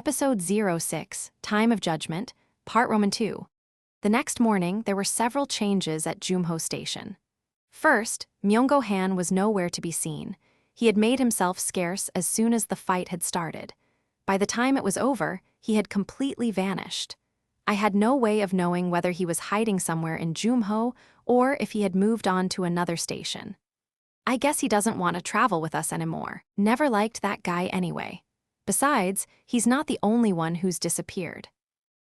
Episode 06, Time of Judgment, Part Roman 2. The next morning, there were several changes at Junghyeok Station. First, Myung-go-han was nowhere to be seen. He had made himself scarce as soon as the fight had started. By the time it was over, he had completely vanished. I had no way of knowing whether he was hiding somewhere in Junghyeok or if he had moved on to another station. I guess he doesn't want to travel with us anymore. Never liked that guy anyway. Besides, he's not the only one who's disappeared.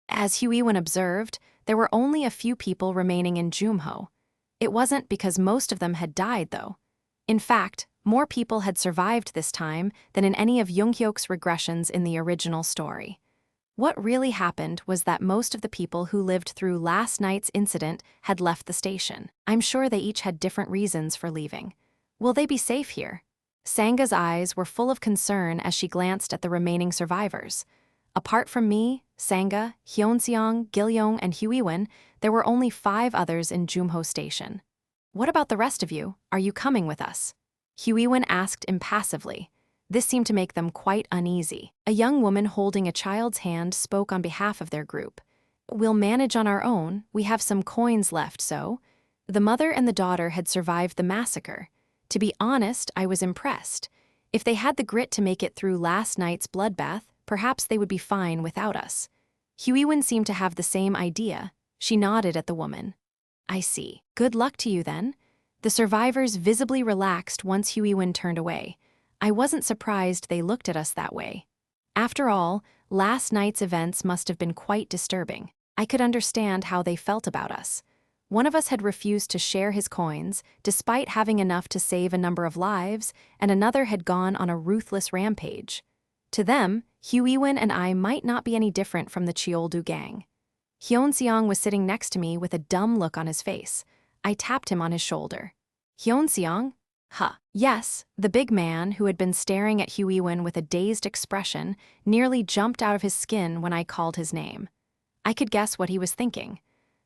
As Hwee-won observed, there were only a few people remaining in Junghyeok. It wasn't because most of them had died, though. In fact, more people had survived this time than in any of Junghyok's regressions in the original story. What really happened was that most of the people who lived through last night's incident had left the station. I'm sure they each had different reasons for leaving. Will they be safe here? Sanga's eyes were full of concern as she glanced at the remaining survivors. Apart from me, Sanga, Hyeonseong, Gilyoung, and Hwee-won, there were only 5 others in Junghyeok Station. What about the rest of you? Are you coming with us? Hwee-won asked impassively. This seemed to make them quite uneasy. A young woman holding a child's hand spoke on behalf of their group. We'll manage on our own. We have some coins left, so. The mother and the daughter had survived the massacre. To be honest, I was impressed. If they had the grit to make it through last night's bloodbath, perhaps they would be fine without us. Hwee-won seemed to have the same idea. She nodded at the woman. I see. Good luck to you then. The survivors visibly relaxed once Hwee-won turned away. I wasn't surprised they looked at us that way. After all, last night's events must have been quite disturbing. I could understand how they felt about us. One of us had refused to share his coins, despite having enough to save a number of lives, and another had gone on a ruthless rampage. To them, Hwee-won and I might not be any different from the Cheoldu gang. Hyeonseong was sitting next to me with a dumb look on his face. I tapped him on his shoulder. Hyeonseong? Huh. Yes, the big man, who had been staring at Hwee-won with a dazed expression, nearly jumped out of his skin when I called his name. I could guess what he was thinking.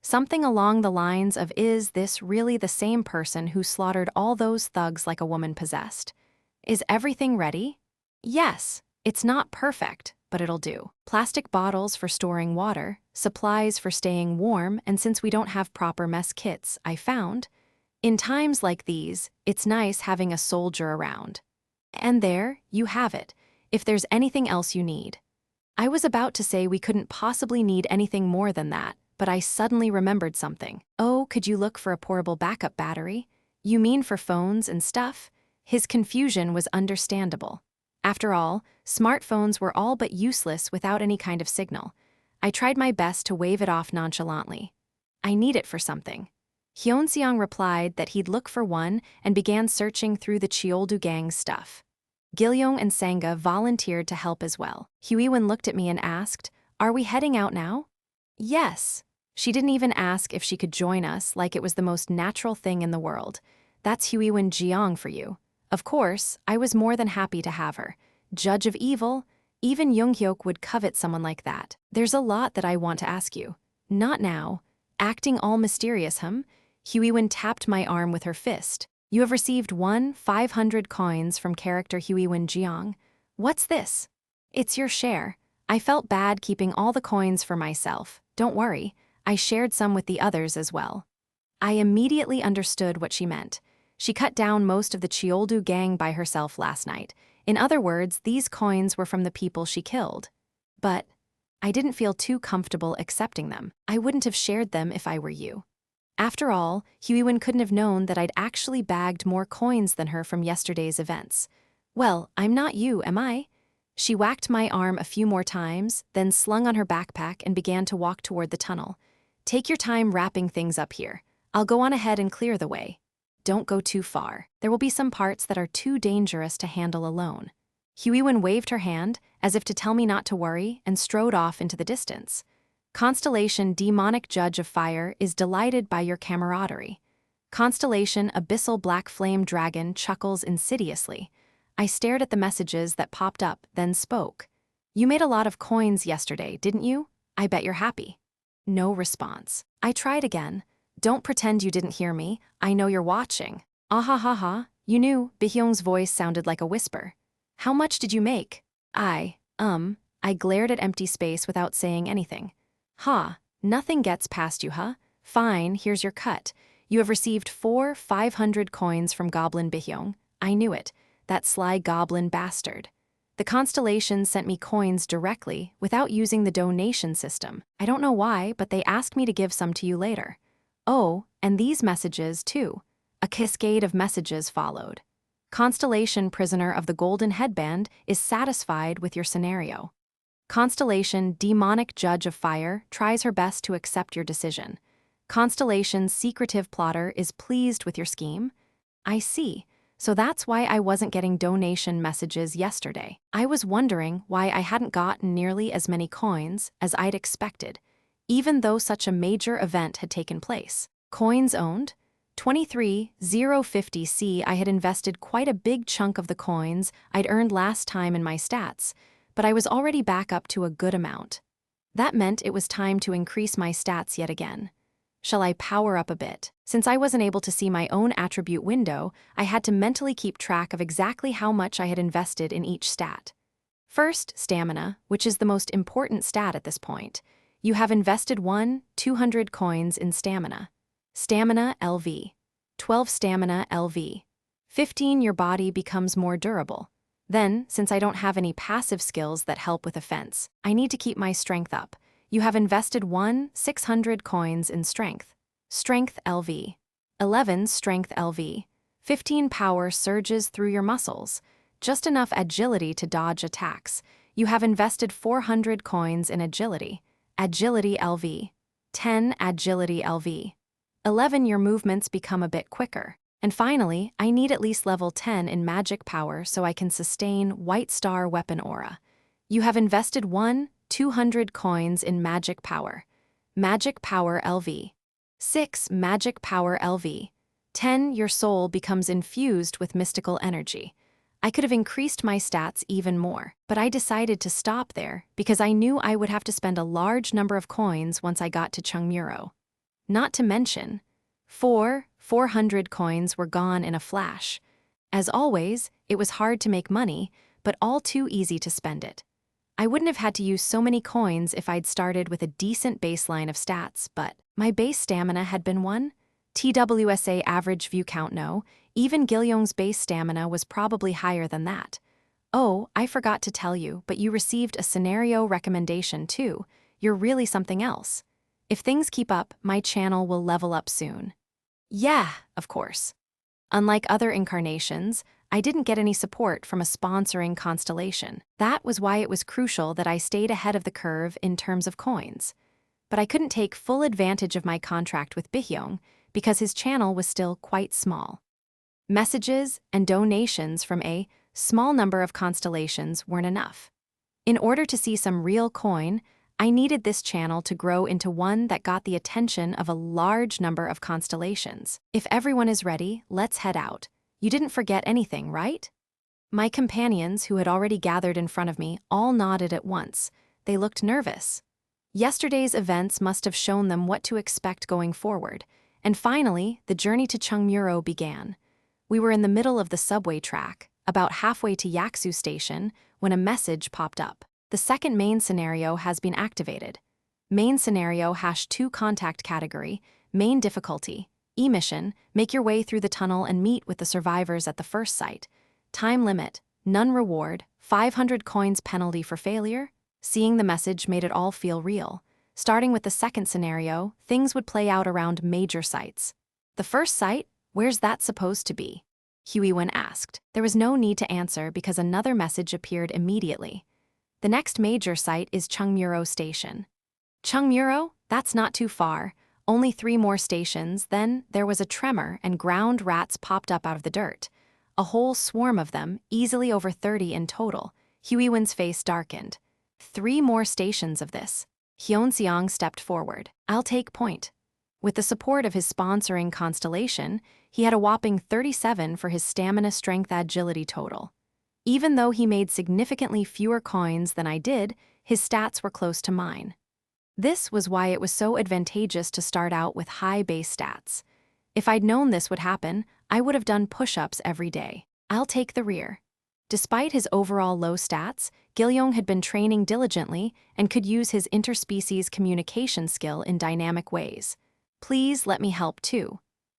Something along the lines of, is this really the same person who slaughtered all those thugs like a woman possessed? Is everything ready? Yes. It's not perfect, but it'll do. Plastic bottles for storing water, supplies for staying warm, and since we don't have proper mess kits, I found. In times like these, it's nice having a soldier around. And there, you have it, if there's anything else you need. I was about to say we couldn't possibly need anything more than that, but I suddenly remembered something. Oh, could you look for a portable backup battery? You mean for phones and stuff? His confusion was understandable. After all, smartphones were all but useless without any kind of signal. I tried my best to wave it off nonchalantly. I need it for something. Hyeonseong replied that he'd look for one and began searching through the Cheoldu gang's stuff. Gilyoung and Sanga volunteered to help as well. Hwee-won looked at me and asked, "Are we heading out now?" Yes. She didn't even ask if she could join us like it was the most natural thing in the world. That's Hwee-won Jeong for you. Of course, I was more than happy to have her. Judge of evil, even Junghyeok would covet someone like that. There's a lot that I want to ask you. Not now. Acting all mysterious, Hwee-won tapped my arm with her fist. You have received 500 coins from character Hwee-won Jeong. What's this? It's your share. I felt bad keeping all the coins for myself. Don't worry, I shared some with the others as well. I immediately understood what she meant. She cut down most of the Cheoldu gang by herself last night. In other words, these coins were from the people she killed. But I didn't feel too comfortable accepting them. I wouldn't have shared them if I were you. After all, Hwee-won couldn't have known that I'd actually bagged more coins than her from yesterday's events. Well, I'm not you, am I? She whacked my arm a few more times, then slung on her backpack and began to walk toward the tunnel. Take your time wrapping things up here. I'll go on ahead and clear the way. Don't go too far. There will be some parts that are too dangerous to handle alone. Hwee-won waved her hand, as if to tell me not to worry, and strode off into the distance. Constellation Demonic Judge of Fire is delighted by your camaraderie. Constellation Abyssal Black Flame Dragon chuckles insidiously. I stared at the messages that popped up, then spoke. You made a lot of coins yesterday, didn't you? I bet you're happy. No response. I tried again. Don't pretend you didn't hear me. I know you're watching. Ah ha ha ha. You knew. Baehyung's voice sounded like a whisper. How much did you make? I glared at empty space without saying anything. Ha, nothing gets past you, huh? Fine, here's your cut. You have received 500 coins from Goblin Bihyong. I knew it, that sly goblin bastard. The constellation sent me coins directly without using the donation system. I don't know why, but they asked me to give some to you later. Oh, and these messages, too. A cascade of messages followed. Constellation Prisoner of the Golden Headband is satisfied with your scenario. Constellation Demonic Judge of Fire tries her best to accept your decision. Constellation Secretive Plotter is pleased with your scheme. I see. So that's why I wasn't getting donation messages yesterday. I was wondering why I hadn't gotten nearly as many coins as I'd expected, even though such a major event had taken place. Coins owned? 23,050C. I had invested quite a big chunk of the coins I'd earned last time in my stats, but I was already back up to a good amount. That meant it was time to increase my stats yet again. Shall I power up a bit? Since I wasn't able to see my own attribute window, I had to mentally keep track of exactly how much I had invested in each stat. First, stamina, which is the most important stat at this point. You have invested 200 coins in stamina. Stamina LV. 12 stamina LV. 15 your body becomes more durable. Then, since I don't have any passive skills that help with offense, I need to keep my strength up. You have invested 600 coins in strength. Strength LV. 11 strength LV. 15 power surges through your muscles. Just enough agility to dodge attacks. You have invested 400 coins in agility. Agility LV. 10 agility LV. 11 your movements become a bit quicker. And finally, I need at least level 10 in magic power so I can sustain White Star Weapon Aura. You have invested 200 coins in magic power. Magic power LV. 6 magic power LV. 10 your soul becomes infused with mystical energy. I could have increased my stats even more, but I decided to stop there because I knew I would have to spend a large number of coins once I got to Chungmuro. Not to mention, 400 coins were gone in a flash. As always, it was hard to make money, but all too easy to spend it. I wouldn't have had to use so many coins if I'd started with a decent baseline of stats, but my base stamina had been 1. TWSA average view count no, even Gilyoung's base stamina was probably higher than that. Oh, I forgot to tell you, but you received a scenario recommendation too. You're really something else. If things keep up, my channel will level up soon. Yeah, of course. Unlike other incarnations, I didn't get any support from a sponsoring constellation. That was why it was crucial that I stayed ahead of the curve in terms of coins. But I couldn't take full advantage of my contract with Bihyong because his channel was still quite small. Messages and donations from a small number of constellations weren't enough. In order to see some real coin, I needed this channel to grow into one that got the attention of a large number of constellations. If everyone is ready, let's head out. You didn't forget anything, right? My companions, who had already gathered in front of me, all nodded at once. They looked nervous. Yesterday's events must have shown them what to expect going forward. And finally, the journey to Chungmuro began. We were in the middle of the subway track, about halfway to Yaksu Station, when a message popped up. The second main scenario has been activated. Main scenario #2 contact category, main difficulty, E-mission, make your way through the tunnel and meet with the survivors at the first site. Time limit, none reward, 500 coins penalty for failure. Seeing the message made it all feel real. Starting with the second scenario, things would play out around major sites. The first site? Where's that supposed to be? Huiwen asked. There was no need to answer because another message appeared immediately. The next major site is Chungmuro Station. Chungmuro? That's not too far. Only 3 more stations, then there was a tremor and ground rats popped up out of the dirt. A whole swarm of them, easily over 30 in total. Huiwen's face darkened. 3 more stations of this. Hyunseong stepped forward. I'll take point. With the support of his sponsoring constellation, he had a whopping 37 for his stamina strength agility total. Even though he made significantly fewer coins than I did, his stats were close to mine. This was why it was so advantageous to start out with high base stats. If I'd known this would happen, I would have done push-ups every day. I'll take the rear. Despite his overall low stats, Gilyoung had been training diligently and could use his interspecies communication skill in dynamic ways. Please let me help too.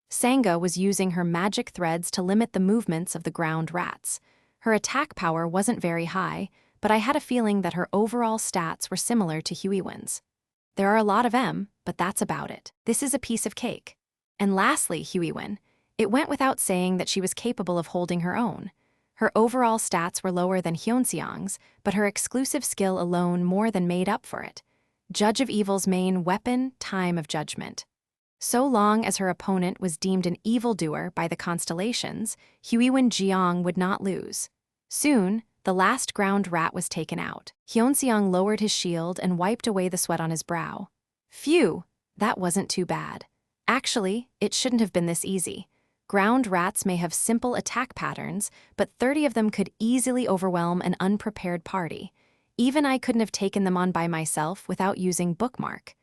Sangha was using her magic threads to limit the movements of the ground rats. Her attack power wasn't very high, but I had a feeling that her overall stats were similar to Huiwen's. There are a lot of M, but that's about it. This is a piece of cake. And lastly, Huiwen. It went without saying that she was capable of holding her own. Her overall stats were lower than Hyunseong's, but her exclusive skill alone more than made up for it. Judge of Evil's main weapon, Time of Judgment. So long as her opponent was deemed an evildoer by the constellations, Huiwen Jiang would not lose. Soon, the last ground rat was taken out. Hyunseong lowered his shield and wiped away the sweat on his brow. Phew, that wasn't too bad. Actually, it shouldn't have been this easy. Ground rats may have simple attack patterns, but 30 of them could easily overwhelm an unprepared party. Even I couldn't have taken them on by myself without using Bookmark.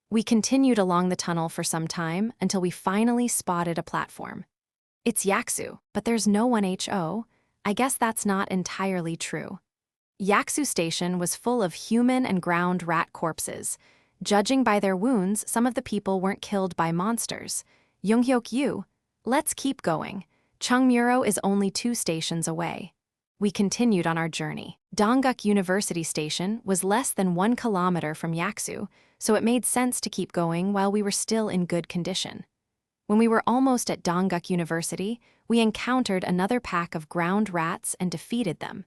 We continued along the tunnel for some time until we finally spotted a platform. It's Yaksu, but there's no one HO. I guess that's not entirely true. Yaksu Station was full of human and ground rat corpses. Judging by their wounds, some of the people weren't killed by monsters. Junghyeok Yu, let's keep going. Chungmuro is only 2 stations away. We continued on our journey. Dongguk University Station was less than 1 kilometer from Yaksu, so it made sense to keep going while we were still in good condition. When we were almost at Dongguk University, we encountered another pack of ground rats and defeated them.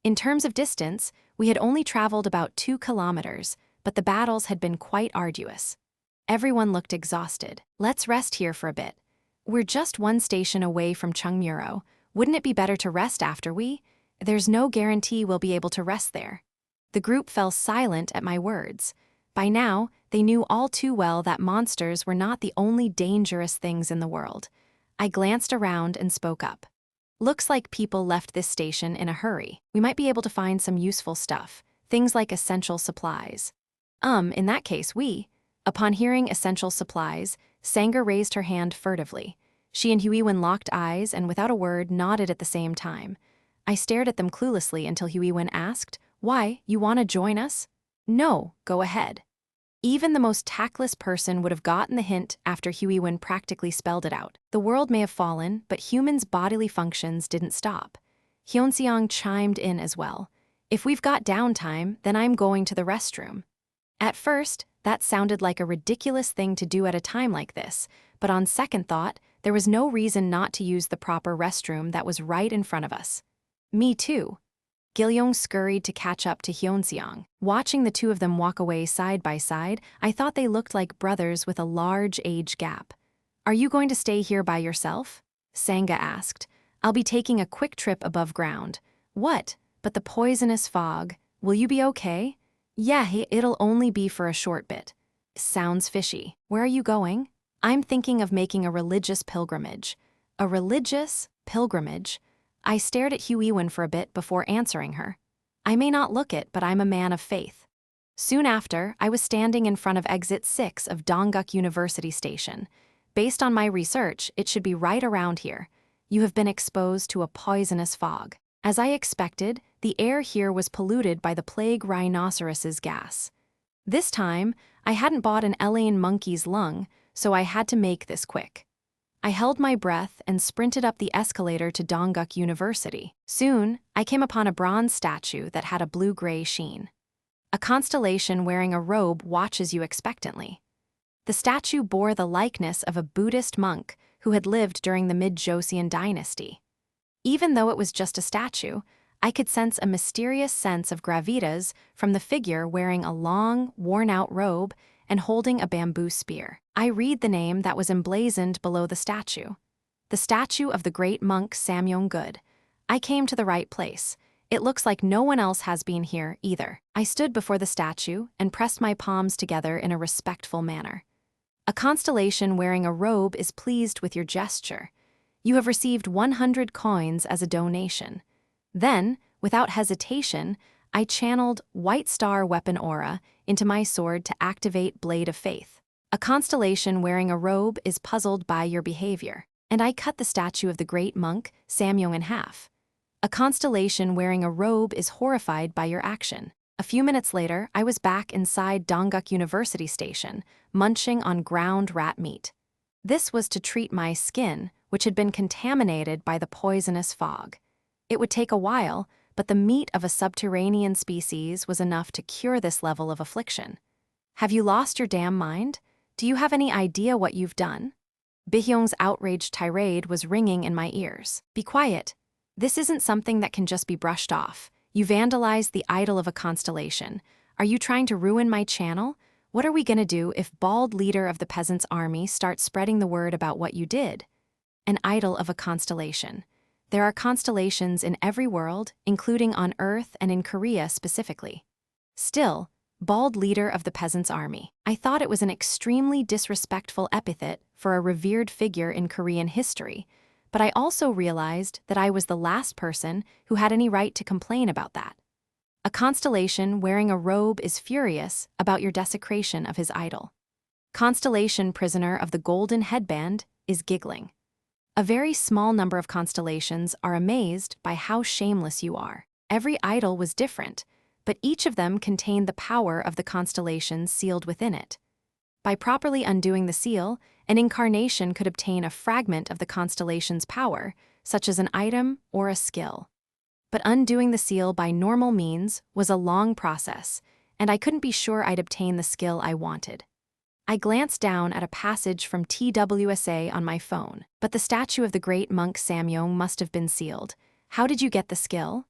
In terms of distance, we had only traveled about 2 kilometers, but the battles had been quite arduous. Everyone looked exhausted. Let's rest here for a bit. We're just 1 station away from Chungmuro. Wouldn't it be better to rest after we? There's no guarantee we'll be able to rest there. The group fell silent at my words. By now, they knew all too well that monsters were not the only dangerous things in the world. I glanced around and spoke up. Looks like people left this station in a hurry. We might be able to find some useful stuff, things like essential supplies. In that case, Upon hearing essential supplies, Sanger raised her hand furtively. She and Huiwen locked eyes and without a word nodded at the same time. I stared at them cluelessly until Huiwen asked, "Why, you want to join us?" "No, go ahead." Even the most tactless person would have gotten the hint after Huiwen practically spelled it out. The world may have fallen, but humans' bodily functions didn't stop. Hyunseong chimed in as well. "If we've got downtime, then I'm going to the restroom." At first, that sounded like a ridiculous thing to do at a time like this, but on second thought, there was no reason not to use the proper restroom that was right in front of us. Me too. Gilyoung scurried to catch up to Hyunseong. Watching the 2 of them walk away side by side, I thought they looked like brothers with a large age gap. "Are you going to stay here by yourself?" Sangha asked. "I'll be taking a quick trip above ground." "What? But the poisonous fog. Will you be okay?" "Yeah, it'll only be for a short bit." "Sounds fishy. Where are you going?" "I'm thinking of making a religious pilgrimage." "A religious pilgrimage?" I stared at Huiwen for a bit before answering her. "I may not look it, but I'm a man of faith." Soon after, I was standing in front of exit 6 of Dongguk University Station. Based on my research, it should be right around here. You have been exposed to a poisonous fog. As I expected, the air here was polluted by the plague rhinoceros's gas. This time, I hadn't bought an Elaine monkey's lung, so I had to make this quick. I held my breath and sprinted up the escalator to Dongguk University. Soon, I came upon a bronze statue that had a blue-gray sheen. A constellation wearing a robe watches you expectantly. The statue bore the likeness of a Buddhist monk who had lived during the mid-Joseon dynasty. Even though it was just a statue, I could sense a mysterious sense of gravitas from the figure wearing a long, worn-out robe and holding a bamboo spear. I read the name that was emblazoned below the statue. The statue of the great monk Samyeong-good. I came to the right place. It looks like no one else has been here either. I stood before the statue and pressed my palms together in a respectful manner. A constellation wearing a robe is pleased with your gesture. You have received 100 coins as a donation. Then, without hesitation, I channeled White Star Weapon Aura into my sword to activate Blade of Faith. A constellation wearing a robe is puzzled by your behavior, and I cut the statue of the great monk, Samyeong, in half. A constellation wearing a robe is horrified by your action. A few minutes later, I was back inside Dongguk University Station, munching on ground rat meat. This was to treat my skin, which had been contaminated by the poisonous fog. It would take a while, but the meat of a subterranean species was enough to cure this level of affliction. Have you lost your damn mind? Do you have any idea what you've done? Bihyung's outraged tirade was ringing in my ears. Be quiet. This isn't something that can just be brushed off. You vandalized the idol of a constellation. Are you trying to ruin my channel? What are we gonna do if bald leader of the peasants' army starts spreading the word about what you did? An idol of a constellation. There are constellations in every world, including on Earth and in Korea specifically. Still, bald leader of the peasants' army. I thought it was an extremely disrespectful epithet for a revered figure in Korean history, but I also realized that I was the last person who had any right to complain about that. A constellation wearing a robe is furious about your desecration of his idol. Constellation prisoner of the golden headband is giggling. A very small number of constellations are amazed by how shameless you are. Every idol was different, but each of them contained the power of the constellation sealed within it. By properly undoing the seal, an incarnation could obtain a fragment of the constellation's power, such as an item or a skill. But undoing the seal by normal means was a long process, and I couldn't be sure I'd obtain the skill I wanted. I glanced down at a passage from TWSA on my phone, but the statue of the great monk Samyong must have been sealed. How did you get the skill?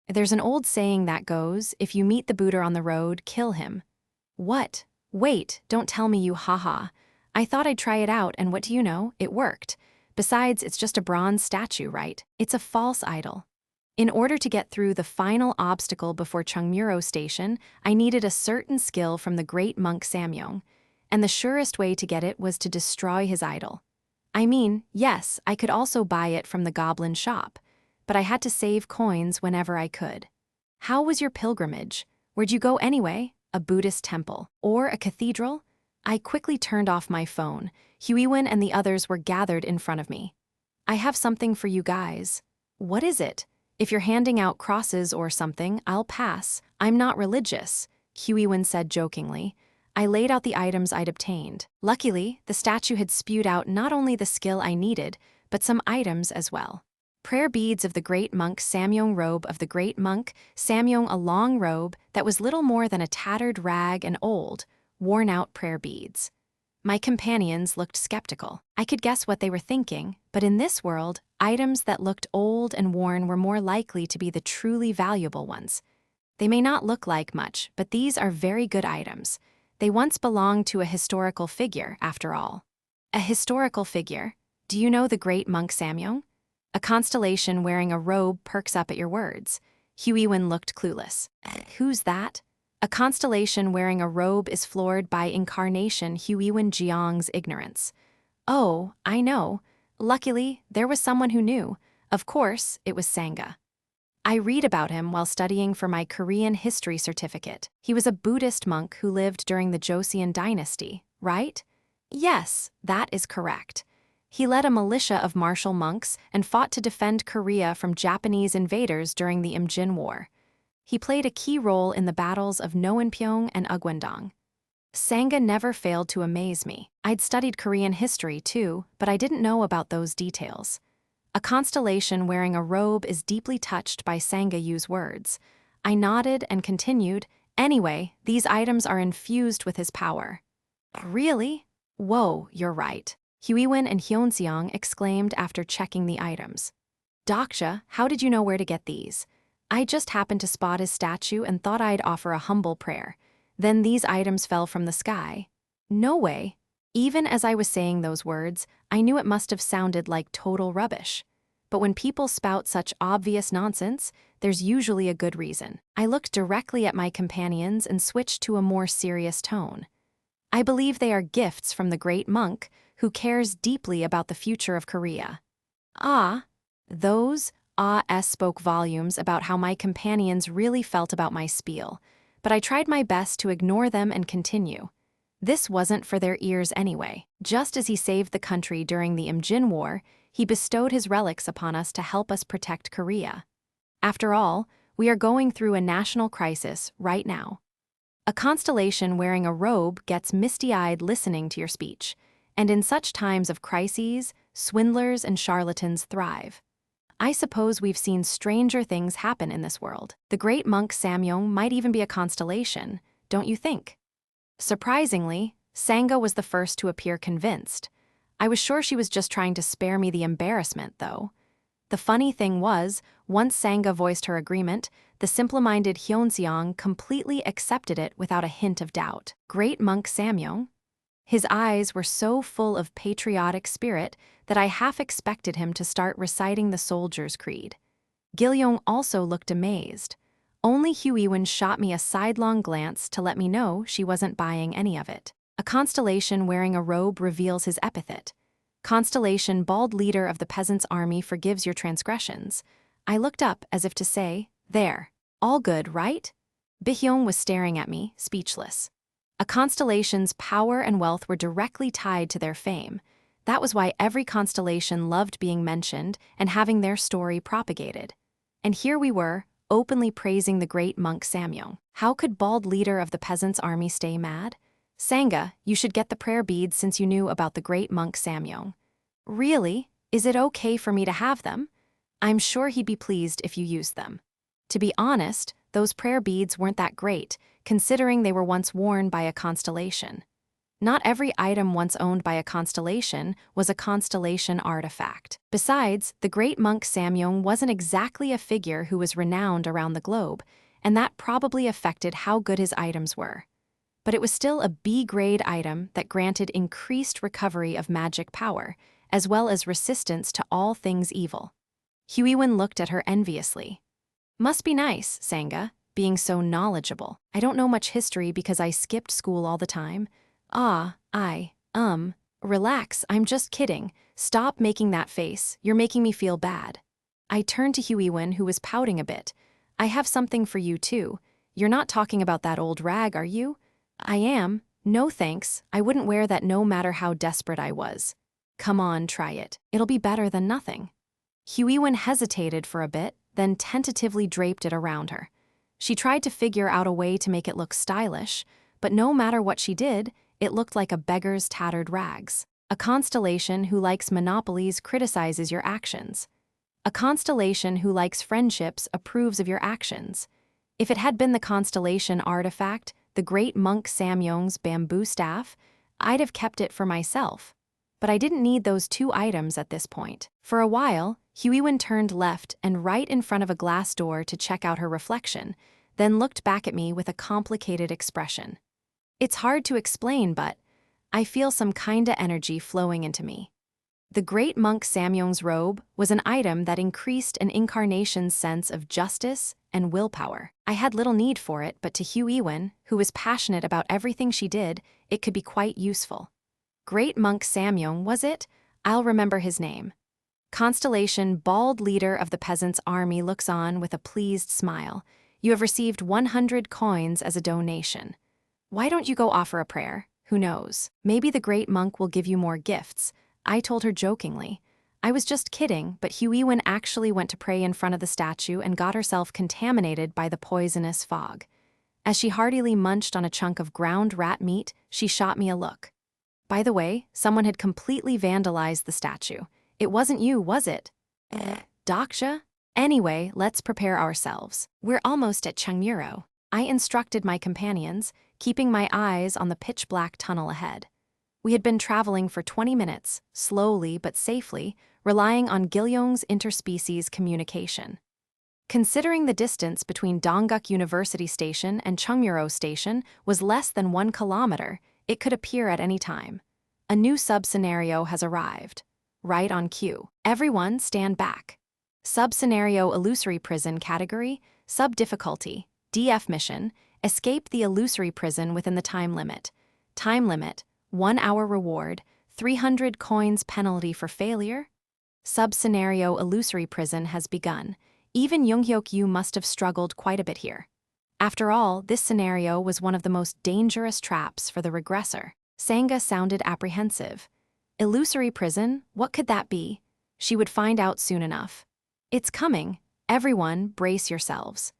There's an old saying that goes, if you meet the Buddha on the road, kill him. What? Wait, don't tell me you haha. I thought I'd try it out, and what do you know? It worked. Besides, it's just a bronze statue, right? It's a false idol. In order to get through the final obstacle before Chungmuro Station, I needed a certain skill from the great monk Samyong, and the surest way to get it was to destroy his idol. I mean, yes, I could also buy it from the goblin shop, but I had to save coins whenever I could. How was your pilgrimage? Where'd you go anyway? A Buddhist temple? Or a cathedral? I quickly turned off my phone. Huiwen and the others were gathered in front of me. I have something for you guys. What is it? If you're handing out crosses or something, I'll pass. I'm not religious, Huiwen said jokingly. I laid out the items I'd obtained. Luckily, the statue had spewed out not only the skill I needed, but some items as well. Prayer beads of the great monk Samyong, robe of the great monk Samyong, a long robe that was little more than a tattered rag and old, worn-out prayer beads. My companions looked skeptical. I could guess what they were thinking, but in this world, items that looked old and worn were more likely to be the truly valuable ones. They may not look like much, but these are very good items. They once belonged to a historical figure, after all. A historical figure? Do you know the great monk Samyong? A constellation wearing a robe perks up at your words. Huiwen looked clueless. Who's that? A constellation wearing a robe is floored by incarnation Huiwen Jiang's ignorance. Oh, I know. Luckily, there was someone who knew. Of course, it was Sangha. I read about him while studying for my Korean history certificate. He was a Buddhist monk who lived during the Joseon dynasty, right? Yes, that is correct. He led a militia of martial monks and fought to defend Korea from Japanese invaders during the Imjin War. He played a key role in the battles of Noenpyeong and Ugwendong. Sangha never failed to amaze me. I'd studied Korean history too, but I didn't know about those details. A constellation wearing a robe is deeply touched by Sangha Yu's words. I nodded and continued, anyway, these items are infused with his power. Really? Whoa, you're right. Huiwen and Hyunseong exclaimed after checking the items. Dokja, how did you know where to get these? I just happened to spot his statue and thought I'd offer a humble prayer. Then these items fell from the sky. No way. Even as I was saying those words, I knew it must have sounded like total rubbish. But when people spout such obvious nonsense, there's usually a good reason. I looked directly at my companions and switched to a more serious tone. I believe they are gifts from the great monk who cares deeply about the future of Korea. Those spoke volumes about how my companions really felt about my spiel, but I tried my best to ignore them and continue. This wasn't for their ears anyway. Just as he saved the country during the Imjin War, he bestowed his relics upon us to help us protect Korea. After all, we are going through a national crisis right now. A constellation wearing a robe gets misty-eyed listening to your speech, and in such times of crises, swindlers and charlatans thrive. I suppose we've seen stranger things happen in this world. The great monk Samyong might even be a constellation, don't you think? Surprisingly, Sangha was the first to appear convinced. I was sure she was just trying to spare me the embarrassment, though. The funny thing was, once Sangha voiced her agreement, the simple-minded Hyunseong completely accepted it without a hint of doubt. Great monk Samyong? His eyes were so full of patriotic spirit that I half expected him to start reciting the soldier's creed. Gilyong also looked amazed. Only Huiwen shot me a sidelong glance to let me know she wasn't buying any of it. A constellation wearing a robe reveals his epithet. Constellation, bald leader of the peasants' army, forgives your transgressions. I looked up as if to say, there, all good, right? Bihyong was staring at me, speechless. A constellation's power and wealth were directly tied to their fame. That was why every constellation loved being mentioned and having their story propagated. And here we were, openly praising the great monk Samyong. How could bald leader of the peasants' army stay mad? Sangha, you should get the prayer beads since you knew about the great monk Samyong. Really? Is it okay for me to have them? I'm sure he'd be pleased if you used them. To be honest, those prayer beads weren't that great, considering they were once worn by a constellation. Not every item once owned by a constellation was a constellation artifact. Besides, the great monk Samyong wasn't exactly a figure who was renowned around the globe, and that probably affected how good his items were. But it was still a B-grade item that granted increased recovery of magic power, as well as resistance to all things evil. Huiwen looked at her enviously. Must be nice, Sangha, being so knowledgeable. I don't know much history because I skipped school all the time. Relax, I'm just kidding. Stop making that face, you're making me feel bad. I turned to Huiwen, who was pouting a bit. I have something for you too. You're not talking about that old rag, are you? I am. No thanks, I wouldn't wear that no matter how desperate I was. Come on, try it. It'll be better than nothing. Huiwen hesitated for a bit, then tentatively draped it around her. She tried to figure out a way to make it look stylish, but no matter what she did, it looked like a beggar's tattered rags. A constellation who likes monopolies criticizes your actions. A constellation who likes friendships approves of your actions. If it had been the constellation artifact, the great monk Samyong's bamboo staff, I'd have kept it for myself. But I didn't need those two items at this point. For a while, Huiwen turned left and right in front of a glass door to check out her reflection, then looked back at me with a complicated expression. It's hard to explain, but I feel some kinda energy flowing into me. The great monk Samyong's robe was an item that increased an incarnation's sense of justice and willpower. I had little need for it, but to Huiwen, who was passionate about everything she did, it could be quite useful. Great monk Samyong, was it? I'll remember his name. Constellation, bald leader of the peasants' army, looks on with a pleased smile. You have received 100 coins as a donation. Why don't you go offer a prayer? Who knows? Maybe the great monk will give you more gifts. I told her jokingly. I was just kidding, but Huiwen actually went to pray in front of the statue and got herself contaminated by the poisonous fog. As she heartily munched on a chunk of ground rat meat, she shot me a look. By the way, someone had completely vandalized the statue. It wasn't you, was it? Dokja? Anyway, let's prepare ourselves. We're almost at Chungmuro. I instructed my companions, keeping my eyes on the pitch-black tunnel ahead. We had been traveling for 20 minutes, slowly but safely, relying on Gilyong's interspecies communication. Considering the distance between Dongguk University Station and Chungmuro Station was less than 1 kilometer, it could appear at any time. A new sub-scenario has arrived. Right on cue. Everyone stand back. Sub-scenario illusory prison category, sub-difficulty, DF mission, escape the illusory prison within the time limit. Time limit, 1 hour reward, 300 coins penalty for failure. Sub-scenario illusory prison has begun. Even Junghyeok Yu must have struggled quite a bit here. After all, this scenario was one of the most dangerous traps for the regressor. Sangha sounded apprehensive. Illusory prison, what could that be? She would find out soon enough. It's coming. Everyone, brace yourselves.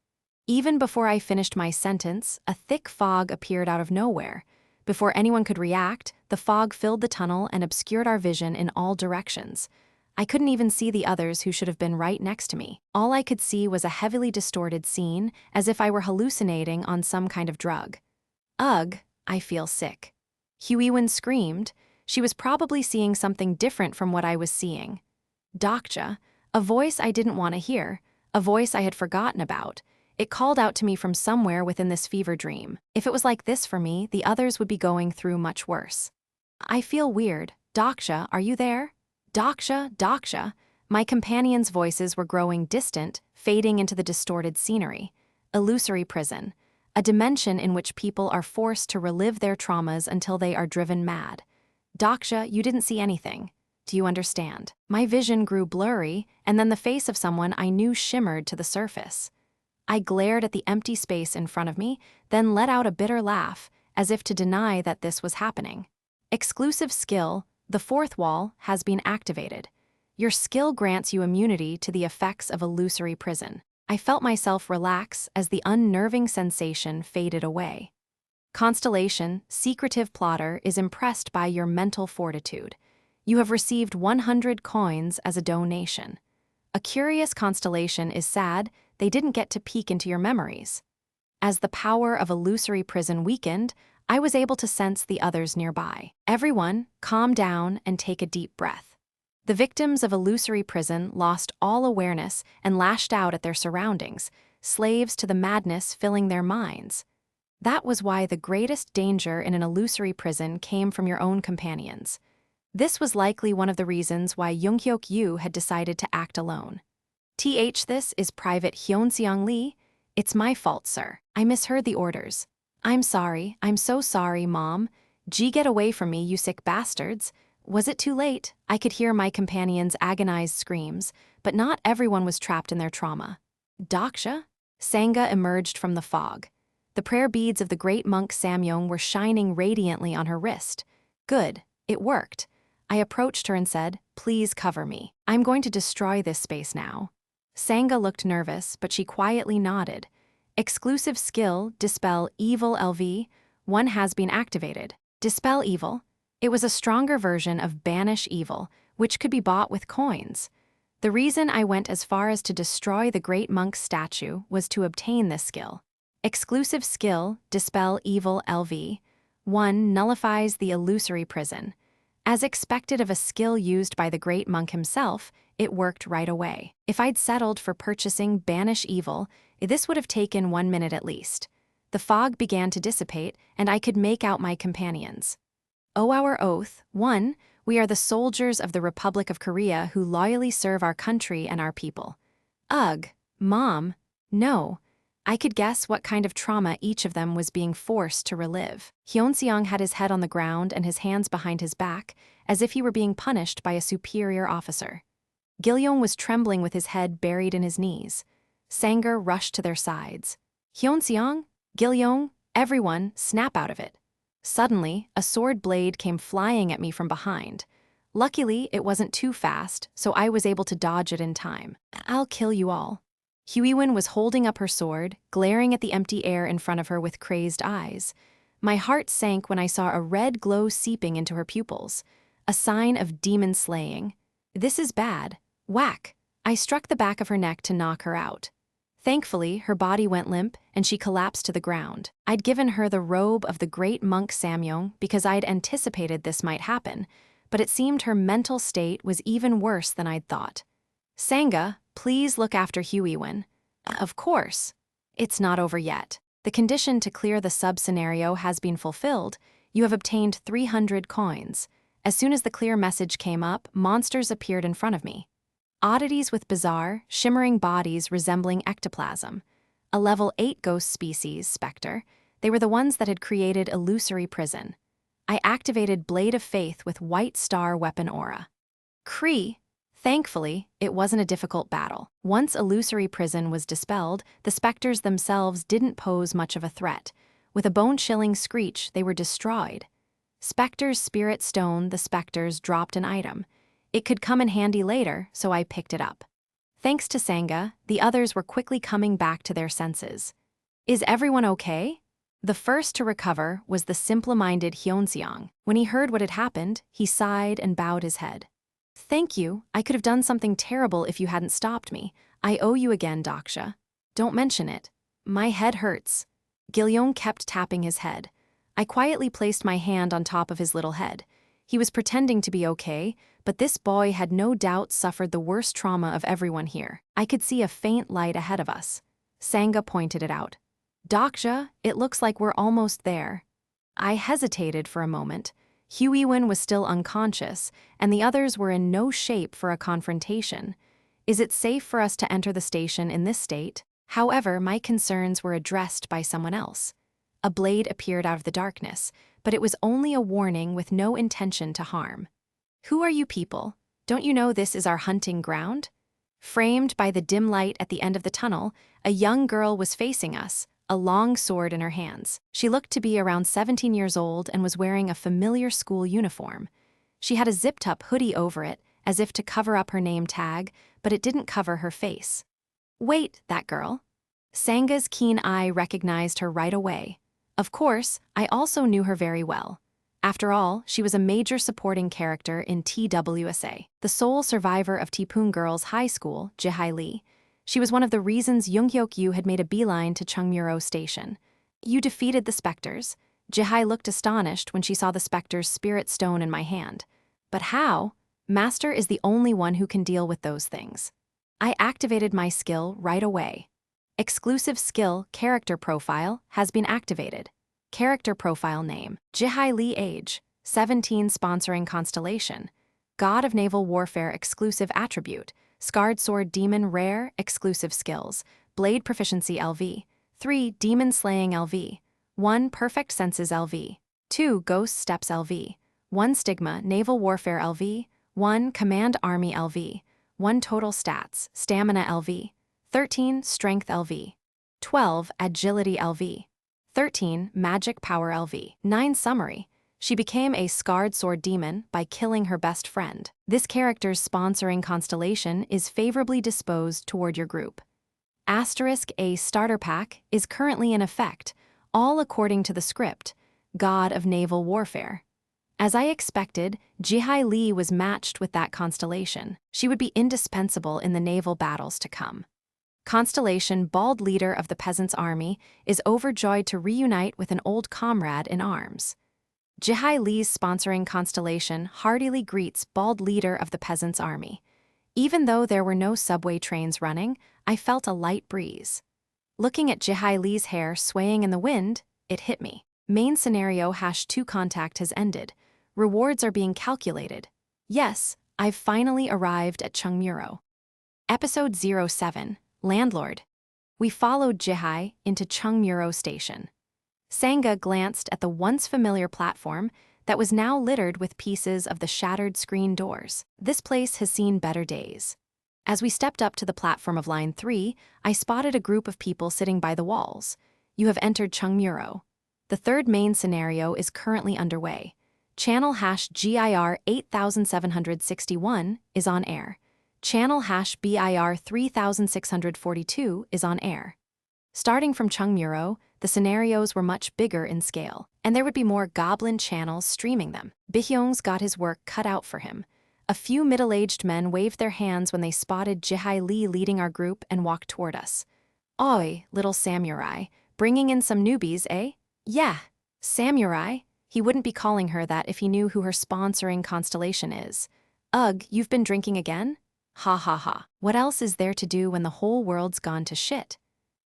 Even before I finished my sentence, a thick fog appeared out of nowhere. Before anyone could react, the fog filled the tunnel and obscured our vision in all directions. I couldn't even see the others who should have been right next to me. All I could see was a heavily distorted scene, as if I were hallucinating on some kind of drug. Ugh, I feel sick. Huiwen screamed. She was probably seeing something different from what I was seeing. Dokja, a voice I didn't want to hear, a voice I had forgotten about. It called out to me from somewhere within this fever dream. If it was like this for me, the others would be going through much worse. I feel weird. Dokja, are you there? Dokja, Dokja. My companions' voices were growing distant, fading into the distorted scenery. Illusory prison. A dimension in which people are forced to relive their traumas until they are driven mad. Dokja, you didn't see anything. Do you understand? My vision grew blurry, and then the face of someone I knew shimmered to the surface. I glared at the empty space in front of me, then let out a bitter laugh, as if to deny that this was happening. Exclusive skill, the fourth wall, has been activated. Your skill grants you immunity to the effects of illusory prison. I felt myself relax as the unnerving sensation faded away. Constellation, secretive plotter, is impressed by your mental fortitude. You have received 100 coins as a donation. A curious constellation is sad they didn't get to peek into your memories. As the power of illusory prison weakened, I was able to sense the others nearby. Everyone, calm down and take a deep breath. The victims of illusory prison lost all awareness and lashed out at their surroundings, slaves to the madness filling their minds. That was why the greatest danger in an illusory prison came from your own companions. This was likely one of the reasons why Junghyeok Yu had decided to act alone. This is Private Hyunseong Lee. It's my fault, sir. I misheard the orders. I'm sorry. I'm so sorry, Mom. Get away from me, you sick bastards. Was it too late? I could hear my companions' agonized screams, but not everyone was trapped in their trauma. Dokja? Sangha emerged from the fog. The prayer beads of the great monk Samyong were shining radiantly on her wrist. Good. It worked. I approached her and said, "Please cover me. I'm going to destroy this space now." Sangha looked nervous, but she quietly nodded. Exclusive skill, Dispel Evil LV, 1 has been activated. Dispel Evil. It was a stronger version of Banish Evil, which could be bought with coins. The reason I went as far as to destroy the great monk's statue was to obtain this skill. Exclusive skill, Dispel Evil LV, 1 nullifies the illusory prison. As expected of a skill used by the great monk himself, it worked right away. If I'd settled for purchasing Banish Evil, this would have taken 1 minute at least. The fog began to dissipate, and I could make out my companions. Oh, our oath, 1, we are the soldiers of the Republic of Korea who loyally serve our country and our people. Ugh, Mom, no. I could guess what kind of trauma each of them was being forced to relive. Hyunseong had his head on the ground and his hands behind his back, as if he were being punished by a superior officer. Gilyong was trembling with his head buried in his knees. Sanger rushed to their sides. Hyunseong, Gilyong, everyone, snap out of it. Suddenly, a sword blade came flying at me from behind. Luckily, it wasn't too fast, so I was able to dodge it in time. I'll kill you all. Huiwen was holding up her sword, glaring at the empty air in front of her with crazed eyes. My heart sank when I saw a red glow seeping into her pupils, a sign of demon slaying. This is bad. Whack! I struck the back of her neck to knock her out. Thankfully, her body went limp and she collapsed to the ground. I'd given her the robe of the great monk Samyong because I'd anticipated this might happen, but it seemed her mental state was even worse than I'd thought. Sangha, please look after Huiwen. Of course. It's not over yet. The condition to clear the sub-scenario has been fulfilled. You have obtained 300 coins. As soon as the clear message came up, monsters appeared in front of me. Oddities with bizarre, shimmering bodies resembling ectoplasm. A level 8 ghost species, Spectre. They were the ones that had created illusory prison. I activated Blade of Faith with White Star weapon aura. Kree. Thankfully, it wasn't a difficult battle. Once illusory prison was dispelled, the specters themselves didn't pose much of a threat. With a bone-chilling screech, they were destroyed. Specter's spirit stone, the specters dropped an item. It could come in handy later, so I picked it up. Thanks to Sanga, the others were quickly coming back to their senses. Is everyone okay? The first to recover was the simple-minded Hyunseong. When he heard what had happened, he sighed and bowed his head. Thank you, I could have done something terrible if you hadn't stopped me. I owe you again, Dokja. Don't mention it. My head hurts. Gilyoung kept tapping his head. I quietly placed my hand on top of his little head. He was pretending to be okay, but this boy had no doubt suffered the worst trauma of everyone here. I could see a faint light ahead of us. Sanga pointed it out. Dokja, it looks like we're almost there. I hesitated for a moment. Huiwen was still unconscious, and the others were in no shape for a confrontation. Is it safe for us to enter the station in this state? However, my concerns were addressed by someone else. A blade appeared out of the darkness, but it was only a warning with no intention to harm. Who are you people? Don't you know this is our hunting ground? Framed by the dim light at the end of the tunnel, a young girl was facing us, a long sword in her hands. She looked to be around 17 years old and was wearing a familiar school uniform. She had a zipped-up hoodie over it, as if to cover up her name tag, but it didn't cover her face. Wait, that girl. Sanga's keen eye recognized her right away. Of course, I also knew her very well. After all, she was a major supporting character in TWSA, the sole survivor of Tipun Girls' High School, Jihai Lee. She was one of the reasons Junghyeok Yu had made a beeline to Chungmuro Station. You defeated the specters. Jihai looked astonished when she saw the specter's spirit stone in my hand. But how? Master is the only one who can deal with those things. I activated my skill right away. Exclusive skill character profile has been activated. Character profile name, Jihai Lee age, 17 sponsoring constellation. God of Naval Warfare exclusive attribute, Scarred Sword Demon rare exclusive skills, Blade Proficiency LV, 3 Demon Slaying LV, 1 Perfect Senses LV, 2 Ghost Steps LV, 1 Stigma Naval Warfare LV, 1 Command Army LV, 1 Total Stats, Stamina LV, 13 Strength LV, 12 Agility LV, 13 Magic Power LV, 9 Summary. She became a Scarred Sword Demon by killing her best friend. This character's sponsoring constellation is favorably disposed toward your group. *A starter pack is currently in effect, all according to the script, God of Naval Warfare. As I expected, Jihai Lee was matched with that constellation. She would be indispensable in the naval battles to come. Constellation Bald Leader of the Peasants' Army is overjoyed to reunite with an old comrade in arms. Jihai Lee's sponsoring constellation heartily greets Bald Leader of the Peasants' Army. Even though there were no subway trains running, I felt a light breeze. Looking at Jihai Lee's hair swaying in the wind, it hit me. Main scenario #2 contact has ended. Rewards are being calculated. Yes, I've finally arrived at Chungmuro. Episode 07, Landlord. We followed Jihai into Chungmuro Station. Sanga glanced at the once familiar platform that was now littered with pieces of the shattered screen doors. This place has seen better days. As we stepped up to the platform of Line 3, I spotted a group of people sitting by the walls. You have entered Chungmuro. The third main scenario is currently underway. Channel #GIR 8761 is on air. Channel #BIR 3642 is on air. Starting from Chungmuro, the scenarios were much bigger in scale, and there would be more goblin channels streaming them. Bihyung's got his work cut out for him. A few middle-aged men waved their hands when they spotted Jihai Lee leading our group and walked toward us. Oi, little samurai, bringing in some newbies, eh? Yeah, samurai. He wouldn't be calling her that if he knew who her sponsoring constellation is. Ugh, you've been drinking again? Ha ha ha. What else is there to do when the whole world's gone to shit?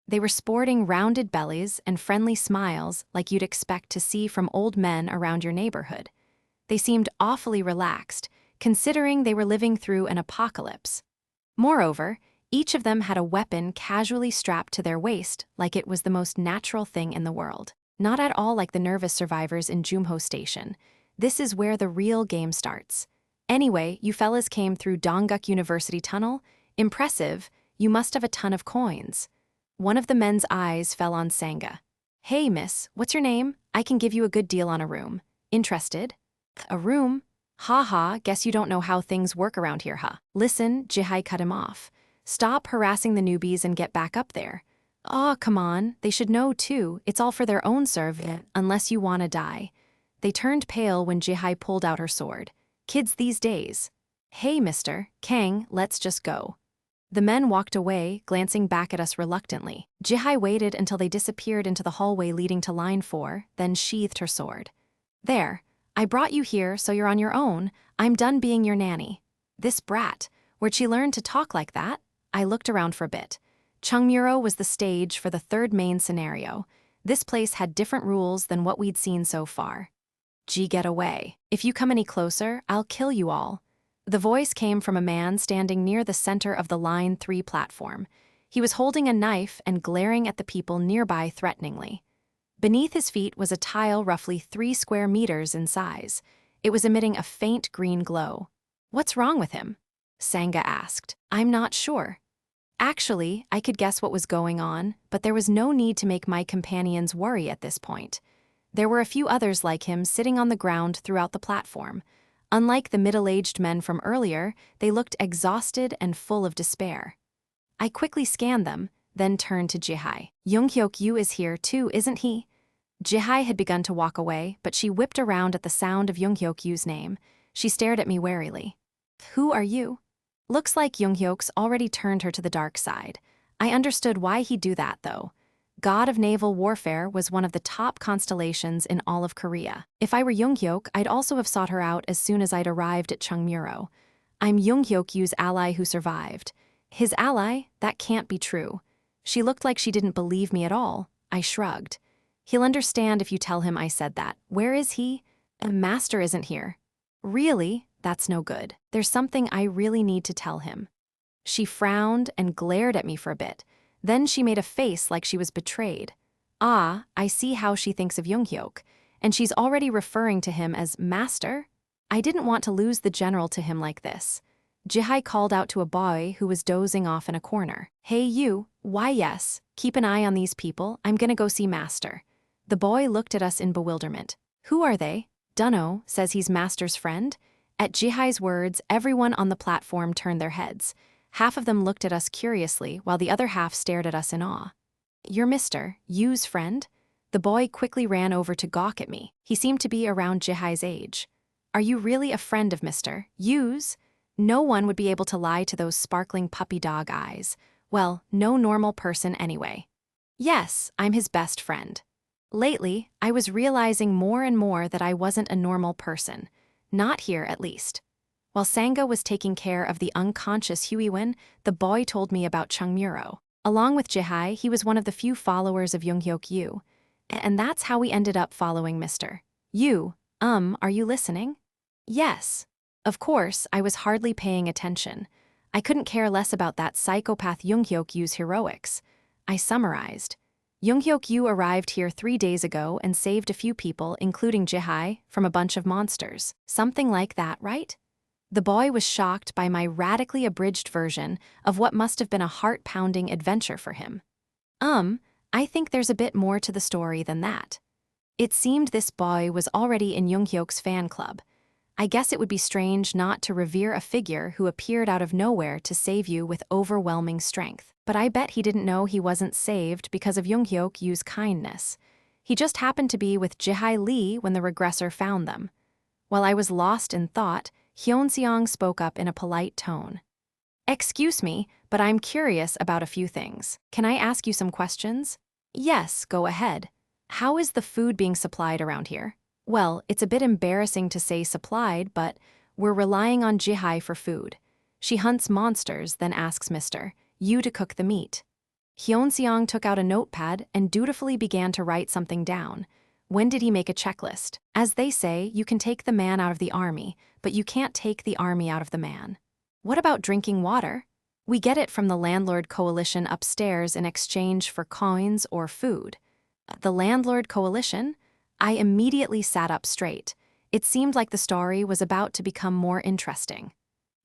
They were sporting rounded bellies and friendly smiles like you'd expect to see from old men around your neighborhood. They seemed awfully relaxed, considering they were living through an apocalypse. Moreover, each of them had a weapon casually strapped to their waist like it was the most natural thing in the world. Not at all like the nervous survivors in Junghyeok Station. This is where the real game starts. Anyway, you fellas came through Dongguk University Tunnel? Impressive, you must have a ton of coins. One of the men's eyes fell on Sanga. Hey miss, what's your name? I can give you a good deal on a room. Interested? A room? Ha ha, guess you don't know how things work around here, huh? Listen, Jihai cut him off. Stop harassing the newbies and get back up there. Aw, come on, they should know too, it's all for their own unless you wanna die. They turned pale when Jihai pulled out her sword. Kids these days. Hey, mister, Kang, let's just go. The men walked away, glancing back at us reluctantly. Jihai waited until they disappeared into the hallway leading to line 4, then sheathed her sword. There, I brought you here so you're on your own. I'm done being your nanny. This brat, where'd she learn to talk like that? I looked around for a bit. Chungmuro was the stage for the third main scenario. This place had different rules than what we'd seen so far. Get away. If you come any closer, I'll kill you all. The voice came from a man standing near the center of the Line 3 platform. He was holding a knife and glaring at the people nearby threateningly. Beneath his feet was a tile roughly 3 square meters in size. It was emitting a faint green glow. What's wrong with him? Sanga asked. I'm not sure. Actually, I could guess what was going on, but there was no need to make my companions worry at this point. There were a few others like him sitting on the ground throughout the platform. Unlike the middle-aged men from earlier, they looked exhausted and full of despair. I quickly scanned them, then turned to Jihai. Junghyeok Yu is here too, isn't he? Jihai had begun to walk away, but she whipped around at the sound of Junghyeok Yu's name. She stared at me warily. Who are you? Looks like Junghyok's already turned her to the dark side. I understood why he'd do that, though. God of Naval Warfare was one of the top constellations in all of Korea. If I were Junghyok, I'd also have sought her out as soon as I'd arrived at Chungmuro. I'm Junghyeok Yu's ally who survived. His ally? That can't be true. She looked like she didn't believe me at all. I shrugged. He'll understand if you tell him I said that. Where is he? Master isn't here. Really? That's no good. There's something I really need to tell him. She frowned and glared at me for a bit. Then she made a face like she was betrayed. Ah, I see how she thinks of Junghyok, and she's already referring to him as Master? I didn't want to lose the general to him like this. Jihai called out to a boy who was dozing off in a corner. Hey you, why yes, keep an eye on these people, I'm gonna go see Master. The boy looked at us in bewilderment. Who are they? Dunno, says he's Master's friend. At Jihai's words, everyone on the platform turned their heads. Half of them looked at us curiously, while the other half stared at us in awe. You're Mr. Yu's friend? The boy quickly ran over to gawk at me. He seemed to be around Jihai's age. Are you really a friend of Mr. Yu's? No one would be able to lie to those sparkling puppy dog eyes. Well, no normal person anyway. Yes, I'm his best friend. Lately, I was realizing more and more that I wasn't a normal person. Not here, at least. While Sanga was taking care of the unconscious Huiwen, the boy told me about Chungmuro. Along with Jihai, he was one of the few followers of Junghyeok Yu. And that's how we ended up following Mr. Yu. Are you listening? Yes. Of course, I was hardly paying attention. I couldn't care less about that psychopath Junghyeok Yu's heroics. I summarized. Junghyeok Yu arrived here 3 days ago and saved a few people, including Jihai, from a bunch of monsters. Something like that, right? The boy was shocked by my radically abridged version of what must have been a heart-pounding adventure for him. I think there's a bit more to the story than that. It seemed this boy was already in Junghyok's fan club. I guess it would be strange not to revere a figure who appeared out of nowhere to save you with overwhelming strength. But I bet he didn't know he wasn't saved because of Junghyeok Yu's kindness. He just happened to be with Jihai Lee when the regressor found them. While I was lost in thought, Hyunseong spoke up in a polite tone. Excuse me, but I'm curious about a few things. Can I ask you some questions? Yes, go ahead. How is the food being supplied around here? Well, it's a bit embarrassing to say supplied, but we're relying on Jihai for food. She hunts monsters, then asks Mr. Yu to cook the meat. Hyunseong took out a notepad and dutifully began to write something down. When did he make a checklist? As they say, you can take the man out of the army, but you can't take the army out of the man. What about drinking water? We get it from the Landlord Coalition upstairs in exchange for coins or food. The Landlord Coalition? I immediately sat up straight. It seemed like the story was about to become more interesting.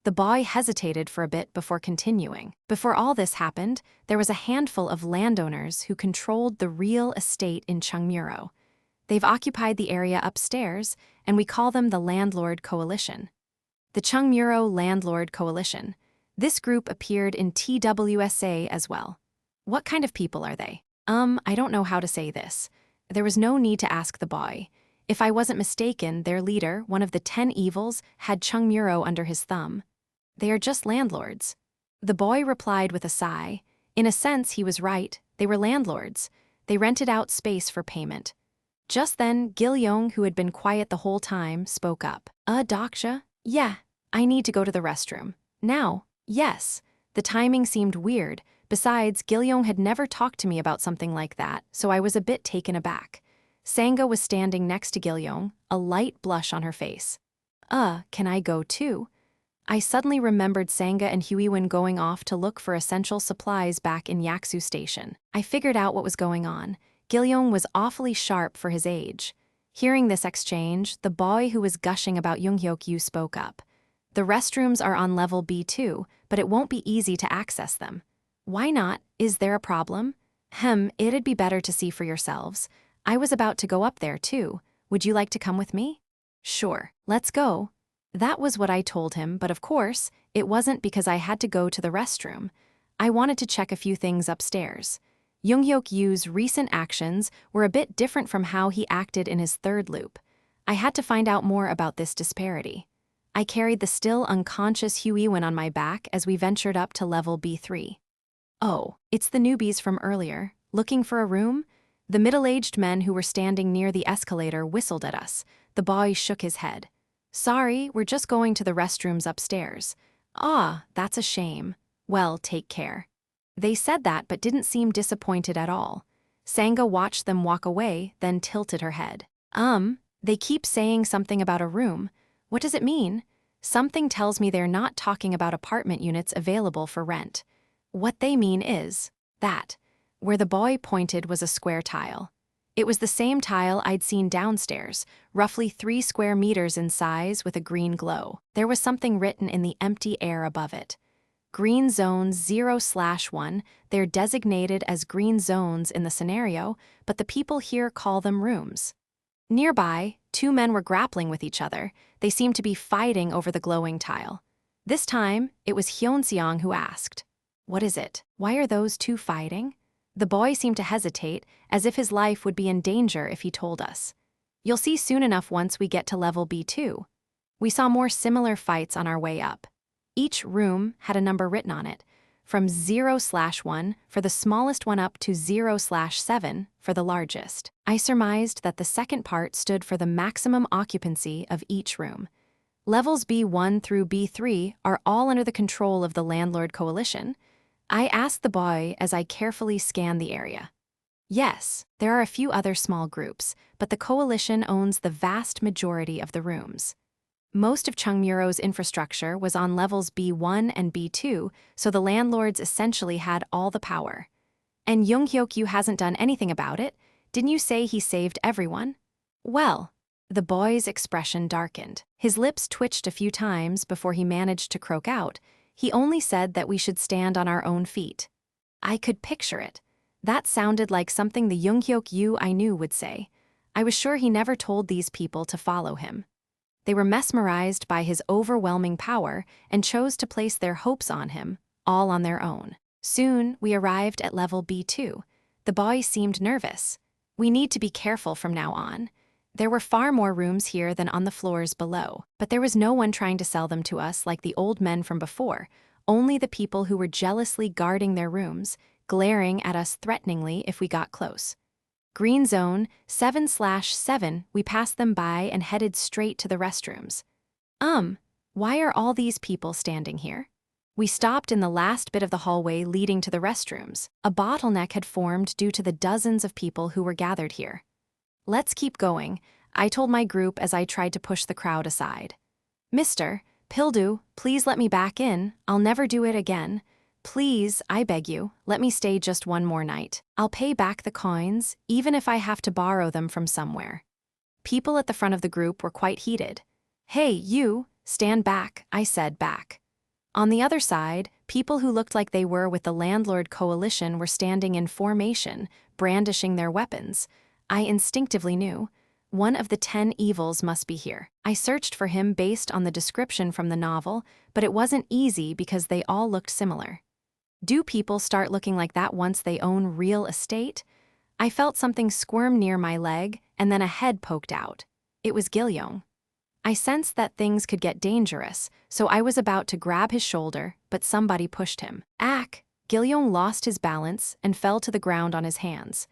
The boy hesitated for a bit before continuing. Before all this happened, there was a handful of landowners who controlled the real estate in Chungmuro. They've occupied the area upstairs, and we call them the Landlord Coalition. The Chungmuro Landlord Coalition. This group appeared in TWSA as well. What kind of people are they? I don't know how to say this. There was no need to ask the boy. If I wasn't mistaken, their leader, one of the 10 evils, had Chungmuro under his thumb. They are just landlords. The boy replied with a sigh. In a sense, he was right. They were landlords. They rented out space for payment. Just then, Gil-yong, who had been quiet the whole time, spoke up. Dokja? Yeah, I need to go to the restroom. Now? Yes. The timing seemed weird. Besides, Gil-yong had never talked to me about something like that, so I was a bit taken aback. Sangha was standing next to Gil-yong, a light blush on her face. Can I go too? I suddenly remembered Sangha and Huiwen going off to look for essential supplies back in Yaksu Station. I figured out what was going on. Gil-yong was awfully sharp for his age. Hearing this exchange, the boy who was gushing about Junghyeok Yu spoke up. The restrooms are on level B2, but it won't be easy to access them. Why not? Is there a problem? It'd be better to see for yourselves. I was about to go up there too. Would you like to come with me? Sure, let's go. That was what I told him, but of course, it wasn't because I had to go to the restroom. I wanted to check a few things upstairs. Junghyeok Yu's recent actions were a bit different from how he acted in his third loop. I had to find out more about this disparity. I carried the still unconscious Huiwen on my back as we ventured up to level B3. Oh, it's the newbies from earlier. Looking for a room? The middle-aged men who were standing near the escalator whistled at us. The boy shook his head. Sorry, we're just going to the restrooms upstairs. That's a shame. Well, take care. They said that but didn't seem disappointed at all. Sangha watched them walk away, then tilted her head. They keep saying something about a room. What does it mean? Something tells me they're not talking about apartment units available for rent. What they mean is that. Where the boy pointed was a square tile. It was the same tile I'd seen downstairs, roughly 3 square meters in size with a green glow. There was something written in the empty air above it. Green zones 0/1, they're designated as green zones in the scenario, but the people here call them rooms. Nearby, 2 men were grappling with each other. They seemed to be fighting over the glowing tile. This time, it was Hyunseong who asked, "What is it? Why are those 2 fighting?" The boy seemed to hesitate, as if his life would be in danger if he told us. You'll see soon enough once we get to level B2. We saw more similar fights on our way up. Each room had a number written on it, from 0/1 for the smallest one up to 0/7 for the largest. I surmised that the second part stood for the maximum occupancy of each room. Levels B1 through B3 are all under the control of the Landlord Coalition. I asked the boy as I carefully scanned the area. Yes, there are a few other small groups, but the coalition owns the vast majority of the rooms. Most of Chungmuro's infrastructure was on levels B1 and B2, so the landlords essentially had all the power. And Junghyeok Yu hasn't done anything about it. Didn't you say he saved everyone? Well, the boy's expression darkened. His lips twitched a few times before he managed to croak out. He only said that we should stand on our own feet. I could picture it. That sounded like something the Junghyeok Yu I knew would say. I was sure he never told these people to follow him. They were mesmerized by his overwhelming power and chose to place their hopes on him, all on their own. Soon, we arrived at level B2. The boy seemed nervous. We need to be careful from now on. There were far more rooms here than on the floors below, but there was no one trying to sell them to us like the old men from before, only the people who were jealously guarding their rooms, glaring at us threateningly if we got close. Green Zone 7/7, we passed them by and headed straight to the restrooms. Why are all these people standing here? We stopped in the last bit of the hallway leading to the restrooms. A bottleneck had formed due to the dozens of people who were gathered here. Let's keep going, I told my group as I tried to push the crowd aside. Mr. Pildu, please let me back in. I'll never do it again. Please, I beg you, let me stay just one more night. I'll pay back the coins, even if I have to borrow them from somewhere. People at the front of the group were quite heated. Hey, you, stand back, I said back. On the other side, people who looked like they were with the Landlord Coalition were standing in formation, brandishing their weapons. I instinctively knew. One of the 10 evils must be here. I searched for him based on the description from the novel, but it wasn't easy because they all looked similar. Do people start looking like that once they own real estate? I felt something squirm near my leg, and then a head poked out. It was Gilyoung. I sensed that things could get dangerous, so I was about to grab his shoulder, but somebody pushed him. Ack! Gilyoung lost his balance and fell to the ground on his hands.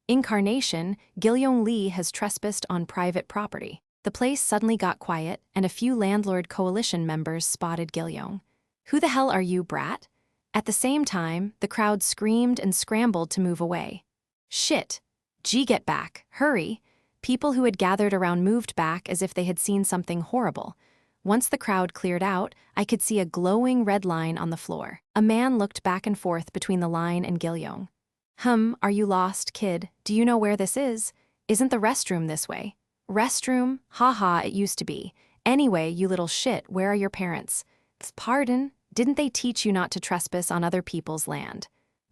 Incarnation, Gilyoung Lee has trespassed on private property. The place suddenly got quiet, and a few Landlord Coalition members spotted Gilyoung. Who the hell are you, brat? At the same time, the crowd screamed and scrambled to move away. Shit! Gee, get back, hurry! People who had gathered around moved back as if they had seen something horrible. Once the crowd cleared out, I could see a glowing red line on the floor. A man looked back and forth between the line and Gilyoung. Are you lost, kid? Do you know where this is? Isn't the restroom this way? Restroom? Haha, it used to be. Anyway, you little shit, where are your parents? Pardon? Didn't they teach you not to trespass on other people's land?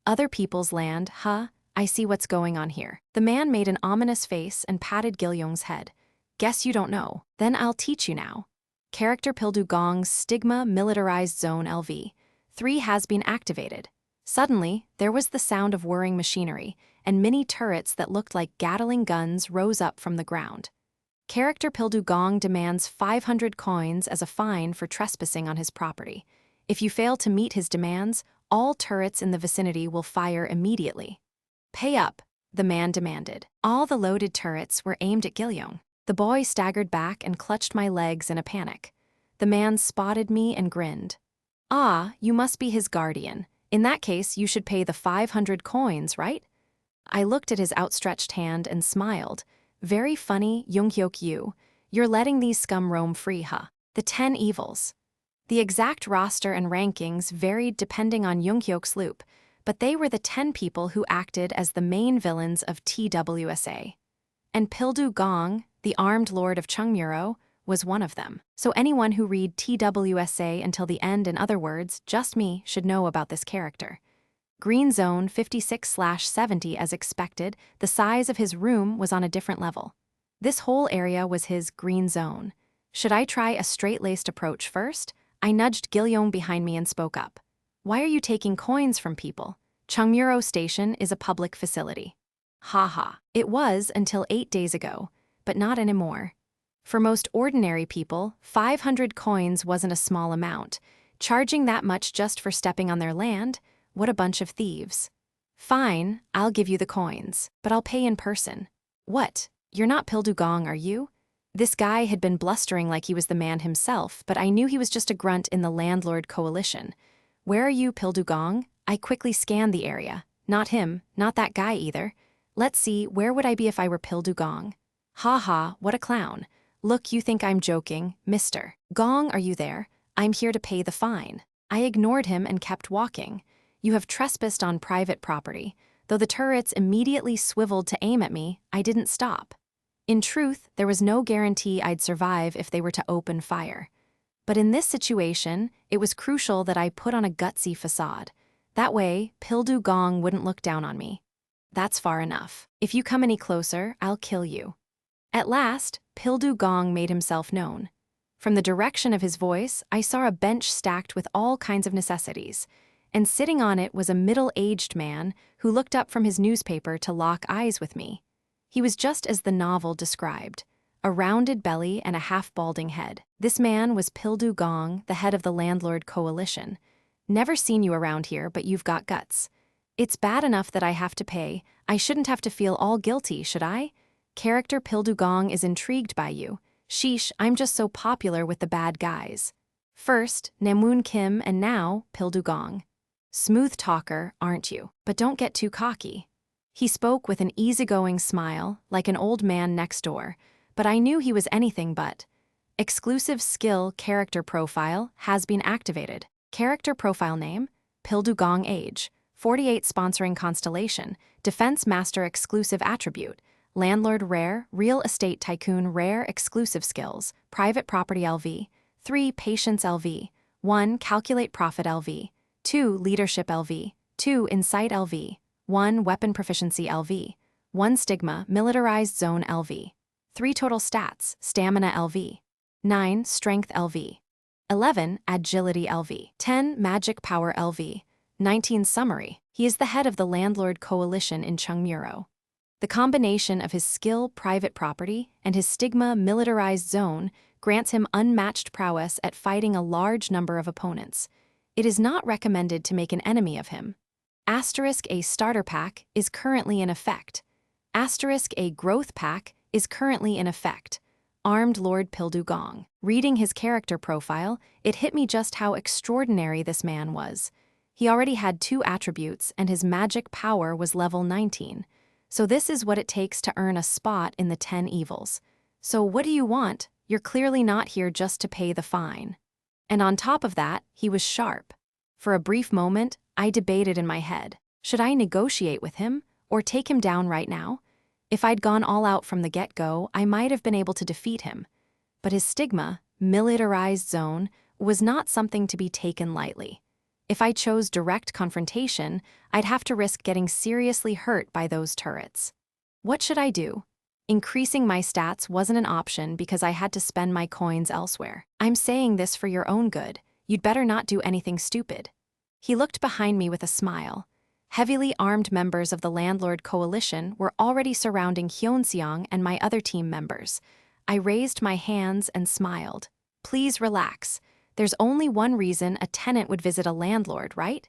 Other people's land, huh? I see what's going on here. The man made an ominous face and patted Gilyoung's head. Guess you don't know. Then I'll teach you now. Character Pildugong's Stigma Militarized Zone LV. 3 has been activated. Suddenly, there was the sound of whirring machinery, and mini turrets that looked like Gatling guns rose up from the ground. Character Pildugong demands 500 coins as a fine for trespassing on his property. If you fail to meet his demands, all turrets in the vicinity will fire immediately. Pay up, the man demanded. All the loaded turrets were aimed at Gilyoung. The boy staggered back and clutched my legs in a panic. The man spotted me and grinned. Ah, you must be his guardian. In that case, you should pay the 500 coins, right? I looked at his outstretched hand and smiled. Very funny, Junghyeok Yu. You're letting these scum roam free, huh? The 10 evils. The exact roster and rankings varied depending on Junghyok's loop, but they were the 10 people who acted as the main villains of TWSA. And Pildugong, the armed lord of Chungmuro, was one of them. So anyone who read TWSA until the end, in other words, just me, should know about this character. Green Zone 56/70 as expected, the size of his room was on a different level. This whole area was his green zone. Should I try a straight-laced approach first? I nudged Gilyoung behind me and spoke up. Why are you taking coins from people? Chungmuro Station is a public facility. Haha. It was until 8 days ago, but not anymore. For most ordinary people, 500 coins wasn't a small amount. Charging that much just for stepping on their land? What a bunch of thieves. Fine, I'll give you the coins, but I'll pay in person. What? You're not Pildugong, are you? This guy had been blustering like he was the man himself, but I knew he was just a grunt in the Landlord Coalition. Where are you, Pildugong? I quickly scanned the area. Not him, not that guy either. Let's see, where would I be if I were Pildugong? Ha ha, what a clown. Look, you think I'm joking, mister. Gong, are you there? I'm here to pay the fine. I ignored him and kept walking. You have trespassed on private property. Though the turrets immediately swiveled to aim at me, I didn't stop. In truth, there was no guarantee I'd survive if they were to open fire. But in this situation, it was crucial that I put on a gutsy facade. That way, Pildugong wouldn't look down on me. That's far enough. If you come any closer, I'll kill you. At last, Pildugong made himself known. From the direction of his voice, I saw a bench stacked with all kinds of necessities, and sitting on it was a middle-aged man who looked up from his newspaper to lock eyes with me. He was just as the novel described, a rounded belly and a half-balding head. This man was Pildugong, the head of the Landlord Coalition. Never seen you around here, but you've got guts. It's bad enough that I have to pay. I shouldn't have to feel all guilty, should I? Character Pildugong is intrigued by you. Sheesh, I'm just so popular with the bad guys. First, Namun Kim, and now, Pildugong. Smooth talker, aren't you? But don't get too cocky. He spoke with an easygoing smile, like an old man next door, but I knew he was anything but. Exclusive skill character profile has been activated. Character profile name, Pildugong age, 48 sponsoring constellation, defense master exclusive attribute, landlord rare, real estate tycoon rare exclusive skills, private property LV, 3 patience LV, 1 calculate profit LV, 2 leadership LV, 2 insight LV, 1 weapon proficiency LV, 1 stigma militarized zone LV, 3 total stats, Stamina LV. 9 Strength LV. 11 Agility LV. 10 Magic Power LV. 19 Summary. He is the head of the Landlord Coalition in Chungmuro. The combination of his skill private property and his stigma militarized zone grants him unmatched prowess at fighting a large number of opponents. It is not recommended to make an enemy of him. A starter pack is currently in effect. A growth pack is currently in effect. Armed Lord Pildu Gong. Reading his character profile, it hit me just how extraordinary this man was. He already had 2 attributes and his magic power was level 19. So this is what it takes to earn a spot in the 10 evils. So what do you want? You're clearly not here just to pay the fine. And on top of that, he was sharp. For a brief moment, I debated in my head. Should I negotiate with him or take him down right now? If I'd gone all out from the get-go, I might have been able to defeat him. But his stigma, militarized zone, was not something to be taken lightly. If I chose direct confrontation, I'd have to risk getting seriously hurt by those turrets. What should I do? Increasing my stats wasn't an option because I had to spend my coins elsewhere. I'm saying this for your own good. You'd better not do anything stupid. He looked behind me with a smile. Heavily armed members of the Landlord Coalition were already surrounding Hyunseong and my other team members. I raised my hands and smiled. Please relax. There's only one reason a tenant would visit a landlord, right?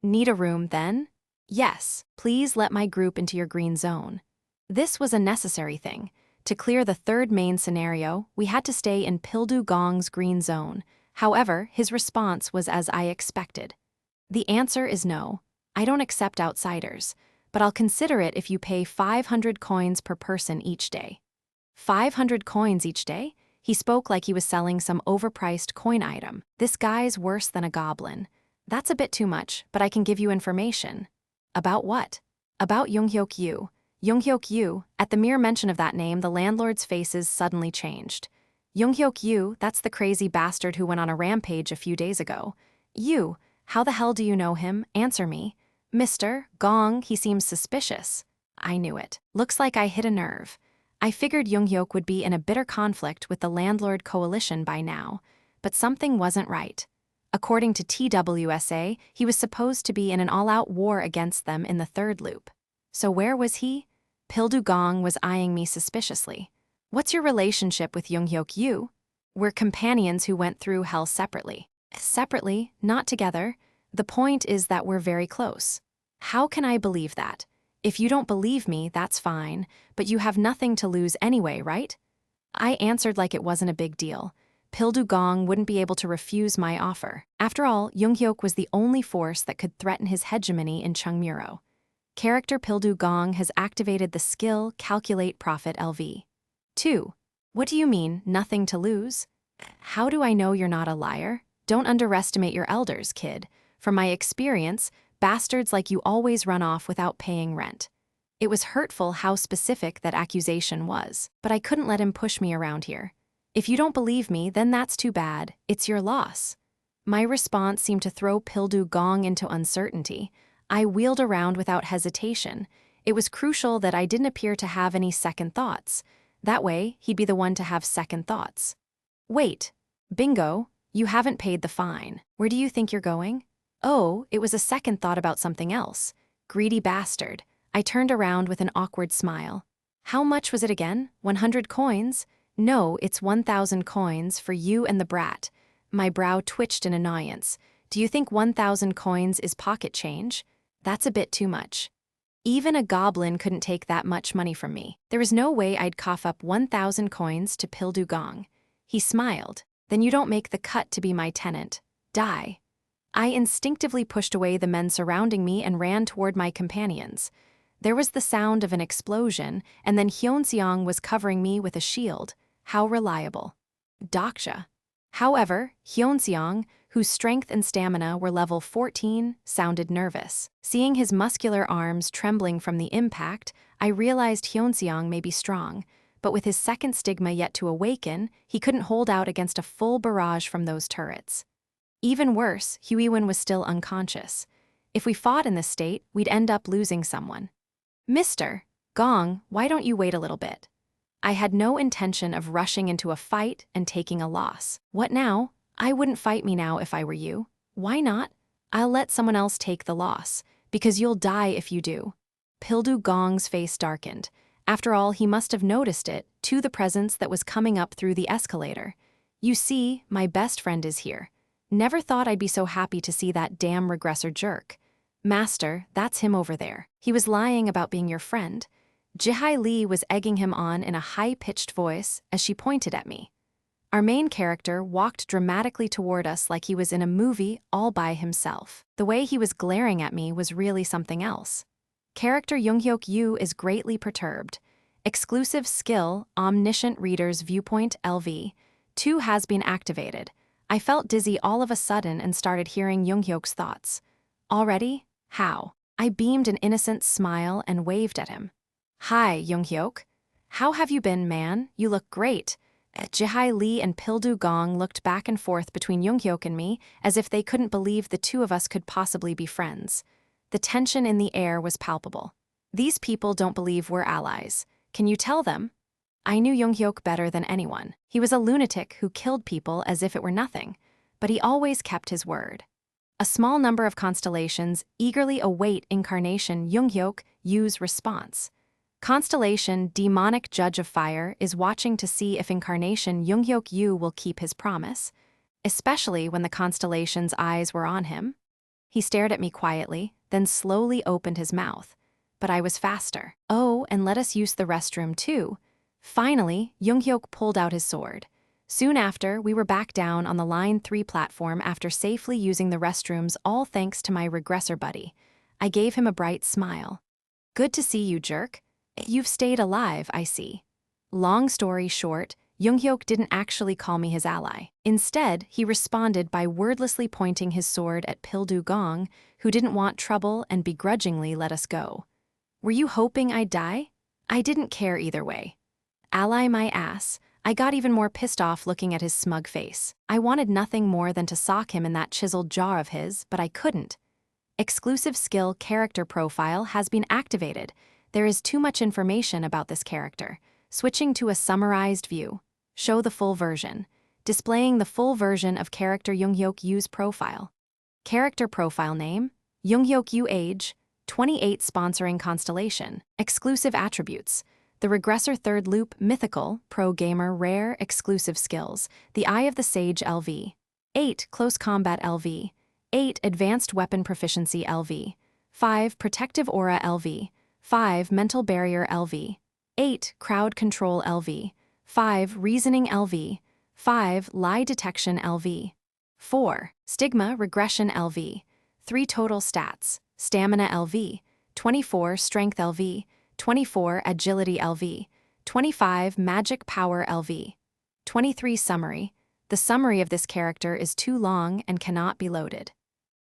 Need a room, then? Yes, please let my group into your green zone. This was a necessary thing. To clear the 3rd main scenario, we had to stay in Pildu Gong's green zone. However, his response was as I expected. The answer is no. I don't accept outsiders, but I'll consider it if you pay 500 coins per person each day. 500 coins each day? He spoke like he was selling some overpriced coin item. This guy's worse than a goblin. That's a bit too much, but I can give you information. About what? About Junghyeok Yu. Junghyeok Yu, at the mere mention of that name, the landlord's faces suddenly changed. Junghyeok Yu, that's the crazy bastard who went on a rampage a few days ago. You, how the hell do you know him? Answer me. Mr. Gong, he seems suspicious. I knew it. Looks like I hit a nerve. I figured Junghyeok would be in a bitter conflict with the Landlord Coalition by now, but something wasn't right. According to TWSA, he was supposed to be in an all-out war against them in the 3rd loop. So where was he? Pildu Gong was eyeing me suspiciously. What's your relationship with Junghyeok Yu? We're companions who went through hell separately. Separately, not together. The point is that we're very close. How can I believe that? If you don't believe me, that's fine, but you have nothing to lose anyway, right? I answered like it wasn't a big deal. Pildu Gong wouldn't be able to refuse my offer. After all, Junghyeok was the only force that could threaten his hegemony in Chungmuro. Character Pildu Gong has activated the skill Calculate Profit LV. 2. What do you mean, nothing to lose? How do I know you're not a liar? Don't underestimate your elders, kid. From my experience, bastards like you always run off without paying rent. It was hurtful how specific that accusation was, but I couldn't let him push me around here. If you don't believe me, then that's too bad. It's your loss. My response seemed to throw Pildu Gong into uncertainty. I wheeled around without hesitation. It was crucial that I didn't appear to have any second thoughts. That way, he'd be the one to have second thoughts. Wait. Bingo, you haven't paid the fine. Where do you think you're going? Oh, it was a second thought about something else. Greedy bastard. I turned around with an awkward smile. How much was it again? 100 coins? No, it's 1,000 coins for you and the brat. My brow twitched in annoyance. Do you think 1,000 coins is pocket change? That's a bit too much. Even a goblin couldn't take that much money from me. There was no way I'd cough up 1,000 coins to Pildu Gong. He smiled. Then you don't make the cut to be my tenant. Die. I instinctively pushed away the men surrounding me and ran toward my companions. There was the sound of an explosion, and then Hyunseong was covering me with a shield. How reliable. Dokja. However, Hyunseong, whose strength and stamina were level 14, sounded nervous. Seeing his muscular arms trembling from the impact, I realized Hyunseong may be strong, but with his second stigma yet to awaken, he couldn't hold out against a full barrage from those turrets. Even worse, Huiwen was still unconscious. If we fought in this state, we'd end up losing someone. Mr. Gong, why don't you wait a little bit? I had no intention of rushing into a fight and taking a loss. What now? I wouldn't fight me now if I were you. Why not? I'll let someone else take the loss, because you'll die if you do. Pildu Gong's face darkened. After all, he must have noticed it, to the presence that was coming up through the escalator. You see, my best friend is here. Never thought I'd be so happy to see that damn regressor jerk. Master, that's him over there. He was lying about being your friend. Jihai Li was egging him on in a high-pitched voice as she pointed at me. Our main character walked dramatically toward us like he was in a movie all by himself. The way he was glaring at me was really something else. Character Junghyeok Yu is greatly perturbed. Exclusive skill, Omniscient Reader's Viewpoint LV. 2 has been activated. I felt dizzy all of a sudden and started hearing Junghyok's thoughts. Already? How? I beamed an innocent smile and waved at him. Hi, Junghyok. How have you been, man? You look great. Jihai Li and Pildu Gong looked back and forth between Junghyok and me as if they couldn't believe the two of us could possibly be friends. The tension in the air was palpable. These people don't believe we're allies. Can you tell them? I knew Junghyok better than anyone. He was a lunatic who killed people as if it were nothing, but he always kept his word. A small number of constellations eagerly await incarnation Junghyeok Yu's response. Constellation Demonic Judge of Fire is watching to see if incarnation Junghyeok Yu will keep his promise, especially when the constellation's eyes were on him. He stared at me quietly, then slowly opened his mouth. But I was faster. Oh, and let us use the restroom too. Finally, Junghyok pulled out his sword. Soon after, we were back down on the Line 3 platform after safely using the restrooms, all thanks to my regressor buddy. I gave him a bright smile. Good to see you, jerk. You've stayed alive, I see. Long story short, Junghyok didn't actually call me his ally. Instead, he responded by wordlessly pointing his sword at Pildu Gong, who didn't want trouble and begrudgingly let us go. Were you hoping I'd die? I didn't care either way. Ally my ass. I got even more pissed off looking at his smug face. I wanted nothing more than to sock him in that chiseled jaw of his, but I couldn't. Exclusive skill character profile has been activated. There is too much information about this character. Switching to a summarized view. Show the full version. Displaying the full version of character Junghyeok Yu's profile. Character profile name, Junghyeok Yu age, 28 sponsoring constellation. Exclusive attributes. The regressor third loop mythical, pro gamer rare exclusive skills. The Eye of the Sage LV. 8 close combat LV. 8 advanced weapon proficiency LV. 5 protective aura LV. 5 mental barrier LV. 8 crowd control LV. 5 reasoning LV. 5 lie detection LV. 4 stigma regression LV. 3 total stats. Stamina LV. 24 strength LV. 24 agility LV. 25 magic power LV. 23 summary. The summary of this character is too long and cannot be loaded.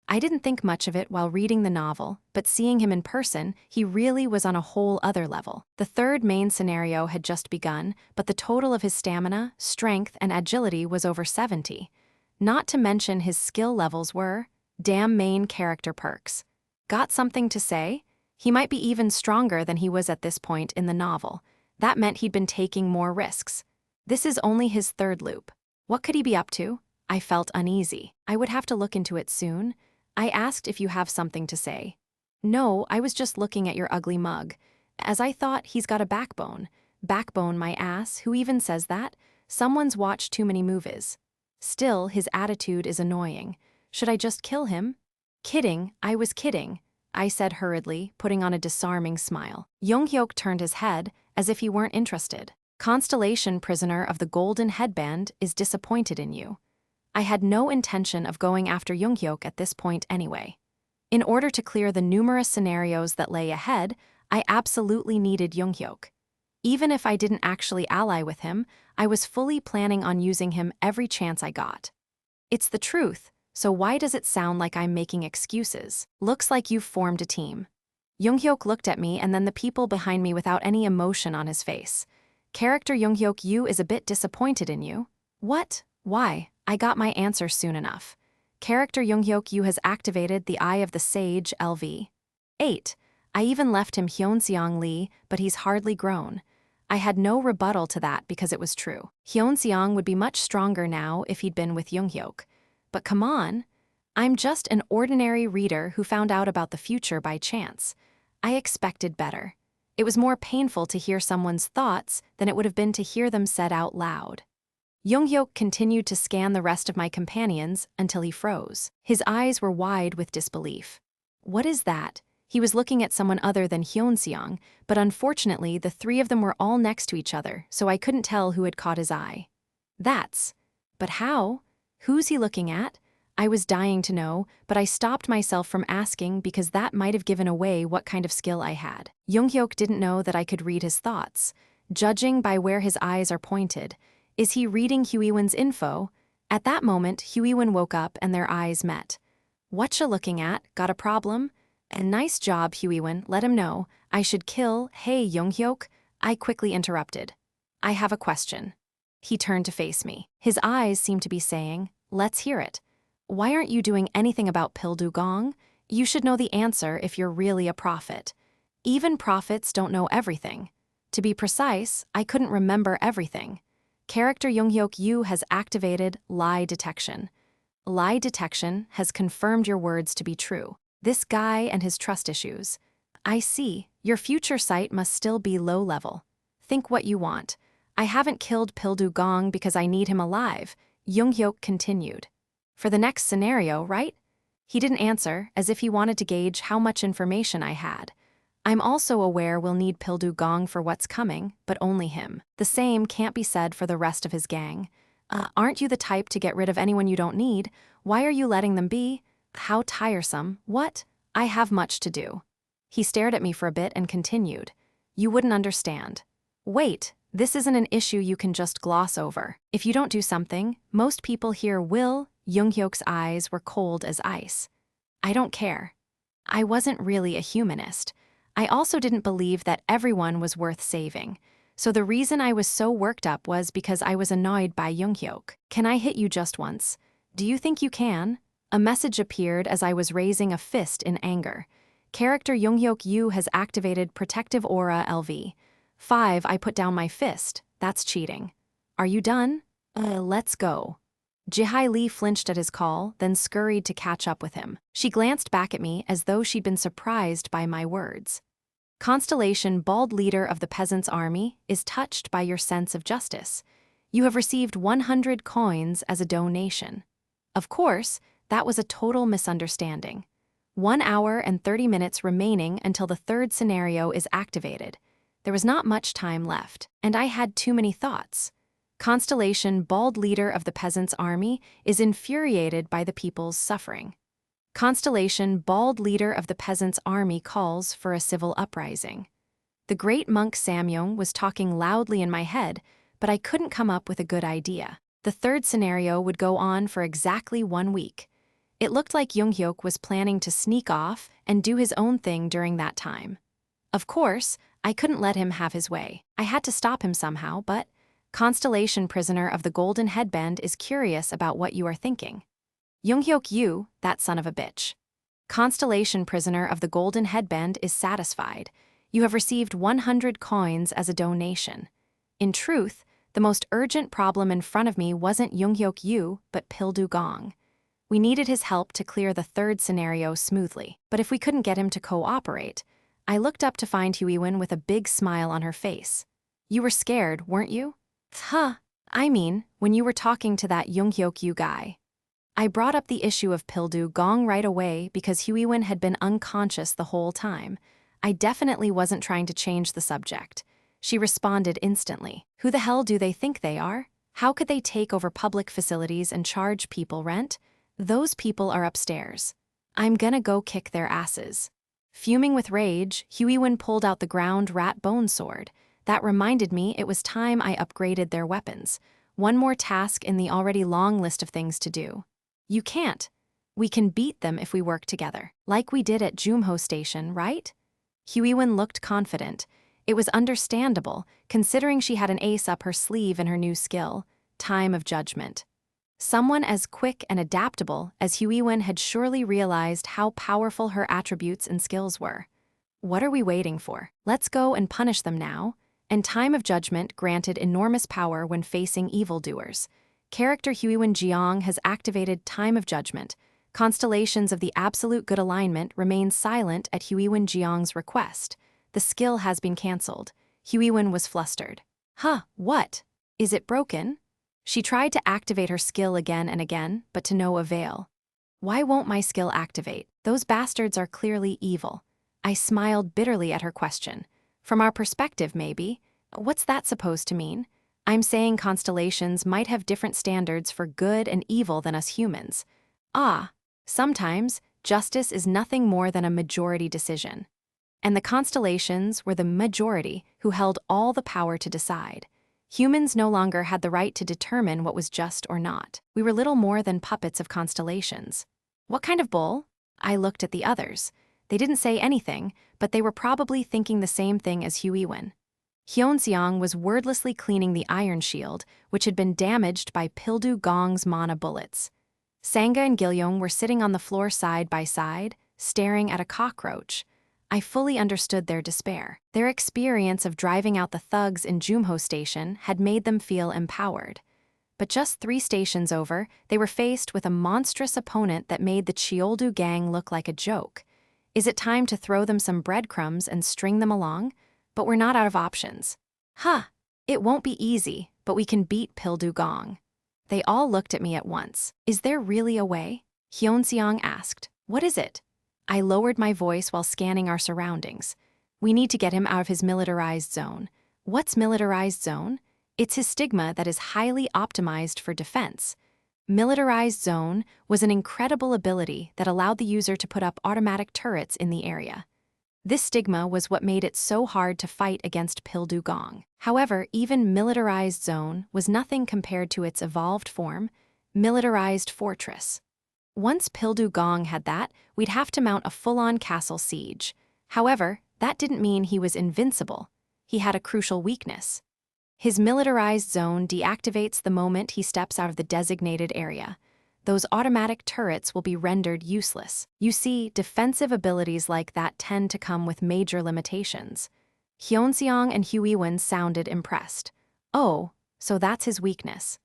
I didn't think much of it while reading the novel, but seeing him in person, he really was on a whole other level. The third main scenario had just begun, but the total of his stamina, strength, and agility was over 70. Not to mention his skill levels were, damn main character perks. Got something to say? He might be even stronger than he was at this point in the novel. That meant he'd been taking more risks. This is only his third loop. What could he be up to? I felt uneasy. I would have to look into it soon. I asked if you have something to say. No, I was just looking at your ugly mug. As I thought, he's got a backbone. Backbone my ass, who even says that? Someone's watched too many movies. Still, his attitude is annoying. Should I just kill him? Kidding, I was kidding, I said hurriedly, putting on a disarming smile. Junghyok turned his head, as if he weren't interested. Constellation prisoner of the golden headband is disappointed in you. I had no intention of going after Junghyeok at this point anyway. In order to clear the numerous scenarios that lay ahead, I absolutely needed Junghyeok. Even if I didn't actually ally with him, I was fully planning on using him every chance I got. It's the truth, so why does it sound like I'm making excuses? Looks like you've formed a team. Junghyeok looked at me and then the people behind me without any emotion on his face. Character Junghyeok Yu is a bit disappointed in you. What? Why? I got my answer soon enough. Character Junghyeok Yu has activated the Eye of the Sage LV. 8. I even left him Hyunseong Lee, but he's hardly grown. I had no rebuttal to that because it was true. Hyun-seong would be much stronger now if he'd been with Junghyeok. But come on. I'm just an ordinary reader who found out about the future by chance. I expected better. It was more painful to hear someone's thoughts than it would have been to hear them said out loud. Junghyeok continued to scan the rest of my companions until he froze. His eyes were wide with disbelief. What is that? He was looking at someone other than Hyun-seong, but unfortunately the three of them were all next to each other, so I couldn't tell who had caught his eye. But how? Who's he looking at? I was dying to know, but I stopped myself from asking because that might have given away what kind of skill I had. Junghyeok didn't know that I could read his thoughts. Judging by where his eyes are pointed, is he reading Huiwen's info? At that moment, Huiwen woke up and their eyes met. Whatcha looking at? Got a problem? And nice job, Huiwen, let him know. I should kill. Hey, Junghyeok, I quickly interrupted. I have a question. He turned to face me. His eyes seemed to be saying, let's hear it. Why aren't you doing anything about Pildugong? You should know the answer if you're really a prophet. Even prophets don't know everything. To be precise, I couldn't remember everything. Character Junghyeok Yu has activated lie detection. Lie detection has confirmed your words to be true. This guy and his trust issues. I see. Your future sight must still be low level. Think what you want. I haven't killed Pildugong because I need him alive, Junghyeok continued. For the next scenario, right? He didn't answer, as if he wanted to gauge how much information I had. I'm also aware we'll need Pildugong for what's coming, but only him. The same can't be said for the rest of his gang. Aren't you the type to get rid of anyone you don't need? Why are you letting them be? How tiresome. What? I have much to do. He stared at me for a bit and continued. You wouldn't understand. Wait, this isn't an issue you can just gloss over. If you don't do something, most people here will. Junghyok's eyes were cold as ice. I don't care. I wasn't really a humanist. I also didn't believe that everyone was worth saving. So the reason I was so worked up was because I was annoyed by Junghyeok. Can I hit you just once? Do you think you can? A message appeared as I was raising a fist in anger. Character Junghyeok Yu has activated Protective Aura LV. 5. I put down my fist. That's cheating. Are you done? Let's go. Jihai Lee flinched at his call, then scurried to catch up with him. She glanced back at me as though she'd been surprised by my words. Constellation, bald leader of the peasants' army, is touched by your sense of justice. You have received 100 coins as a donation. Of course, that was a total misunderstanding. 1 hour and 30 minutes remaining until the third scenario is activated. There was not much time left, and I had too many thoughts. Constellation, bald leader of the peasants' army, is infuriated by the people's suffering. Constellation, bald leader of the peasants' army, calls for a civil uprising. The great monk Samyong was talking loudly in my head, but I couldn't come up with a good idea. The third scenario would go on for exactly 1 week. It looked like Junghyeok was planning to sneak off and do his own thing during that time. Of course, I couldn't let him have his way. I had to stop him somehow, but Constellation prisoner of the golden headband is curious about what you are thinking. Junghyeok Yu, that son of a bitch. Constellation prisoner of the golden headband is satisfied. You have received 100 coins as a donation. In truth, the most urgent problem in front of me wasn't Junghyeok Yu, but Pildugong. We needed his help to clear the third scenario smoothly, but if we couldn't get him to cooperate, I looked up to find Huiwen with a big smile on her face. You were scared, weren't you? I mean, when you were talking to that Junghyeok Yu guy. I brought up the issue of Pildugong right away because Huiwen had been unconscious the whole time. I definitely wasn't trying to change the subject. She responded instantly. Who the hell do they think they are? How could they take over public facilities and charge people rent? Those people are upstairs. I'm gonna go kick their asses. Fuming with rage, Huiwen pulled out the ground rat bone sword. That reminded me it was time I upgraded their weapons. One more task in the already long list of things to do. You can't. We can beat them if we work together, like we did at Junghyeok Station, right? Huiwen looked confident. It was understandable, considering she had an ace up her sleeve in her new skill, Time of Judgment. Someone as quick and adaptable as Huiwen had surely realized how powerful her attributes and skills were. What are we waiting for? Let's go and punish them now. and time of judgment granted enormous power when facing evildoers. Character Huiwen Jiang has activated time of judgment. Constellations of the absolute good alignment remain silent at Huiwen Jiang's request. The skill has been cancelled. Huiwen was flustered. Huh, what? Is it broken? She tried to activate her skill again and again, but to no avail. Why won't my skill activate? Those bastards are clearly evil. I smiled bitterly at her question. From our perspective, maybe. What's that supposed to mean? I'm saying constellations might have different standards for good and evil than us humans. Ah, sometimes justice is nothing more than a majority decision. And the constellations were the majority who held all the power to decide. Humans no longer had the right to determine what was just or not. We were little more than puppets of constellations. What kind of bull? I looked at the others. They didn't say anything, but they were probably thinking the same thing as Huiwen. Hyunseong was wordlessly cleaning the iron shield, which had been damaged by Pildu Gong's mana bullets. Sangha and Gilyoung were sitting on the floor side by side, staring at a cockroach. I fully understood their despair. Their experience of driving out the thugs in Junghyeok Station had made them feel empowered. But just 3 stations over, they were faced with a monstrous opponent that made the Cheoldu gang look like a joke. Is it time to throw them some breadcrumbs and string them along? But we're not out of options. Huh, it won't be easy, but we can beat Pildu Gong. They all looked at me at once. Is there really a way? Hyunseong asked. What is it? I lowered my voice while scanning our surroundings. We need to get him out of his militarized zone. What's militarized zone? It's his stigma that is highly optimized for defense. Militarized zone was an incredible ability that allowed the user to put up automatic turrets in the area. This stigma was what made it so hard to fight against Pildu Gong. However, even militarized zone was nothing compared to its evolved form, militarized fortress. Once Pildu Gong had that, we'd have to mount a full-on castle siege. However, that didn't mean he was invincible. He had a crucial weakness. His militarized zone deactivates the moment he steps out of the designated area. Those automatic turrets will be rendered useless. You see, defensive abilities like that tend to come with major limitations. Hyunseong and Huiwen sounded impressed. Oh, so that's his weakness.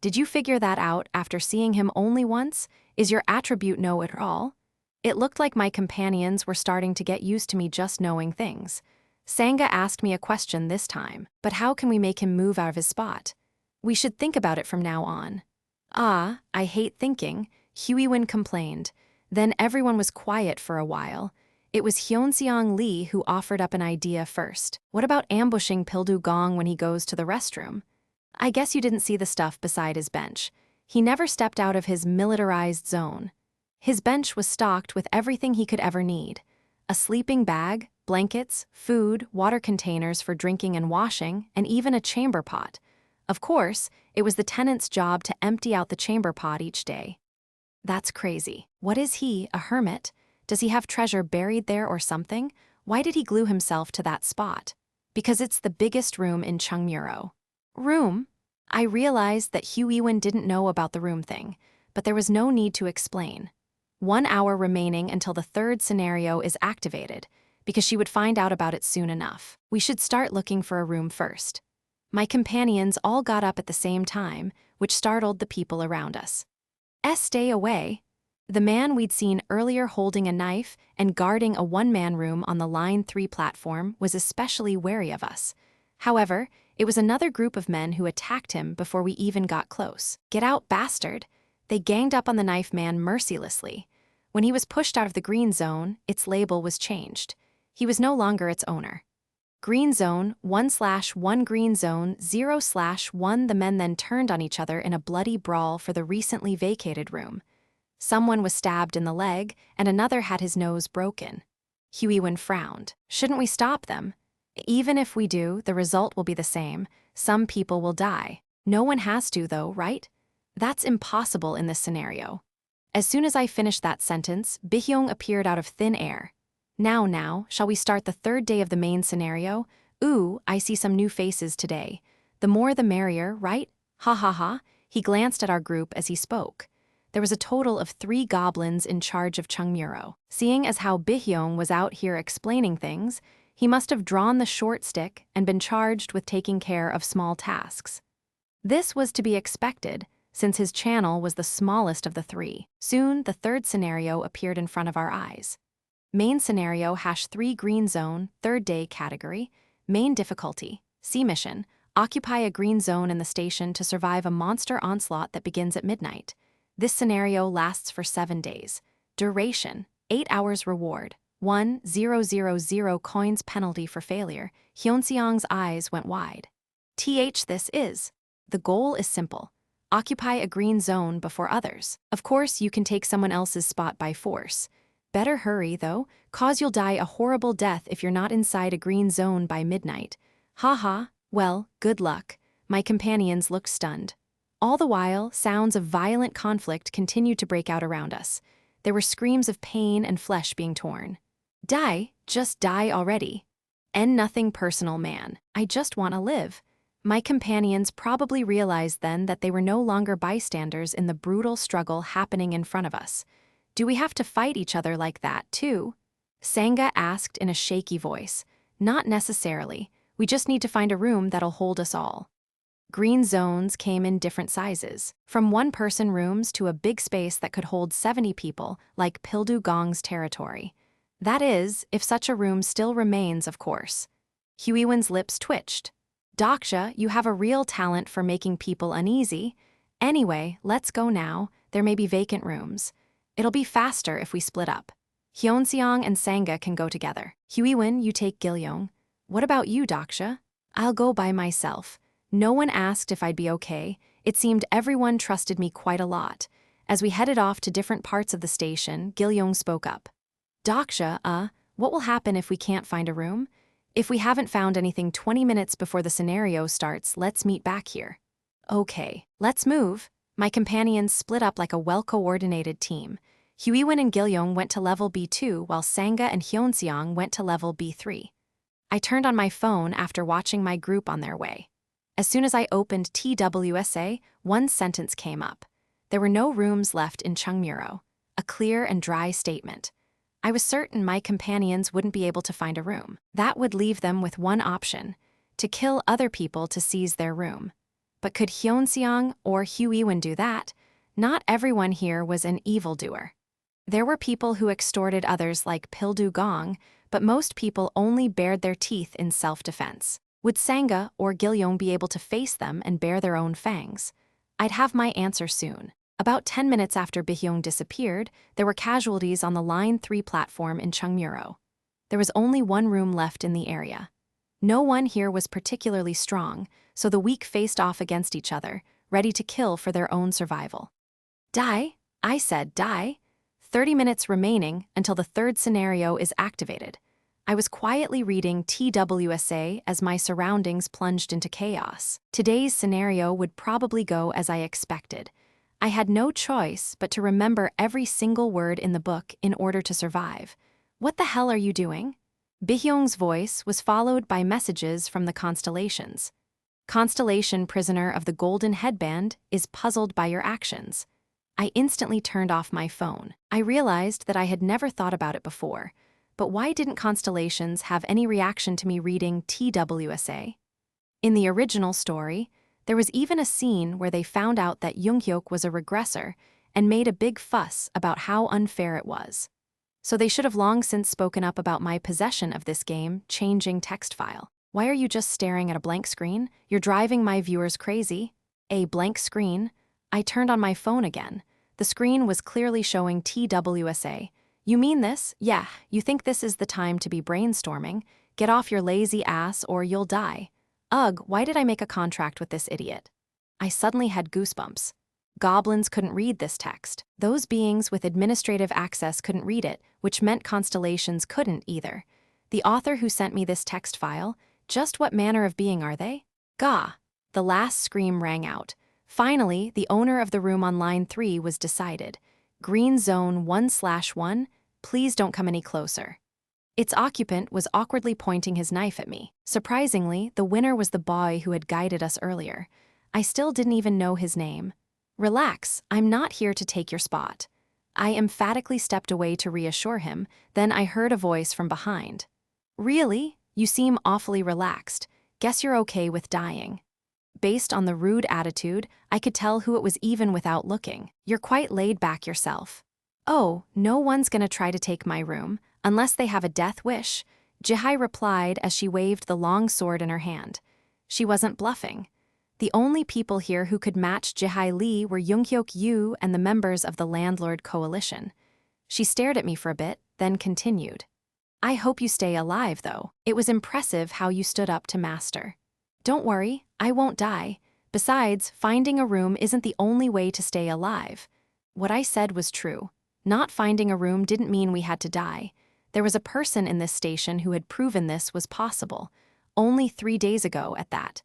Did you figure that out after seeing him only once? Is your attribute know it all? It looked like my companions were starting to get used to me just knowing things. Sangha asked me a question this time, but how can we make him move out of his spot? We should think about it from now on. Ah, I hate thinking, Huiwen complained. Then everyone was quiet for a while. It was Hyunseong Lee who offered up an idea first. What about ambushing Pildu Gong when he goes to the restroom? I guess you didn't see the stuff beside his bench. He never stepped out of his militarized zone. His bench was stocked with everything he could ever need. A sleeping bag, blankets, food, water containers for drinking and washing, and even a chamber pot. Of course, it was the tenant's job to empty out the chamber pot each day. That's crazy. What is he, a hermit? Does he have treasure buried there or something? Why did he glue himself to that spot? Because it's the biggest room in Chungmuro. Room? I realized that Huiwen didn't know about the room thing, but there was no need to explain. 1 hour remaining until the 3rd scenario is activated, because she would find out about it soon enough. We should start looking for a room first. My companions all got up at the same time, which startled the people around us. Stay away. The man we'd seen earlier holding a knife and guarding a one-man room on the Line 3 platform was especially wary of us. However, it was another group of men who attacked him before we even got close. Get out, bastard! They ganged up on the knife man mercilessly. When he was pushed out of the green zone, its label was changed. He was no longer its owner. Green zone, 1/1 green zone, 0/1. The men then turned on each other in a bloody brawl for the recently vacated room. Someone was stabbed in the leg, and another had his nose broken. Huiwen frowned. Shouldn't we stop them? Even if we do, the result will be the same. Some people will die. No one has to, though, right? That's impossible in this scenario. As soon as I finished that sentence, Bihyung appeared out of thin air. Now, shall we start the 3rd day of the main scenario? Ooh, I see some new faces today. The more the merrier, right? Ha ha ha. He glanced at our group as he spoke. There was a total of 3 goblins in charge of Chungmuro. Seeing as how Bihyung was out here explaining things, He must have drawn the short stick and been charged with taking care of small tasks. This was to be expected, since his channel was the smallest of the three. Soon, the third scenario appeared in front of our eyes. Main scenario #3 green zone, third day category. Main difficulty, C mission, occupy a green zone in the station to survive a monster onslaught that begins at midnight. This scenario lasts for 7 days. Duration, 8 hours reward, 1,000 coins penalty for failure. Hyunseong's eyes went wide. This is. The goal is simple. Occupy a green zone before others. Of course, you can take someone else's spot by force. Better hurry, though, cause you'll die a horrible death if you're not inside a green zone by midnight. Haha, well, good luck. My companions looked stunned. All the while, sounds of violent conflict continued to break out around us. There were screams of pain and flesh being torn. Die, just die already. Nothing personal, man. I just want to live. My companions probably realized then that they were no longer bystanders in the brutal struggle happening in front of us. Do we have to fight each other like that, too? Sangha asked in a shaky voice. Not necessarily. We just need to find a room that'll hold us all. Green zones came in different sizes, from one-person rooms to a big space that could hold 70 people, like Pildu Gong's territory. That is, if such a room still remains, of course. Huiwen's lips twitched. Dokja, you have a real talent for making people uneasy. Anyway, let's go now. There may be vacant rooms. It'll be faster if we split up. Hyunseong and Sangha can go together. Huiwen, you take Gilyoung. What about you, Dokja? I'll go by myself. No one asked if I'd be okay. It seemed everyone trusted me quite a lot. As we headed off to different parts of the station, Gilyoung spoke up. Dokja, what will happen if we can't find a room? If we haven't found anything 20 minutes before the scenario starts, let's meet back here. Okay, let's move. My companions split up like a well-coordinated team. Huiwen and Gilyoung went to level B2 while Sangha and Hyunseong went to level B3. I turned on my phone after watching my group on their way. As soon as I opened TWSA, one sentence came up. There were no rooms left in Chungmuro. A clear and dry statement. I was certain my companions wouldn't be able to find a room. That would leave them with one option, to kill other people to seize their room. But could Hyunseong or Huiwen do that? Not everyone here was an evildoer. There were people who extorted others like Pildu Gong, but most people only bared their teeth in self-defense. Would Sangha or Gilyoung be able to face them and bare their own fangs? I'd have my answer soon. About 10 minutes after Bihyung disappeared, there were casualties on the Line 3 platform in Chungmuro. There was only one room left in the area. No one here was particularly strong, so the weak faced off against each other, ready to kill for their own survival. Die? I said die. 30 minutes remaining until the third scenario is activated. I was quietly reading TWSA as my surroundings plunged into chaos. Today's scenario would probably go as I expected. I had no choice but to remember every single word in the book in order to survive. What the hell are you doing? Bihyung's voice was followed by messages from the constellations. Constellation prisoner of the golden headband is puzzled by your actions. I instantly turned off my phone. I realized that I had never thought about it before. But why didn't constellations have any reaction to me reading TWSA? In the original story, there was even a scene where they found out that Junghyeok was a regressor and made a big fuss about how unfair it was. So they should have long since spoken up about my possession of this game, changing text file. Why are you just staring at a blank screen? You're driving my viewers crazy. A blank screen? I turned on my phone again. The screen was clearly showing TWSA. You mean this? Yeah, you think this is the time to be brainstorming? Get off your lazy ass or you'll die. Ugh, why did I make a contract with this idiot? I suddenly had goosebumps. Goblins couldn't read this text. Those beings with administrative access couldn't read it, which meant constellations couldn't either. The author who sent me this text file, just what manner of being are they? Gah! The last scream rang out. Finally, the owner of the room on line 3 was decided. Green zone 1/1, please don't come any closer. Its occupant was awkwardly pointing his knife at me. Surprisingly, the winner was the boy who had guided us earlier. I still didn't even know his name. Relax, I'm not here to take your spot. I emphatically stepped away to reassure him, then I heard a voice from behind. Really? You seem awfully relaxed. Guess you're okay with dying. Based on the rude attitude, I could tell who it was even without looking. You're quite laid back yourself. Oh, no one's gonna try to take my room, unless they have a death wish, Jihai replied as she waved the long sword in her hand. She wasn't bluffing. The only people here who could match Jihai Lee were Junghyeok Yu and the members of the Landlord coalition. She stared at me for a bit, then continued. I hope you stay alive, though. It was impressive how you stood up to Master. Don't worry, I won't die. Besides, finding a room isn't the only way to stay alive. What I said was true. Not finding a room didn't mean we had to die. There was a person in this station who had proven this was possible. Only 3 days ago, at that.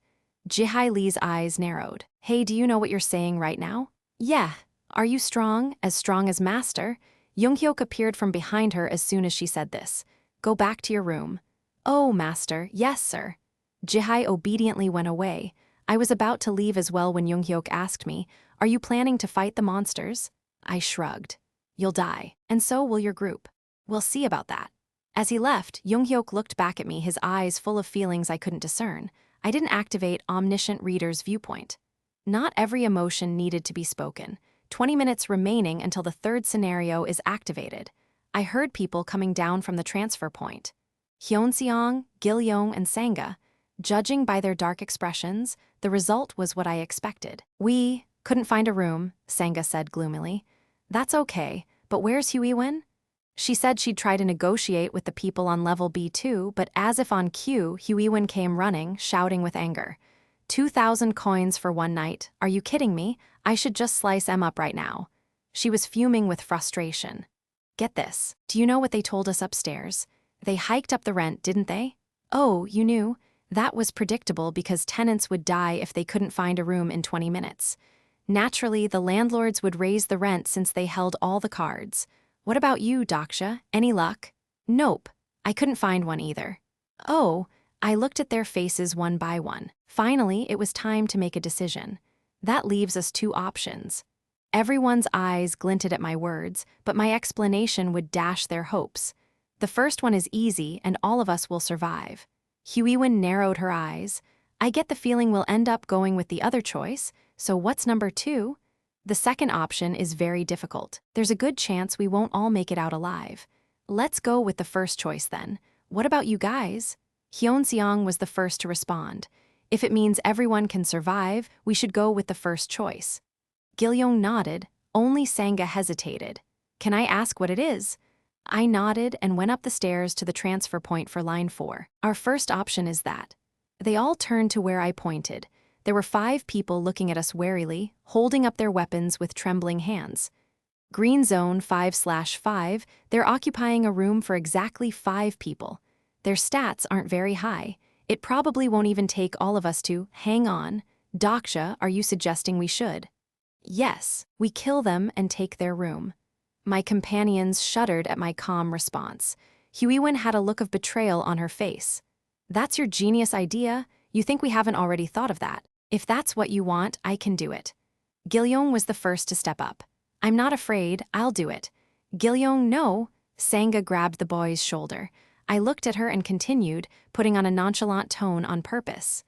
Jihai Lee's eyes narrowed. Hey, do you know what you're saying right now? Yeah. Are you strong as Master? Junghyeok appeared from behind her as soon as she said this. Go back to your room. Oh, Master, yes, sir. Jihai obediently went away. I was about to leave as well when Junghyeok asked me, are you planning to fight the monsters? I shrugged. You'll die, and so will your group. We'll see about that. As he left, Junghyeok looked back at me, his eyes full of feelings I couldn't discern. I didn't activate Omniscient Reader's Viewpoint. Not every emotion needed to be spoken. 20 minutes remaining until the third scenario is activated. I heard people coming down from the transfer point. Hyeonseong, Gilyoung, and Sanga. Judging by their dark expressions, the result was what I expected. We couldn't find a room, Sanga said gloomily. That's okay, but where's Huiwen? She said she'd try to negotiate with the people on level B2, but as if on cue, Huiwen came running, shouting with anger. 2,000 coins for one night. Are you kidding me? I should just slice Em up right now. She was fuming with frustration. Get this. Do you know what they told us upstairs? They hiked up the rent, didn't they? Oh, you knew? That was predictable because tenants would die if they couldn't find a room in 20 minutes. Naturally, the landlords would raise the rent since they held all the cards. What about you, Dokja? Any luck? Nope. I couldn't find one either. Oh, I looked at their faces one by one. Finally, it was time to make a decision. That leaves us 2 options. Everyone's eyes glinted at my words, but my explanation would dash their hopes. The first one is easy, and all of us will survive. Huiwen narrowed her eyes. I get the feeling we'll end up going with the other choice, so what's number 2? The second option is very difficult. There's a good chance we won't all make it out alive. Let's go with the first choice then. What about you guys? Hyeonseong was the first to respond. If it means everyone can survive, we should go with the first choice. Gilyoung nodded. Only Sanga hesitated. Can I ask what it is? I nodded and went up the stairs to the transfer point for line 4. Our first option is that. They all turned to where I pointed. There were 5 people looking at us warily, holding up their weapons with trembling hands. Green Zone 5/5, they're occupying a room for exactly 5 people. Their stats aren't very high. It probably won't even take all of us to hang on. Dokja, are you suggesting we should? Yes, we kill them and take their room. My companions shuddered at my calm response. Huiwen had a look of betrayal on her face. That's your genius idea? You think we haven't already thought of that? If that's what you want, I can do it. Gilyoung was the first to step up. I'm not afraid, I'll do it. Gilyoung, no. Sanga grabbed the boy's shoulder. I looked at her and continued, putting on a nonchalant tone on purpose.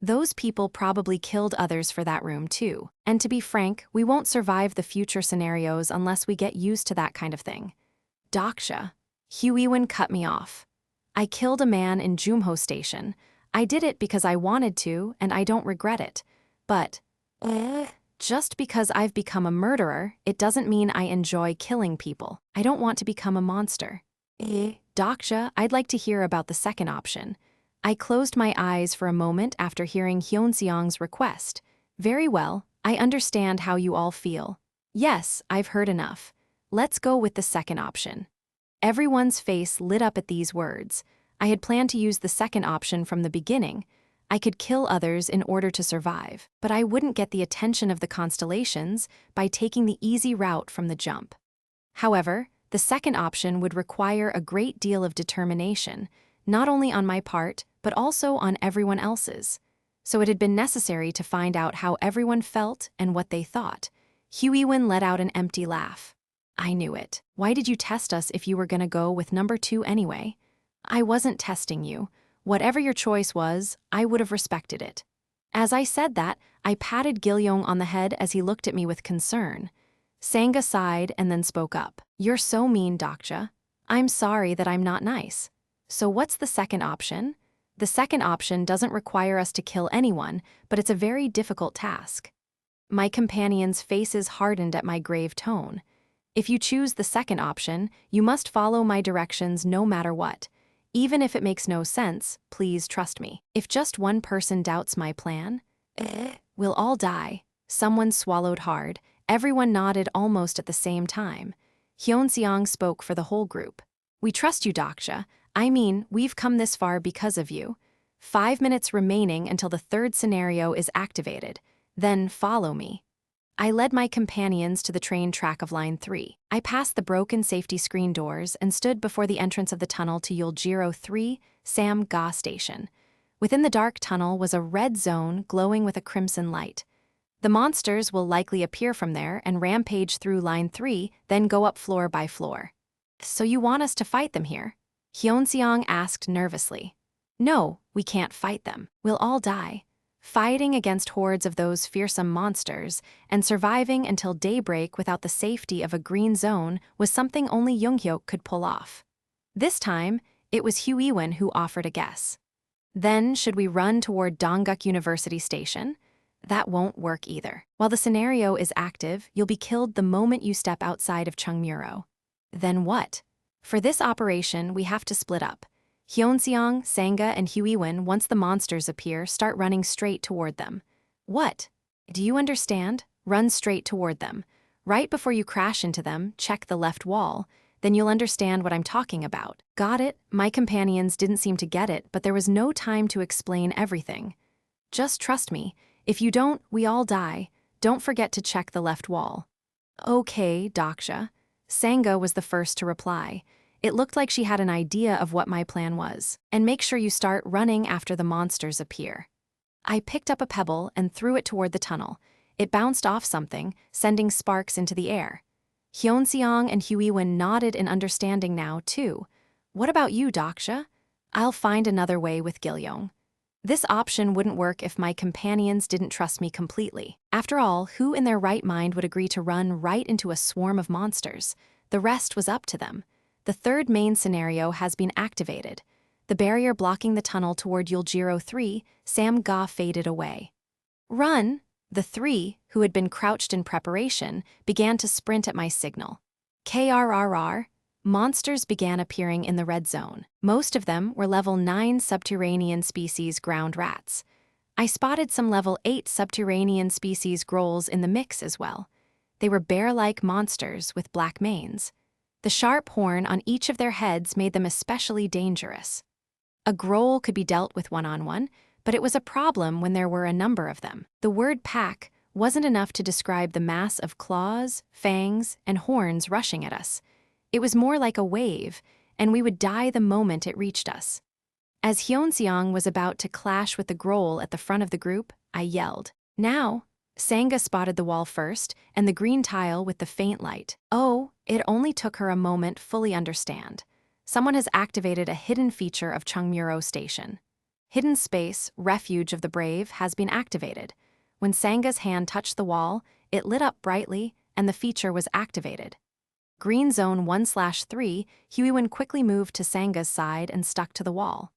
Those people probably killed others for that room too. And to be frank, we won't survive the future scenarios unless we get used to that kind of thing. Dokja. Huiwen cut me off. I killed a man in Junghyeok Station. I did it because I wanted to, and I don't regret it. But, just because I've become a murderer, it doesn't mean I enjoy killing people. I don't want to become a monster. Dokja, I'd like to hear about the second option. I closed my eyes for a moment after hearing Hyeonseong's request. Very well, I understand how you all feel. Yes, I've heard enough. Let's go with the second option. Everyone's face lit up at these words. I had planned to use the second option from the beginning. I could kill others in order to survive, but I wouldn't get the attention of the constellations by taking the easy route from the jump. However, the second option would require a great deal of determination, not only on my part, but also on everyone else's. So it had been necessary to find out how everyone felt and what they thought. Huiwen let out an empty laugh. I knew it. Why did you test us if you were gonna go with number 2 anyway? I wasn't testing you. Whatever your choice was, I would have respected it. As I said that, I patted Gilyoung on the head as he looked at me with concern. Sangha sighed and then spoke up. You're so mean, Dokja. I'm sorry that I'm not nice. So what's the second option? The second option doesn't require us to kill anyone, but it's a very difficult task. My companions' faces hardened at my grave tone. If you choose the second option, you must follow my directions no matter what. Even if it makes no sense, please trust me. If just one person doubts my plan, we'll all die. Someone swallowed hard. Everyone nodded almost at the same time. Hyunseong spoke for the whole group. We trust you, Dokja. I mean, we've come this far because of you. 5 minutes remaining until the third scenario is activated. Then follow me. I led my companions to the train track of Line 3. I passed the broken safety screen doors and stood before the entrance of the tunnel to Yuljiro 3, Sam-ga Station. Within the dark tunnel was a red zone glowing with a crimson light. The monsters will likely appear from there and rampage through Line 3, then go up floor by floor. So you want us to fight them here? Hyunseong asked nervously. No, we can't fight them. We'll all die. Fighting against hordes of those fearsome monsters and surviving until daybreak without the safety of a green zone was something only Junghyeok could pull off. This time, it was Huiwen who offered a guess. Then, should we run toward Dongguk University Station? That won't work either. While the scenario is active, you'll be killed the moment you step outside of Chungmuro. Then what? For this operation, we have to split up. Hyunseong, Sangha, and Huiwen, once the monsters appear, start running straight toward them. What? Do you understand? Run straight toward them. Right before you crash into them, check the left wall. Then you'll understand what I'm talking about. Got it? My companions didn't seem to get it, but there was no time to explain everything. Just trust me. If you don't, we all die. Don't forget to check the left wall. Okay, Dokja. Sangha was the first to reply. It looked like she had an idea of what my plan was. And make sure you start running after the monsters appear. I picked up a pebble and threw it toward the tunnel. It bounced off something, sending sparks into the air. Hyunseong and Huiwen nodded in understanding now, too. What about you, Dokja? I'll find another way with Gilyoung. This option wouldn't work if my companions didn't trust me completely. After all, who in their right mind would agree to run right into a swarm of monsters? The rest was up to them. The third main scenario has been activated. The barrier blocking the tunnel toward Yuljiro 3, Sam-ga faded away. Run! The three, who had been crouched in preparation, began to sprint at my signal. KRRR, monsters began appearing in the red zone. Most of them were level 9 subterranean species ground rats. I spotted some level 8 subterranean species grolls in the mix as well. They were bear-like monsters with black manes. The sharp horn on each of their heads made them especially dangerous. A groll could be dealt with one-on-one, but it was a problem when there were a number of them. The word pack wasn't enough to describe the mass of claws, fangs, and horns rushing at us. It was more like a wave, and we would die the moment it reached us. As Hyunseong was about to clash with the groll at the front of the group, I yelled. Now! Sangha spotted the wall first, and the green tile with the faint light. Oh, it only took her a moment fully understand. Someone has activated a hidden feature of Chungmuro Station. Hidden Space, Refuge of the Brave, has been activated. When Sangha's hand touched the wall, it lit up brightly, and the feature was activated. Green Zone 1/3, Huiwen quickly moved to Sangha's side and stuck to the wall.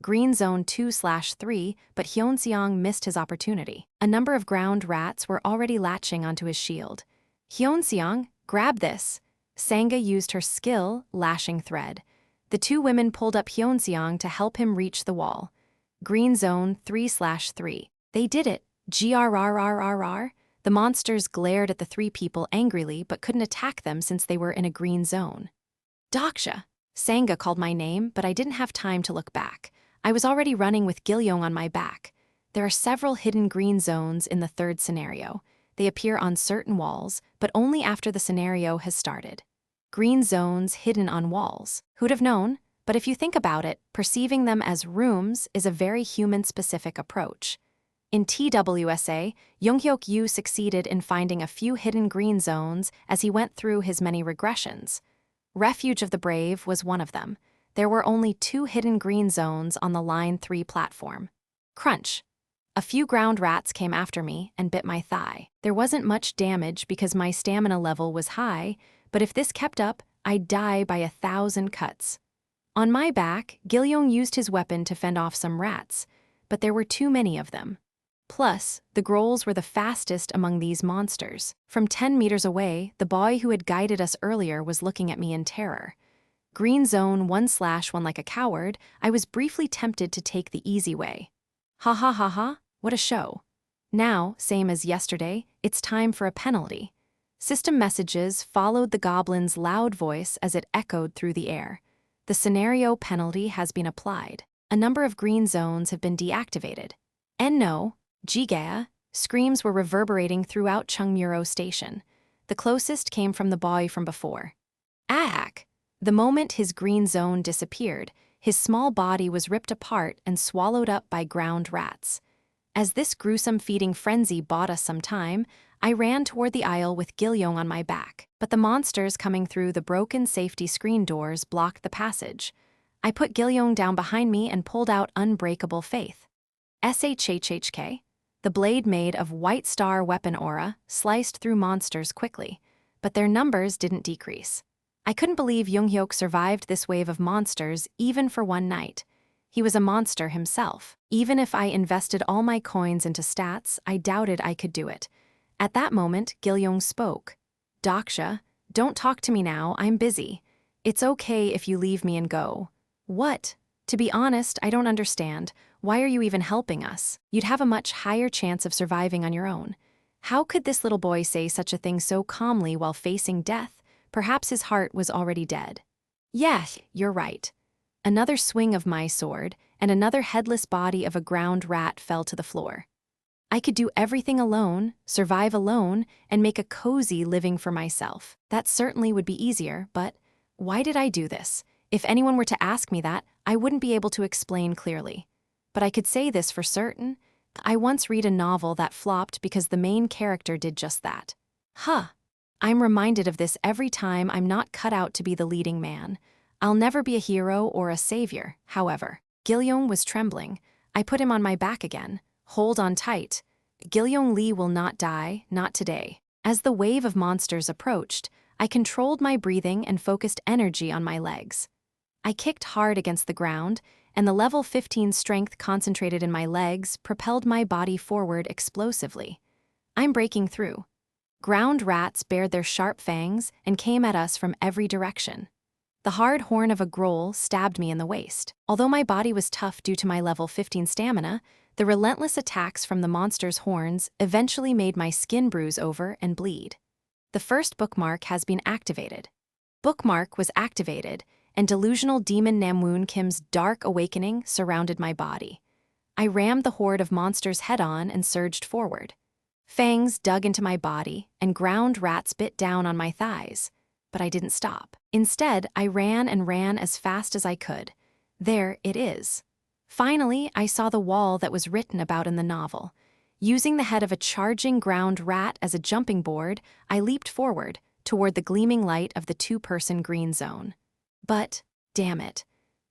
Green Zone 2/3, but Hyunseong missed his opportunity. A number of ground rats were already latching onto his shield. Hyunseong, grab this. Sangha used her skill, lashing thread. The two women pulled up Hyunseong to help him reach the wall. Green Zone 3/3. They did it. GRRRRR. The monsters glared at the three people angrily but couldn't attack them since they were in a green zone. Dokja. Sangha called my name, but I didn't have time to look back. I was already running with Gilyoung on my back. There are several hidden green zones in the third scenario. They appear on certain walls, but only after the scenario has started. Green zones hidden on walls. Who'd have known? But if you think about it, perceiving them as rooms is a very human-specific approach. In TWSA, Junghyeok Yu succeeded in finding a few hidden green zones as he went through his many regressions. Refuge of the Brave was one of them. There were only 2 hidden green zones on the Line 3 platform. Crunch. A few ground rats came after me and bit my thigh. There wasn't much damage because my stamina level was high, but if this kept up, I'd die by 1,000 cuts. On my back, Gilyoung used his weapon to fend off some rats, but there were too many of them. Plus, the grolls were the fastest among these monsters. From 10 meters away, the boy who had guided us earlier was looking at me in terror. Green zone 1/1 like a coward, I was briefly tempted to take the easy way. Ha ha ha ha, what a show. Now, same as yesterday, it's time for a penalty. System messages followed the goblin's loud voice as it echoed through the air. The scenario penalty has been applied. A number of green zones have been deactivated. No, Jigea, screams were reverberating throughout Chungmuro Station. The closest came from the boy from before. Ack! The moment his green zone disappeared, his small body was ripped apart and swallowed up by ground rats. As this gruesome feeding frenzy bought us some time, I ran toward the aisle with Gilyoung on my back, but the monsters coming through the broken safety screen doors blocked the passage. I put Gilyoung down behind me and pulled out Unbreakable Faith. SHHHK, the blade made of White Star weapon aura, sliced through monsters quickly, but their numbers didn't decrease. I couldn't believe Junghyeok survived this wave of monsters even for one night. He was a monster himself. Even if I invested all my coins into stats, I doubted I could do it. At that moment, Gilyoung spoke. Dokja, don't talk to me now, I'm busy. It's okay if you leave me and go. What? To be honest, I don't understand. Why are you even helping us? You'd have a much higher chance of surviving on your own. How could this little boy say such a thing so calmly while facing death? Perhaps his heart was already dead. Yeah, you're right. Another swing of my sword, and another headless body of a ground rat fell to the floor. I could do everything alone, survive alone, and make a cozy living for myself. That certainly would be easier, but why did I do this? If anyone were to ask me that, I wouldn't be able to explain clearly. But I could say this for certain. I once read a novel that flopped because the main character did just that. I'm reminded of this every time I'm not cut out to be the leading man. I'll never be a hero or a savior, however. Gilyoung was trembling. I put him on my back again. Hold on tight. Gilyoung Lee will not die, not today. As the wave of monsters approached, I controlled my breathing and focused energy on my legs. I kicked hard against the ground, and the level 15 strength concentrated in my legs propelled my body forward explosively. I'm breaking through. Ground rats bared their sharp fangs and came at us from every direction. The hard horn of a groll stabbed me in the waist. Although my body was tough due to my level 15 stamina, the relentless attacks from the monster's horns eventually made my skin bruise over and bleed. The first bookmark has been activated. Bookmark was activated, and delusional demon Namwoon Kim's dark awakening surrounded my body. I rammed the horde of monsters head-on and surged forward. Fangs dug into my body, and ground rats bit down on my thighs. But I didn't stop. Instead, I ran and ran as fast as I could. There it is. Finally, I saw the wall that was written about in the novel. Using the head of a charging ground rat as a jumping board, I leaped forward, toward the gleaming light of the 2-person green zone. But, damn it.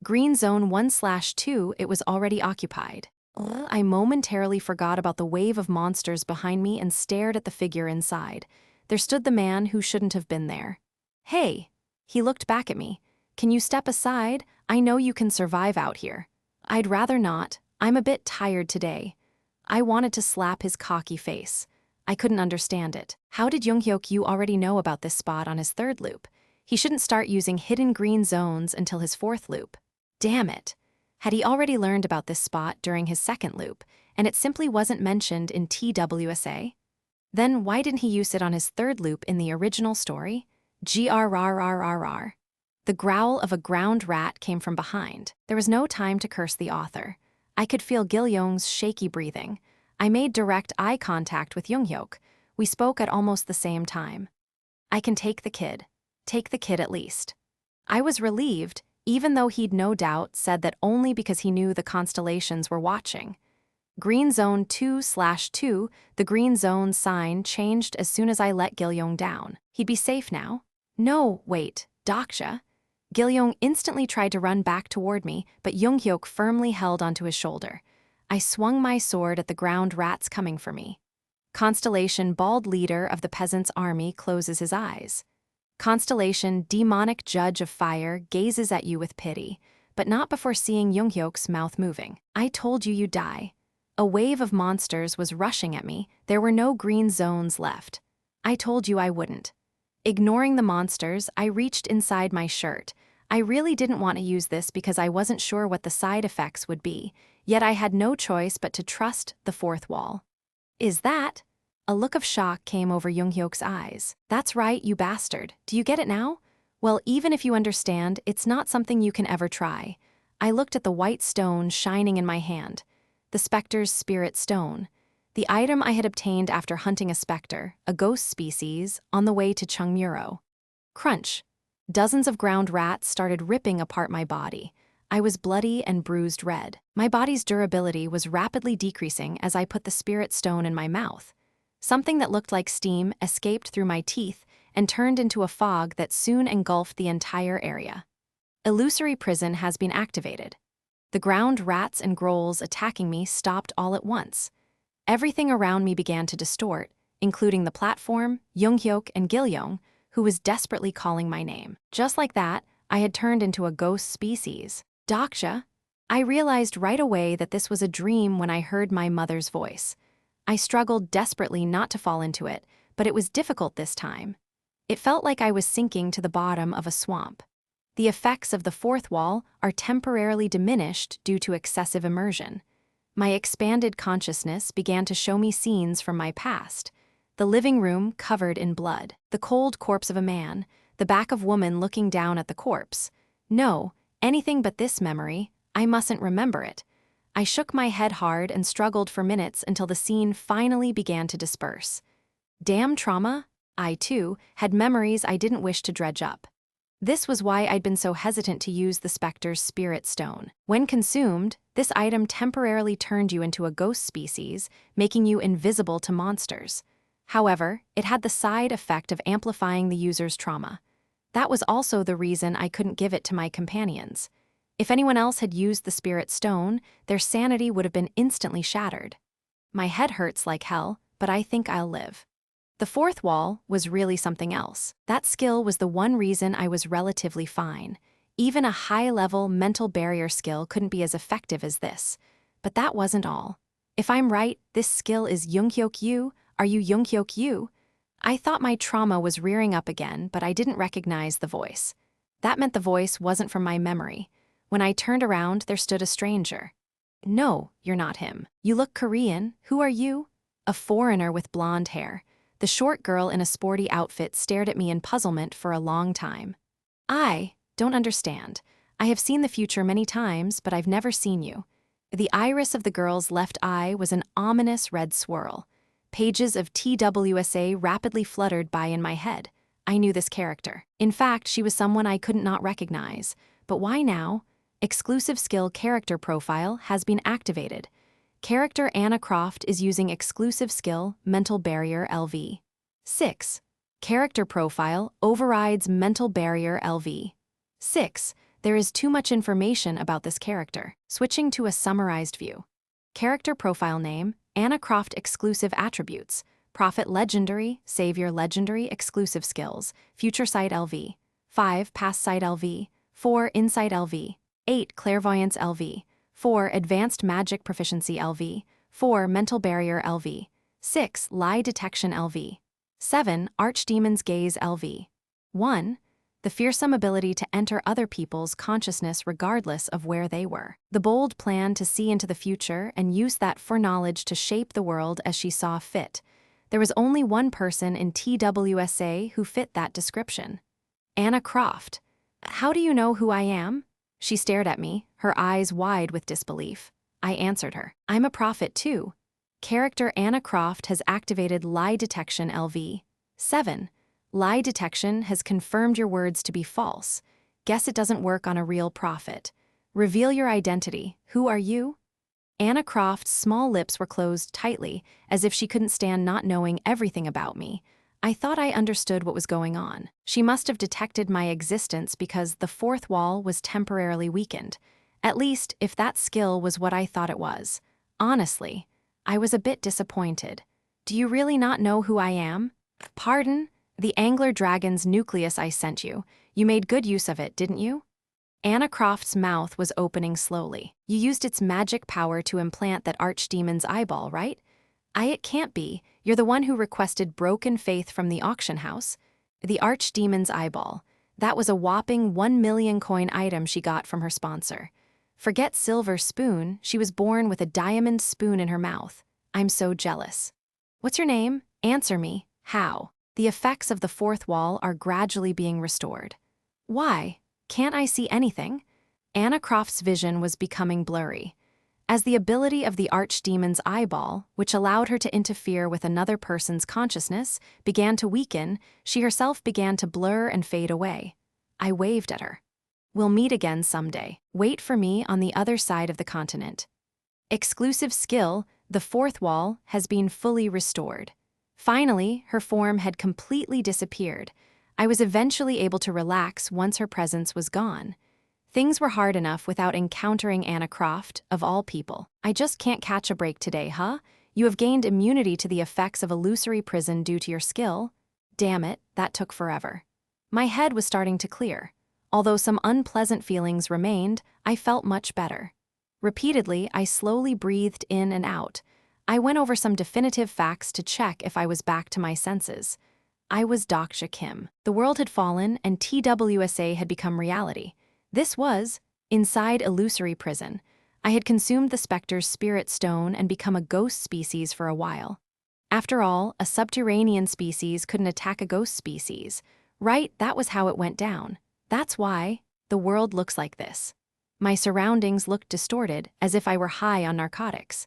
Green zone 1/2, it was already occupied. I momentarily forgot about the wave of monsters behind me and stared at the figure inside. There stood the man who shouldn't have been there. Hey! He looked back at me. Can you step aside? I know you can survive out here. I'd rather not. I'm a bit tired today. I wanted to slap his cocky face. I couldn't understand it. How did Junghyeok Yu already know about this spot on his 3rd loop? He shouldn't start using hidden green zones until his 4th loop. Damn it! Had he already learned about this spot during his 2nd loop, and it simply wasn't mentioned in TWSA? Then why didn't he use it on his 3rd loop in the original story? Grrrrrrrr. The growl of a ground rat came from behind. There was no time to curse the author. I could feel Gilyoung's shaky breathing. I made direct eye contact with Junghyeok. We spoke at almost the same time. I can take the kid. Take the kid at least. I was relieved, even though he'd no doubt said that only because he knew the constellations were watching. Green Zone 2/2, the green zone sign changed as soon as I let Gilyoung down. He'd be safe now. No, wait, Dokja. Gil-young instantly tried to run back toward me, but Junghyeok firmly held onto his shoulder. I swung my sword at the ground rats coming for me. Constellation, bald leader of the peasants' army, closes his eyes. Constellation, demonic judge of fire, gazes at you with pity, but not before seeing Junghyeok's mouth moving. I told you you'd die. A wave of monsters was rushing at me. There were no green zones left. I told you I wouldn't. Ignoring the monsters, I reached inside my shirt. I really didn't want to use this because I wasn't sure what the side effects would be, yet I had no choice but to trust the fourth wall. Is that? A look of shock came over Junghyeok's eyes. That's right, you bastard. Do you get it now? Well, even if you understand, it's not something you can ever try. I looked at the white stone shining in my hand. The specter's spirit stone. The item I had obtained after hunting a specter, a ghost species, on the way to Chungmuro. Crunch. Dozens of ground rats started ripping apart my body. I was bloody and bruised red. My body's durability was rapidly decreasing as I put the spirit stone in my mouth. Something that looked like steam escaped through my teeth and turned into a fog that soon engulfed the entire area. Illusory prison has been activated. The ground rats and grolls attacking me stopped all at once. Everything around me began to distort, including the platform, Junghyeok, and Gil-young, who was desperately calling my name. Just like that, I had turned into a ghost species. Dokja. I realized right away that this was a dream when I heard my mother's voice. I struggled desperately not to fall into it, but it was difficult this time. It felt like I was sinking to the bottom of a swamp. The effects of the fourth wall are temporarily diminished due to excessive immersion. My expanded consciousness began to show me scenes from my past. The living room covered in blood, the cold corpse of a man, the back of woman looking down at the corpse. No, anything but this memory. I mustn't remember it. I shook my head hard and struggled for minutes until the scene finally began to disperse. Damn trauma. I, too, had memories I didn't wish to dredge up. This was why I'd been so hesitant to use the specter's spirit stone. When consumed, this item temporarily turned you into a ghost species, making you invisible to monsters. However, it had the side effect of amplifying the user's trauma. That was also the reason I couldn't give it to my companions. If anyone else had used the spirit stone, their sanity would have been instantly shattered. My head hurts like hell, but I think I'll live. The fourth wall was really something else. That skill was the one reason I was relatively fine. Even a high-level mental barrier skill couldn't be as effective as this. But that wasn't all. If I'm right, this skill is Junghyeok Yu. Are you Junghyeok Yu? I thought my trauma was rearing up again, but I didn't recognize the voice. That meant the voice wasn't from my memory. When I turned around, there stood a stranger. No, you're not him. You look Korean. Who are you? A foreigner with blonde hair. The short girl in a sporty outfit stared at me in puzzlement for a long time. I don't understand. I have seen the future many times, but I've never seen you. The iris of the girl's left eye was an ominous red swirl. Pages of TWSA rapidly fluttered by in my head. I knew this character. In fact, she was someone I couldn't not recognize. But why now? Exclusive skill character profile has been activated. Character Anna Croft is using exclusive skill Mental Barrier LV. 6. Character profile overrides Mental Barrier LV. 6. There is too much information about this character. Switching to a summarized view. Character profile name, Anna Croft exclusive attributes, Prophet Legendary, Savior Legendary exclusive skills, Future Sight LV. 5. Past Sight LV. 4. Insight LV. 8. Clairvoyance LV. 4. Advanced Magic Proficiency LV. 4. Mental Barrier LV. 6. Lie Detection LV. 7. Archdemon's Gaze LV. 1. The fearsome ability to enter other people's consciousness regardless of where they were. The bold plan to see into the future and use that foreknowledge to shape the world as she saw fit. There was only one person in TWSA who fit that description. Anna Croft. How do you know who I am? She stared at me, her eyes wide with disbelief. I answered her. I'm a prophet too. Character Anna Croft has activated Lie Detection LV. 7. Lie Detection has confirmed your words to be false. Guess it doesn't work on a real prophet. Reveal your identity. Who are you? Anna Croft's small lips were closed tightly, as if she couldn't stand not knowing everything about me. I thought I understood what was going on. She must have detected my existence because the fourth wall was temporarily weakened. At least, if that skill was what I thought it was. Honestly, I was a bit disappointed. Do you really not know who I am? Pardon? The angler dragon's nucleus I sent you. You made good use of it, didn't you? Anna Croft's mouth was opening slowly. You used its magic power to implant that archdemon's eyeball, right? It can't be. You're the one who requested broken faith from the auction house. The archdemon's eyeball. That was a whopping 1 million coin item she got from her sponsor. Forget silver spoon, she was born with a diamond spoon in her mouth. I'm so jealous. What's your name? Answer me. How? The effects of the fourth wall are gradually being restored. Why? Can't I see anything? Anna Croft's vision was becoming blurry. As the ability of the archdemon's eyeball, which allowed her to interfere with another person's consciousness, began to weaken, she herself began to blur and fade away. I waved at her. We'll meet again someday. Wait for me on the other side of the continent. Exclusive skill, the fourth wall, has been fully restored. Finally, her form had completely disappeared. I was eventually able to relax once her presence was gone. Things were hard enough without encountering Anna Croft, of all people. I just can't catch a break today, huh? You have gained immunity to the effects of illusory prison due to your skill. Damn it, that took forever. My head was starting to clear. Although some unpleasant feelings remained, I felt much better. Repeatedly, I slowly breathed in and out. I went over some definitive facts to check if I was back to my senses. I was Dokja Kim. The world had fallen and TWSA had become reality. This was, inside illusory prison. I had consumed the specter's spirit stone and become a ghost species for a while. After all, a subterranean species couldn't attack a ghost species. Right, that was how it went down. That's why the world looks like this. My surroundings looked distorted, as if I were high on narcotics.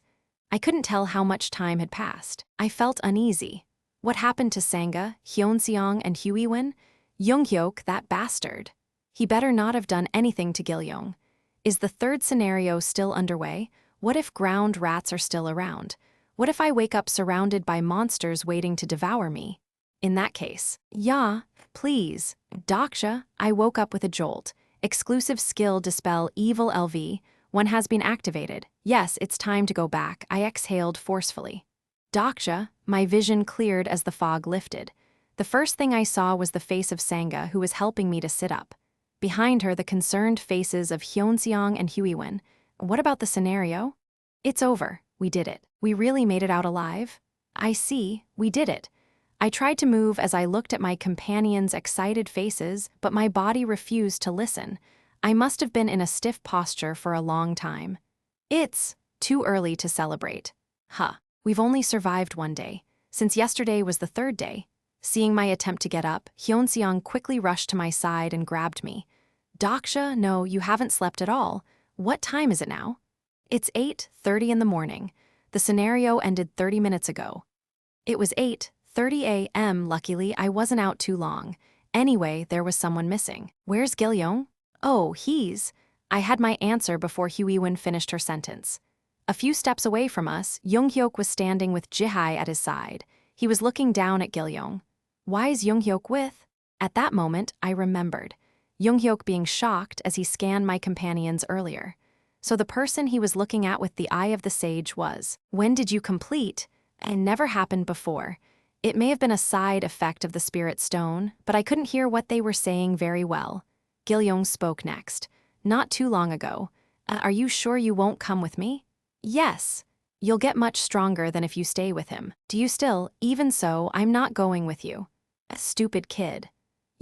I couldn't tell how much time had passed. I felt uneasy. What happened to Sanga, Hyeonseong, and Huiwin? Junghyeok, that bastard. He better not have done anything to Gilyoung. Is the third scenario still underway? What if ground rats are still around? What if I wake up surrounded by monsters waiting to devour me? In that case, yeah, please. Dokja, I woke up with a jolt. Exclusive skill dispel evil LV. One has been activated. Yes, it's time to go back. I exhaled forcefully. Dokja, my vision cleared as the fog lifted. The first thing I saw was the face of Sanga, who was helping me to sit up. Behind her, the concerned faces of Hyeonseong and Huiwin. What about the scenario? It's over. We did it. We really made it out alive. I see. We did it. I tried to move as I looked at my companions' excited faces, but my body refused to listen. I must have been in a stiff posture for a long time. It's too early to celebrate. We've only survived one day, since yesterday was the third day. Seeing my attempt to get up, Hyeonseong quickly rushed to my side and grabbed me. Dokja, no, you haven't slept at all. What time is it now? It's 8:30 in the morning. The scenario ended 30 minutes ago. It was 8:30 a.m. Luckily, I wasn't out too long. Anyway, there was someone missing. Where's Gilyoung? Oh, I had my answer before Huiwin finished her sentence. A few steps away from us, Junghyeok was standing with Jihai at his side. He was looking down at Gilyoung. Why is Junghyeok with? At that moment, I remembered. Junghyeok being shocked as he scanned my companions earlier. So the person he was looking at with the eye of the sage was. When did you complete? It never happened before. It may have been a side effect of the spirit stone, but I couldn't hear what they were saying very well. Gilyoung spoke next. Not too long ago. Are you sure you won't come with me? Yes. You'll get much stronger than if you stay with him. Do you still? Even so, I'm not going with you. A stupid kid.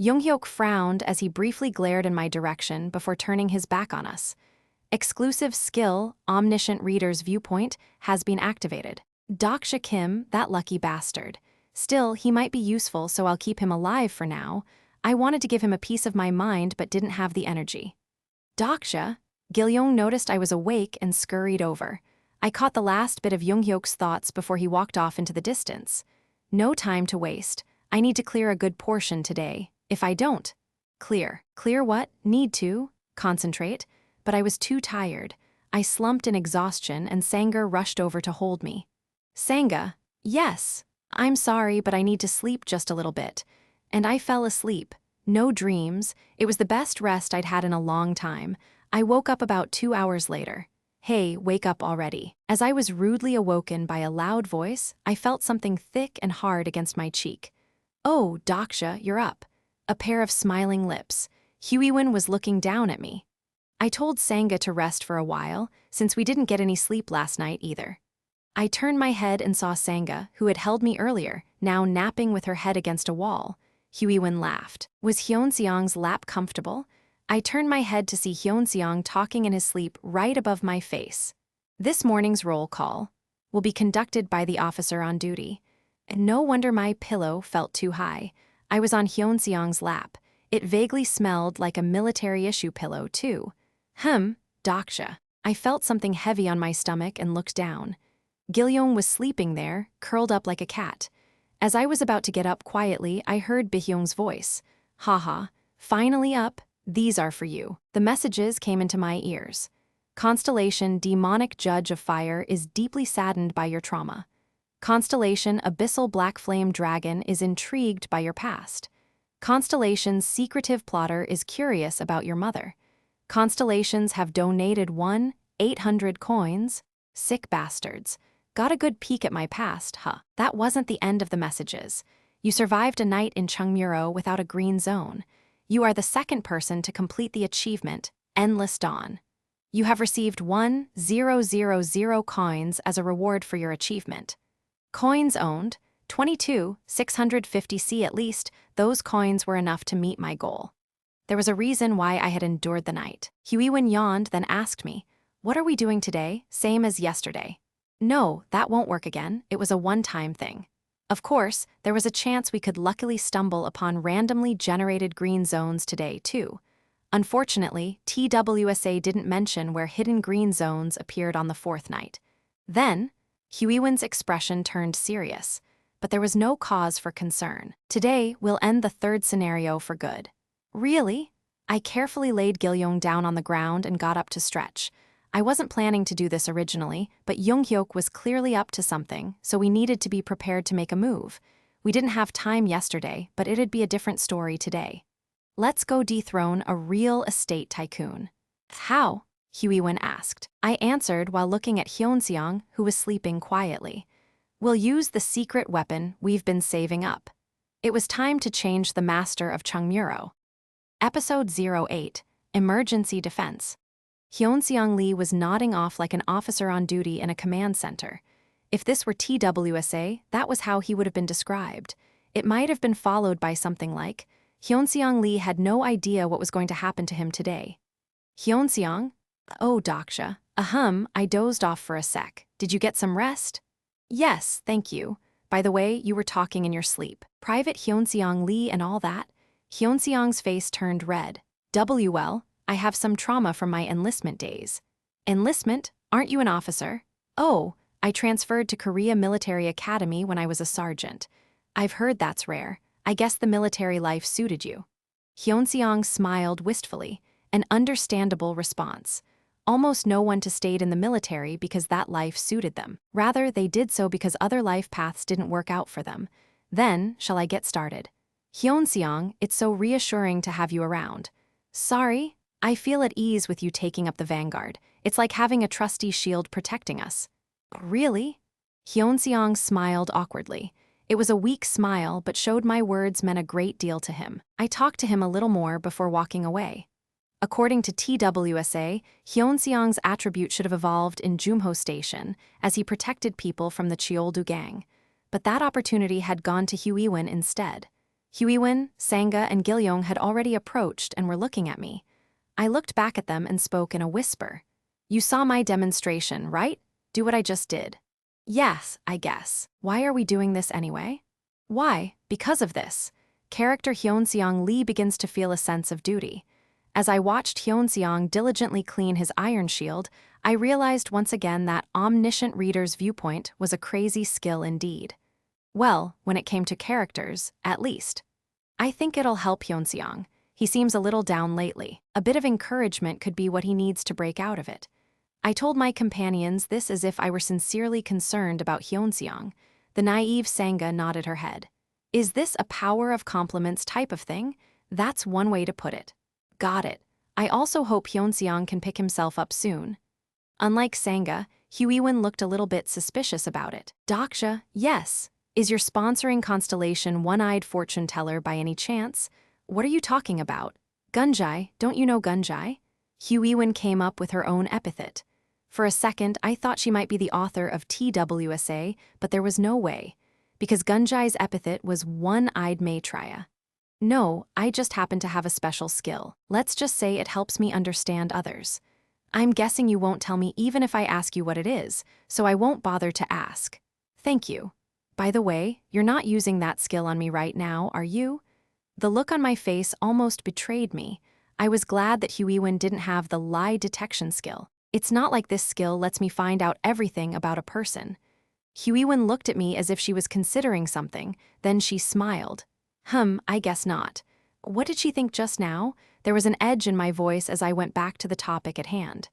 Junghyeok frowned as he briefly glared in my direction before turning his back on us. Exclusive skill, Omniscient Reader's Viewpoint, has been activated. Dokja Kim, that lucky bastard. Still, he might be useful, so I'll keep him alive for now. I wanted to give him a piece of my mind but didn't have the energy. Dokja? Gilyoung noticed I was awake and scurried over. I caught the last bit of Junghyok's thoughts before he walked off into the distance. No time to waste. I need to clear a good portion today. If I don't. Clear. Clear what? Need to? Concentrate. But I was too tired. I slumped in exhaustion and Sanga rushed over to hold me. Sanga? Yes. I'm sorry, but I need to sleep just a little bit. And I fell asleep. No dreams. It was the best rest I'd had in a long time. I woke up about 2 hours later. Hey, wake up already. As I was rudely awoken by a loud voice, I felt something thick and hard against my cheek. Oh, Dokja, you're up. A pair of smiling lips. Huiwen was looking down at me. I told Sangha to rest for a while, since we didn't get any sleep last night either. I turned my head and saw Sangha, who had held me earlier, now napping with her head against a wall. Huiwen laughed. Was Hyunseong's lap comfortable? I turned my head to see Hyunseong talking in his sleep right above my face. This morning's roll call will be conducted by the officer on duty. And no wonder my pillow felt too high. I was on Hyunseong's lap. It vaguely smelled like a military-issue pillow, too. Dokja. I felt something heavy on my stomach and looked down. Gilyoung was sleeping there, curled up like a cat. As I was about to get up quietly, I heard Bihyung's voice. Haha, finally up, these are for you. The messages came into my ears. Constellation, demonic judge of fire, is deeply saddened by your trauma. Constellation, abyssal black flame dragon, is intrigued by your past. Constellation's secretive plotter is curious about your mother. Constellations have donated 1,800 coins. Sick bastards. Got a good peek at my past, huh? That wasn't the end of the messages. You survived a night in Chungmuro without a green zone. You are the second person to complete the achievement, Endless Dawn. You have received 1,000 coins as a reward for your achievement. Coins owned, 22,650 at least. Those coins were enough to meet my goal. There was a reason why I had endured the night. Huiwen yawned, then asked me, "What are we doing today, same as yesterday?" No, that won't work again. It was a one-time thing. Of course, there was a chance we could luckily stumble upon randomly generated green zones today, too. Unfortunately, TWSA didn't mention where hidden green zones appeared on the fourth night. Then, Huiwen's expression turned serious, but there was no cause for concern. Today, we'll end the third scenario for good. Really? I carefully laid Gilyoung down on the ground and got up to stretch. I wasn't planning to do this originally, but Junghyeok was clearly up to something, so we needed to be prepared to make a move. We didn't have time yesterday, but it'd be a different story today. Let's go dethrone a real estate tycoon. How? Huiwen asked. I answered while looking at Hyunseong, who was sleeping quietly. We'll use the secret weapon we've been saving up. It was time to change the master of Chungmuro. Episode 08, Emergency Defense. Hyunseong Lee was nodding off like an officer on duty in a command center. If this were TWSA, that was how he would have been described. It might have been followed by something like, Hyunseong Lee had no idea what was going to happen to him today. Hyunseong? Oh, Dokja. I dozed off for a sec. Did you get some rest? Yes, thank you. By the way, you were talking in your sleep. Private Hyunseong Lee and all that? Hyunseong's face turned red. I have some trauma from my enlistment days. Enlistment? Aren't you an officer? Oh, I transferred to Korea Military Academy when I was a sergeant. I've heard that's rare. I guess the military life suited you. Hyunseong smiled wistfully, an understandable response. Almost no one stayed in the military because that life suited them. Rather, they did so because other life paths didn't work out for them. Then, shall I get started? Hyunseong, it's so reassuring to have you around. Sorry? I feel at ease with you taking up the vanguard. It's like having a trusty shield protecting us. Really? Hyunseong smiled awkwardly. It was a weak smile, but showed my words meant a great deal to him. I talked to him a little more before walking away. According to TWSA, Hyunseong's attribute should have evolved in Junghyeok Station, as he protected people from the Cheoldu gang. But that opportunity had gone to Huiwen instead. Huiwen, Sangha, and Gilyoung had already approached and were looking at me. I looked back at them and spoke in a whisper. You saw my demonstration, right? Do what I just did. Yes, I guess. Why are we doing this anyway? Why? Because of this. Character Hyunseong Lee begins to feel a sense of duty. As I watched Hyunseong diligently clean his iron shield, I realized once again that Omniscient Reader's Viewpoint was a crazy skill indeed. Well, when it came to characters, at least. I think it'll help Hyunseong. He seems a little down lately. A bit of encouragement could be what he needs to break out of it. I told my companions this as if I were sincerely concerned about Hyunseong. The naive Sangha nodded her head. Is this a power of compliments type of thing? That's one way to put it. Got it. I also hope Hyunseong can pick himself up soon. Unlike Sangha, Huiwen looked a little bit suspicious about it. Dokja, yes. Is your sponsoring constellation one-eyed fortune teller by any chance? What are you talking about? Gunjai, don't you know Gunjai? Huiwen came up with her own epithet. For a second, I thought she might be the author of TWSA, but there was no way, because Gunjai's epithet was one-eyed Maitreya. No, I just happen to have a special skill. Let's just say it helps me understand others. I'm guessing you won't tell me even if I ask you what it is, so I won't bother to ask. Thank you. By the way, you're not using that skill on me right now, are you? The look on my face almost betrayed me. I was glad that Huiwen didn't have the lie detection skill. It's not like this skill lets me find out everything about a person. Huiwen looked at me as if she was considering something, then she smiled. I guess not. What did she think just now? There was an edge in my voice as I went back to the topic at hand.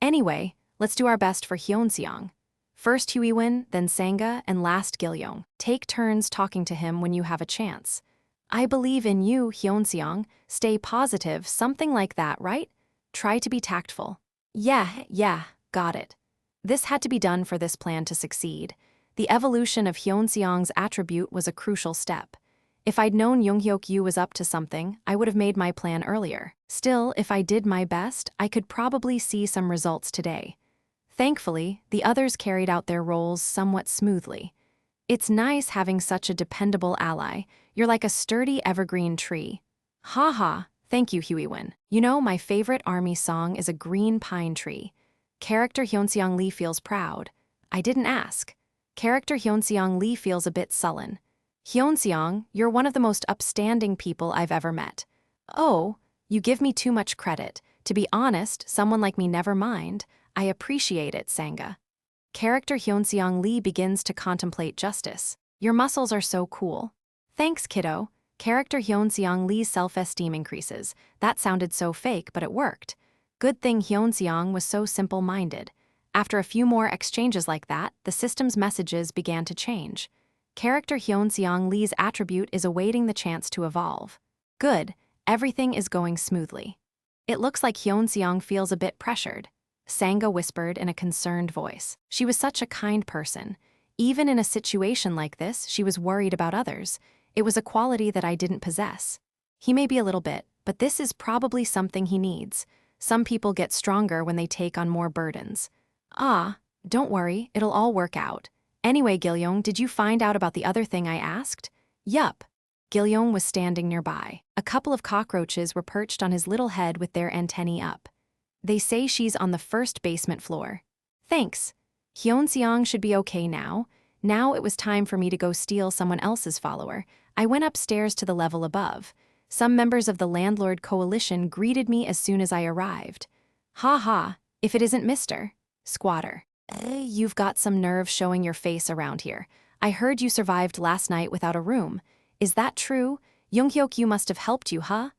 Anyway, let's do our best for Hyunseong. First Huiwen, then Sangha, and last Gilyoung. Take turns talking to him when you have a chance. I believe in you, Hyunseong. Stay positive, something like that, right? Try to be tactful. Yeah, got it. This had to be done for this plan to succeed. The evolution of Hyunseong's attribute was a crucial step. If I'd known Junghyeok Yu was up to something, I would have made my plan earlier. Still, if I did my best, I could probably see some results today. Thankfully, the others carried out their roles somewhat smoothly. It's nice having such a dependable ally. You're like a sturdy evergreen tree. Haha, thank you, Huiwen. You know, my favorite army song is a green pine tree. Character Hyunseong Lee feels proud. I didn't ask. Character Hyunseong Lee feels a bit sullen. Hyunseong, you're one of the most upstanding people I've ever met. Oh, you give me too much credit. To be honest, someone like me never mind. I appreciate it, Sangha. Character Hyunseong Lee begins to contemplate justice. Your muscles are so cool. Thanks, kiddo. Character Hyunseong Lee's self-esteem increases. That sounded so fake, but it worked. Good thing Hyunseong was so simple-minded. After a few more exchanges like that, the system's messages began to change. Character Hyunseong Lee's attribute is awaiting the chance to evolve. Good, everything is going smoothly. It looks like Hyunseong feels a bit pressured. Sangha whispered in a concerned voice. She was such a kind person. Even in a situation like this, she was worried about others. It was a quality that I didn't possess. He may be a little bit, but this is probably something he needs. Some people get stronger when they take on more burdens. Don't worry, it'll all work out. Anyway, Gilyoung, did you find out about the other thing I asked? Yup. Gilyoung was standing nearby. A couple of cockroaches were perched on his little head with their antennae up. They say she's on the first basement floor. Thanks. Hyunseong should be okay now. Now it was time for me to go steal someone else's follower. I went upstairs to the level above. Some members of the Landlord coalition greeted me as soon as I arrived. Ha, if it isn't Mr. Squatter. You've got some nerve showing your face around here. I heard you survived last night without a room. Is that true? Junghyeok Yu must have helped you, huh?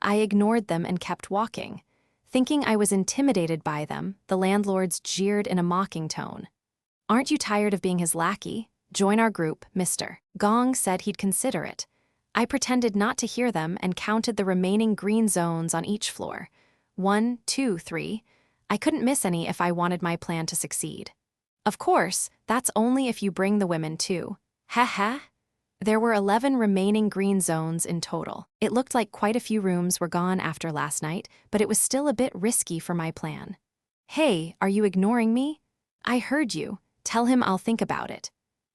I ignored them and kept walking. Thinking I was intimidated by them, the landlords jeered in a mocking tone. Aren't you tired of being his lackey? Join our group, Mr. Gong said he'd consider it. I pretended not to hear them and counted the remaining green zones on each floor. 1, 2, 3. I couldn't miss any if I wanted my plan to succeed. Of course, that's only if you bring the women too. Heh. There were 11 remaining green zones in total. It looked like quite a few rooms were gone after last night, but it was still a bit risky for my plan. Hey, are you ignoring me? I heard you. Tell him I'll think about it.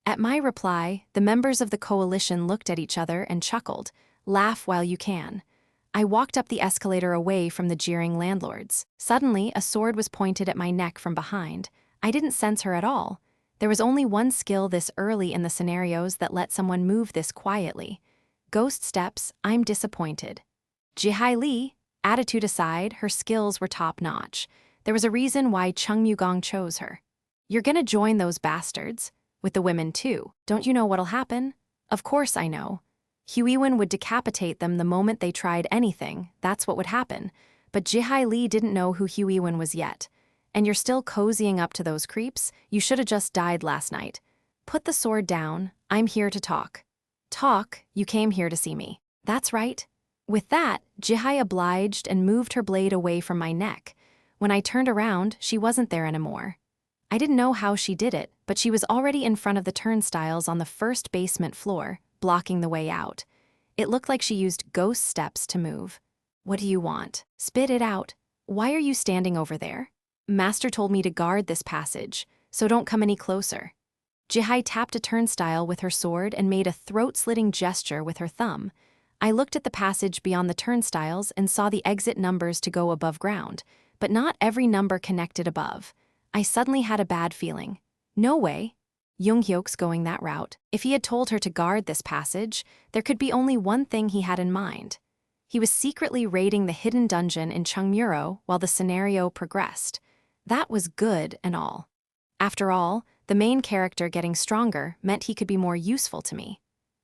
At my reply, the members of the coalition looked at each other and chuckled. Laugh while you can. I walked up the escalator away from the jeering landlords. Suddenly, a sword was pointed at my neck from behind. I didn't sense her at all. There was only one skill this early in the scenarios that let someone move this quietly. Ghost steps, I'm disappointed. Jihai Lee, attitude aside, her skills were top-notch. There was a reason why Chungmuro chose her. You're gonna join those bastards? With the women too. Don't you know what'll happen? Of course I know. Huiwen would decapitate them the moment they tried anything, that's what would happen. But Jihai Lee didn't know who Huiwen was yet. And you're still cozying up to those creeps? You should have just died last night. Put the sword down, I'm here to talk. Talk, you came here to see me. That's right. With that, Jihai obliged and moved her blade away from my neck. When I turned around, she wasn't there anymore. I didn't know how she did it, but she was already in front of the turnstiles on the first basement floor, blocking the way out. It looked like she used ghost steps to move. What do you want? Spit it out. Why are you standing over there? Master told me to guard this passage, so don't come any closer. Jihai tapped a turnstile with her sword and made a throat-slitting gesture with her thumb. I looked at the passage beyond the turnstiles and saw the exit numbers to go above ground, but not every number connected above. I suddenly had a bad feeling. No way. Junghyeok's going that route. If he had told her to guard this passage, there could be only one thing he had in mind. He was secretly raiding the hidden dungeon in Chungmuro while the scenario progressed. That was good and all. After all, the main character getting stronger meant he could be more useful to me.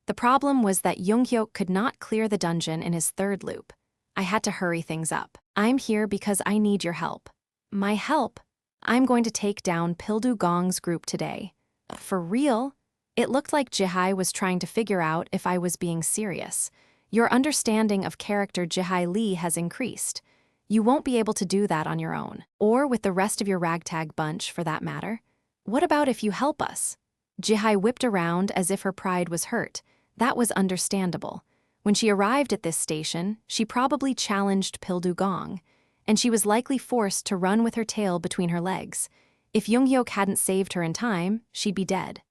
The problem was that Junghyeok could not clear the dungeon in his third loop. I had to hurry things up. I'm here because I need your help. My help? I'm going to take down Pildu Gong's group today. For real? It looked like Jihai was trying to figure out if I was being serious. Your understanding of character Jihai Lee has increased. You won't be able to do that on your own, or with the rest of your ragtag bunch for that matter. What about if you help us? Jihai whipped around as if her pride was hurt. That was understandable. When she arrived at this station, she probably challenged Pildu Gong, and she was likely forced to run with her tail between her legs. If Junghyeok hadn't saved her in time, she'd be dead.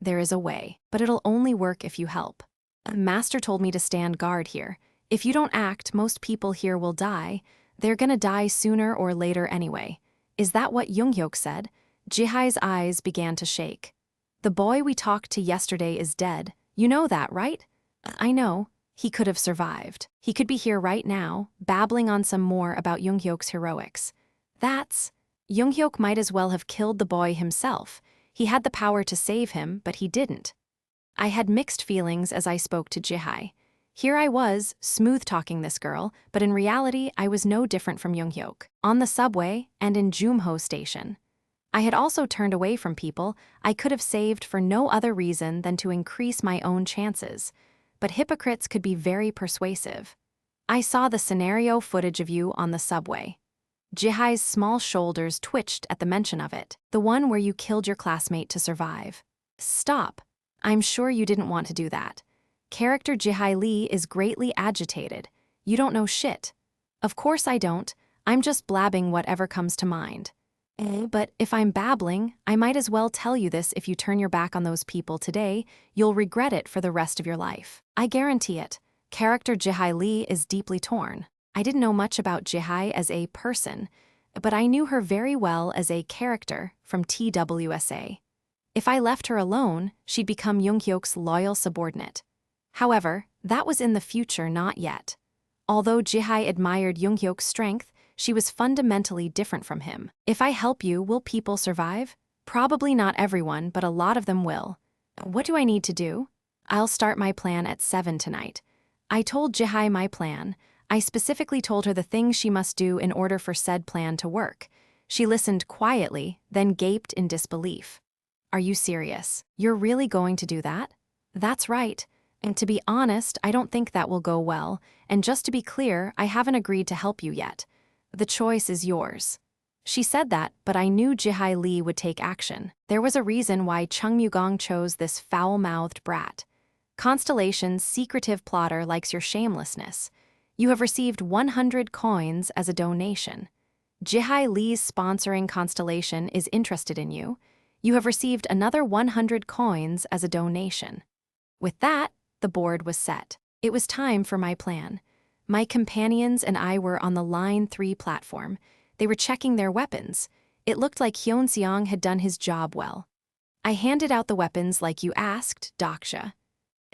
There is a way, but it'll only work if you help. Master told me to stand guard here. If you don't act, most people here will die. They're gonna die sooner or later anyway. Is that what Junghyeok said? Jihai's eyes began to shake. The boy we talked to yesterday is dead. You know that, right? I know. He could have survived. He could be here right now, babbling on some more about Junghyeok's heroics. Junghyeok might as well have killed the boy himself. He had the power to save him, but he didn't. I had mixed feelings as I spoke to Jihai. Here I was, smooth-talking this girl, but in reality I was no different from Junghyeok, on the subway and in Chungmuro station. I had also turned away from people I could have saved for no other reason than to increase my own chances. But hypocrites could be very persuasive. I saw the scenario footage of you on the subway. Jihai's small shoulders twitched at the mention of it, the one where you killed your classmate to survive. Stop. I'm sure you didn't want to do that. Character Jihai Lee is greatly agitated. You don't know shit. Of course I don't. I'm just blabbing whatever comes to mind. But if I'm babbling, I might as well tell you this: if you turn your back on those people today, you'll regret it for the rest of your life. I guarantee it. Character Jihai Lee is deeply torn. I didn't know much about Jihai as a person, but I knew her very well as a character from TWSA. If I left her alone, she'd become Junghyeok's loyal subordinate. However, that was in the future, not yet. Although Jihai admired Junghyeok's strength, she was fundamentally different from him. If I help you, will people survive? Probably not everyone, but a lot of them will. What do I need to do? I'll start my plan at 7 tonight. I told Jihai my plan. I specifically told her the things she must do in order for said plan to work. She listened quietly, then gaped in disbelief. Are you serious? You're really going to do that? That's right. And to be honest, I don't think that will go well. And just to be clear, I haven't agreed to help you yet. The choice is yours. She said that, but I knew Jihai Lee would take action. There was a reason why Chungmuro chose this foul-mouthed brat. Constellation's secretive plotter likes your shamelessness. You have received 100 coins as a donation. Jihai Lee's sponsoring Constellation is interested in you. You have received another 100 coins as a donation. With that, the board was set. It was time for my plan. My companions and I were on the Line 3 platform. They were checking their weapons. It looked like Singnong had done his job well. I handed out the weapons like you asked, Dokja.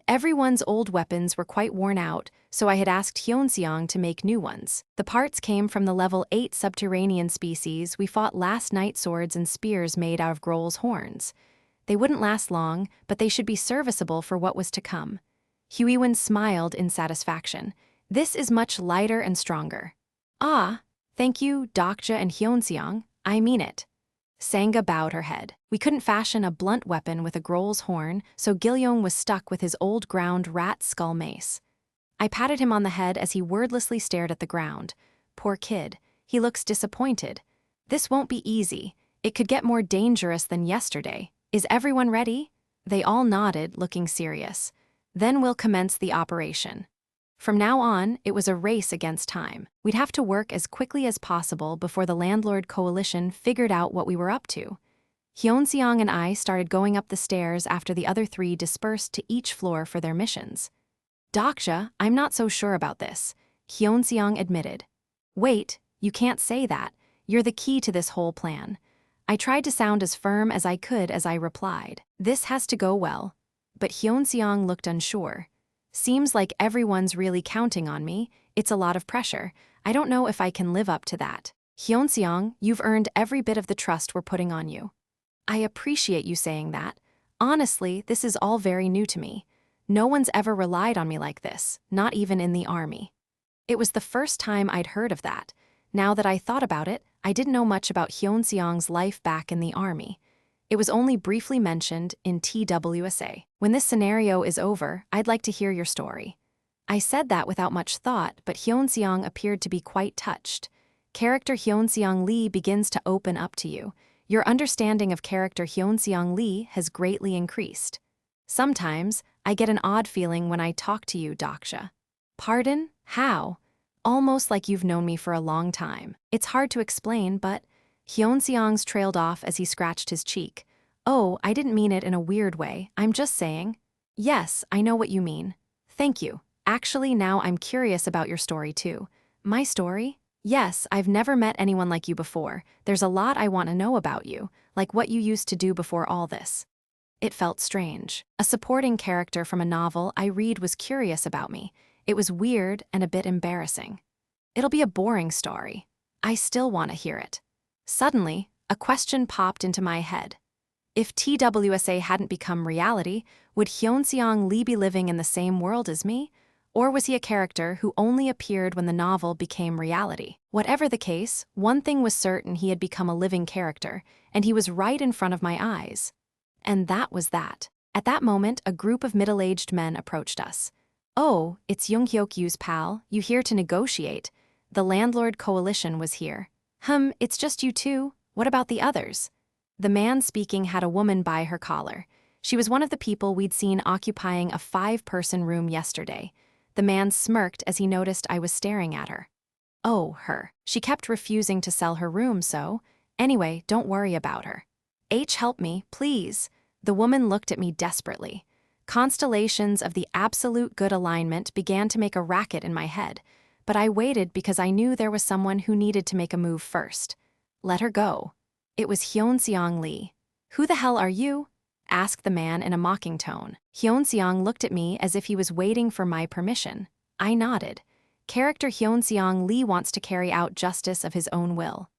Everyone's old weapons were quite worn out, so I had asked Singnong to make new ones. The parts came from the level 8 subterranean species we fought last night, swords and spears made out of Grohl's horns. They wouldn't last long, but they should be serviceable for what was to come. Huiwen smiled in satisfaction. This is much lighter and stronger. Ah, thank you, Dokja and Singnong. I mean it. Sangha bowed her head. We couldn't fashion a blunt weapon with a Grohl's horn, so Gilyong was stuck with his old ground rat skull mace. I patted him on the head as he wordlessly stared at the ground. Poor kid, he looks disappointed. This won't be easy. It could get more dangerous than yesterday. Is everyone ready? They all nodded, looking serious. Then we'll commence the operation. From now on, it was a race against time. We'd have to work as quickly as possible before the Landlord Coalition figured out what we were up to. Hyunseong and I started going up the stairs after the other three dispersed to each floor for their missions. Dokja, I'm not so sure about this, Hyunseong admitted. Wait, you can't say that. You're the key to this whole plan. I tried to sound as firm as I could as I replied. This has to go well. But Hyunseong looked unsure. Seems like everyone's really counting on me. It's a lot of pressure. I don't know if I can live up to that. Hyunseong, you've earned every bit of the trust we're putting on you. I appreciate you saying that. Honestly, this is all very new to me. No one's ever relied on me like this, not even in the army. It was the first time I'd heard of that. Now that I thought about it, I didn't know much about Hyunseong's life back in the army. It was only briefly mentioned in TWSA. When this scenario is over, I'd like to hear your story. I said that without much thought, but Hyunseong appeared to be quite touched. Character Hyunseong Lee begins to open up to you. Your understanding of character Hyunseong Lee has greatly increased. Sometimes, I get an odd feeling when I talk to you, Dokja. Pardon? How? Almost like you've known me for a long time. It's hard to explain, but Hyunseong's trailed off as he scratched his cheek. Oh, I didn't mean it in a weird way. I'm just saying. Yes, I know what you mean. Thank you. Actually, now I'm curious about your story too. My story? Yes, I've never met anyone like you before. There's a lot I want to know about you, like what you used to do before all this. It felt strange. A supporting character from a novel I read was curious about me. It was weird and a bit embarrassing. It'll be a boring story. I still want to hear it. Suddenly, a question popped into my head. If TWSA hadn't become reality, would Hyunseong Lee be living in the same world as me? Or was he a character who only appeared when the novel became reality? Whatever the case, one thing was certain: he had become a living character, and he was right in front of my eyes. And that was that. At that moment, a group of middle-aged men approached us. Oh, it's Junghyeok Yu's pal. You here to negotiate? The Landlord Coalition was here. It's just you two. What about the others? The man speaking had a woman by her collar. She was one of the people we'd seen occupying a 5-person room yesterday. The man smirked as he noticed I was staring at her. Oh, her. She kept refusing to sell her room, so. Anyway, don't worry about her. Help me, please. The woman looked at me desperately. Constellations of the absolute good alignment began to make a racket in my head, but I waited because I knew there was someone who needed to make a move first. Let her go. It was Hyunseong Lee. Who the hell are you? Asked the man in a mocking tone. Hyunseong looked at me as if he was waiting for my permission. I nodded. Character Hyunseong Lee wants to carry out justice of his own will.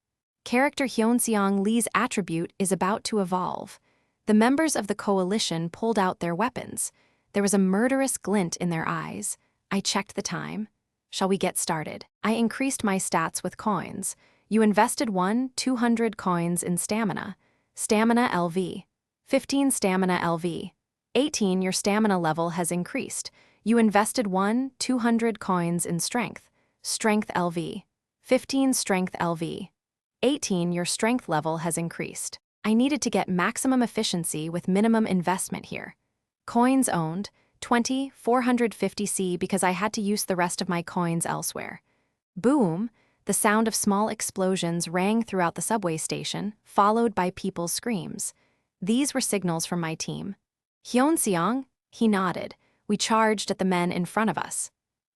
Character Hyunseong Lee's attribute is about to evolve. The members of the coalition pulled out their weapons. There was a murderous glint in their eyes. I checked the time. Shall we get started? I increased my stats with coins. You invested 200 coins in stamina. Stamina LV. 15 stamina LV. 18 Your stamina level has increased. You invested 200 coins in strength. Strength LV. 15 strength LV. 18 Your strength level has increased. I needed to get maximum efficiency with minimum investment here. Coins owned, 450C because I had to use the rest of my coins elsewhere. Boom! The sound of small explosions rang throughout the subway station, followed by people's screams. These were signals from my team. Hyunseong? He nodded. We charged at the men in front of us.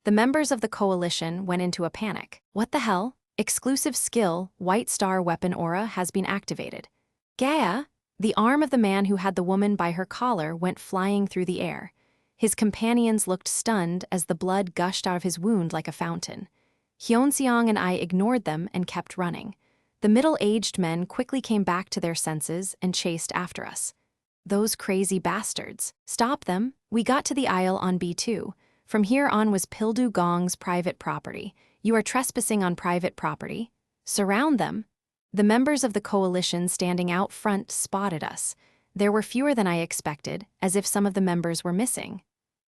The members of the coalition went into a panic. What the hell? Exclusive skill, White Star Weapon Aura has been activated. Gaia? The arm of the man who had the woman by her collar went flying through the air. His companions looked stunned as the blood gushed out of his wound like a fountain. Hyunseong and I ignored them and kept running. The middle-aged men quickly came back to their senses and chased after us. Those crazy bastards. Stop them. We got to the aisle on B2. From here on was Pildu Gong's private property. You are trespassing on private property. Surround them. The members of the coalition standing out front spotted us. There were fewer than I expected, as if some of the members were missing.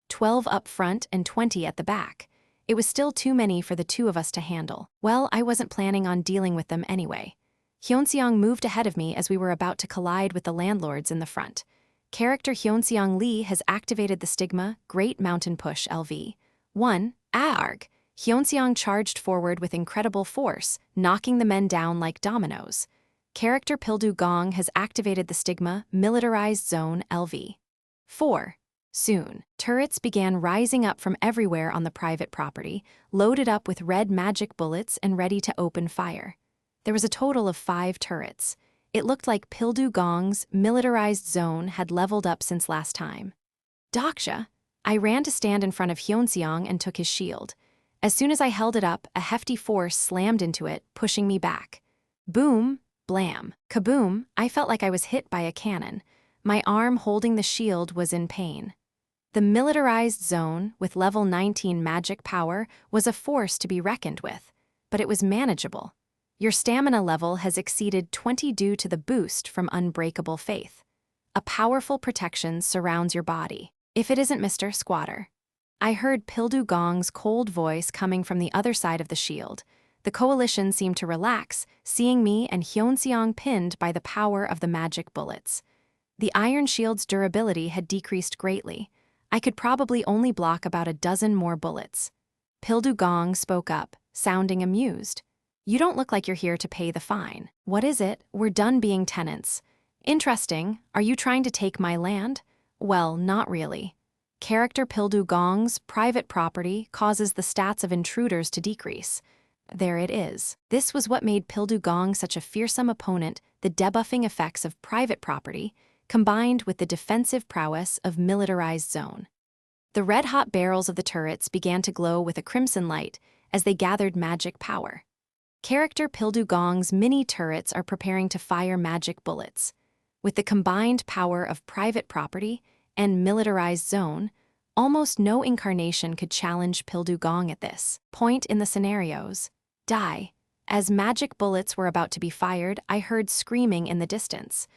12 up front and 20 at the back. It was still too many for the two of us to handle. Well, I wasn't planning on dealing with them anyway. Hyunseong moved ahead of me as we were about to collide with the landlords in the front. Character Hyunseong Lee has activated the stigma, Great Mountain Push LV. 1. Arg! Hyunseong charged forward with incredible force, knocking the men down like dominoes. Character Pildu Gong has activated the stigma, Militarized Zone LV. 4. Soon, turrets began rising up from everywhere on the private property, loaded up with red magic bullets and ready to open fire. There was a total of 5 turrets. It looked like Pildu Gong's Militarized Zone had leveled up since last time. Dokja! I ran to stand in front of Hyunseong and took his shield. As soon as I held it up, a hefty force slammed into it, pushing me back. Boom! Blam! Kaboom! I felt like I was hit by a cannon. My arm holding the shield was in pain. The Militarized Zone, with level 19 magic power, was a force to be reckoned with, but it was manageable. Your stamina level has exceeded 20 due to the boost from Unbreakable Faith. A powerful protection surrounds your body. If it isn't Mr. Squatter. I heard Pildu Gong's cold voice coming from the other side of the shield. The coalition seemed to relax, seeing me and Hyunseong pinned by the power of the magic bullets. The iron shield's durability had decreased greatly. I could probably only block about a dozen more bullets. Pildu Gong spoke up, sounding amused. You don't look like you're here to pay the fine. What is it? We're done being tenants. Interesting. Are you trying to take my land? Well, not really. Character Pildu Gong's private property causes the stats of intruders to decrease. There it is. This was what made Pildu Gong such a fearsome opponent, the debuffing effects of private property, combined with the defensive prowess of Militarized Zone. The red-hot barrels of the turrets began to glow with a crimson light as they gathered magic power. Character Pildu Gong's mini-turrets are preparing to fire magic bullets. With the combined power of private property and Militarized Zone, almost no incarnation could challenge Pildu Gong at this point in the scenarios. Die. As magic bullets were about to be fired, I heard screaming in the distance.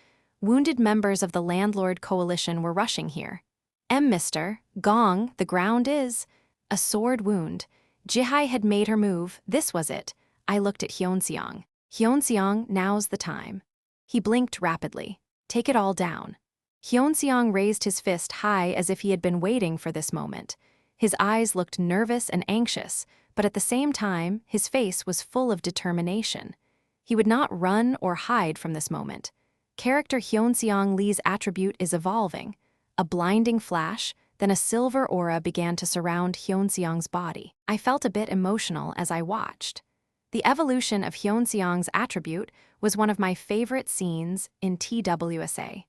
Wounded members of the Landlord coalition were rushing here. Mr. Gong, the ground is... A sword wound. Jihai had made her move, this was it. I looked at Hyunseong. Hyunseong, now's the time. He blinked rapidly. Take it all down. Hyunseong raised his fist high as if he had been waiting for this moment. His eyes looked nervous and anxious, but at the same time, his face was full of determination. He would not run or hide from this moment. Character Hyunseong Lee's attribute is evolving. A blinding flash, then a silver aura began to surround Hyunseong's body. I felt a bit emotional as I watched. The evolution of Hyunseong's attribute was one of my favorite scenes in TWSA.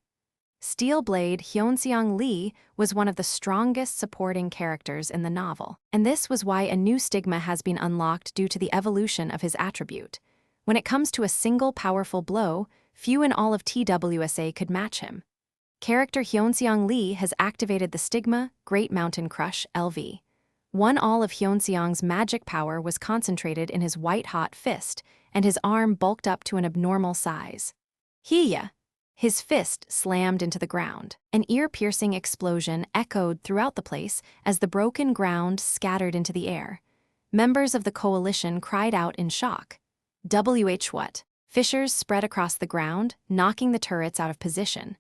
Steelblade Hyunseong Lee was one of the strongest supporting characters in the novel, and this was why a new stigma has been unlocked due to the evolution of his attribute. When it comes to a single powerful blow, few in all of TWSA could match him. Character Hyunseong Lee has activated the stigma, Great Mountain Crush LV. All of Hyunseong's magic power was concentrated in his white-hot fist, and his arm bulked up to an abnormal size. Hiya! His fist slammed into the ground. An ear-piercing explosion echoed throughout the place as the broken ground scattered into the air. Members of the coalition cried out in shock. What? Fissures spread across the ground, knocking the turrets out of position.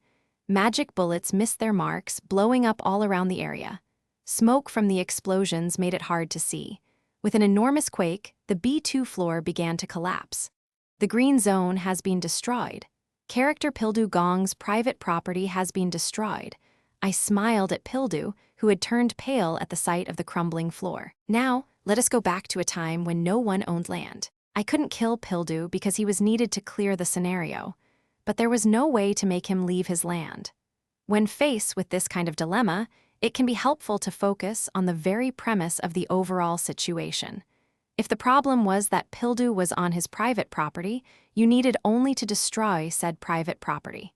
Magic bullets missed their marks, blowing up all around the area. Smoke from the explosions made it hard to see. With an enormous quake, the B2 floor began to collapse. The green zone has been destroyed. Character Pildu Gong's private property has been destroyed. I smiled at Pildu, who had turned pale at the sight of the crumbling floor. Now, let us go back to a time when no one owned land. I couldn't kill Pildu because he was needed to clear the scenario, but there was no way to make him leave his land. When faced with this kind of dilemma, it can be helpful to focus on the very premise of the overall situation. If the problem was that Pildu was on his private property, you needed only to destroy said private property.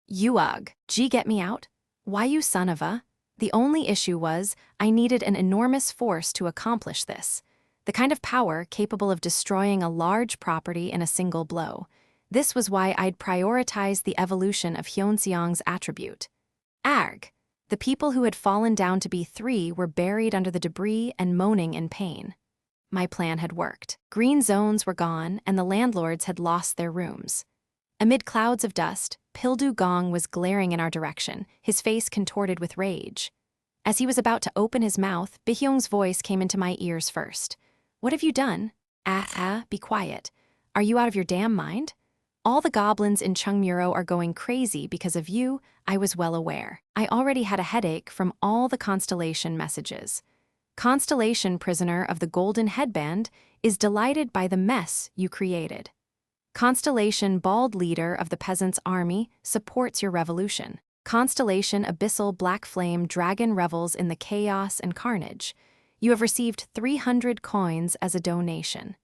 Gee, get me out? Why, you son of a... The only issue was, I needed an enormous force to accomplish this. The kind of power capable of destroying a large property in a single blow. This was why I'd prioritized the evolution of Hyeonseong's attribute. Arg! The people who had fallen down to B3 were buried under the debris and moaning in pain. My plan had worked. Green zones were gone, and the landlords had lost their rooms. Amid clouds of dust, Pildu Gong was glaring in our direction, his face contorted with rage. As he was about to open his mouth, Bihyung's voice came into my ears first. "What have you done?" Be quiet. Are you out of your damn mind? All the goblins in Chungmuro are going crazy because of you. I was well aware. I already had a headache from all the Constellation messages. Constellation, prisoner of the Golden Headband, is delighted by the mess you created. Constellation, bald leader of the peasants' army, supports your revolution. Constellation, abyssal black flame dragon revels in the chaos and carnage. You have received 300 coins as a donation.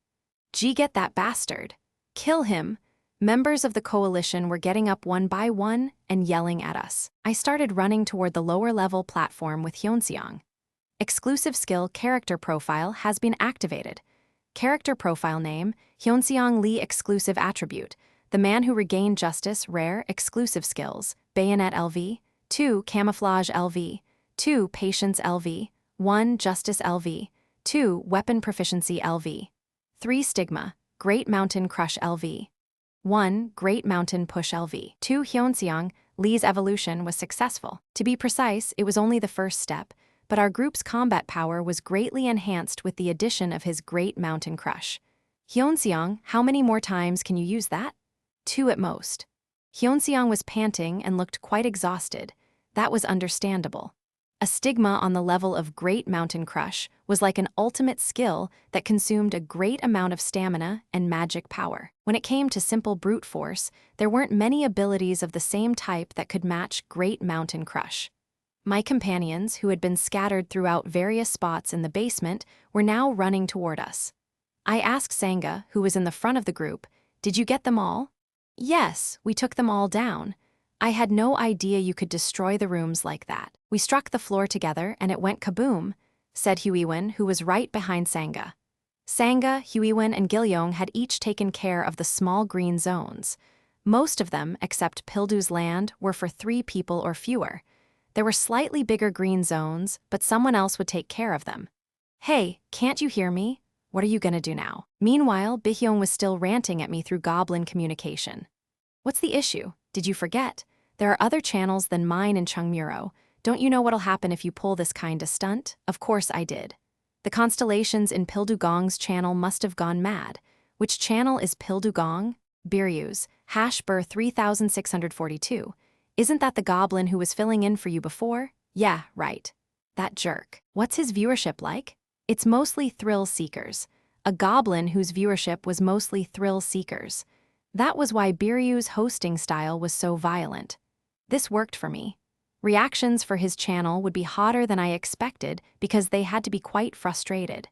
Get that bastard. Kill him. Members of the coalition were getting up one by one and yelling at us. I started running toward the lower-level platform with Hyeonseong. Exclusive skill character profile has been activated. Character profile name, Hyeonseong Lee exclusive attribute, the man who regained justice rare exclusive skills, bayonet LV, 2 camouflage LV, 2 patience LV, 1 justice LV, 2 weapon proficiency LV, 3 stigma, great mountain crush LV. 1 Great Mountain Push LV. 2 Hyeonseong, Lee's evolution was successful. To be precise, it was only the first step, but our group's combat power was greatly enhanced with the addition of his Great Mountain Crush. Hyeonseong, how many more times can you use that? 2 at most. Hyeonseong was panting and looked quite exhausted. That was understandable. A stigma on the level of Great Mountain Crush was like an ultimate skill that consumed a great amount of stamina and magic power. When it came to simple brute force, there weren't many abilities of the same type that could match Great Mountain Crush. My companions, who had been scattered throughout various spots in the basement, were now running toward us. I asked Sangha, who was in the front of the group, "Did you get them all?" "Yes, we took them all down. I had no idea you could destroy the rooms like that. We struck the floor together and it went kaboom," said Huiwen, who was right behind Sangha. Sangha, Huiwen, and Gilyoung had each taken care of the small green zones. Most of them, except Pildu's land, were for 3 people or fewer. There were slightly bigger green zones, but someone else would take care of them. "Hey, can't you hear me? What are you gonna do now?" Meanwhile, Bihyung was still ranting at me through goblin communication. "What's the issue? Did you forget? There are other channels than mine in Chungmuro. Don't you know what'll happen if you pull this kind of stunt?" Of course I did. The constellations in Pildugong's channel must have gone mad. Which channel is Pildugong? Biryu's, #Bur 3642. Isn't that the goblin who was filling in for you before? Yeah, right. That jerk. What's his viewership like? It's mostly thrill seekers. A goblin whose viewership was mostly thrill seekers. That was why Biryu's hosting style was so violent. This worked for me. Reactions for his channel would be hotter than I expected because they had to be quite frustrated.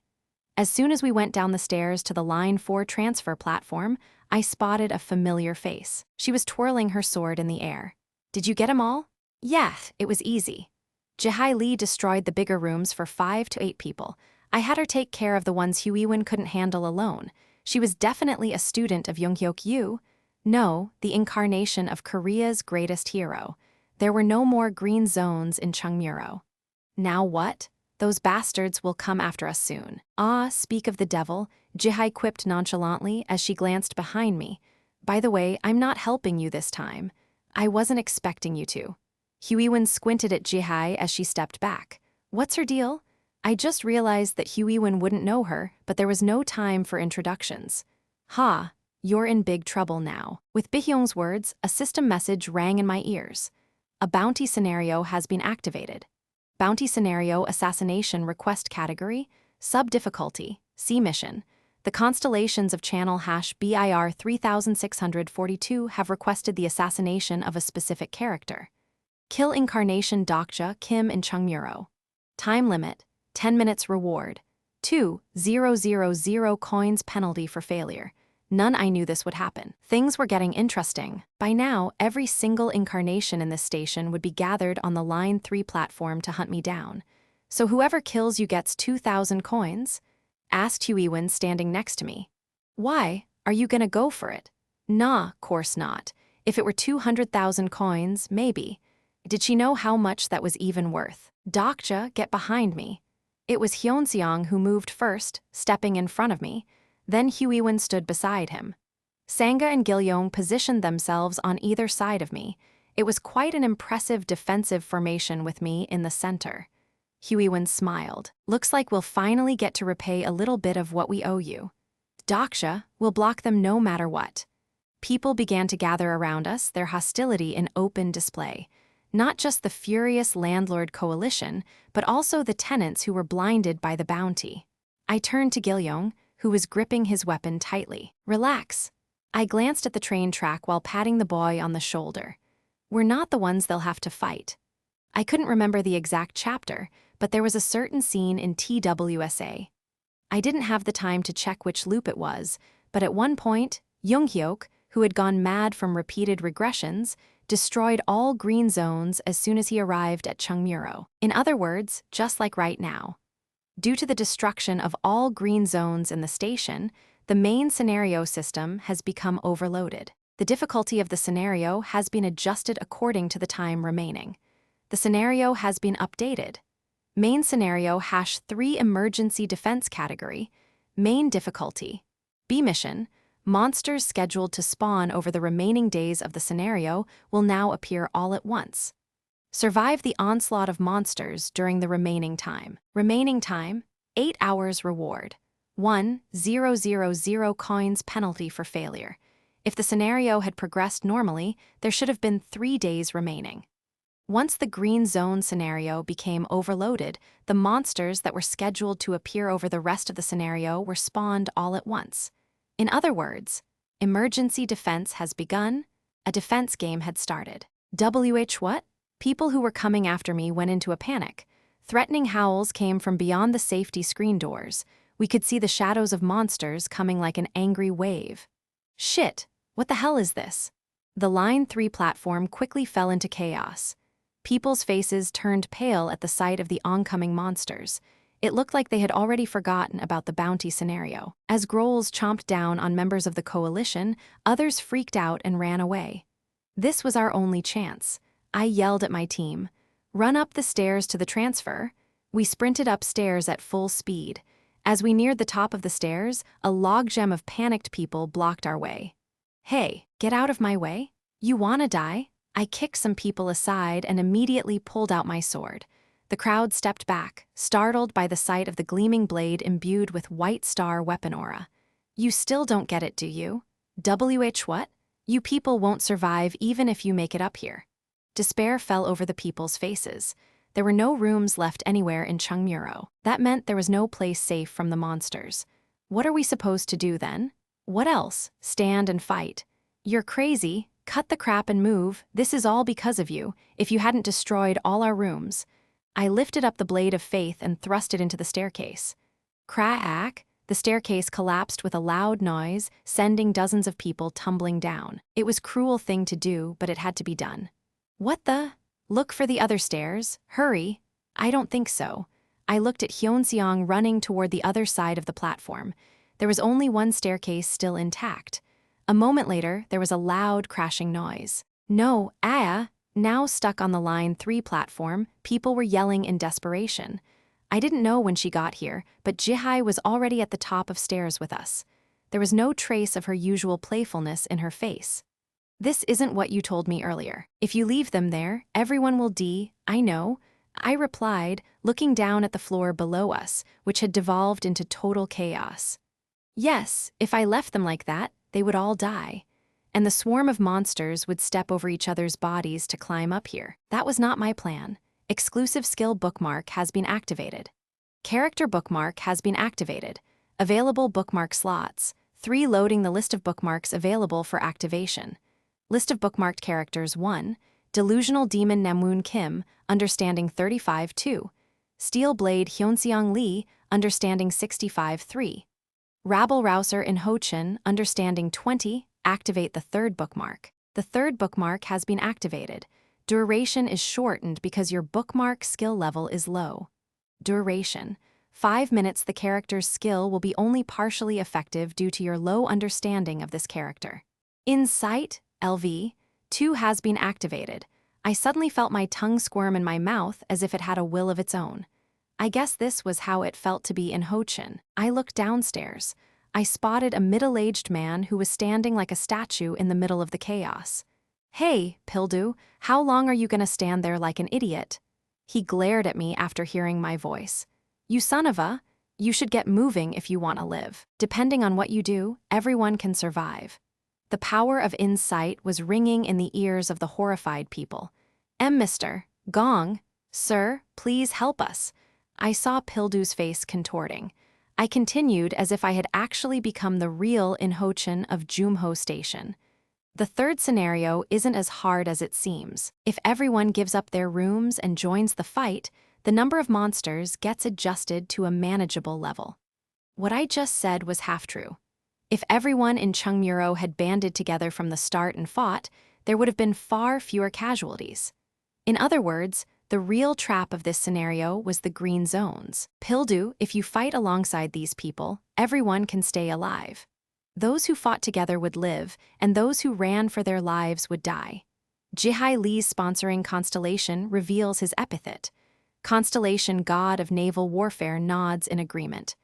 As soon as we went down the stairs to the Line 4 transfer platform, I spotted a familiar face. She was twirling her sword in the air. "Did you get 'em all?" "Yeah, it was easy. Jihai Lee destroyed the bigger rooms for 5 to 8 people. I had her take care of the ones Huiwen couldn't handle alone. She was definitely a student of Junghyeok Yu. No, the incarnation of Korea's greatest hero. There were no more green zones in Chungmuro. Now what? Those bastards will come after us soon." "Ah, speak of the devil," Jihai quipped nonchalantly as she glanced behind me. "By the way, I'm not helping you this time. I wasn't expecting you to." Huiwen squinted at Jihai as she stepped back. "What's her deal?" I just realized that Huiwen wouldn't know her, but there was no time for introductions. "Ha, you're in big trouble now." With Bihyung's words, a system message rang in my ears. A bounty scenario has been activated. Bounty scenario assassination request category, sub-difficulty, C mission. The constellations of channel #BIR 3642 have requested the assassination of a specific character. Kill incarnation Dokja Kim in Chungmuro. Time limit, 10 minutes reward. 2,000 coins penalty for failure. None I knew this would happen. Things were getting interesting. By now, every single incarnation in this station would be gathered on the Line 3 platform to hunt me down. "So whoever kills you gets 2,000 coins? Asked Huiwen standing next to me. "Why? Are you gonna go for it?" Nah, course not. If it were 200,000 coins, maybe. Did she know how much that was even worth? Dokja, get behind me. It was Hyunseong who moved first, stepping in front of me. Then Huiwen stood beside him. Sangha and Gilyoung positioned themselves on either side of me. It was quite an impressive defensive formation with me in the center. Huiwen smiled. Looks like we'll finally get to repay a little bit of what we owe you. Dokja, we'll block them no matter what. People began to gather around us, their hostility in open display. Not just the furious landlord coalition, but also the tenants who were blinded by the bounty. I turned to Gilyoung, who was gripping his weapon tightly. Relax. I glanced at the train track while patting the boy on the shoulder. We're not the ones they'll have to fight. I couldn't remember the exact chapter, but there was a certain scene in TWSA. I didn't have the time to check which loop it was, but at one point, Junghyeok, who had gone mad from repeated regressions, destroyed all green zones as soon as he arrived at Chungmuro. In other words, just like right now. Due to the destruction of all green zones in the station, the main scenario system has become overloaded. The difficulty of the scenario has been adjusted according to the time remaining. The scenario has been updated. Main scenario #3 emergency defense category. Main difficulty. B mission. Monsters scheduled to spawn over the remaining days of the scenario will now appear all at once. Survive the onslaught of monsters during the remaining time. Remaining time, 8 hours reward. 1,000 coins penalty for failure. If the scenario had progressed normally, there should have been 3 days remaining. Once the green zone scenario became overloaded, the monsters that were scheduled to appear over the rest of the scenario were spawned all at once. In other words, emergency defense has begun, a defense game had started. What? People who were coming after me went into a panic. Threatening howls came from beyond the safety screen doors. We could see the shadows of monsters coming like an angry wave. Shit, what the hell is this? The Line 3 platform quickly fell into chaos. People's faces turned pale at the sight of the oncoming monsters. It looked like they had already forgotten about the bounty scenario. As growls chomped down on members of the coalition, others freaked out and ran away. This was our only chance. I yelled at my team, "Run up the stairs to the transfer." We sprinted upstairs at full speed. As we neared the top of the stairs, a logjam of panicked people blocked our way. "Hey, get out of my way. You wanna die?" I kicked some people aside and immediately pulled out my sword. The crowd stepped back, startled by the sight of the gleaming blade imbued with white star weapon aura. You still don't get it, do you? What? You people won't survive even if you make it up here. Despair fell over the people's faces. There were no rooms left anywhere in Chungmuro. That meant there was no place safe from the monsters. What are we supposed to do then? What else? Stand and fight. You're crazy. Cut the crap and move. This is all because of you, if you hadn't destroyed all our rooms. I lifted up the blade of faith and thrust it into the staircase. Crack! The staircase collapsed with a loud noise, sending dozens of people tumbling down. It was a cruel thing to do, but it had to be done. What the? Look for the other stairs. Hurry. I don't think so. I looked at Hyunseong running toward the other side of the platform. There was only one staircase still intact. A moment later, there was a loud crashing noise. No, now stuck on the Line 3 platform, people were yelling in desperation. I didn't know when she got here, but Jihai was already at the top of stairs with us. There was no trace of her usual playfulness in her face. This isn't what you told me earlier. If you leave them there, everyone will I know. I replied, looking down at the floor below us, which had devolved into total chaos. Yes, if I left them like that, they would all die. And the swarm of monsters would step over each other's bodies to climb up here. That was not my plan. Exclusive skill bookmark has been activated. Character bookmark has been activated. Available bookmark slots. 3 loading the list of bookmarks available for activation. List of bookmarked characters 1. Delusional Demon Namwoon Kim, Understanding 35-2. Steel Blade Hyunseong Lee, Understanding 65-3. Rabble Rouser in Hochun, Understanding 20, activate the 3rd bookmark. The 3rd bookmark has been activated. Duration is shortened because your bookmark skill level is low. Duration. 5 minutes. The character's skill will be only partially effective due to your low understanding of this character. Insight, LV, 2 has been activated. I suddenly felt my tongue squirm in my mouth as if it had a will of its own. I guess this was how it felt to be in Hochin. I looked downstairs. I spotted a middle-aged man who was standing like a statue in the middle of the chaos. "Hey, Pildu, how long are you gonna stand there like an idiot?" He glared at me after hearing my voice. "You son of a, you should get moving if you want to live. Depending on what you do, everyone can survive." The power of insight was ringing in the ears of the horrified people. Mr. Gong, sir, please help us." I saw Pildu's face contorting. I continued as if I had actually become the real Inhochin of Junghyeok Station. The third scenario isn't as hard as it seems. If everyone gives up their rooms and joins the fight, the number of monsters gets adjusted to a manageable level. What I just said was half true. If everyone in Chungmuro had banded together from the start and fought, there would have been far fewer casualties. In other words, the real trap of this scenario was the green zones. Pildu, if you fight alongside these people, everyone can stay alive. Those who fought together would live, and those who ran for their lives would die. Jihai Li's sponsoring constellation reveals his epithet. Constellation God of Naval Warfare nods in agreement.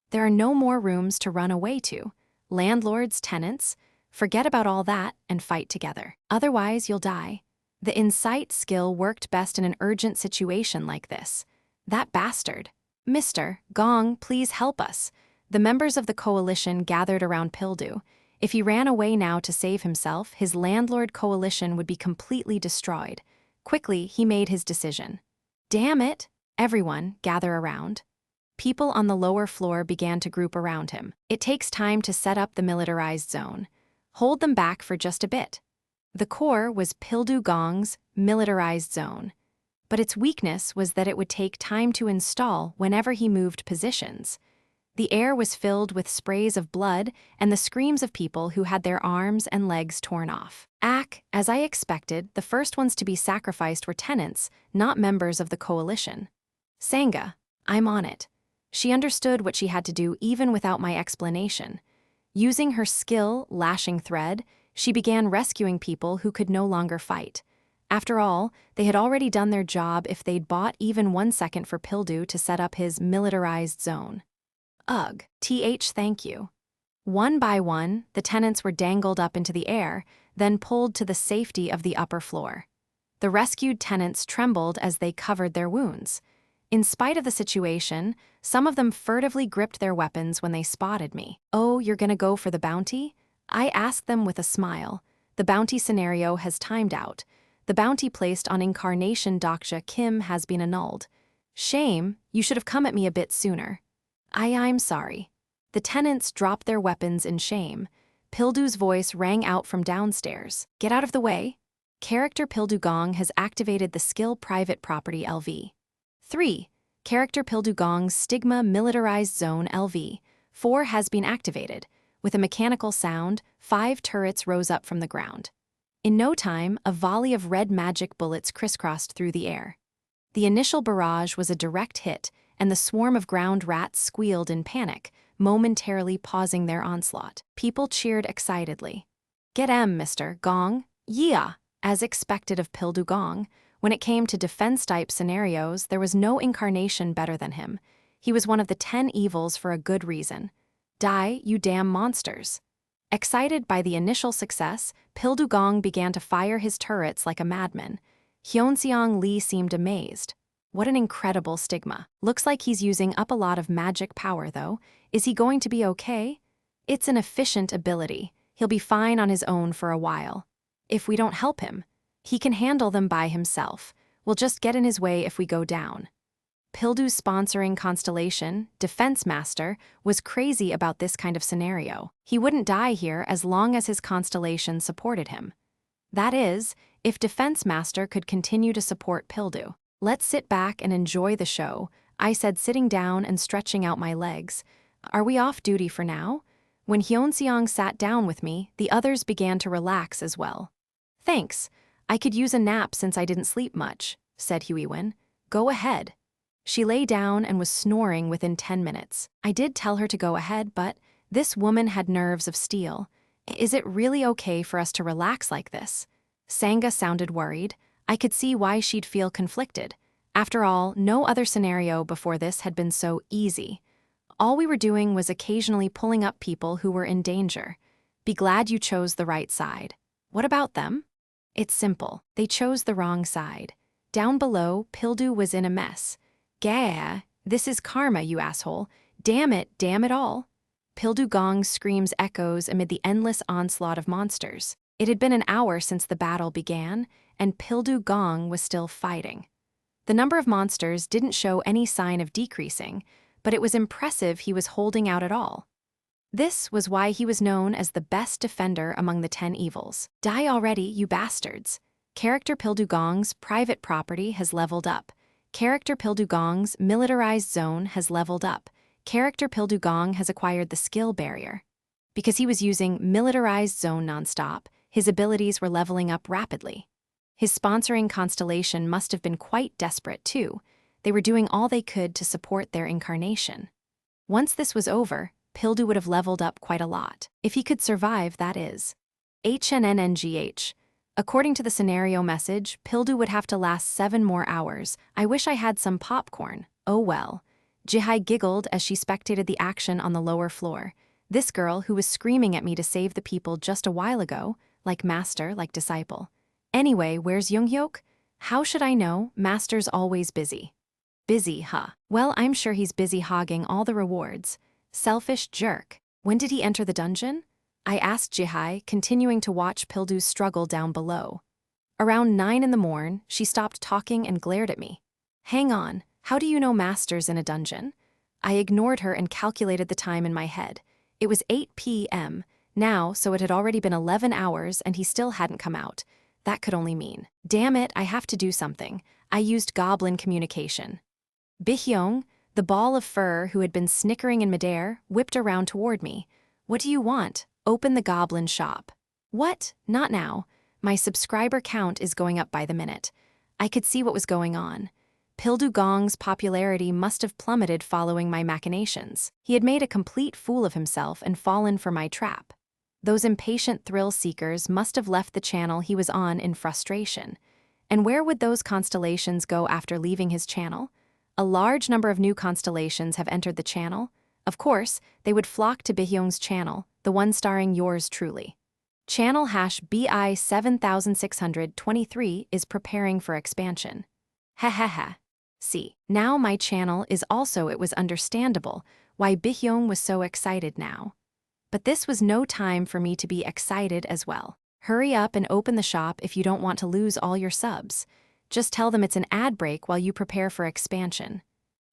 There are no more rooms to run away to. Landlords, tenants, forget about all that and fight together. Otherwise, you'll die. The insight skill worked best in an urgent situation like this. That bastard. "Mr. Gong, please help us." The members of the coalition gathered around Pildu. If he ran away now to save himself, his landlord coalition would be completely destroyed. Quickly, he made his decision. "Damn it!" Everyone, gather around. People on the lower floor began to group around him. "It takes time to set up the militarized zone. Hold them back for just a bit." The core was Pildu Gong's militarized zone. But its weakness was that it would take time to install whenever he moved positions. The air was filled with sprays of blood and the screams of people who had their arms and legs torn off. As I expected, the first ones to be sacrificed were tenants, not members of the coalition. Sangha, I'm on it. She understood what she had to do even without my explanation. Using her skill, lashing thread, she began rescuing people who could no longer fight. After all, they had already done their job if they'd bought even 1 second for Pildu to set up his militarized zone. Ugh, thank you. One by one, the tenants were dangled up into the air, then pulled to the safety of the upper floor. The rescued tenants trembled as they covered their wounds. In spite of the situation, some of them furtively gripped their weapons when they spotted me. "Oh, you're gonna go for the bounty?" I asked them with a smile. The bounty scenario has timed out. The bounty placed on Incarnation Dokja Kim has been annulled. "Shame, you should have come at me a bit sooner." I'm sorry." The tenants dropped their weapons in shame. Pildu's voice rang out from downstairs. "Get out of the way." Character Pildu Gong has activated the skill private property LV. 3. Character Pildu Gong's Stigma Militarized Zone LV. 4 has been activated. With a mechanical sound, 5 turrets rose up from the ground. In no time, a volley of red magic bullets crisscrossed through the air. The initial barrage was a direct hit, and the swarm of ground rats squealed in panic, momentarily pausing their onslaught. People cheered excitedly. "Get Mr. Gong, yeah!" As expected of Pildu Gong, when it came to defense-type scenarios, there was no incarnation better than him. He was one of the 10 evils for a good reason. Die, you damn monsters. Excited by the initial success, Pildu Gong began to fire his turrets like a madman. Hyunseong Lee seemed amazed. What an incredible stigma. Looks like he's using up a lot of magic power, though. Is he going to be okay? It's an efficient ability. He'll be fine on his own for a while. If we don't help him, he can handle them by himself. We'll just get in his way if we go down. Pildu's sponsoring constellation, Defense Master, was crazy about this kind of scenario. He wouldn't die here as long as his constellation supported him. That is, if Defense Master could continue to support Pildu. "Let's sit back and enjoy the show," I said, sitting down and stretching out my legs. "Are we off duty for now?" When Hyunseong sat down with me, the others began to relax as well. "Thanks. I could use a nap since I didn't sleep much," said Huiwen. "Go ahead." She lay down and was snoring within 10 minutes. I did tell her to go ahead, but this woman had nerves of steel. Is it really okay for us to relax like this? Sangha sounded worried. I could see why she'd feel conflicted. After all, no other scenario before this had been so easy. All we were doing was occasionally pulling up people who were in danger. Be glad you chose the right side. What about them? It's simple. They chose the wrong side. Down below, Pildu was in a mess. Gah, this is karma, you asshole. Damn it all. Pildu Gong's screams echoes amid the endless onslaught of monsters. It had been an hour since the battle began, and Pildu Gong was still fighting. The number of monsters didn't show any sign of decreasing, but it was impressive he was holding out at all. This was why he was known as the best defender among the 10 evils. Die already, you bastards. Character Pildu Gong's private property has leveled up. Character Pildu Gong's militarized zone has leveled up. Character Pildu Gong has acquired the skill barrier. Because he was using militarized zone nonstop, his abilities were leveling up rapidly. His sponsoring constellation must have been quite desperate too. They were doing all they could to support their incarnation. Once this was over, Pildu would have leveled up quite a lot. If he could survive, that is. HNNNGH. According to the scenario message, Pildu would have to last 7 more hours. I wish I had some popcorn. Oh well. Jihai giggled as she spectated the action on the lower floor. This girl who was screaming at me to save the people just a while ago, like master, like disciple. Anyway, where's Junghyeok? How should I know? Master's always busy. Busy, huh? Well, I'm sure he's busy hogging all the rewards. Selfish jerk. When did he enter the dungeon? I asked Jihai, continuing to watch Pildu's struggle down below. Around 9 in the morn, she stopped talking and glared at me. Hang on, how do you know Master's in a dungeon? I ignored her and calculated the time in my head. It was 8 p.m. now, so it had already been 11 hours and he still hadn't come out. That could only mean, damn it, I have to do something. I used goblin communication. Bihyong, the ball of fur who had been snickering in midair, whipped around toward me. What do you want? Open the goblin shop. What? Not now. My subscriber count is going up by the minute. I could see what was going on. Pildu Gong's popularity must have plummeted following my machinations. He had made a complete fool of himself and fallen for my trap. Those impatient thrill-seekers must have left the channel he was on in frustration. And where would those constellations go after leaving his channel? A large number of new constellations have entered the channel. Of course, they would flock to Bihyong's channel, the one starring yours truly. Channel hash BI 7623 is preparing for expansion. Ha. See, now my channel is also. It was understandable why Bihyong was so excited now. But this was no time for me to be excited as well. Hurry up and open the shop if you don't want to lose all your subs. Just tell them it's an ad break while you prepare for expansion.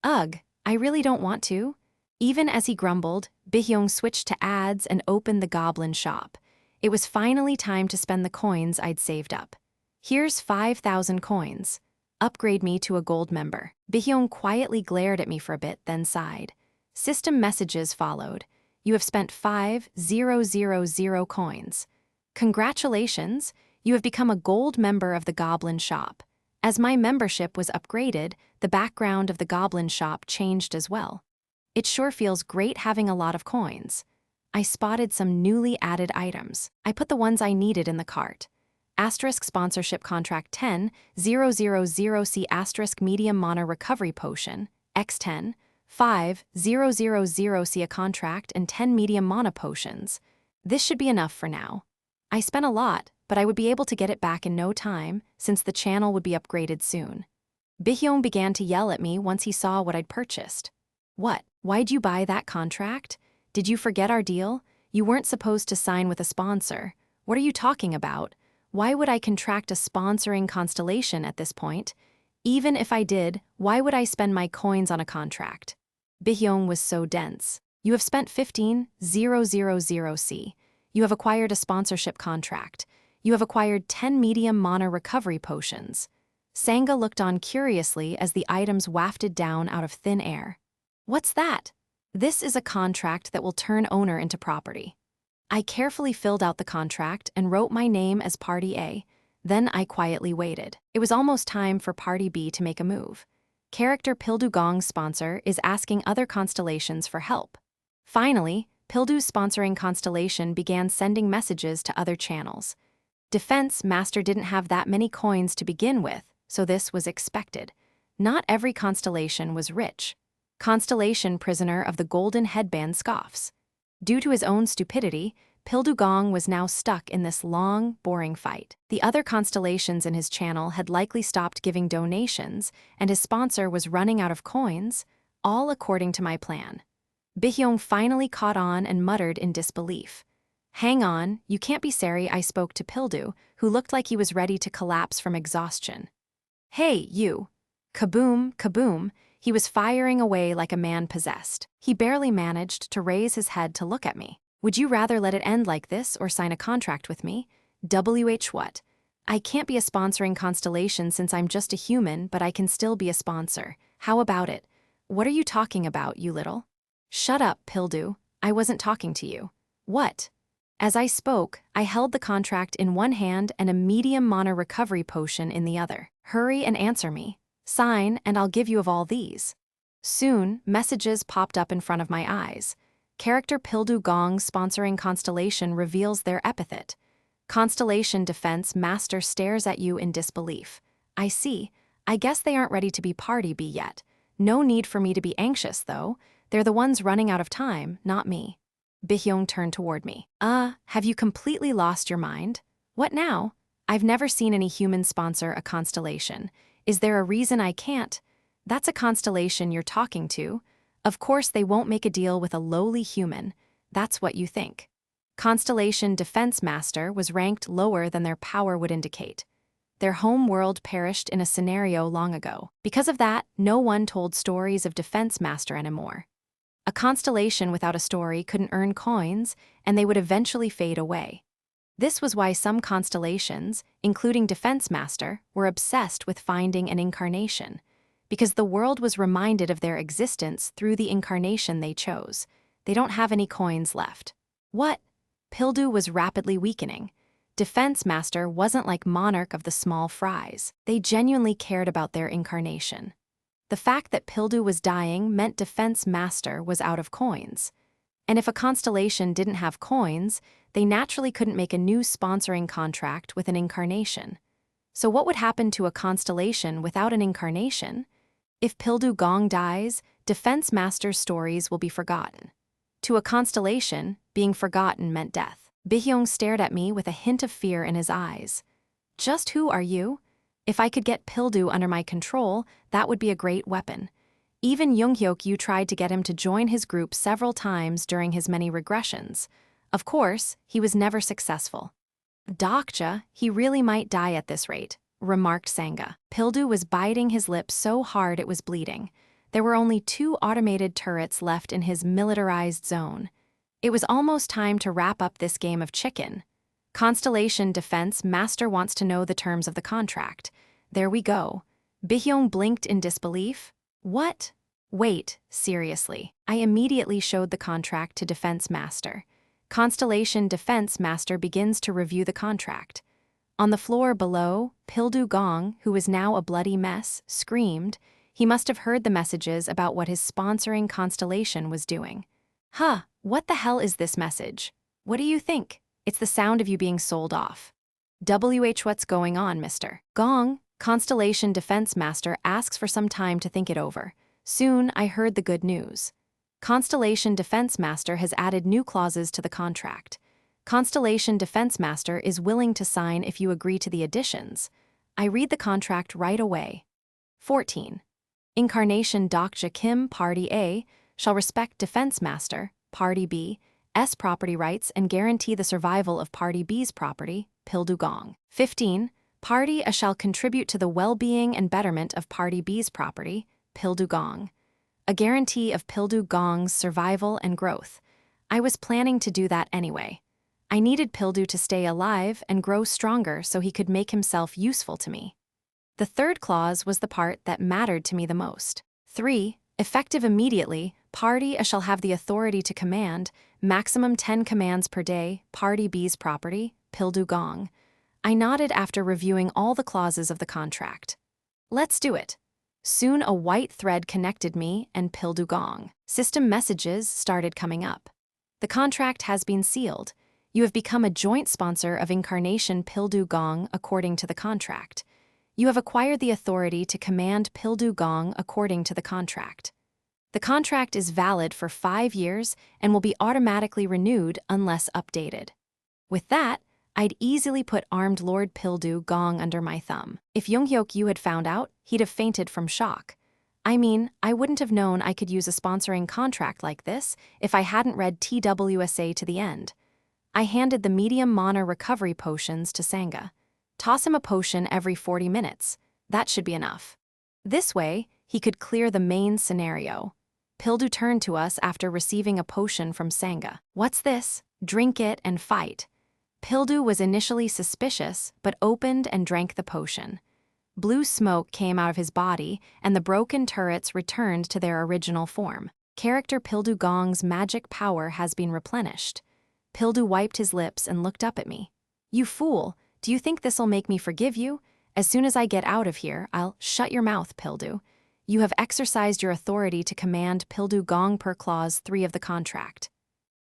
Ugh, I really don't want to. Even as he grumbled, Bihyong switched to ads and opened the goblin shop. It was finally time to spend the coins I'd saved up. Here's 5,000 coins. Upgrade me to a gold member. Bihyong quietly glared at me for a bit, then sighed. System messages followed. You have spent 5,000 coins. Congratulations, you have become a gold member of the goblin shop. As my membership was upgraded, the background of the goblin shop changed as well. It sure feels great having a lot of coins. I spotted some newly added items. I put the ones I needed in the cart. Asterisk sponsorship contract 10,000C asterisk medium mana recovery potion, X10, 5,000C a contract and 10 medium mana potions. This should be enough for now. I spent a lot, but I would be able to get it back in no time, since the channel would be upgraded soon. Bihyong began to yell at me once he saw what I'd purchased. What? Why'd you buy that contract? Did you forget our deal? You weren't supposed to sign with a sponsor. What are you talking about? Why would I contract a sponsoring constellation at this point? Even if I did, why would I spend my coins on a contract? Bihyong was so dense. You have spent 15,000C. You have acquired a sponsorship contract. You have acquired 10 medium mana recovery potions. Sangha looked on curiously as the items wafted down out of thin air. What's that? This is a contract that will turn owner into property. I carefully filled out the contract and wrote my name as Party A. Then I quietly waited. It was almost time for Party B to make a move. Character Pildu Gong's sponsor is asking other constellations for help. Finally, Pildu's sponsoring constellation began sending messages to other channels. Defense Master didn't have that many coins to begin with, so this was expected. Not every constellation was rich. Constellation Prisoner of the Golden Headband scoffs. Due to his own stupidity, Pildu Gong was now stuck in this long, boring fight. The other constellations in his channel had likely stopped giving donations, and his sponsor was running out of coins, all according to my plan. Bihyong finally caught on and muttered in disbelief. "Hang on, you can't be sorry," I spoke to Pildu, who looked like he was ready to collapse from exhaustion. "Hey, you." Kaboom, kaboom, he was firing away like a man possessed. He barely managed to raise his head to look at me. "Would you rather let it end like this or sign a contract with me?" What? "I can't be a sponsoring constellation since I'm just a human, but I can still be a sponsor. How about it?" "What are you talking about, you little?" "Shut up, Pildu. I wasn't talking to you." "What?" As I spoke, I held the contract in one hand and a medium mana recovery potion in the other. "Hurry and answer me. Sign, and I'll give you of all these." Soon, messages popped up in front of my eyes. Character Pildu Gong's sponsoring constellation reveals their epithet. Constellation Defense Master stares at you in disbelief. "I see. I guess they aren't ready to be party B yet. No need for me to be anxious, though. They're the ones running out of time, not me." Bihyong turned toward me. Have you completely lost your mind?" "What now? I've never seen any human sponsor a constellation. Is there a reason I can't?" "That's a constellation you're talking to. Of course they won't make a deal with a lowly human. That's what you think." Constellation Defense Master was ranked lower than their power would indicate. Their home world perished in a scenario long ago. Because of that, no one told stories of Defense Master anymore. A constellation without a story couldn't earn coins, and they would eventually fade away. This was why some constellations, including Defense Master, were obsessed with finding an incarnation. Because the world was reminded of their existence through the incarnation they chose. They don't have any coins left. What? Pildu was rapidly weakening. Defense Master wasn't like Monarch of the Small Fries. They genuinely cared about their incarnation. The fact that Pildu was dying meant Defense Master was out of coins. And if a constellation didn't have coins, they naturally couldn't make a new sponsoring contract with an incarnation. So what would happen to a constellation without an incarnation? If Pildu Gong dies, Defense Master's stories will be forgotten. To a constellation, being forgotten meant death. Bihyong stared at me with a hint of fear in his eyes. "Just who are you?" If I could get Pildu under my control, that would be a great weapon. Even Junghyeok Yu tried to get him to join his group several times during his many regressions. Of course, he was never successful. "Dokja, he really might die at this rate," remarked Sangha. Pildu was biting his lip so hard it was bleeding. There were only 2 automated turrets left in his militarized zone. It was almost time to wrap up this game of chicken. Constellation Defense Master wants to know the terms of the contract. There we go. Bihyong blinked in disbelief. "What?" "Wait, seriously." I immediately showed the contract to Defense Master. Constellation Defense Master begins to review the contract. On the floor below, Pildu Gong, who was now a bloody mess, screamed. He must have heard the messages about what his sponsoring constellation was doing. What the hell is this message? What do you think? It's the sound of you being sold off. What's going on, Mr. Gong? Constellation Defense Master asks for some time to think it over. Soon, I heard the good news. Constellation Defense Master has added new clauses to the contract. Constellation Defense Master is willing to sign if you agree to the additions. I read the contract right away. 14. Incarnation Dokja Kim, Party A, shall respect Defense Master, Party B, S property rights and guarantee the survival of Party B's property, Pildu Gong. 15. Party A shall contribute to the well-being and betterment of Party B's property, Pildu Gong. A guarantee of Pildu Gong's survival and growth. I was planning to do that anyway. I needed Pildu to stay alive and grow stronger so he could make himself useful to me. The third clause was the part that mattered to me the most. 3. Effective immediately, Party A shall have the authority to command, maximum 10 commands per day, Party B's property, Pildu Gong. I nodded after reviewing all the clauses of the contract. Let's do it. Soon a white thread connected me and Pildu Gong. System messages started coming up. The contract has been sealed. You have become a joint sponsor of Incarnation Pildu Gong according to the contract. You have acquired the authority to command Pildu Gong according to the contract. The contract is valid for 5 years and will be automatically renewed unless updated. With that, I'd easily put armed Lord Pildu Gong under my thumb. If Junghyeok Yu had found out, he'd have fainted from shock. I mean, I wouldn't have known I could use a sponsoring contract like this if I hadn't read TWSA to the end. I handed the medium mana recovery potions to Sangha. Toss him a potion every 40 minutes. That should be enough. This way, he could clear the main scenario. Pildu turned to us after receiving a potion from Sangha. What's this? Drink it and fight. Pildu was initially suspicious, but opened and drank the potion. Blue smoke came out of his body, and the broken turrets returned to their original form. Character Pildu Gong's magic power has been replenished. Pildu wiped his lips and looked up at me. You fool, do you think this'll make me forgive you? As soon as I get out of here, I'll shut your mouth, Pildu. You have exercised your authority to command Pildu Gong per Clause 3 of the contract.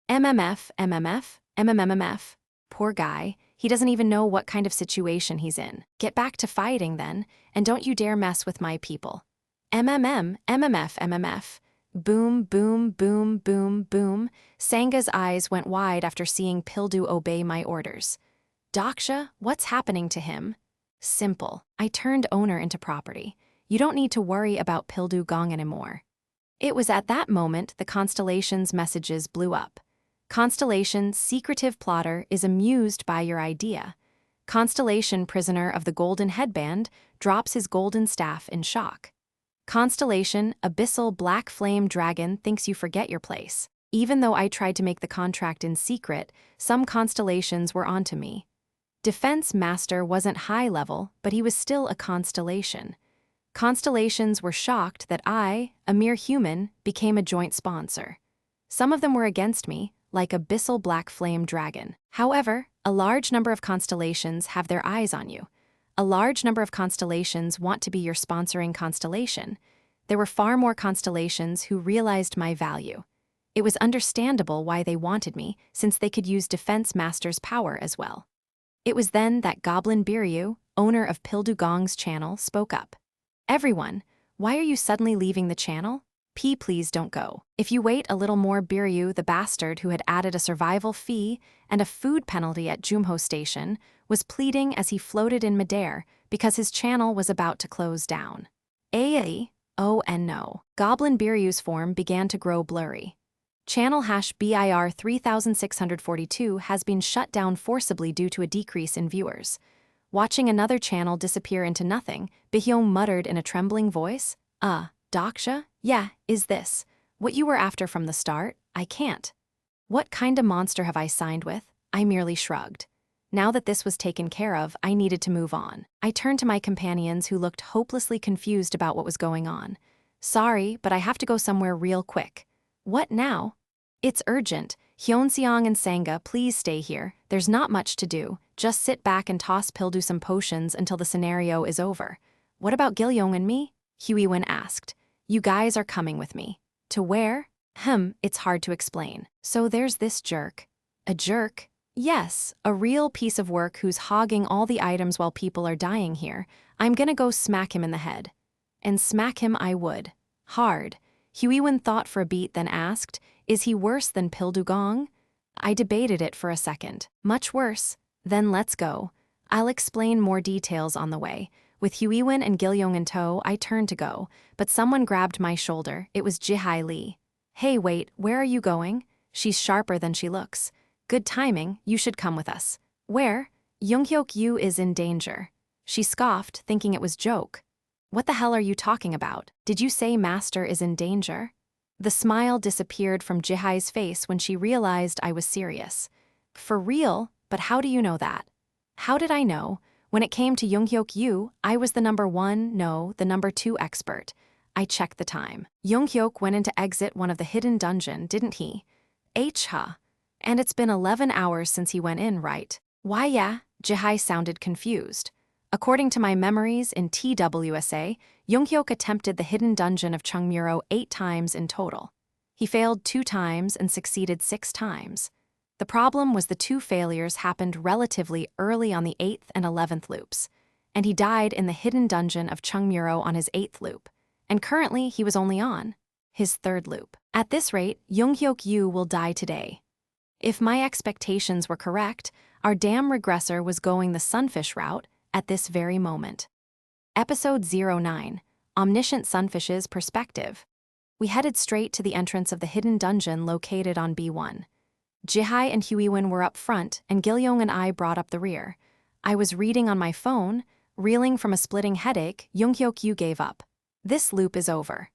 MMF, MMF, MMMMF. Poor guy, he doesn't even know what kind of situation he's in. Get back to fighting then, and don't you dare mess with my people. MMM, MMF, MMF. Boom, boom, boom, boom, boom. Sangha's eyes went wide after seeing Pildu obey my orders. Dokja, what's happening to him? Simple. I turned owner into property. You don't need to worry about Pildu Gong anymore. It was at that moment the Constellation's messages blew up. Constellation, secretive plotter, is amused by your idea. Constellation, prisoner of the golden headband, drops his golden staff in shock. Constellation, abyssal black flame dragon, thinks you forget your place. Even though I tried to make the contract in secret, some constellations were onto me. Defense Master wasn't high level, but he was still a constellation. Constellations were shocked that I, a mere human, became a joint sponsor. Some of them were against me, like abyssal black flame dragon. However, a large number of constellations have their eyes on you. A large number of constellations want to be your sponsoring constellation. There were far more constellations who realized my value. It was understandable why they wanted me, since they could use Defense Master's power as well. It was then that Goblin Biryu, owner of Pildu Gong's channel, spoke up. Everyone, why are you suddenly leaving the channel? Please don't go. If you wait a little more, Biryu, the bastard who had added a survival fee and a food penalty at Junghyeok Station, was pleading as he floated in midair because his channel was about to close down. Oh and no. Goblin Biryu's form began to grow blurry. Channel #BIR 3642 has been shut down forcibly due to a decrease in viewers. Watching another channel disappear into nothing, Bihyong muttered in a trembling voice, Dokja? Yeah, is this what you were after from the start? I can't. What kind of monster have I signed with? I merely shrugged. Now that this was taken care of, I needed to move on. I turned to my companions who looked hopelessly confused about what was going on. Sorry, but I have to go somewhere real quick. What now? It's urgent. Hyunseong and Sangha, please stay here. There's not much to do. Just sit back and toss Pildu some potions until the scenario is over. What about Gilyong and me? Huiwen asked. You guys are coming with me. To where? It's hard to explain. So there's this jerk. A jerk? Yes, a real piece of work who's hogging all the items while people are dying here. I'm gonna go smack him in the head. And smack him I would. Hard. Huiwen thought for a beat, then asked, is he worse than Pildu Gong? I debated it for a second. Much worse. Then let's go. I'll explain more details on the way. With Huiwen and Gilyong in tow, I turned to go, but someone grabbed my shoulder. It was Jihai Lee. Hey, wait, where are you going? She's sharper than she looks. Good timing, you should come with us. Where? Junghyeok Yu is in danger. She scoffed, thinking it was joke. What the hell are you talking about? Did you say Master is in danger? The smile disappeared from Jihai's face when she realized I was serious. For real? But how do you know that? How did I know? When it came to Junghyeok Yu, I was the number 2 expert. I checked the time. Junghyeok went in to exit one of the hidden dungeon, didn't he? And it's been 11 hours since he went in, right? Why yeah, Jihai sounded confused. According to my memories in TWSA, Junghyeok attempted the hidden dungeon of Chungmuro 8 times in total. He failed 2 times and succeeded 6 times. The problem was the 2 failures happened relatively early on the 8th and 11th loops, and he died in the hidden dungeon of Chungmuro on his 8th loop, and currently he was only on his 3rd loop. At this rate, Junghyeok Yu will die today. If my expectations were correct, our damn regressor was going the Sunfish route at this very moment. Episode 09, Omniscient Sunfish's Perspective. We headed straight to the entrance of the hidden dungeon located on B1. Jihai and Huiwen were up front, and Gilyoung and I brought up the rear. I was reading on my phone. Reeling from a splitting headache, Junghyeok Yu gave up. This loop is over.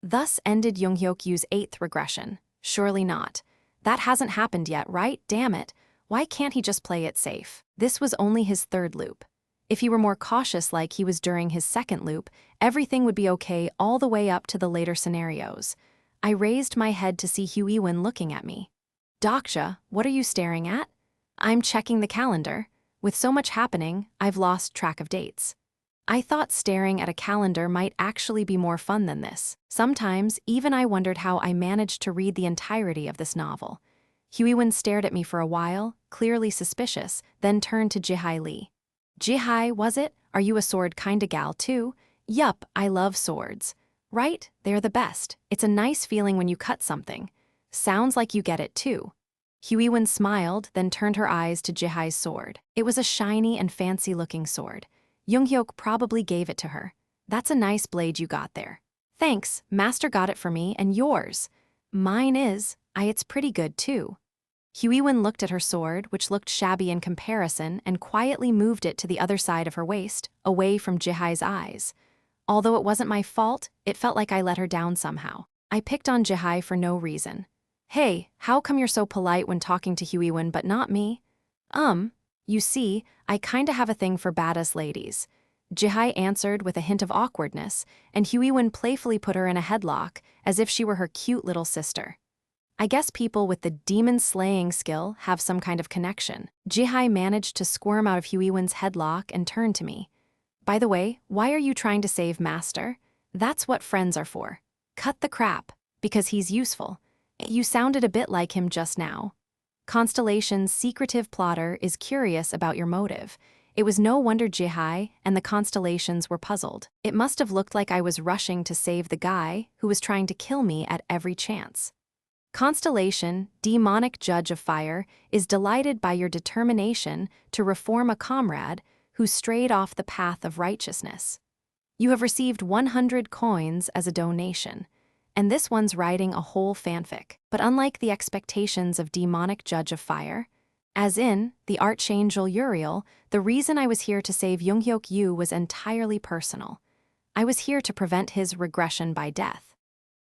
Thus ended Junghyeok Yu's 8th regression. Surely not. That hasn't happened yet, right? Damn it. Why can't he just play it safe? This was only his 3rd loop. If he were more cautious like he was during his 2nd loop, everything would be okay all the way up to the later scenarios. I raised my head to see Huiwen looking at me. Dokja, what are you staring at? I'm checking the calendar. With so much happening, I've lost track of dates. I thought staring at a calendar might actually be more fun than this. Sometimes, even I wondered how I managed to read the entirety of this novel. Huiwen stared at me for a while, clearly suspicious, then turned to Jihai Lee. Jihai, was it? Are you a sword kinda gal too? Yup, I love swords. Right? They're the best. It's a nice feeling when you cut something. Sounds like you get it too. Huiwen smiled, then turned her eyes to Jihai's sword. It was a shiny and fancy-looking sword. Junghyeok probably gave it to her. That's a nice blade you got there. Thanks, Master got it for me, and yours. Mine is, it's pretty good too. Huiwen looked at her sword, which looked shabby in comparison, and quietly moved it to the other side of her waist, away from Jihai's eyes. Although it wasn't my fault, it felt like I let her down somehow. I picked on Jihai for no reason. Hey, how come you're so polite when talking to Huiwen but not me? You see, I kinda have a thing for badass ladies. Jihai answered with a hint of awkwardness, and Huiwen playfully put her in a headlock, as if she were her cute little sister. I guess people with the demon-slaying skill have some kind of connection. Jihai managed to squirm out of Huiwen's headlock and turned to me. By the way, why are you trying to save Master? That's what friends are for. Cut the crap, because he's useful. You sounded a bit like him just now. Constellation's secretive plotter is curious about your motive. It was no wonder Jihai and the Constellations were puzzled. It must have looked like I was rushing to save the guy who was trying to kill me at every chance. Constellation, demonic judge of fire, is delighted by your determination to reform a comrade who strayed off the path of righteousness. You have received 100 coins as a donation. And this one's writing a whole fanfic. But unlike the expectations of demonic judge of fire, as in the archangel Uriel, the reason I was here to save Junghyeok Yu was entirely personal. I was here to prevent his regression by death.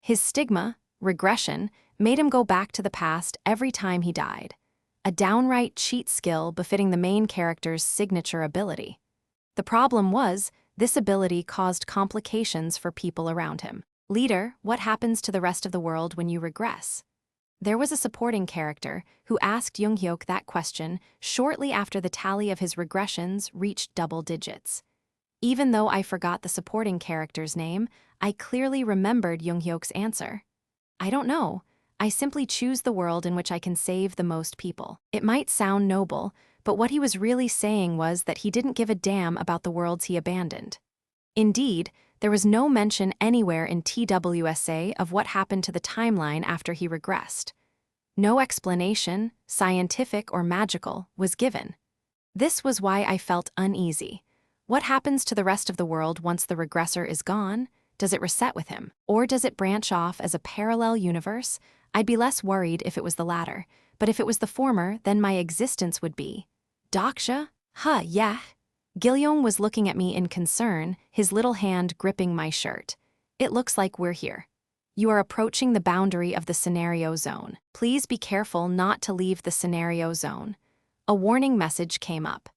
His stigma, regression, made him go back to the past every time he died. A downright cheat skill befitting the main character's signature ability. The problem was, this ability caused complications for people around him. Leader, what happens to the rest of the world when you regress? There was a supporting character who asked Junghyeok that question shortly after the tally of his regressions reached double digits. Even though I forgot the supporting character's name, I clearly remembered Junghyeok's answer. I don't know. I simply choose the world in which I can save the most people. It might sound noble, but what he was really saying was that he didn't give a damn about the worlds he abandoned. Indeed, there was no mention anywhere in TWSA of what happened to the timeline after he regressed. No explanation, scientific or magical, was given. This was why I felt uneasy. What happens to the rest of the world once the regressor is gone? Does it reset with him? Or does it branch off as a parallel universe? I'd be less worried if it was the latter, but if it was the former, then my existence would be. Dokja? Yeah. Gilyoung was looking at me in concern, his little hand gripping my shirt. It looks like we're here. You are approaching the boundary of the scenario zone. Please be careful not to leave the scenario zone. A warning message came up.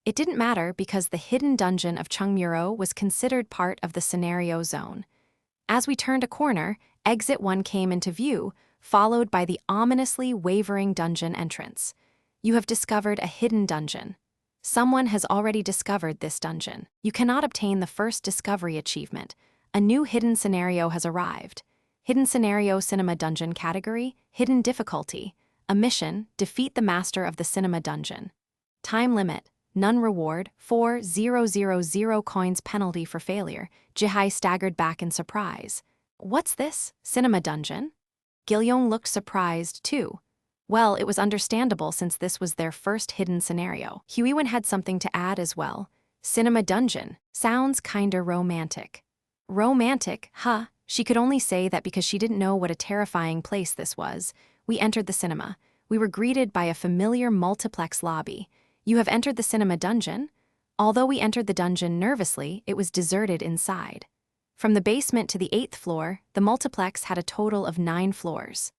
It didn't matter because the hidden dungeon of Chungmuro was considered part of the scenario zone. As we turned a corner, exit 1 came into view, followed by the ominously wavering dungeon entrance. You have discovered a hidden dungeon. Someone has already discovered this dungeon. You cannot obtain the first discovery achievement. A new hidden scenario has arrived. Hidden Scenario Cinema Dungeon category, Hidden Difficulty. A mission, defeat the master of the cinema dungeon. Time limit, none reward, 4,000 coins penalty for failure. Jihai staggered back in surprise. What's this? Cinema dungeon? Gilyoung looked surprised, too. Well, it was understandable since this was their first hidden scenario. Huiwen had something to add as well. Cinema dungeon. Sounds kinda romantic. Romantic, huh? She could only say that because she didn't know what a terrifying place this was. We entered the cinema. We were greeted by a familiar multiplex lobby. You have entered the cinema dungeon? Although we entered the dungeon nervously, it was deserted inside. From the basement to the 8th floor, the multiplex had a total of 9 floors.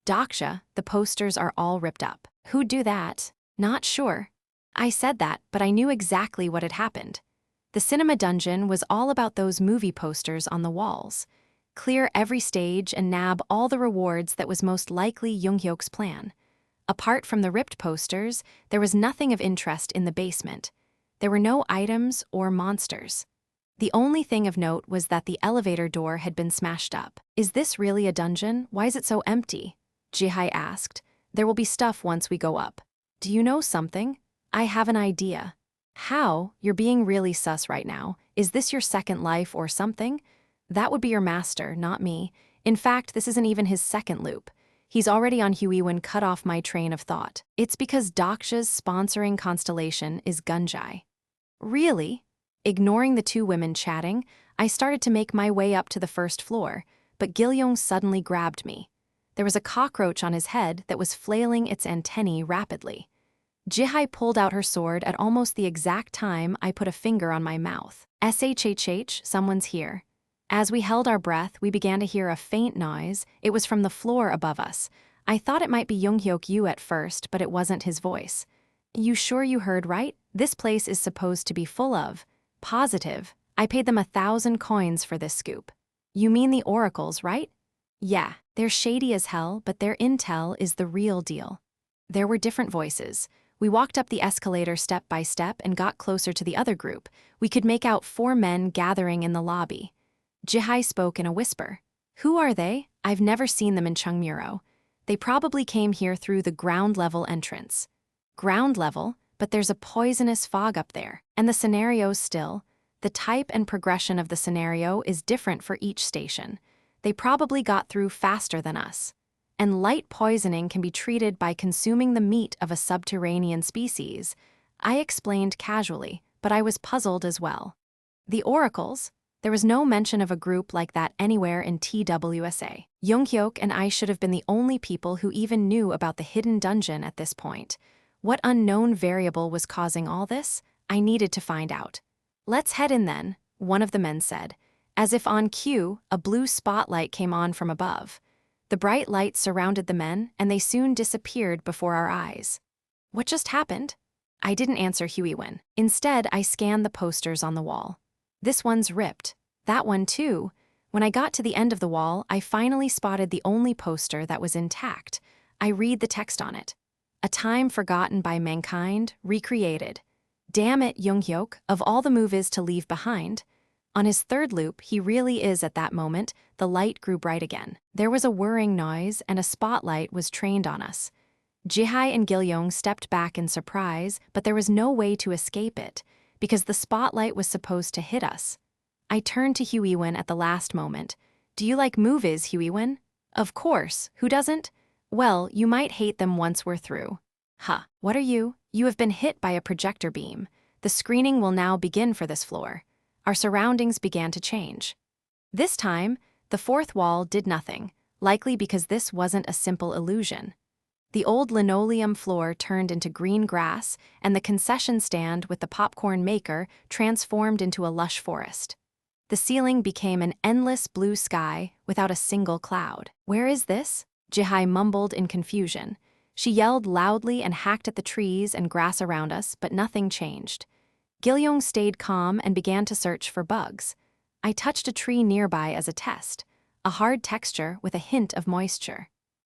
Dokja, the posters are all ripped up. Who'd do that? Not sure. I said that, but I knew exactly what had happened. The cinema dungeon was all about those movie posters on the walls. Clear every stage and nab all the rewards that was most likely Junghyeok's plan. Apart from the ripped posters, there was nothing of interest in the basement. There were no items or monsters. The only thing of note was that the elevator door had been smashed up. Is this really a dungeon? Why is it so empty? Jihai asked. There will be stuff once we go up. Do you know something? I have an idea. How? You're being really sus right now. Is this your second life or something? That would be your master, not me. In fact, this isn't even his second loop. He's already on Huiwen cut off my train of thought. It's because Dokja's sponsoring constellation is Gunjai. Really? Ignoring the two women chatting, I started to make my way up to the first floor, but Gilyoung suddenly grabbed me. There was a cockroach on his head that was flailing its antennae rapidly. Jihai pulled out her sword at almost the exact time I put a finger on my mouth. SHHH, someone's here. As we held our breath, we began to hear a faint noise. It was from the floor above us. I thought it might be Junghyeok Yu at first, but it wasn't his voice. You sure you heard right? This place is supposed to be full of. Positive. I paid them 1,000 coins for this scoop. You mean the oracles, right? Yeah, they're shady as hell, but their intel is the real deal. There were different voices. We walked up the escalator step by step and got closer to the other group. We could make out 4 men gathering in the lobby. Jihai spoke in a whisper. Who are they? I've never seen them in Chungmuro. They probably came here through the ground-level entrance. Ground level? But there's a poisonous fog up there. And the scenario's still. The type and progression of the scenario is different for each station. They probably got through faster than us. And light poisoning can be treated by consuming the meat of a subterranean species. I explained casually, but I was puzzled as well. The oracles? There was no mention of a group like that anywhere in TWSA. Junghyeok and I should have been the only people who even knew about the hidden dungeon at this point. What unknown variable was causing all this? I needed to find out. Let's head in then, one of the men said. As if on cue, a blue spotlight came on from above. The bright light surrounded the men, and they soon disappeared before our eyes. What just happened? I didn't answer Huiwen. Instead, I scanned the posters on the wall. This one's ripped. That one too. When I got to the end of the wall, I finally spotted the only poster that was intact. I read the text on it. A time forgotten by mankind, recreated. Damn it, Junghyeok, of all the movies to leave behind. On his third loop, he really is at that moment. The light grew bright again. There was a whirring noise, and a spotlight was trained on us. Jihai and Gilyoung stepped back in surprise, but there was no way to escape it, because the spotlight was supposed to hit us. I turned to Huiwen at the last moment. Do you like movies, Huiwen? Of course, who doesn't? Well, you might hate them once we're through. Huh, what are you? You have been hit by a projector beam. The screening will now begin for this floor. Our surroundings began to change. This time, the fourth wall did nothing, likely because this wasn't a simple illusion. The old linoleum floor turned into green grass, and the concession stand with the popcorn maker transformed into a lush forest. The ceiling became an endless blue sky without a single cloud. Where is this? Jihai mumbled in confusion. She yelled loudly and hacked at the trees and grass around us, but nothing changed. Gilyoung stayed calm and began to search for bugs. I touched a tree nearby as a test, a hard texture with a hint of moisture.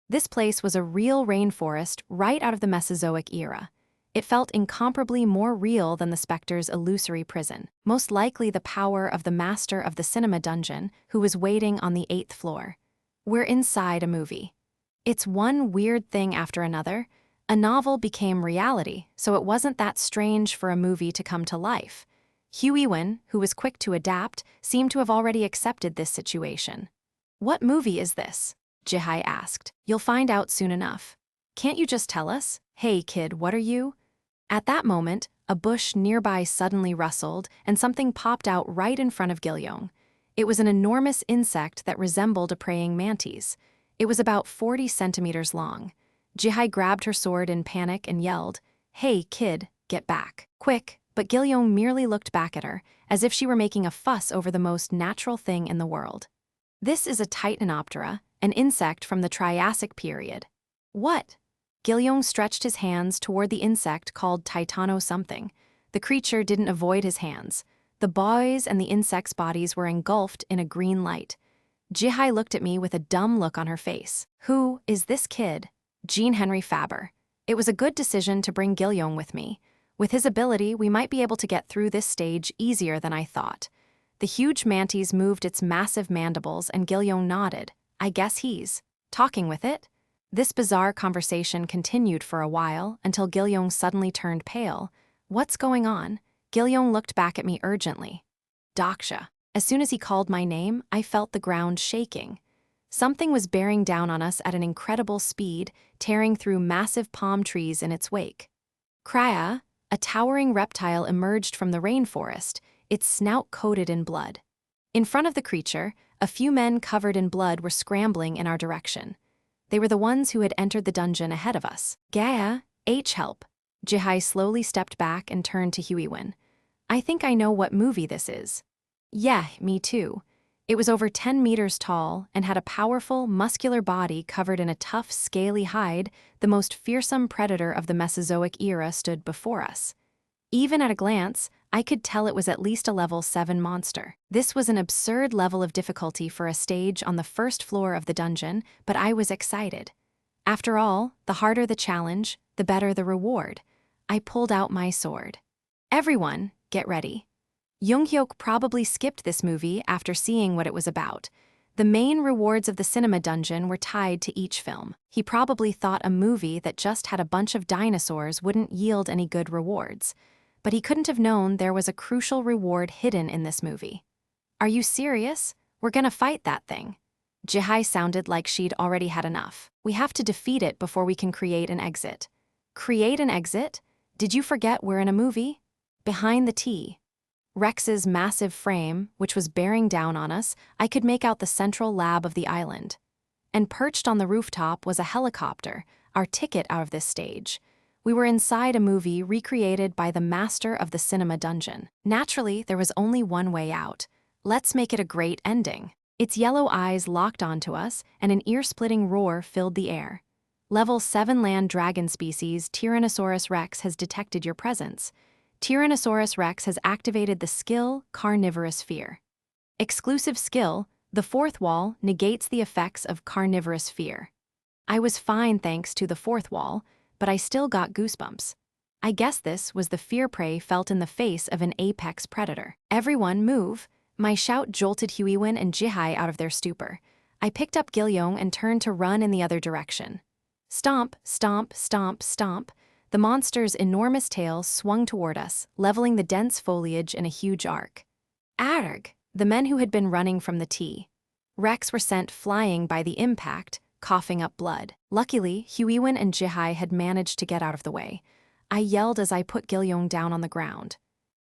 This place was a real rainforest right out of the Mesozoic era. It felt incomparably more real than the Spectre's illusory prison, most likely the power of the master of the cinema dungeon who was waiting on the 8th floor. We're inside a movie. It's one weird thing after another. A novel became reality, so it wasn't that strange for a movie to come to life. Hugh, who was quick to adapt, seemed to have already accepted this situation. "What movie is this?" Jihai asked. "You'll find out soon enough. Can't you just tell us? Hey kid, what are you?" At that moment, a bush nearby suddenly rustled and something popped out right in front of Gilyoung. It was an enormous insect that resembled a praying mantis. It was about 40 centimeters long. Jihai grabbed her sword in panic and yelled, "Hey kid, get back. Quick," but Gilyoung merely looked back at her, as if she were making a fuss over the most natural thing in the world. "This is a Titanoptera, an insect from the Triassic period." "What?" Gilyoung stretched his hands toward the insect called Titano-something. The creature didn't avoid his hands. The boys and the insect's bodies were engulfed in a green light. Jihai looked at me with a dumb look on her face. "Who is this kid?" "Jean Henry Faber." It was a good decision to bring Gilyoung with me. With his ability, we might be able to get through this stage easier than I thought. The huge mantis moved its massive mandibles and Gilyoung nodded. "I guess he's talking with it?" This bizarre conversation continued for a while until Gilyoung suddenly turned pale. "What's going on?" Gilyoung looked back at me urgently. "Dokja." As soon as he called my name, I felt the ground shaking. Something was bearing down on us at an incredible speed, tearing through massive palm trees in its wake. Kraya, a towering reptile, emerged from the rainforest, its snout coated in blood. In front of the creature, a few men covered in blood were scrambling in our direction. They were the ones who had entered the dungeon ahead of us. "Gaia, help." Jihai slowly stepped back and turned to Hugh. "I think I know what movie this is." "Yeah, me too." It was over 10 meters tall and had a powerful, muscular body covered in a tough, scaly hide. The most fearsome predator of the Mesozoic era stood before us. Even at a glance, I could tell it was at least a level 7 monster. This was an absurd level of difficulty for a stage on the first floor of the dungeon, but I was excited. After all, the harder the challenge, the better the reward. I pulled out my sword. "Everyone, get ready." Junghyeok probably skipped this movie after seeing what it was about. The main rewards of the cinema dungeon were tied to each film. He probably thought a movie that just had a bunch of dinosaurs wouldn't yield any good rewards. But he couldn't have known there was a crucial reward hidden in this movie. "Are you serious? We're gonna fight that thing." Jihai sounded like she'd already had enough. "We have to defeat it before we can create an exit." "Create an exit? Did you forget we're in a movie?" Behind the T. Rex's massive frame, which was bearing down on us, I could make out the central lab of the island. And perched on the rooftop was a helicopter, our ticket out of this stage. We were inside a movie recreated by the master of the cinema dungeon. Naturally, there was only one way out. Let's make it a great ending. Its yellow eyes locked onto us, and an ear-splitting roar filled the air. Level 7 land dragon species Tyrannosaurus rex has detected your presence. Tyrannosaurus rex has activated the skill Carnivorous Fear. Exclusive skill, the fourth wall negates the effects of carnivorous fear. I was fine thanks to the fourth wall, but I still got goosebumps. I guess this was the fear prey felt in the face of an apex predator. "Everyone move." My shout jolted Hugh and Jihai out of their stupor. I picked up Gilyoung and turned to run in the other direction. Stomp, stomp, stomp, stomp. The monster's enormous tail swung toward us, leveling the dense foliage in a huge arc. Arg! The men who had been running from the T-Rex were sent flying by the impact, coughing up blood. Luckily, Hugh and Jihai had managed to get out of the way. I yelled as I put Gilyoung down on the ground.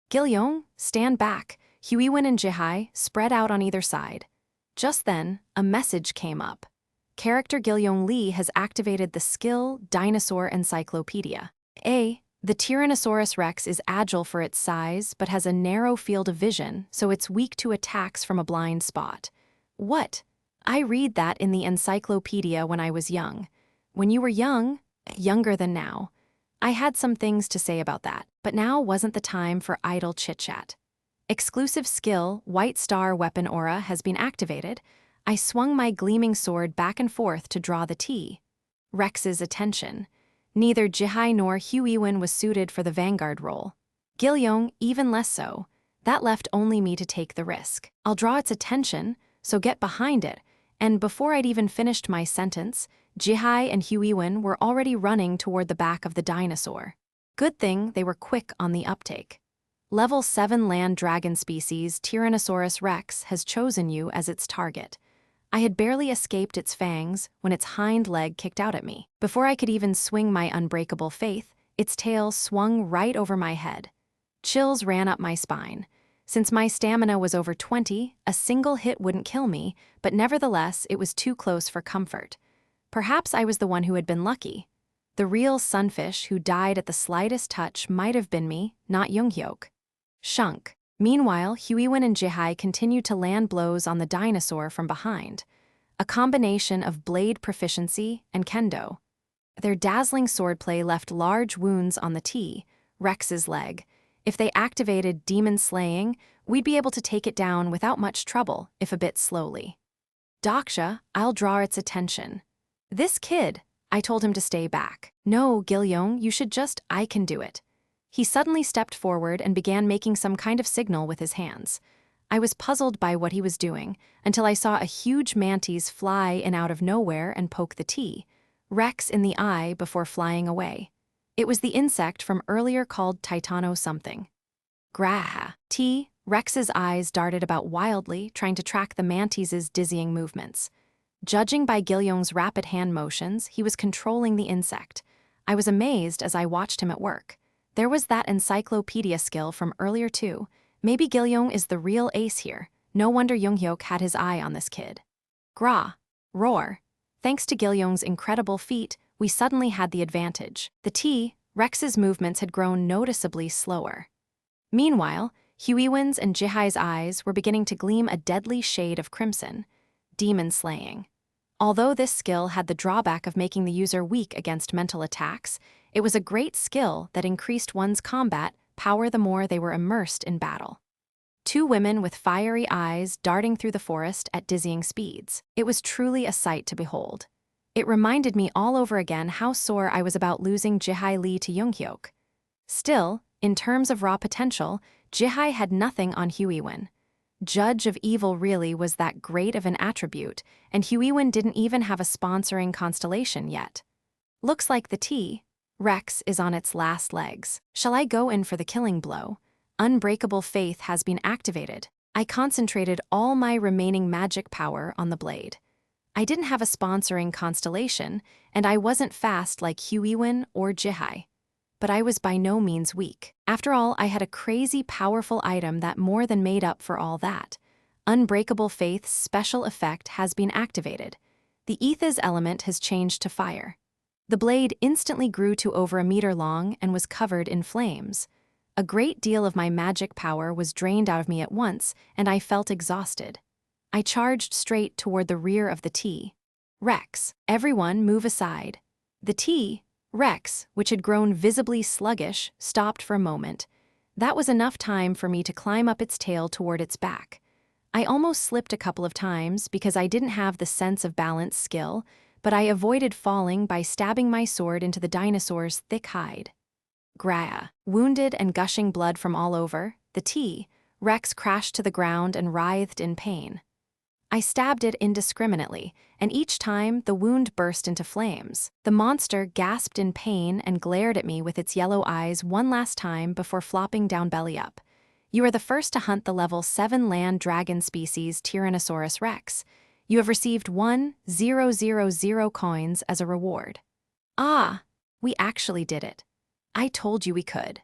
"Gilyoung, stand back." Hugh and Jihai spread out on either side. Just then, a message came up. Character Gilyoung Lee has activated the skill Dinosaur Encyclopedia. The Tyrannosaurus rex is agile for its size but has a narrow field of vision, so it's weak to attacks from a blind spot. What? I read that in the encyclopedia when I was young. When you were young, younger than now. I had some things to say about that, but now wasn't the time for idle chit-chat. Exclusive skill White Star Weapon Aura has been activated. I swung my gleaming sword back and forth to draw the T-Rex's attention. Neither Jihai nor Hugh was suited for the vanguard role. Gilyoung even less so. That left only me to take the risk. I'll draw its attention, so get behind it, and before I'd even finished my sentence, Jihai and Huiwen were already running toward the back of the dinosaur. Good thing they were quick on the uptake. Level 7 land dragon species Tyrannosaurus rex has chosen you as its target. I had barely escaped its fangs when its hind leg kicked out at me. Before I could even swing my unbreakable faith, its tail swung right over my head. Chills ran up my spine. Since my stamina was over 20, a single hit wouldn't kill me, but nevertheless, it was too close for comfort. Perhaps I was the one who had been lucky. The real Sunfish who died at the slightest touch might have been me, not Junghyeok. Shunk. Meanwhile, Huiwen and Jihai continued to land blows on the dinosaur from behind, a combination of blade proficiency and kendo. Their dazzling swordplay left large wounds on the T, Rex's leg. If they activated demon slaying, we'd be able to take it down without much trouble, if a bit slowly. Dokja, I'll draw its attention. This kid, I told him to stay back. No, Gilyoung, you should just, I can do it. He suddenly stepped forward and began making some kind of signal with his hands. I was puzzled by what he was doing until I saw a huge mantis fly in out of nowhere and poke the T, Rex in the eye before flying away. It was the insect from earlier called Titano something. Graha. T, Rex's eyes darted about wildly, trying to track the mantis's dizzying movements. Judging by Gilyoung's rapid hand motions, he was controlling the insect. I was amazed as I watched him at work. There was that encyclopedia skill from earlier too. Maybe Gilyoung is the real ace here. No wonder Junghyeok had his eye on this kid. Gra. Roar. Thanks to Gilyoung's incredible feat, we suddenly had the advantage. The T, Rex's movements had grown noticeably slower. Meanwhile, Huiwen's and Jihai's eyes were beginning to gleam a deadly shade of crimson. Demon slaying. Although this skill had the drawback of making the user weak against mental attacks, it was a great skill that increased one's combat power the more they were immersed in battle. Two women with fiery eyes darting through the forest at dizzying speeds. It was truly a sight to behold. It reminded me all over again how sore I was about losing Jihai Lee to Junghyeok. Still, in terms of raw potential, Jihai had nothing on Huiwen. Judge of evil really was that great of an attribute, and Huiwen didn't even have a sponsoring constellation yet. Looks like the T, Rex, is on its last legs. Shall I go in for the killing blow? Unbreakable faith has been activated. I concentrated all my remaining magic power on the blade. I didn't have a sponsoring constellation, and I wasn't fast like Huiwen or Jihai. But I was by no means weak. After all, I had a crazy powerful item that more than made up for all that. Unbreakable Faith's special effect has been activated. The Aether's element has changed to fire. The blade instantly grew to over a meter long and was covered in flames. A great deal of my magic power was drained out of me at once, and I felt exhausted. I charged straight toward the rear of the T. Rex, everyone move aside. The T, Rex, which had grown visibly sluggish, stopped for a moment. That was enough time for me to climb up its tail toward its back. I almost slipped a couple of times because I didn't have the sense of balance skill, but I avoided falling by stabbing my sword into the dinosaur's thick hide. Graya. Wounded and gushing blood from all over, the T, Rex crashed to the ground and writhed in pain. I stabbed it indiscriminately, and each time the wound burst into flames. The monster gasped in pain and glared at me with its yellow eyes one last time before flopping down belly up. You are the first to hunt the level 7 land dragon species Tyrannosaurus rex. You have received 1,000 coins as a reward. Ah, we actually did it. I told you we could.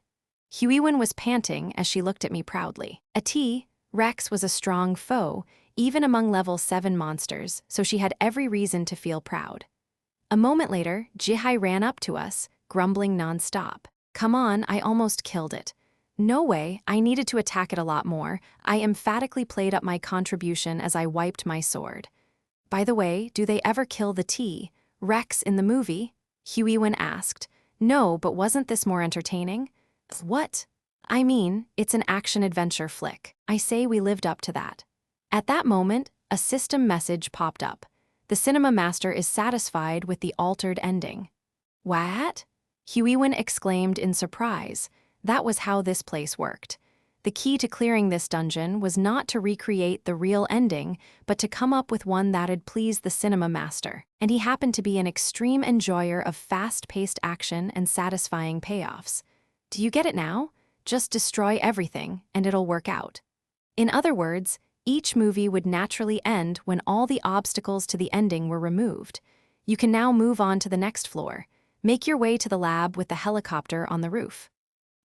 Huiwen was panting as she looked at me proudly. A T, Rex was a strong foe, even among level 7 monsters, so she had every reason to feel proud. A moment later, Jihai ran up to us, grumbling non-stop. Come on, I almost killed it. No way, I needed to attack it a lot more. I emphatically played up my contribution as I wiped my sword. By the way, do they ever kill the T, Rex in the movie? Huiwen asked. No, but wasn't this more entertaining? What? I mean, it's an action-adventure flick. I say we lived up to that. At that moment, a system message popped up. The cinema master is satisfied with the altered ending. What? Huiwen exclaimed in surprise. That was how this place worked. The key to clearing this dungeon was not to recreate the real ending, but to come up with one that'd please the cinema master. And he happened to be an extreme enjoyer of fast-paced action and satisfying payoffs. Do you get it now? Just destroy everything, and it'll work out. In other words, each movie would naturally end when all the obstacles to the ending were removed. You can now move on to the next floor. Make your way to the lab with the helicopter on the roof.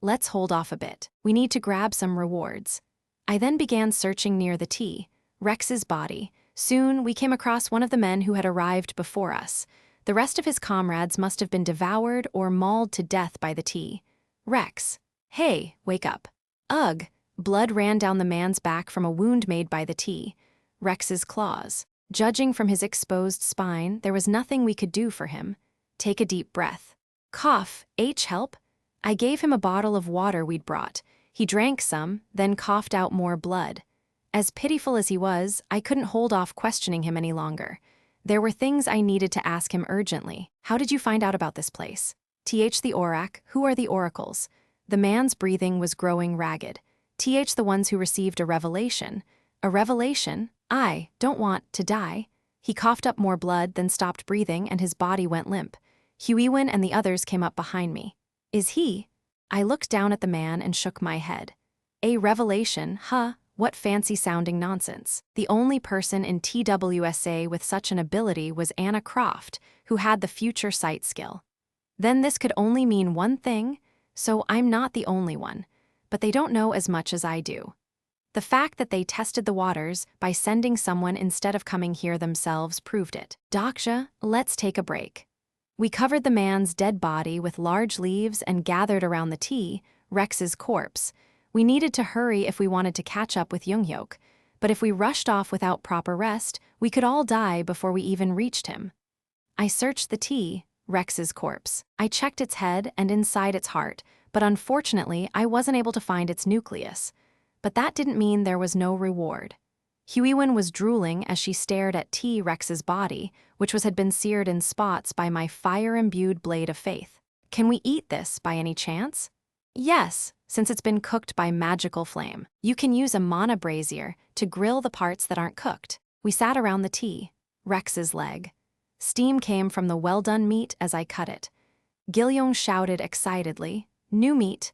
Let's hold off a bit. We need to grab some rewards. I then began searching near the T, Rex's body. Soon, we came across one of the men who had arrived before us. The rest of his comrades must have been devoured or mauled to death by the T. Rex. Hey, wake up. Ugh. Blood ran down the man's back from a wound made by the T. Rex's claws. Judging from his exposed spine, there was nothing we could do for him. Take a deep breath. Cough. Help? I gave him a bottle of water we'd brought. He drank some, then coughed out more blood. As pitiful as he was, I couldn't hold off questioning him any longer. There were things I needed to ask him urgently. How did you find out about this place? The Orak, who are the oracles? The man's breathing was growing ragged. The ones who received a revelation. A revelation? I don't want to die. He coughed up more blood, then stopped breathing, and his body went limp. Huiwen and the others came up behind me. Is he? I looked down at the man and shook my head. A revelation, huh? What fancy-sounding nonsense. The only person in TWSA with such an ability was Anna Croft, who had the future sight skill. Then this could only mean one thing, so I'm not the only one. But they don't know as much as I do. The fact that they tested the waters by sending someone instead of coming here themselves proved it. Dokja, let's take a break. We covered the man's dead body with large leaves and gathered around the T, Rex's corpse. We needed to hurry if we wanted to catch up with Junghyeok, but if we rushed off without proper rest, we could all die before we even reached him. I searched the T, Rex's corpse. I checked its head and inside its heart, but unfortunately I wasn't able to find its nucleus. But that didn't mean there was no reward. Huiwen was drooling as she stared at T. Rex's body, which had been seared in spots by my fire-imbued blade of faith. Can we eat this by any chance? Yes, since it's been cooked by magical flame. You can use a mana brazier to grill the parts that aren't cooked. We sat around the T. Rex's leg. Steam came from the well-done meat as I cut it. Gilyoung shouted excitedly, "New meat."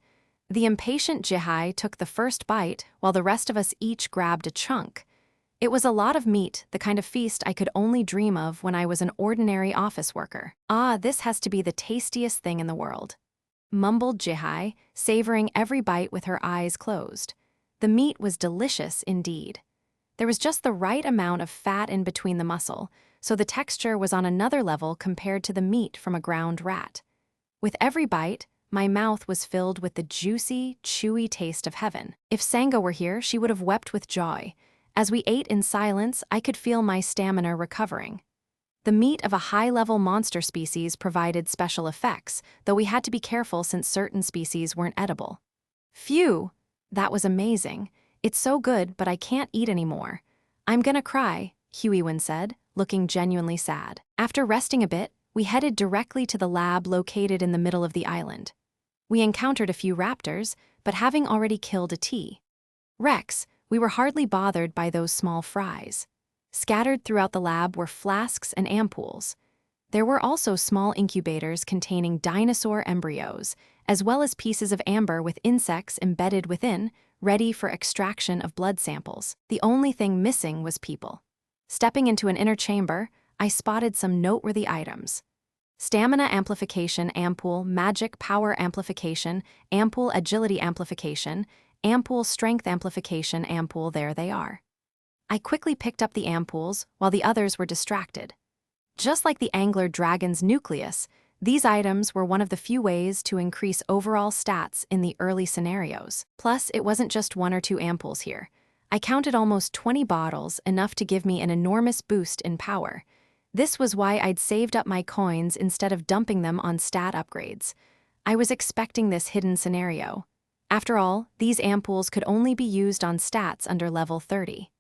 The impatient Jihai took the first bite while the rest of us each grabbed a chunk. It was a lot of meat, the kind of feast I could only dream of when I was an ordinary office worker. Ah, this has to be the tastiest thing in the world, mumbled Jihai, savoring every bite with her eyes closed. The meat was delicious indeed. There was just the right amount of fat in between the muscle, so the texture was on another level compared to the meat from a ground rat. With every bite, my mouth was filled with the juicy, chewy taste of heaven. If Sangha were here, she would have wept with joy. As we ate in silence, I could feel my stamina recovering. The meat of a high-level monster species provided special effects, though we had to be careful since certain species weren't edible. Phew! That was amazing. It's so good, but I can't eat anymore. I'm gonna cry, Huiwen said, looking genuinely sad. After resting a bit, we headed directly to the lab located in the middle of the island. We encountered a few raptors, but having already killed a T. Rex, we were hardly bothered by those small fries. Scattered throughout the lab were flasks and ampoules. There were also small incubators containing dinosaur embryos, as well as pieces of amber with insects embedded within, ready for extraction of blood samples. The only thing missing was people. Stepping into an inner chamber, I spotted some noteworthy items. Stamina amplification ampoule, magic power amplification, ampoule agility amplification, ampoule strength amplification ampoule, there they are. I quickly picked up the ampoules while the others were distracted. Just like the angler dragon's nucleus, these items were one of the few ways to increase overall stats in the early scenarios. Plus, it wasn't just one or two ampoules here. I counted almost 20 bottles, enough to give me an enormous boost in power. This was why I'd saved up my coins instead of dumping them on stat upgrades. I was expecting this hidden scenario. After all, these ampoules could only be used on stats under level 30.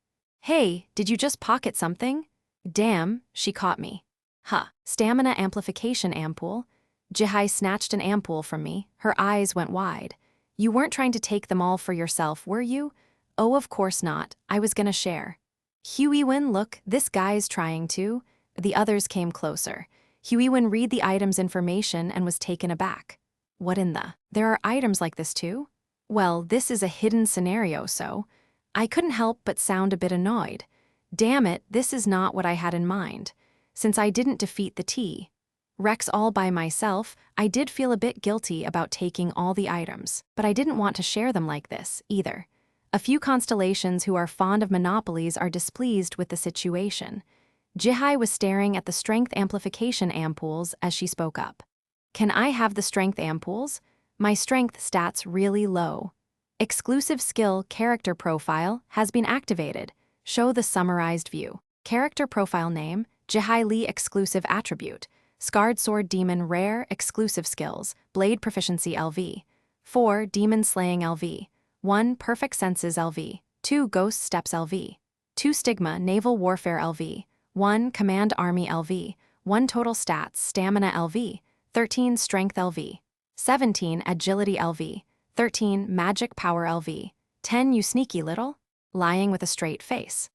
Hey, did you just pocket something? Damn, she caught me. Huh. Stamina amplification ampoule. Jihai snatched an ampoule from me. Her eyes went wide. You weren't trying to take them all for yourself, were you? Oh, of course not. I was gonna share. Huiwen, look, this guy's trying to. The others came closer. Huiwen read the item's information and was taken aback. What in the? There are items like this too? Well, this is a hidden scenario, so. I couldn't help but sound a bit annoyed. Damn it, this is not what I had in mind. Since I didn't defeat the T Rex all by myself, I did feel a bit guilty about taking all the items, but I didn't want to share them like this, either. A few constellations who are fond of monopolies are displeased with the situation. Jihai was staring at the strength amplification ampoules as she spoke up. Can I have the strength ampoules? My strength stats really low. Exclusive skill character profile has been activated. Show the summarized view. Character profile name, Jihai Li exclusive attribute. Scarred Sword Demon Rare Exclusive Skills, Blade Proficiency LV. 4. Demon Slaying LV. 1. Perfect Senses LV. 2. Ghost Steps LV. 2. Stigma Naval Warfare LV. 1. Command Army LV. 1. Total Stats Stamina LV. 13. Strength LV. 17. Agility LV. 13. Magic Power LV. 10. You sneaky little. Lying with a straight face.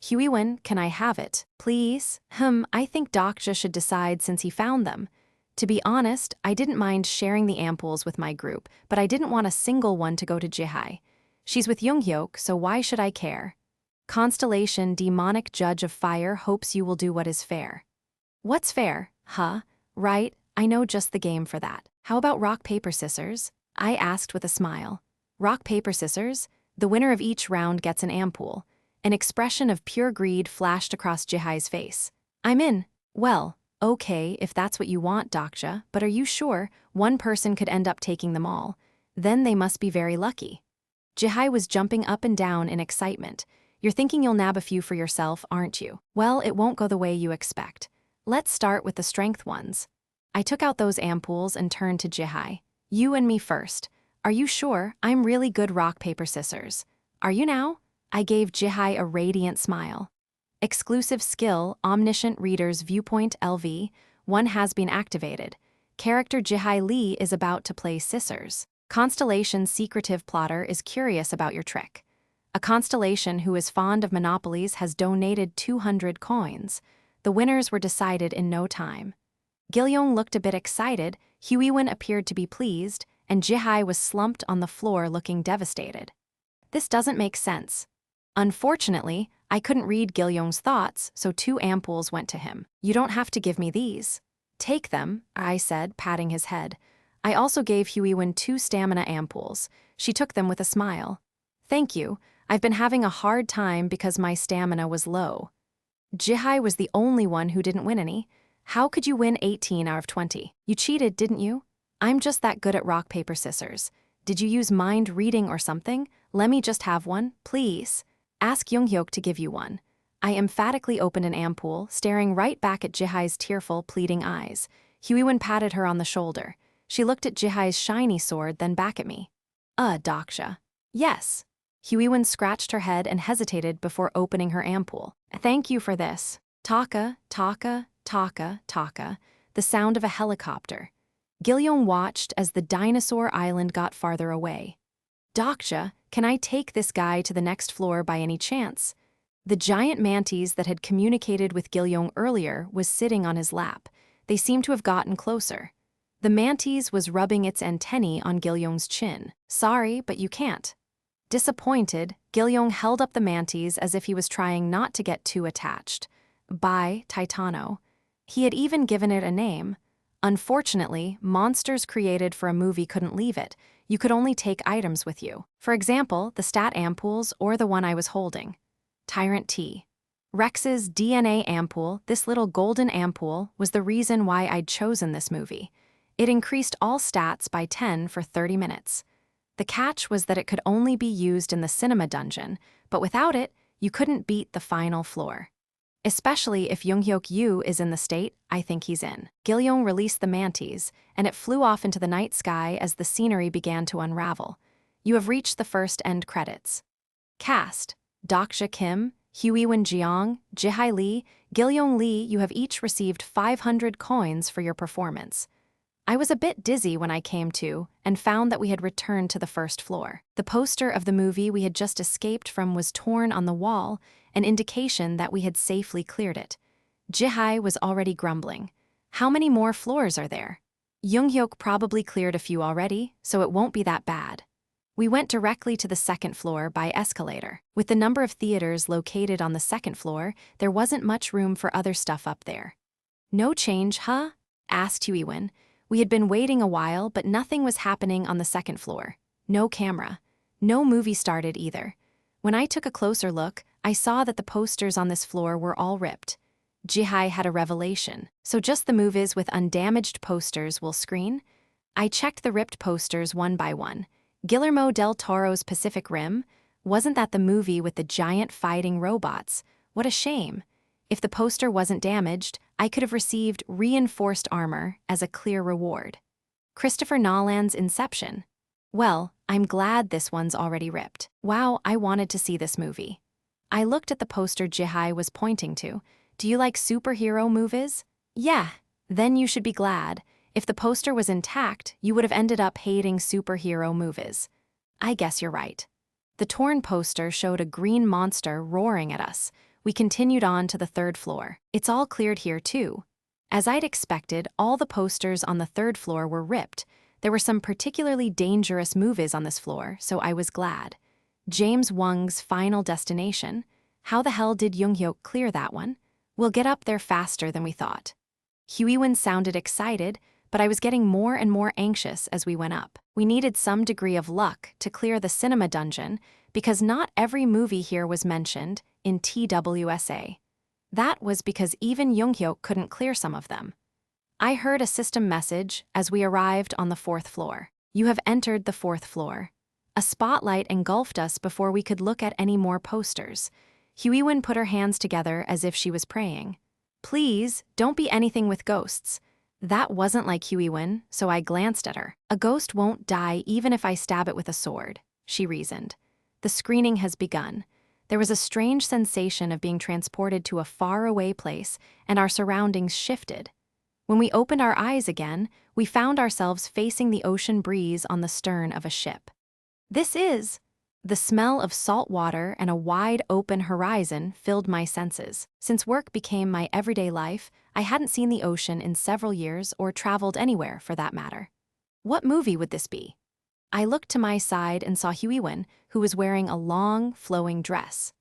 Huiwen, can I have it, please? I think Dokja should decide since he found them. To be honest, I didn't mind sharing the ampoules with my group, but I didn't want a single one to go to Jihai. She's with Junghyeok, so why should I care? Constellation Demonic Judge of Fire hopes you will do what is fair. What's fair? Right, I know just the game for that. How about rock, paper, scissors? I asked with a smile. Rock, paper, scissors? The winner of each round gets an ampoule. An expression of pure greed flashed across Jihai's face. I'm in. Well, okay, if that's what you want, Dokja, but are you sure? One person could end up taking them all. Then they must be very lucky. Jihai was jumping up and down in excitement. You're thinking you'll nab a few for yourself, aren't you? Well, it won't go the way you expect. Let's start with the strength ones. I took out those ampoules and turned to Jihai. You and me first. Are you sure? I'm really good rock, paper, scissors. Are you now? I gave Jihai a radiant smile. Exclusive skill, Omniscient Reader's Viewpoint LV, 1 has been activated. Character Jihai Li is about to play scissors. Constellation Secretive Plotter is curious about your trick. A constellation who is fond of monopolies has donated 200 coins. The winners were decided in no time. Gilyoung looked a bit excited, Huiwen appeared to be pleased, and Jihai was slumped on the floor looking devastated. This doesn't make sense. Unfortunately, I couldn't read Gilyoung's thoughts, so 2 ampoules went to him. You don't have to give me these. Take them, I said, patting his head. I also gave Huiwen 2 stamina ampoules. She took them with a smile. Thank you. I've been having a hard time because my stamina was low. Jihai was the only one who didn't win any. How could you win 18 out of 20? You cheated, didn't you? I'm just that good at rock, paper, scissors. Did you use mind reading or something? Let me just have one, please. Ask Junghyeok to give you one. I emphatically opened an ampoule, staring right back at Jihai's tearful, pleading eyes. Huiwen patted her on the shoulder. She looked at Jihai's shiny sword, then back at me. Dokja. Yes. Huiwen scratched her head and hesitated before opening her ampoule. Thank you for this. Taka, taka, taka, taka. The sound of a helicopter. Gilyoung watched as the dinosaur island got farther away. Dokja, can I take this guy to the next floor by any chance? The giant mantis that had communicated with Gilyoung earlier was sitting on his lap. They seemed to have gotten closer. The mantis was rubbing its antennae on Gilyoung's chin. Sorry, but you can't. Disappointed, Gilyoung held up the mantis as if he was trying not to get too attached. By Titano. He had even given it a name. Unfortunately, monsters created for a movie couldn't leave it. You could only take items with you. For example, the stat ampoules or the one I was holding. Tyrant T. Rex's DNA ampoule, this little golden ampoule, was the reason why I'd chosen this movie. It increased all stats by 10 for 30 minutes. The catch was that it could only be used in the cinema dungeon, but without it, you couldn't beat the final floor. Especially if Junghyeok Yu is in the state I think he's in. Gilyoung released the mantis, and it flew off into the night sky as the scenery began to unravel. You have reached the first end credits. Cast: Dokja Kim, Huiwen Jeong, Jihai Li, Gilyoung Li. You have each received 500 coins for your performance. I was a bit dizzy when I came to and found that we had returned to the first floor. The poster of the movie we had just escaped from was torn on the wall, an indication that we had safely cleared it. Jihai was already grumbling. How many more floors are there? Junghyeok probably cleared a few already, so it won't be that bad. We went directly to the second floor by escalator. With the number of theaters located on the second floor, there wasn't much room for other stuff up there. No change, huh? Asked Huiwen. We had been waiting a while, but nothing was happening on the second floor. No camera. No movie started either. When I took a closer look, I saw that the posters on this floor were all ripped. Jihai had a revelation. So just the movies with undamaged posters will screen? I checked the ripped posters one by one. Guillermo del Toro's Pacific Rim? Wasn't that the movie with the giant fighting robots? What a shame. If the poster wasn't damaged, I could have received reinforced armor as a clear reward. Christopher Nolan's Inception. Well, I'm glad this one's already ripped. Wow, I wanted to see this movie. I looked at the poster Jihai was pointing to. Do you like superhero movies? Yeah, then you should be glad. If the poster was intact, you would have ended up hating superhero movies. I guess you're right. The torn poster showed a green monster roaring at us. We continued on to the third floor. It's all cleared here too. As I'd expected, all the posters on the third floor were ripped. There were some particularly dangerous movies on this floor, so I was glad. James Wong's Final Destination. How the hell did Junghyeok clear that one? We'll get up there faster than we thought. Huiwen sounded excited, but I was getting more and more anxious as we went up. We needed some degree of luck to clear the cinema dungeon because not every movie here was mentioned in TWSA. That was because even Junghyeok couldn't clear some of them. I heard a system message as we arrived on the fourth floor. You have entered the fourth floor. A spotlight engulfed us before we could look at any more posters. Huiwen put her hands together as if she was praying. Please, don't be anything with ghosts. That wasn't like Huiwen, so I glanced at her. A ghost won't die even if I stab it with a sword, she reasoned. The screening has begun. There was a strange sensation of being transported to a faraway place, and our surroundings shifted. When we opened our eyes again, we found ourselves facing the ocean breeze on the stern of a ship. The smell of salt water and a wide open horizon filled my senses. Since work became my everyday life, I hadn't seen the ocean in several years or traveled anywhere for that matter. What movie would this be? I looked to my side and saw Huiwen, who was wearing a long, flowing dress.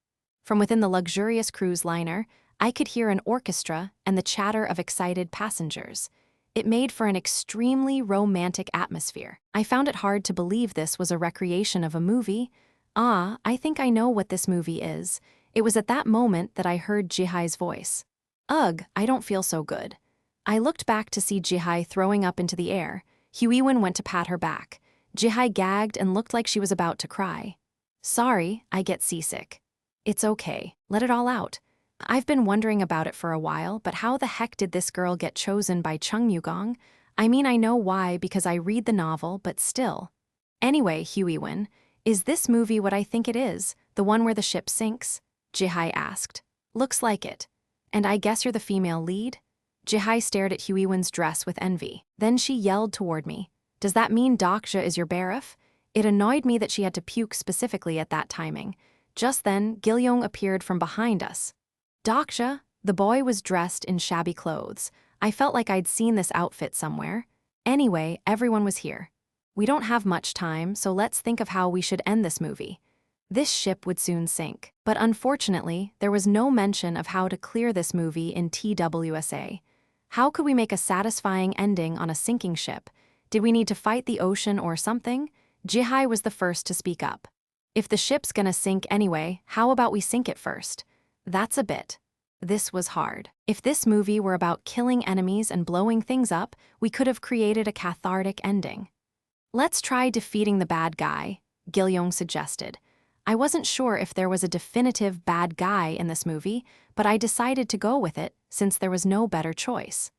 From within the luxurious cruise liner, I could hear an orchestra and the chatter of excited passengers. It made for an extremely romantic atmosphere. I found it hard to believe this was a recreation of a movie. I think I know what this movie is. It was at that moment that I heard Jihai's voice. Ugh, I don't feel so good. I looked back to see Jihai throwing up into the air. Huiwen went to pat her back. Jihai gagged and looked like she was about to cry. Sorry, I get seasick. It's okay, let it all out. I've been wondering about it for a while, but how the heck did this girl get chosen by Chungmuro? I mean, I know why because I read the novel, but still. Anyway, Huiwen, is this movie what I think it is, the one where the ship sinks? Jihai asked. Looks like it. And I guess you're the female lead? Jihai stared at Huiwen's dress with envy. Then she yelled toward me. Does that mean Dokja is your barif? It annoyed me that she had to puke specifically at that timing. Just then, Gilyoung appeared from behind us. Dokja? The boy was dressed in shabby clothes. I felt like I'd seen this outfit somewhere. Anyway, everyone was here. We don't have much time, so let's think of how we should end this movie. This ship would soon sink. But unfortunately, there was no mention of how to clear this movie in TWSA. How could we make a satisfying ending on a sinking ship? Did we need to fight the ocean or something? Jihai was the first to speak up. If the ship's gonna sink anyway, how about we sink it first? That's a bit. This was hard. If this movie were about killing enemies and blowing things up, we could have created a cathartic ending. Let's try defeating the bad guy, Gilyoung suggested. I wasn't sure if there was a definitive bad guy in this movie, but I decided to go with it since there was no better choice.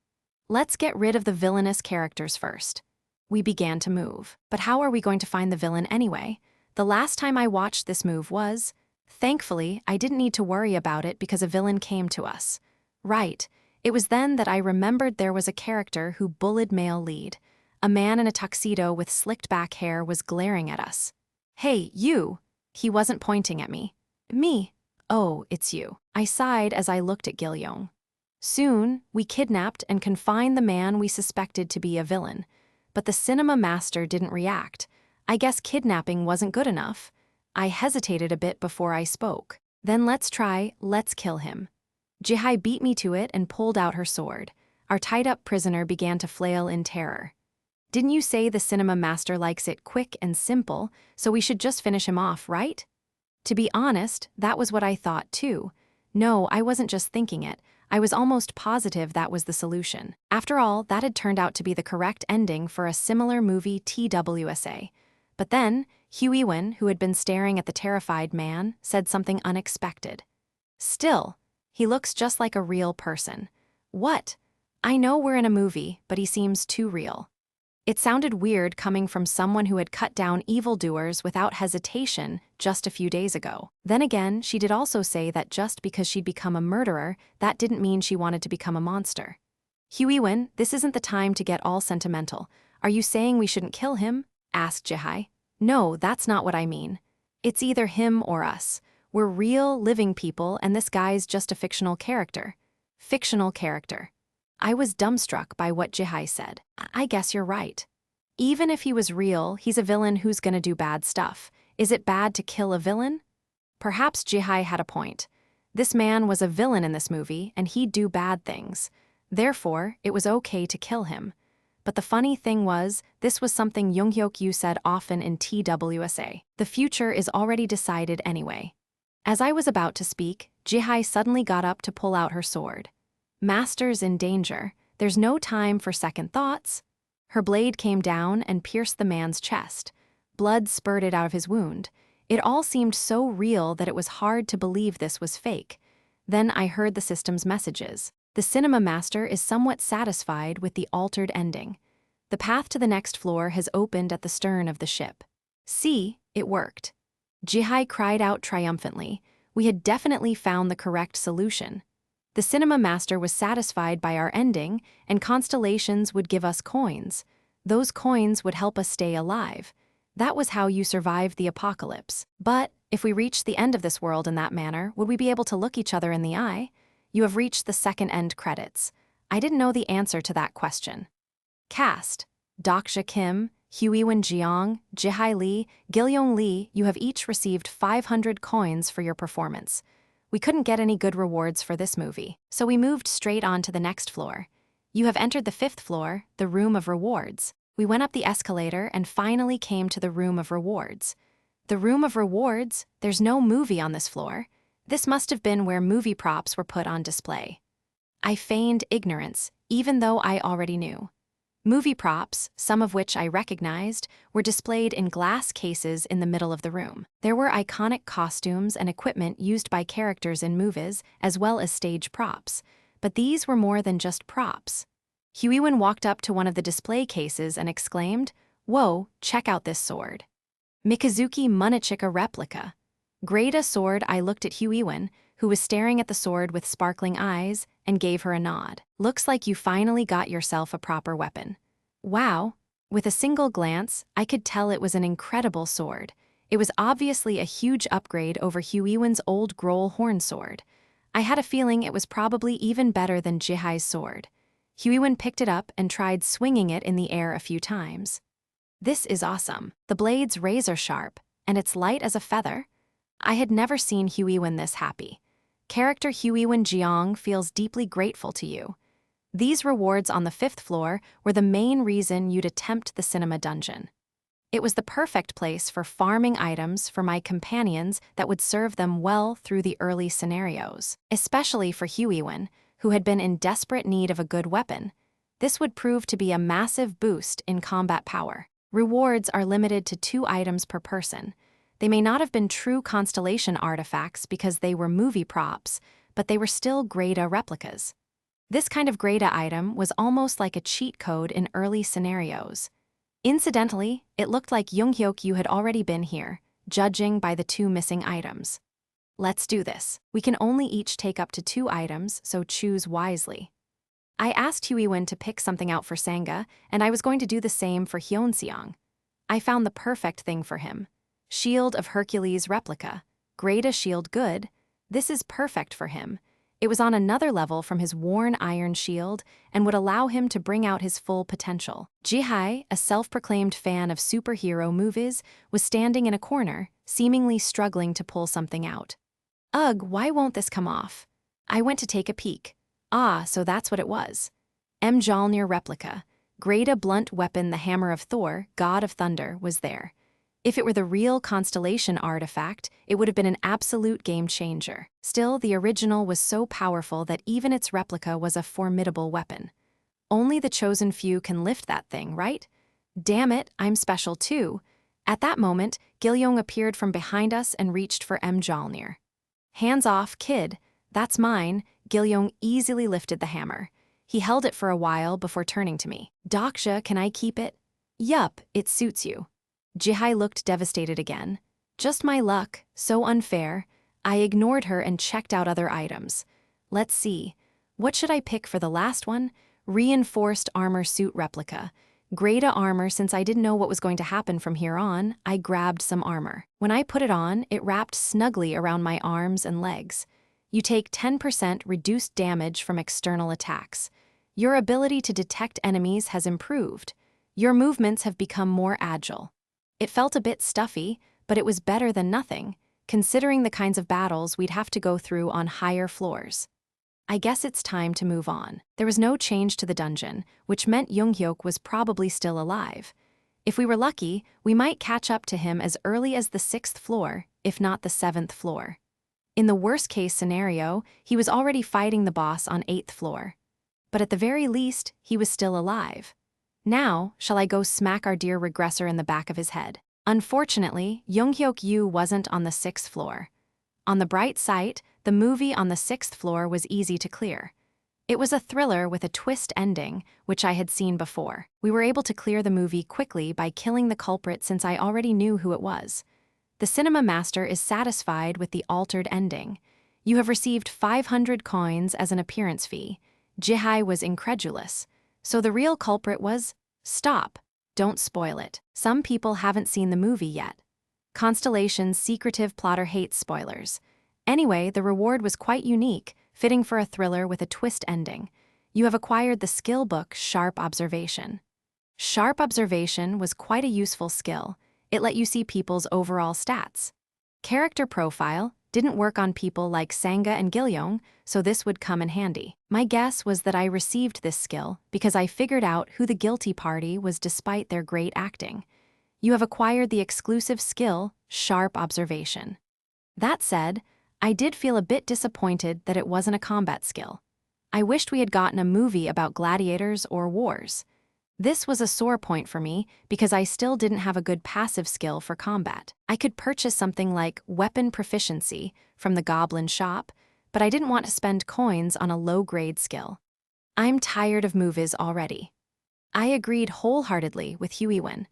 Let's get rid of the villainous characters first. We began to move. But how are we going to find the villain anyway? The last time I watched this move was... Thankfully, I didn't need to worry about it because a villain came to us. Right. It was then that I remembered there was a character who bullied male lead. A man in a tuxedo with slicked back hair was glaring at us. "Hey, you!" He wasn't pointing at me. "Me? Oh, it's you." I sighed as I looked at Gil-yong. Soon, we kidnapped and confined the man we suspected to be a villain. But the cinema master didn't react. I guess kidnapping wasn't good enough. I hesitated a bit before I spoke. "Then let's kill him." Jihai beat me to it and pulled out her sword. Our tied-up prisoner began to flail in terror. "Didn't you say the cinema master likes it quick and simple, so we should just finish him off, right?" To be honest, that was what I thought too. No, I wasn't just thinking it. I was almost positive that was the solution. After all, that had turned out to be the correct ending for a similar movie TWSA. But then, Hugh-Ewan, who had been staring at the terrified man, said something unexpected. "Still, he looks just like a real person." What? I know we're in a movie, but he seems too real. It sounded weird coming from someone who had cut down evildoers without hesitation just a few days ago. Then again, she did also say that just because she'd become a murderer, that didn't mean she wanted to become a monster. "Hugh-Ewan, this isn't the time to get all sentimental. Are you saying we shouldn't kill him?" asked Jihai. "No, that's not what I mean. It's either him or us. We're real, living people, and this guy's just a fictional character." Fictional character. I was dumbstruck by what Jihai said. I guess you're right. Even if he was real, he's a villain who's gonna do bad stuff. Is it bad to kill a villain? Perhaps Jihai had a point. This man was a villain in this movie, and he'd do bad things. Therefore, it was okay to kill him. But the funny thing was, this was something Junghyeok Yu said often in TWSA. The future is already decided anyway. As I was about to speak, Jihai suddenly got up to pull out her sword. "Master's in danger. There's no time for second thoughts." Her blade came down and pierced the man's chest. Blood spurted out of his wound. It all seemed so real that it was hard to believe this was fake. Then I heard the system's messages. The cinema master is somewhat satisfied with the altered ending. The path to the next floor has opened at the stern of the ship. See, it worked. Jihai cried out triumphantly. We had definitely found the correct solution. The cinema master was satisfied by our ending, and constellations would give us coins. Those coins would help us stay alive. That was how you survived the apocalypse. But if we reached the end of this world in that manner, would we be able to look each other in the eye? You have reached the second end credits. I didn't know the answer to that question. Cast: Dokja Kim, Hugh-Ewan Jeong, Jihai Lee, Gil-yong Lee, you have each received 500 coins for your performance. We couldn't get any good rewards for this movie, so we moved straight on to the next floor. You have entered the 5th floor, the room of rewards. We went up the escalator and finally came to the room of rewards. The room of rewards? There's no movie on this floor. This must have been where movie props were put on display. I feigned ignorance, even though I already knew. Movie props, some of which I recognized, were displayed in glass cases in the middle of the room. There were iconic costumes and equipment used by characters in movies, as well as stage props. But these were more than just props. Hugh-Ewan walked up to one of the display cases and exclaimed, "Whoa, check out this sword. Mikazuki Munichika replica." Great a sword. I looked at Hugh-Ewan, who was staring at the sword with sparkling eyes, and gave her a nod. "Looks like you finally got yourself a proper weapon." Wow. With a single glance, I could tell it was an incredible sword. It was obviously a huge upgrade over Hugh-Ewan's old Grohl horn sword. I had a feeling it was probably even better than Jihai's sword. Hugh-Ewan picked it up and tried swinging it in the air a few times. "This is awesome. The blade's razor sharp, and it's light as a feather." I had never seen Hugh-Ewan this happy. Character Hugh-Ewan Jeong feels deeply grateful to you. These rewards on the 5th floor were the main reason you'd attempt the cinema dungeon. It was the perfect place for farming items for my companions that would serve them well through the early scenarios. Especially for Hugh-Ewan, who had been in desperate need of a good weapon. This would prove to be a massive boost in combat power. Rewards are limited to 2 items per person. They may not have been true constellation artifacts because they were movie props, but they were still grade A replicas. This kind of grade A item was almost like a cheat code in early scenarios. Incidentally, it looked like Junghyeok Yu had already been here, judging by the 2 missing items. "Let's do this. We can only each take up to 2 items, so choose wisely." I asked Huiwen to pick something out for Sangha, and I was going to do the same for Hyeonseong. I found the perfect thing for him. Shield of Hercules replica. Greta shield good. This is perfect for him. It was on another level from his worn iron shield and would allow him to bring out his full potential. Jihai, a self-proclaimed fan of superhero movies, was standing in a corner, seemingly struggling to pull something out. Ugh, why won't this come off? I went to take a peek. Ah, so that's what it was. Mjolnir replica. Greta blunt weapon, the hammer of Thor, god of thunder, was there. If it were the real Constellation artifact, it would have been an absolute game changer. Still, the original was so powerful that even its replica was a formidable weapon. Only the chosen few can lift that thing, right? Damn it, I'm special too. At that moment, Gilyoung appeared from behind us and reached for Mjolnir. Hands off, kid. That's mine. Gilyoung easily lifted the hammer. He held it for a while before turning to me. Dokja, can I keep it? Yup, it suits you. Jihai looked devastated again. Just my luck, so unfair. I ignored her and checked out other items. Let's see. What should I pick for the last one? Reinforced armor suit replica. Greta armor. Since I didn't know what was going to happen from here on, I grabbed some armor. When I put it on, it wrapped snugly around my arms and legs. You take 10% reduced damage from external attacks. Your ability to detect enemies has improved. Your movements have become more agile. It felt a bit stuffy, but it was better than nothing, considering the kinds of battles we'd have to go through on higher floors. I guess it's time to move on. There was no change to the dungeon, which meant Junghyeok was probably still alive. If we were lucky, we might catch up to him as early as the 6th floor, if not the 7th floor. In the worst-case scenario, he was already fighting the boss on 8th floor. But at the very least, he was still alive. Now, shall I go smack our dear regressor in the back of his head? Unfortunately, Junghyeok Yu wasn't on the 6th floor. On the bright side, the movie on the 6th floor was easy to clear. It was a thriller with a twist ending, which I had seen before. We were able to clear the movie quickly by killing the culprit since I already knew who it was. The cinema master is satisfied with the altered ending. You have received 500 coins as an appearance fee. Jihai was incredulous. So the real culprit was... Stop. Don't spoil it. Some people haven't seen the movie yet. Constellation's secretive plotter hates spoilers. Anyway, the reward was quite unique, fitting for a thriller with a twist ending. You have acquired the skill book Sharp Observation. Sharp Observation was quite a useful skill. It let you see people's overall stats. Character profile didn't work on people like Sangha and Gilyoung, so this would come in handy. My guess was that I received this skill because I figured out who the guilty party was despite their great acting. You have acquired the exclusive skill, Sharp Observation. That said, I did feel a bit disappointed that it wasn't a combat skill. I wished we had gotten a movie about gladiators or wars. This was a sore point for me because I still didn't have a good passive skill for combat. I could purchase something like Weapon Proficiency from the Goblin Shop, but I didn't want to spend coins on a low-grade skill. I'm tired of movies already. I agreed wholeheartedly with Huiwen.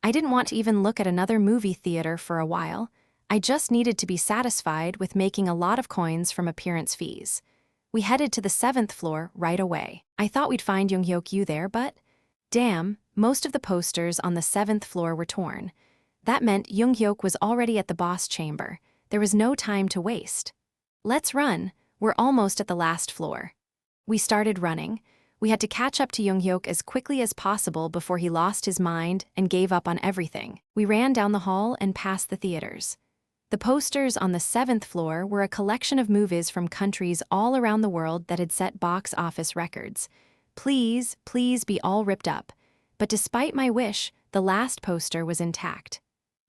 I didn't want to even look at another movie theater for a while. I just needed to be satisfied with making a lot of coins from appearance fees. We headed to the 7th floor right away. I thought we'd find Junghyeok Yu there, but... Damn, most of the posters on the 7th floor were torn. That meant Junghyeok was already at the boss chamber. There was no time to waste. Let's run. We're almost at the last floor. We started running. We had to catch up to Junghyeok as quickly as possible before he lost his mind and gave up on everything. We ran down the hall and past the theaters. The posters on the 7th floor were a collection of movies from countries all around the world that had set box office records. Please, please be all ripped up. But despite my wish, the last poster was intact.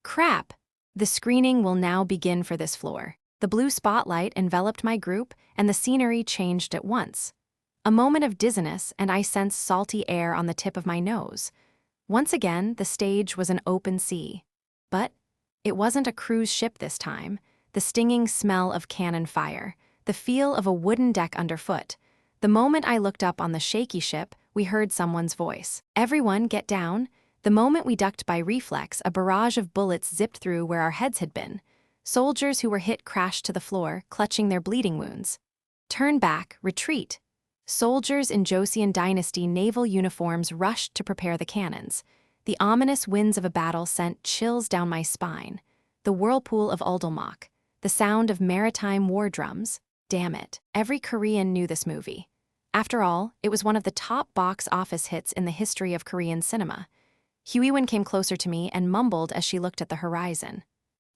Crap! The screening will now begin for this floor. The blue spotlight enveloped my group, and the scenery changed at once. A moment of dizziness, and I sensed salty air on the tip of my nose. Once again, the stage was an open sea. But it wasn't a cruise ship this time. The stinging smell of cannon fire, the feel of a wooden deck underfoot. The moment I looked up on the shaky ship, we heard someone's voice. Everyone, get down. The moment we ducked by reflex, a barrage of bullets zipped through where our heads had been. Soldiers who were hit crashed to the floor, clutching their bleeding wounds. Turn back, retreat. Soldiers in Joseon Dynasty naval uniforms rushed to prepare the cannons. The ominous winds of a battle sent chills down my spine. The whirlpool of Uldalmak, the sound of maritime war drums. Damn it, every Korean knew this movie. After all, it was one of the top box office hits in the history of Korean cinema. Huiwon came closer to me and mumbled as she looked at the horizon.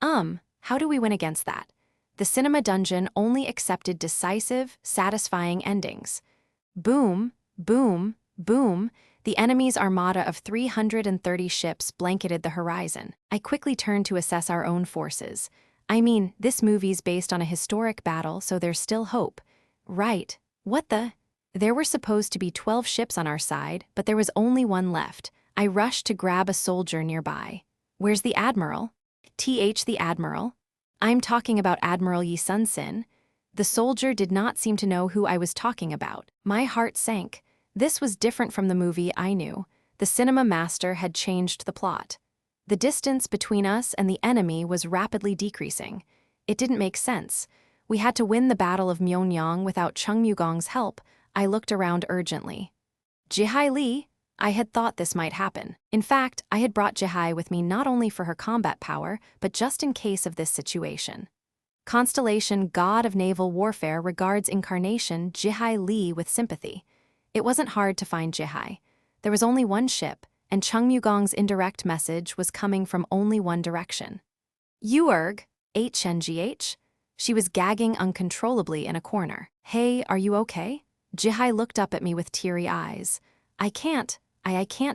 How do we win against that? The cinema dungeon only accepted decisive, satisfying endings. Boom, boom, boom, the enemy's armada of 330 ships blanketed the horizon. I quickly turned to assess our own forces. I mean, this movie's based on a historic battle, so there's still hope. Right. What the? There were supposed to be 12 ships on our side, but there was only one left. I rushed to grab a soldier nearby. Where's the Admiral? The Admiral? I'm talking about Admiral Yi Sun-sin. The soldier did not seem to know who I was talking about. My heart sank. This was different from the movie I knew. The cinema master had changed the plot. The distance between us and the enemy was rapidly decreasing. It didn't make sense. We had to win the Battle of Myeongyang without Chungmugong's help. I looked around urgently. Jihai Lee? I had thought this might happen. In fact, I had brought Jihai with me not only for her combat power, but just in case of this situation. Constellation, god of naval warfare, regards incarnation Jihai Lee with sympathy. It wasn't hard to find Jihai. There was only one ship, and Chungmugong's indirect message was coming from only one direction. Yuerg, HNGH? She was gagging uncontrollably in a corner. Hey, are you okay? Jihai looked up at me with teary eyes. I can't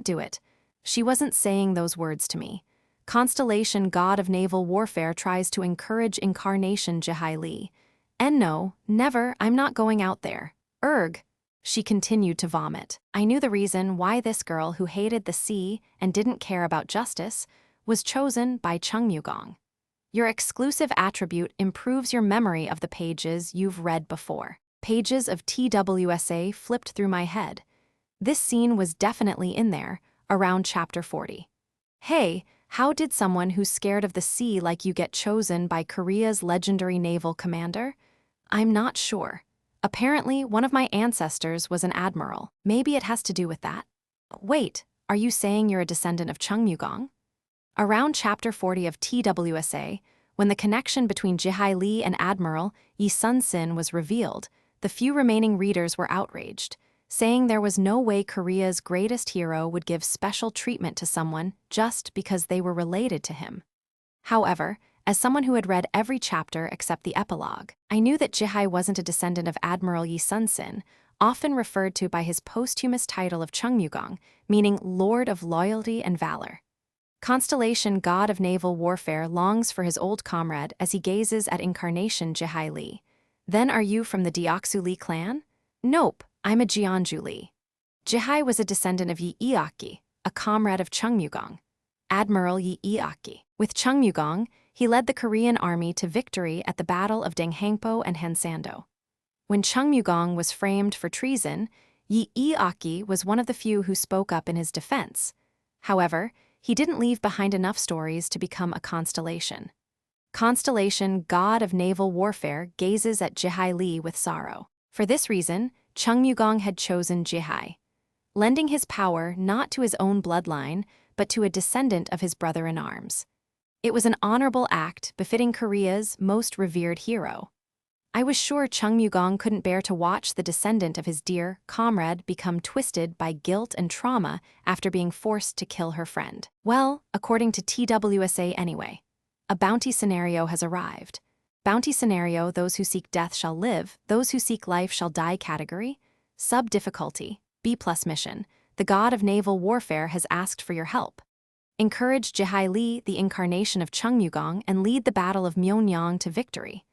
do it. She wasn't saying those words to me. Constellation, god of naval warfare, tries to encourage incarnation Jihai Lee. And no, never, I'm not going out there. Erg. She continued to vomit. I knew the reason why this girl who hated the sea and didn't care about justice was chosen by Chungmugong. Your exclusive attribute improves your memory of the pages you've read before. Pages of TWSA flipped through my head. This scene was definitely in there, around chapter 40. Hey, how did someone who's scared of the sea like you get chosen by Korea's legendary naval commander? I'm not sure. Apparently, one of my ancestors was an admiral. Maybe it has to do with that. Wait, are you saying you're a descendant of Chungmugong? Around chapter 40 of TWSA, when the connection between Jihai Lee and Admiral Yi Sun-sin was revealed, the few remaining readers were outraged, saying there was no way Korea's greatest hero would give special treatment to someone just because they were related to him. However, as someone who had read every chapter except the epilogue, I knew that Jihai wasn't a descendant of Admiral Yi Sun-sin, often referred to by his posthumous title of Chungmugong, meaning Lord of Loyalty and Valor. Constellation, god of naval warfare, longs for his old comrade as he gazes at incarnation Jihai Lee. Then are you from the Deoksu Lee clan? Nope, I'm a Jeonju Lee. Jihai was a descendant of Yi Iaki, a comrade of Chungmugong. Admiral Yi Iaki. With Chungmugong, he led the Korean army to victory at the Battle of Danghangpo and Hansando. When Chungmugong was framed for treason, Yi Iaki was one of the few who spoke up in his defense. However, he didn't leave behind enough stories to become a constellation. Constellation, god of naval warfare, gazes at Jihai Lee with sorrow. For this reason, Chungmugong had chosen Jihai, lending his power not to his own bloodline, but to a descendant of his brother-in-arms. It was an honorable act befitting Korea's most revered hero. I was sure Chungmugong couldn't bear to watch the descendant of his dear comrade become twisted by guilt and trauma after being forced to kill her friend. Well, according to TWSA anyway, a bounty scenario has arrived. Bounty scenario, those who seek death shall live, those who seek life shall die category. Sub-difficulty, B+ mission. The god of naval warfare has asked for your help. Encourage Jihai Lee, the incarnation of Chungmugong, and lead the Battle of Myeongyang to victory.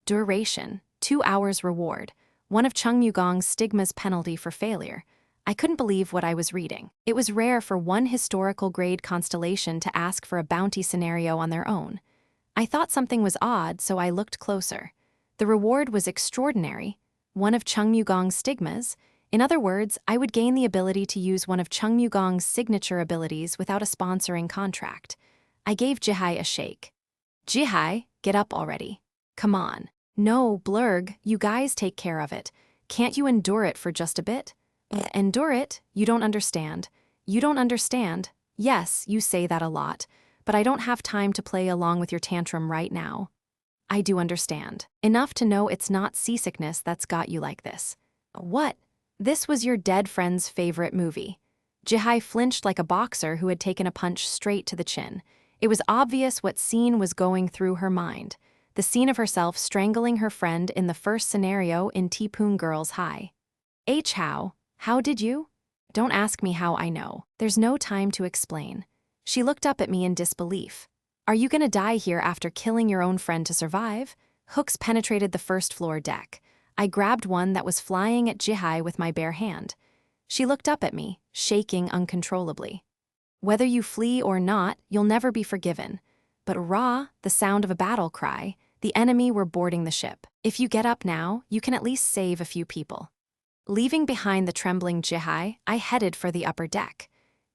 Duration, 2 hours reward. One of Chungmugong's stigma's penalty for failure. I couldn't believe what I was reading. It was rare for one historical grade constellation to ask for a bounty scenario on their own. I thought something was odd, so I looked closer. The reward was extraordinary. One of Chungmugong's stigmas. In other words, I would gain the ability to use one of Chungmugong's signature abilities without a sponsoring contract. I gave Jihai a shake. Jihai, get up already. Come on. No, Blurg, you guys take care of it. Can't you endure it for just a bit? Endure it? You don't understand. You don't understand. Yes, you say that a lot, but I don't have time to play along with your tantrum right now. I do understand. Enough to know it's not seasickness that's got you like this. What? This was your dead friend's favorite movie. Jihye flinched like a boxer who had taken a punch straight to the chin. It was obvious what scene was going through her mind. The scene of herself strangling her friend in the first scenario in Tipoon Girls High. How did you? Don't ask me how I know. There's no time to explain. She looked up at me in disbelief. Are you gonna die here after killing your own friend to survive? Hooks penetrated the first floor deck. I grabbed one that was flying at Jihye with my bare hand. She looked up at me, shaking uncontrollably. Whether you flee or not, you'll never be forgiven. But the sound of a battle cry, the enemy were boarding the ship. If you get up now, you can at least save a few people. Leaving behind the trembling Jihye, I headed for the upper deck.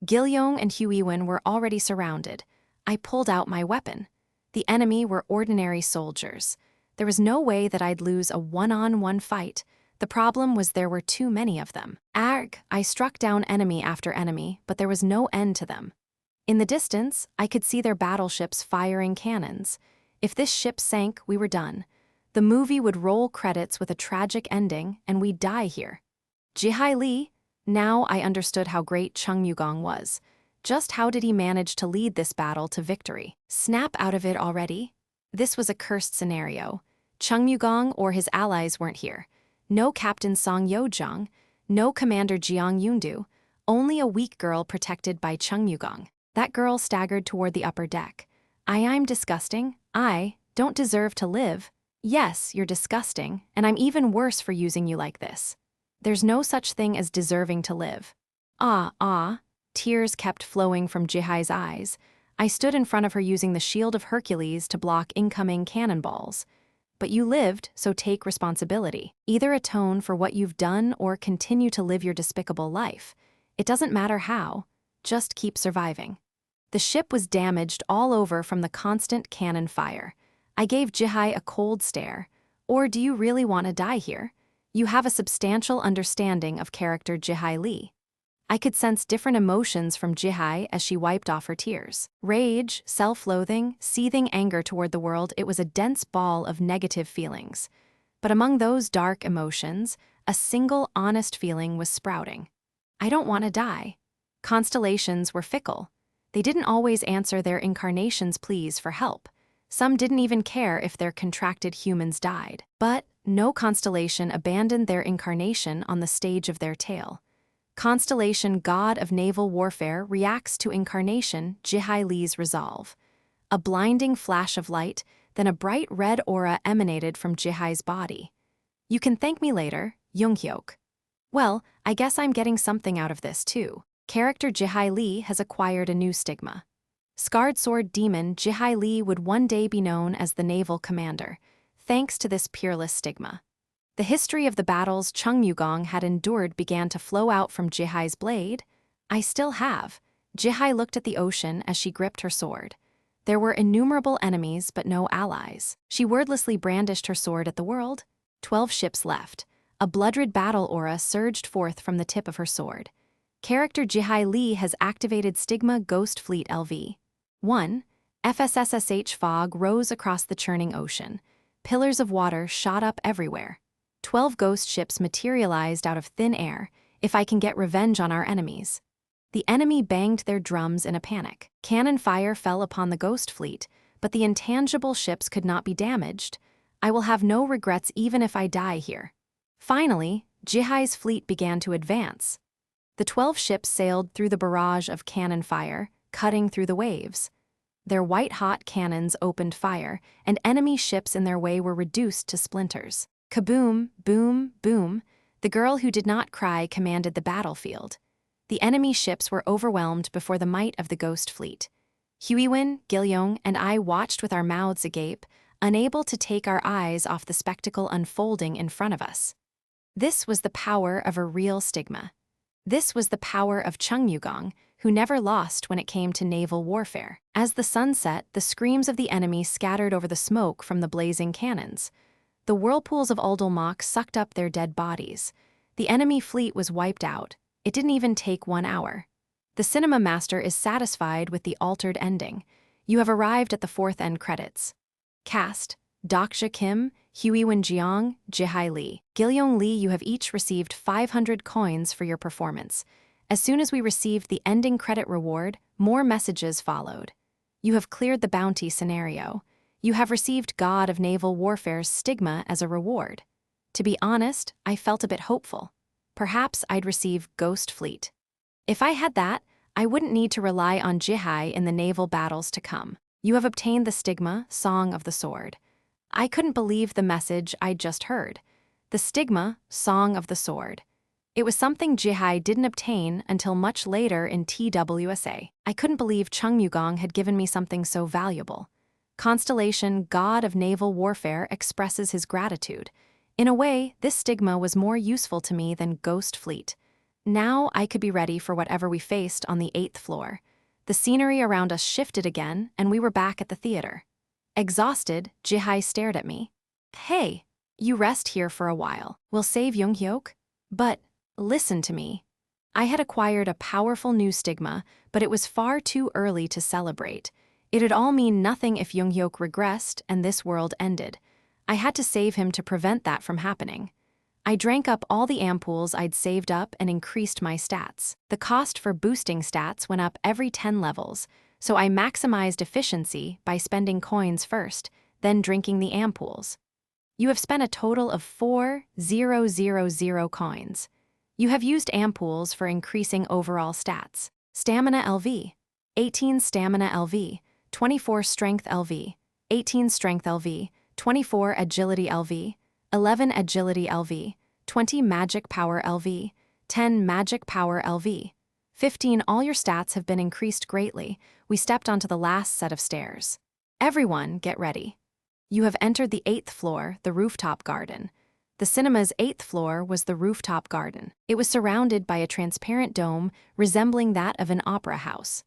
Gilyoung and Huiwen were already surrounded. I pulled out my weapon. The enemy were ordinary soldiers. There was no way that I'd lose a one-on-one fight. The problem was there were too many of them. I struck down enemy after enemy, but there was no end to them. In the distance, I could see their battleships firing cannons. If this ship sank, we were done. The movie would roll credits with a tragic ending, and we'd die here. Jihye Lee? Now I understood how great Chungmuro was. Just how did he manage to lead this battle to victory? Snap out of it already? This was a cursed scenario. Chungmuro or his allies weren't here. No Captain Song Yojong, no Commander Jeong Yoondu, only a weak girl protected by Chungmuro. That girl staggered toward the upper deck. I'm disgusting. I don't deserve to live. Yes, you're disgusting, and I'm even worse for using you like this. There's no such thing as deserving to live. Tears kept flowing from Jihye's eyes. I stood in front of her using the shield of Hercules to block incoming cannonballs. But you lived, so take responsibility. Either atone for what you've done or continue to live your despicable life. It doesn't matter how, just keep surviving. The ship was damaged all over from the constant cannon fire. I gave Jihye a cold stare. Or do you really want to die here? You have a substantial understanding of character Jihye Lee. I could sense different emotions from Jihye as she wiped off her tears. Rage, self-loathing, seething anger toward the world. It was a dense ball of negative feelings. But among those dark emotions, a single honest feeling was sprouting. I don't want to die. Constellations were fickle. They didn't always answer their incarnation's pleas for help. Some didn't even care if their contracted humans died. But no constellation abandoned their incarnation on the stage of their tale. Constellation God of Naval Warfare reacts to incarnation Jihye Lee's resolve. A blinding flash of light, then a bright red aura emanated from Jihye's body. You can thank me later, Junghyeok. Well, I guess I'm getting something out of this too. Character Jihye Lee has acquired a new stigma. Scarred Sword Demon Jihye Lee would one day be known as the Naval Commander, thanks to this peerless stigma. The history of the battles Chungmuro had endured began to flow out from Jihye's blade. I still have. Jihye looked at the ocean as she gripped her sword. There were innumerable enemies but no allies. She wordlessly brandished her sword at the world. 12 ships left. A blood-red battle aura surged forth from the tip of her sword. Character Jihye Lee has activated Stigma Ghost Fleet LV. 1. FSSSH fog rose across the churning ocean. Pillars of water shot up everywhere. 12 ghost ships materialized out of thin air. If I can get revenge on our enemies. The enemy banged their drums in a panic. Cannon fire fell upon the ghost fleet, but the intangible ships could not be damaged. I will have no regrets even if I die here. Finally, Jihye's fleet began to advance. The 12 ships sailed through the barrage of cannon fire, cutting through the waves. Their white-hot cannons opened fire, and enemy ships in their way were reduced to splinters. Kaboom, boom, boom. The girl who did not cry commanded the battlefield. The enemy ships were overwhelmed before the might of the ghost fleet. Huiwen, Gilyoung, and I watched with our mouths agape, unable to take our eyes off the spectacle unfolding in front of us. This was the power of a real stigma. This was the power of Chungmuro, who never lost when it came to naval warfare. As the sun set, the screams of the enemy scattered over the smoke from the blazing cannons. The whirlpools of Uldulmak sucked up their dead bodies. The enemy fleet was wiped out. It didn't even take 1 hour. The cinema master is satisfied with the altered ending. You have arrived at the 4th end credits. Cast: Dokja Kim, Huiwen Jeong, Jihai Lee. Gilyong Lee, you have each received 500 coins for your performance. As soon as we received the ending credit reward, more messages followed. You have cleared the bounty scenario. You have received God of Naval Warfare's stigma as a reward. To be honest, I felt a bit hopeful. Perhaps I'd receive Ghost Fleet. If I had that, I wouldn't need to rely on Jihai in the naval battles to come. You have obtained the stigma, Song of the Sword. I couldn't believe the message I'd just heard. The stigma, Song of the Sword. It was something Jihai didn't obtain until much later in TWSA. I couldn't believe Chungmuro had given me something so valuable. Constellation, God of Naval Warfare, expresses his gratitude. In a way, this stigma was more useful to me than Ghost Fleet. Now I could be ready for whatever we faced on the 8th floor. The scenery around us shifted again, and we were back at the theater. Exhausted, Jihai stared at me. Hey, you rest here for a while. We'll save Junghyeok. But listen to me. I had acquired a powerful new stigma, but it was far too early to celebrate. It'd all mean nothing if Junghyeok regressed and this world ended. I had to save him to prevent that from happening. I drank up all the ampoules I'd saved up and increased my stats. The cost for boosting stats went up every 10 levels, so I maximized efficiency by spending coins first, then drinking the ampoules. You have spent a total of 4,000 coins. You have used ampoules for increasing overall stats. Stamina LV, 18 Stamina LV, 24 Strength LV, 18 Strength LV, 24 Agility LV, 11 Agility LV, 20 Magic Power LV, 10 Magic Power LV, 15 All your stats have been increased greatly. We stepped onto the last set of stairs. Everyone, get ready. You have entered the 8th floor, the rooftop garden. The cinema's 8th floor was the rooftop garden. It was surrounded by a transparent dome resembling that of an opera house.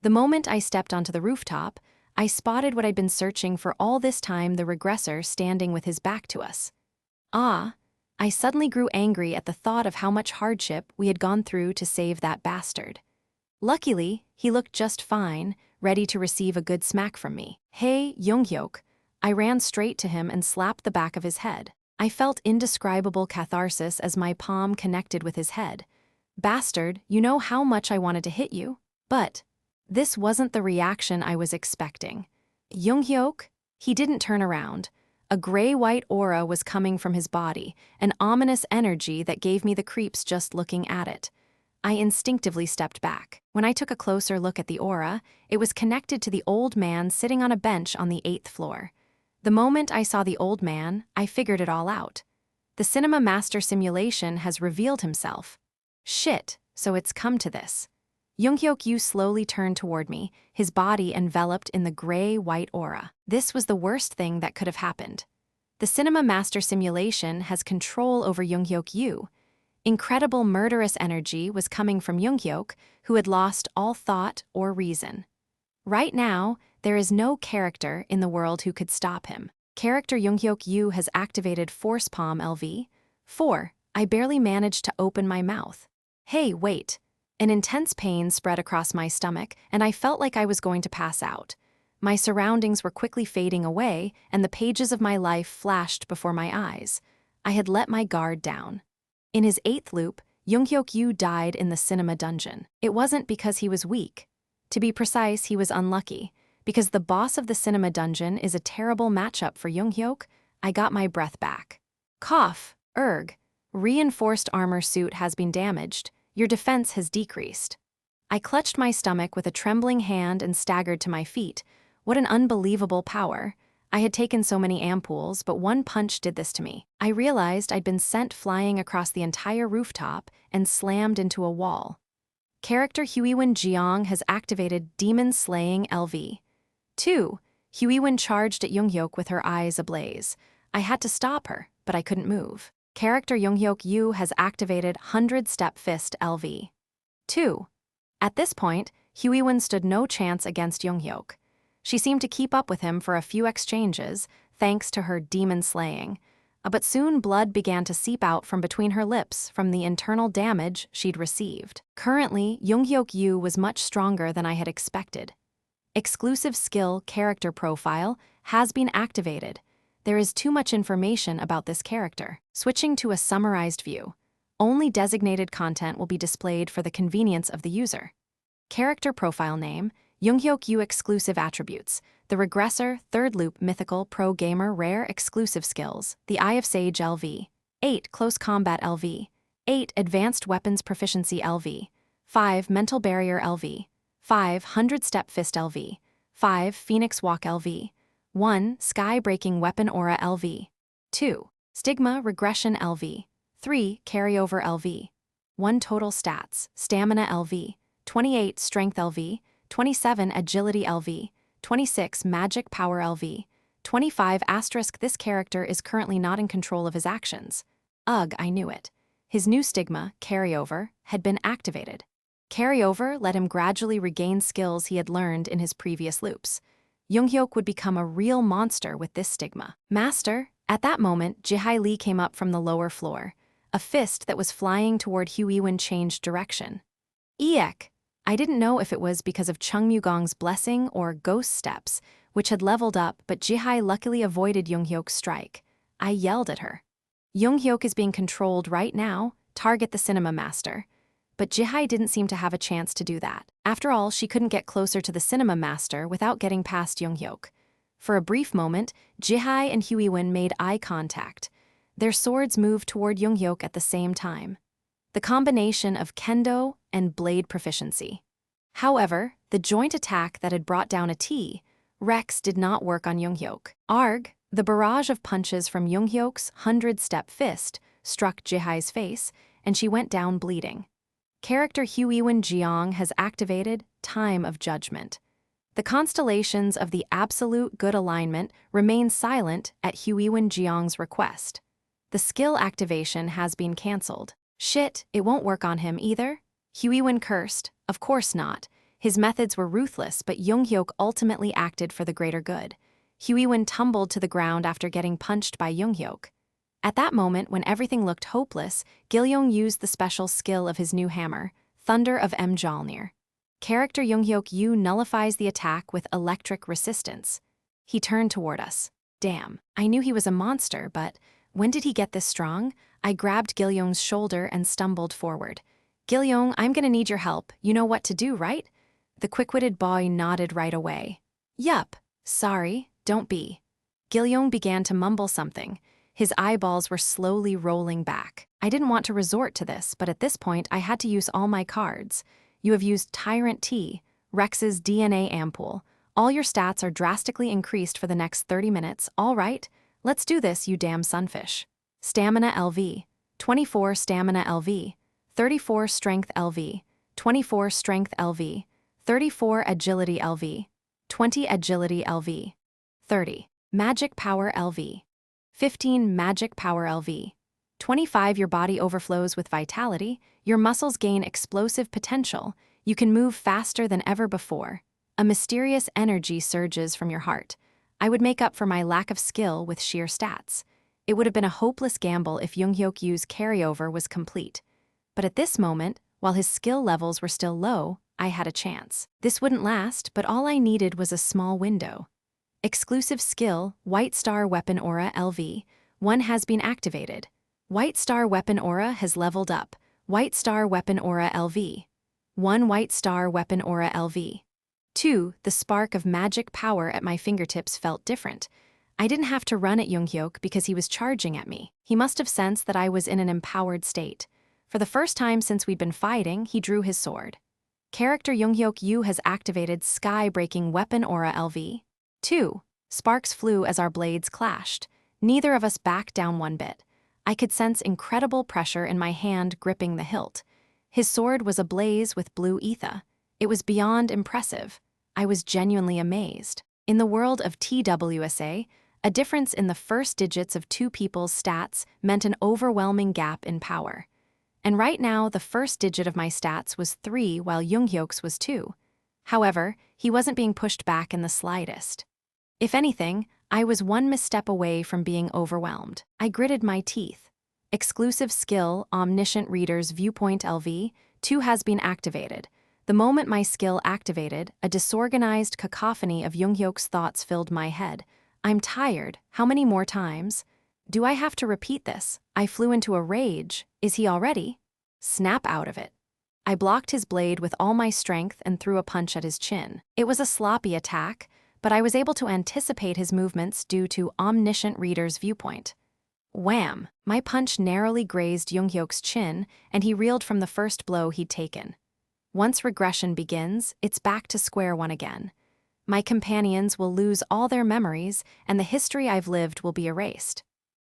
The moment I stepped onto the rooftop, I spotted what I'd been searching for all this time, the regressor standing with his back to us. I suddenly grew angry at the thought of how much hardship we had gone through to save that bastard. Luckily, he looked just fine, ready to receive a good smack from me. Hey, Junghyeok. I ran straight to him and slapped the back of his head. I felt indescribable catharsis as my palm connected with his head. Bastard, you know how much I wanted to hit you? But this wasn't the reaction I was expecting. Junghyeok? He didn't turn around. A gray-white aura was coming from his body, an ominous energy that gave me the creeps just looking at it. I instinctively stepped back. When I took a closer look at the aura, it was connected to the old man sitting on a bench on the 8th floor. The moment I saw the old man, I figured it all out. The cinema master simulation has revealed himself. Shit, so it's come to this. Junghyeok Yu slowly turned toward me, his body enveloped in the gray-white aura. This was the worst thing that could have happened. The cinema master simulation has control over Junghyeok Yu. Incredible murderous energy was coming from Junghyeok, who had lost all thought or reason. Right now, there is no character in the world who could stop him. Character Junghyeok Yu has activated Force Palm LV. 4. I barely managed to open my mouth. Hey, wait. An intense pain spread across my stomach, and I felt like I was going to pass out. My surroundings were quickly fading away, and the pages of my life flashed before my eyes. I had let my guard down. In his 8th loop, Junghyeok Yu died in the cinema dungeon. It wasn't because he was weak. To be precise, he was unlucky. Because the boss of the cinema dungeon is a terrible matchup for Junghyeok, I got my breath back. Cough, erg. Reinforced armor suit has been damaged. Your defense has decreased. I clutched my stomach with a trembling hand and staggered to my feet. What an unbelievable power. I had taken so many ampoules, but one punch did this to me. I realized I'd been sent flying across the entire rooftop and slammed into a wall. Character Huiwen Jeong has activated Demon Slaying LV. 2. Huiwen charged at Junghyeok with her eyes ablaze. I had to stop her, but I couldn't move. Character Junghyeok Yu has activated 100-Step Fist LV. 2. At this point, Huiwen stood no chance against Junghyeok. She seemed to keep up with him for a few exchanges, thanks to her demon slaying. but soon blood began to seep out from between her lips from the internal damage she'd received. Currently, Junghyeok Yu was much stronger than I had expected. Exclusive skill character profile has been activated. There is too much information about this character. Switching to a summarized view. Only designated content will be displayed for the convenience of the user. Character profile name, Junghyeok Yu exclusive attributes, the Regressor, Third Loop Mythical Pro Gamer Rare exclusive skills, the Eye of Sage LV, 8 Close Combat LV, 8 Advanced Weapons Proficiency LV, 5 Mental Barrier LV, 5 100-Step Fist LV, 5 Phoenix Walk LV, 1 Sky Breaking Weapon Aura LV, 2 Stigma Regression LV, 3 Carryover LV, 1 Total Stats, Stamina LV, 28 Strength LV, 27 Agility LV, 26 Magic Power LV, 25 *. This character is currently not in control of his actions. Ugh, I knew it. His new stigma, Carryover, had been activated. Carryover let him gradually regain skills he had learned in his previous loops. Junghyeok would become a real monster with this stigma. Master, at that moment, Jihai Lee came up from the lower floor. A fist that was flying toward Huiwen changed direction. Eek! I didn't know if it was because of Chungmugong's blessing or ghost steps, which had leveled up, but Jihai luckily avoided Junghyeok's strike. I yelled at her. Junghyeok is being controlled right now, target the cinema master. But Jihai didn't seem to have a chance to do that. After all, she couldn't get closer to the cinema master without getting past Junghyeok. For a brief moment, Jihai and Huiwen made eye contact. Their swords moved toward Junghyeok at the same time. The combination of kendo and blade proficiency. However, the joint attack that had brought down a T, Rex, did not work on Junghyeok. Arg, the barrage of punches from Junghyeok's 100-step fist struck Jihai's face, and she went down bleeding. Character Huiwen Jiang has activated Time of Judgment. The constellations of the absolute good alignment remain silent at Huiwen Jiang's request. The skill activation has been cancelled. Shit, it won't work on him either? Huiwen cursed. Of course not. His methods were ruthless, but Junghyeok ultimately acted for the greater good. Huiwen tumbled to the ground after getting punched by Junghyeok. At that moment, when everything looked hopeless, Gilyoung used the special skill of his new hammer, Thunder of Mjolnir. Character Junghyeok Yu nullifies the attack with electric resistance. He turned toward us. Damn, I knew he was a monster, but when did he get this strong? I grabbed Gilyoung's shoulder and stumbled forward. Gilyoung, I'm gonna need your help. You know what to do, right? The quick-witted boy nodded right away. Yup. Sorry, don't be. Gilyoung began to mumble something. His eyeballs were slowly rolling back. I didn't want to resort to this, but at this point I had to use all my cards. You have used Tyrant T, Rex's DNA Ampoule. All your stats are drastically increased for the next 30 minutes, all right? Let's do this, you damn Sunfish. Stamina LV, 24 Stamina LV, 34 Strength LV, 24 Strength LV, 34 Agility LV, 20 Agility LV, 30 Magic Power LV, 15 Magic Power LV, 25 Your body overflows with vitality, your muscles gain explosive potential, you can move faster than ever before. A mysterious energy surges from your heart. I would make up for my lack of skill with sheer stats. It would have been a hopeless gamble if Junghyeok Yu's carryover was complete. But at this moment, while his skill levels were still low, I had a chance. This wouldn't last, but all I needed was a small window. Exclusive skill, White Star Weapon Aura LV. 1 has been activated. White Star Weapon Aura has leveled up. White Star Weapon Aura LV. 1 White Star Weapon Aura LV. 2. The spark of magic power at my fingertips felt different. I didn't have to run at Junghyeok because he was charging at me. He must have sensed that I was in an empowered state. For the first time since we'd been fighting, he drew his sword. Character Junghyeok Yu has activated Sky-Breaking Weapon Aura LV. 2. Sparks flew as our blades clashed. Neither of us backed down one bit. I could sense incredible pressure in my hand gripping the hilt. His sword was ablaze with blue ether. It was beyond impressive. I was genuinely amazed. In the world of TWSA, a difference in the first digits of two people's stats meant an overwhelming gap in power. And right now, the first digit of my stats was 3 while Junghyok's was 2. However, he wasn't being pushed back in the slightest. If anything, I was one misstep away from being overwhelmed. I gritted my teeth. Exclusive skill, Omniscient Reader's Viewpoint LV, 2 has been activated. The moment my skill activated, a disorganized cacophony of Junghyeok's thoughts filled my head. I'm tired. How many more times? Do I have to repeat this? I flew into a rage. Is he already? Snap out of it. I blocked his blade with all my strength and threw a punch at his chin. It was a sloppy attack, but I was able to anticipate his movements due to Omniscient Reader's Viewpoint. Wham! My punch narrowly grazed Junghyeok's chin, and he reeled from the first blow he'd taken. Once regression begins, it's back to square one again. My companions will lose all their memories, and the history I've lived will be erased.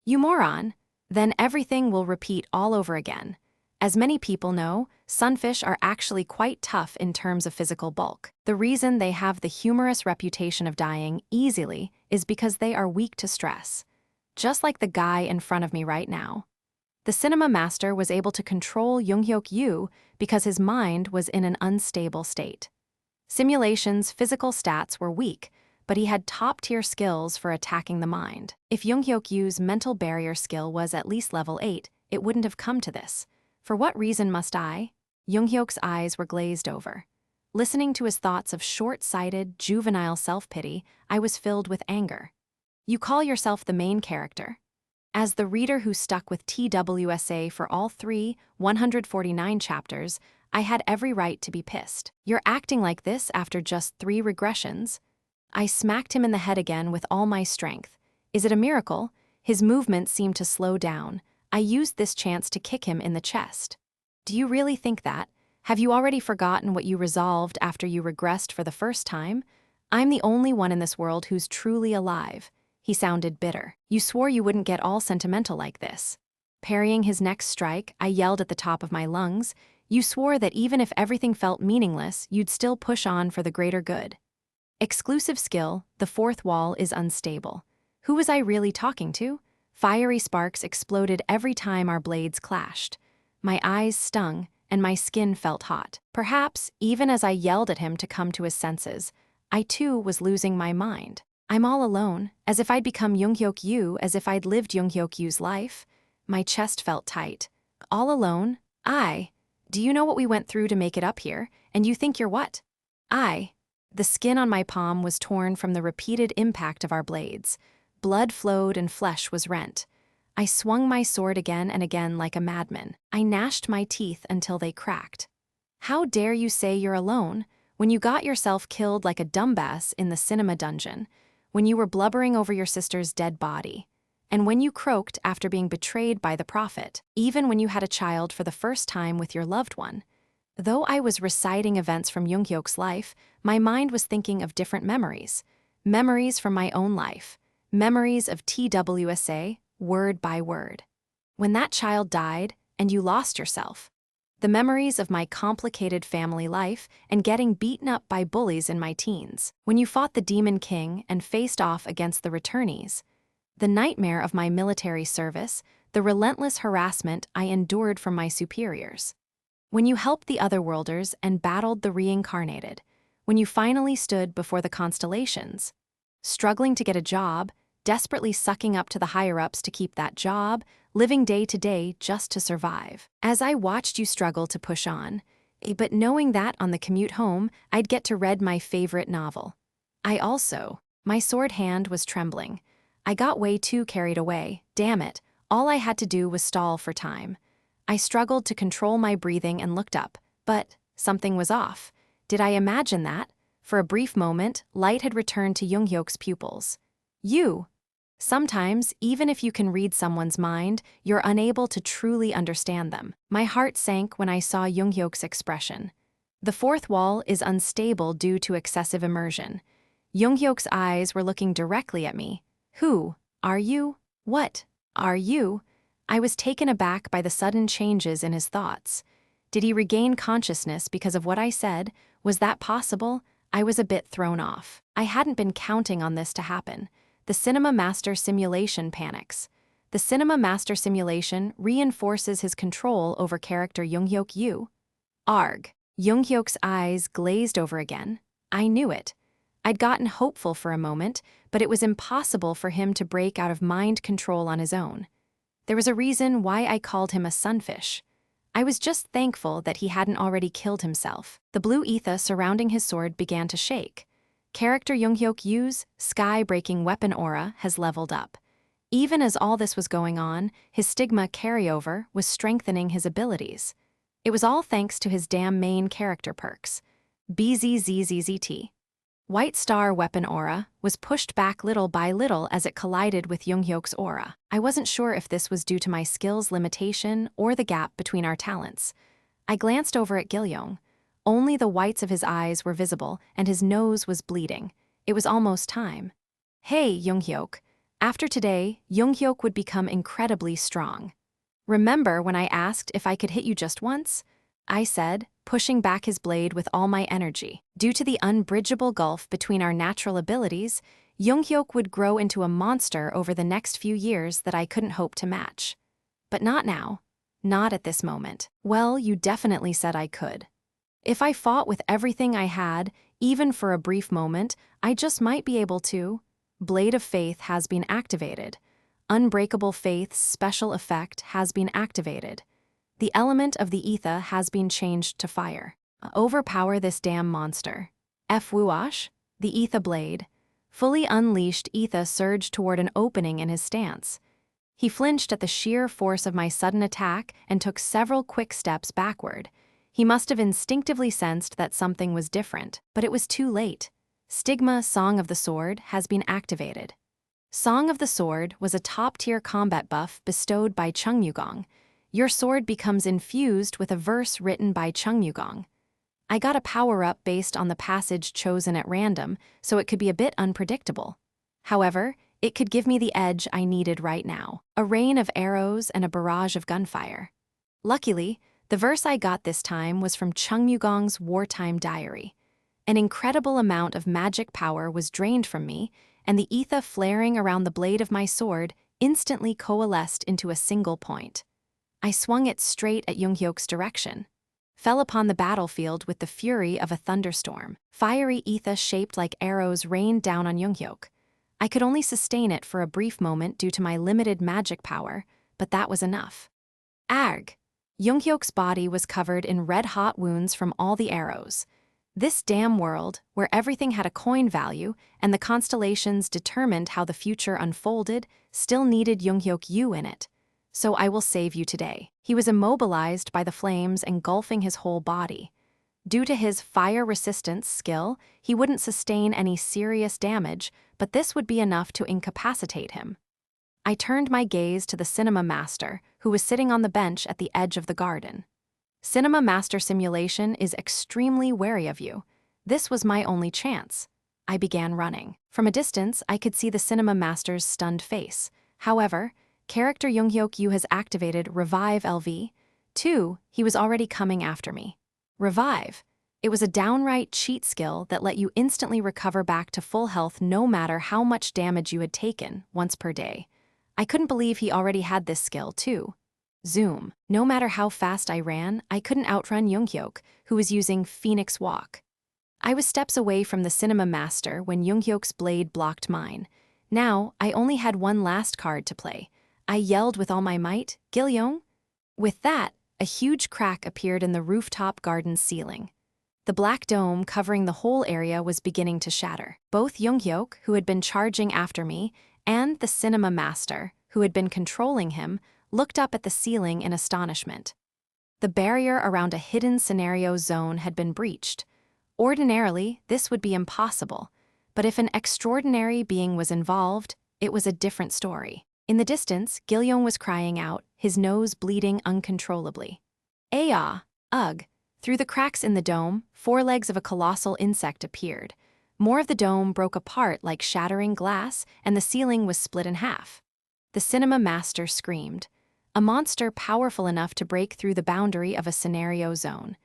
You moron! Then everything will repeat all over again. As many people know, sunfish are actually quite tough in terms of physical bulk. The reason they have the humorous reputation of dying easily is because they are weak to stress. Just like the guy in front of me right now. The cinema master was able to control Junghyeok Yu because his mind was in an unstable state. Simulation's physical stats were weak, but he had top-tier skills for attacking the mind. If Junghyeok Yu's mental barrier skill was at least level 8, it wouldn't have come to this. For what reason must I? Junghyok's eyes were glazed over. Listening to his thoughts of short-sighted, juvenile self-pity, I was filled with anger. You call yourself the main character. As the reader who stuck with TWSA for all 149 chapters, I had every right to be pissed. You're acting like this after just 3 regressions? I smacked him in the head again with all my strength. Is it a miracle? His movements seemed to slow down. I used this chance to kick him in the chest. Do you really think that? Have you already forgotten what you resolved after you regressed for the first time? I'm the only one in this world who's truly alive. He sounded bitter. You swore you wouldn't get all sentimental like this. Parrying his next strike, I yelled at the top of my lungs. You swore that even if everything felt meaningless, you'd still push on for the greater good. Exclusive skill, the 4th wall is unstable. Who was I really talking to? Fiery sparks exploded every time our blades clashed. My eyes stung, and my skin felt hot. Perhaps, even as I yelled at him to come to his senses, I too was losing my mind. I'm all alone, as if I'd become Junghyeok Yu, as if I'd lived Junghyeok Yu's life. My chest felt tight. All alone? Do you know what we went through to make it up here, and you think you're what? The skin on my palm was torn from the repeated impact of our blades. Blood flowed and flesh was rent. I swung my sword again and again like a madman. I gnashed my teeth until they cracked. How dare you say you're alone when you got yourself killed like a dumbass in the cinema dungeon, when you were blubbering over your sister's dead body, and when you croaked after being betrayed by the prophet, even when you had a child for the first time with your loved one. Though I was reciting events from Junghyok's life, my mind was thinking of different memories. Memories from my own life. Memories of TWSA, word by word. When that child died, and you lost yourself. The memories of my complicated family life and getting beaten up by bullies in my teens. When you fought the Demon King and faced off against the returnees. The nightmare of my military service, the relentless harassment I endured from my superiors. When you helped the Otherworlders and battled the reincarnated. When you finally stood before the constellations. Struggling to get a job, desperately sucking up to the higher-ups to keep that job, living day to day just to survive. As I watched you struggle to push on, but knowing that on the commute home, I'd get to read my favorite novel. My sword hand was trembling. I got way too carried away, damn it, all I had to do was stall for time. I struggled to control my breathing and looked up, but something was off. Did I imagine that? For a brief moment, light had returned to Junghyok's pupils. Sometimes, even if you can read someone's mind, you're unable to truly understand them. My heart sank when I saw Junghyok's expression. The 4th wall is unstable due to excessive immersion. Junghyok's eyes were looking directly at me. Who are you? What are you? I was taken aback by the sudden changes in his thoughts. Did he regain consciousness because of what I said? Was that possible? I was a bit thrown off. I hadn't been counting on this to happen. The Cinema Master simulation panics. The Cinema Master simulation reinforces his control over character Junghyeok Yu. Arg. Junghyok's eyes glazed over again. I knew it. I'd gotten hopeful for a moment, but it was impossible for him to break out of mind control on his own. There was a reason why I called him a sunfish. I was just thankful that he hadn't already killed himself. The blue ether surrounding his sword began to shake. Character Junghyeok Yu's sky-breaking weapon aura has leveled up. Even as all this was going on, his stigma carryover was strengthening his abilities. It was all thanks to his damn main character perks. BZZZZT. White Star weapon aura was pushed back little by little as it collided with Junghyok's aura. I wasn't sure if this was due to my skills limitation or the gap between our talents. I glanced over at Gilyoung. Only the whites of his eyes were visible and his nose was bleeding. It was almost time. Hey, Junghyok. After today, Junghyok would become incredibly strong. Remember when I asked if I could hit you just once? I said, pushing back his blade with all my energy. Due to the unbridgeable gulf between our natural abilities, Junghyok would grow into a monster over the next few years that I couldn't hope to match. But not now. Not at this moment. Well, you definitely said I could. If I fought with everything I had, even for a brief moment, I just might be able to. Blade of Faith has been activated. Unbreakable Faith's special effect has been activated. The element of the ether has been changed to fire. Overpower this damn monster. Wuash, the ether blade. Fully unleashed ether surged toward an opening in his stance. He flinched at the sheer force of my sudden attack and took several quick steps backward. He must have instinctively sensed that something was different, but it was too late. Stigma Song of the Sword has been activated. Song of the Sword was a top-tier combat buff bestowed by Chungmuro. Your sword becomes infused with a verse written by Chungmuro. I got a power-up based on the passage chosen at random, so it could be a bit unpredictable. However, it could give me the edge I needed right now. A rain of arrows and a barrage of gunfire. Luckily, the verse I got this time was from Chungmuro's wartime diary. An incredible amount of magic power was drained from me, and the ether flaring around the blade of my sword instantly coalesced into a single point. I swung it straight at Junghyok's direction. Fell upon the battlefield with the fury of a thunderstorm. Fiery ether shaped like arrows rained down on Junghyok. I could only sustain it for a brief moment due to my limited magic power, but that was enough. Arg! Junghyok's body was covered in red-hot wounds from all the arrows. This damn world, where everything had a coin value and the constellations determined how the future unfolded, still needed Junghyeok Yu in it. So I will save you today. He was immobilized by the flames engulfing his whole body. Due to his fire resistance skill, he wouldn't sustain any serious damage, but this would be enough to incapacitate him. I turned my gaze to the cinema master, who was sitting on the bench at the edge of the garden. Cinema Master Simulation is extremely wary of you. This was my only chance. I began running. From a distance, I could see the Cinema Master's stunned face. However, character Junghyeok Yu has activated Revive LV. 2, he was already coming after me. Revive. It was a downright cheat skill that let you instantly recover back to full health no matter how much damage you had taken, once per day. I couldn't believe he already had this skill, too. Zoom. No matter how fast I ran, I couldn't outrun Junghyeok, who was using Phoenix Walk. I was steps away from the Cinema Master when Junghyok's blade blocked mine. Now, I only had one last card to play. I yelled with all my might, Gilyoung? With that, a huge crack appeared in the rooftop garden's ceiling. The black dome covering the whole area was beginning to shatter. Both Junghyok, who had been charging after me, and the Cinema Master, who had been controlling him, looked up at the ceiling in astonishment. The barrier around a hidden scenario zone had been breached. Ordinarily, this would be impossible, but if an extraordinary being was involved, it was a different story. In the distance, Gilyoung was crying out, his nose bleeding uncontrollably. Aya! Ugh! Through the cracks in the dome, 4 legs of a colossal insect appeared. More of the dome broke apart like shattering glass, and the ceiling was split in half. The Cinema Master screamed. A monster powerful enough to break through the boundary of a scenario zone.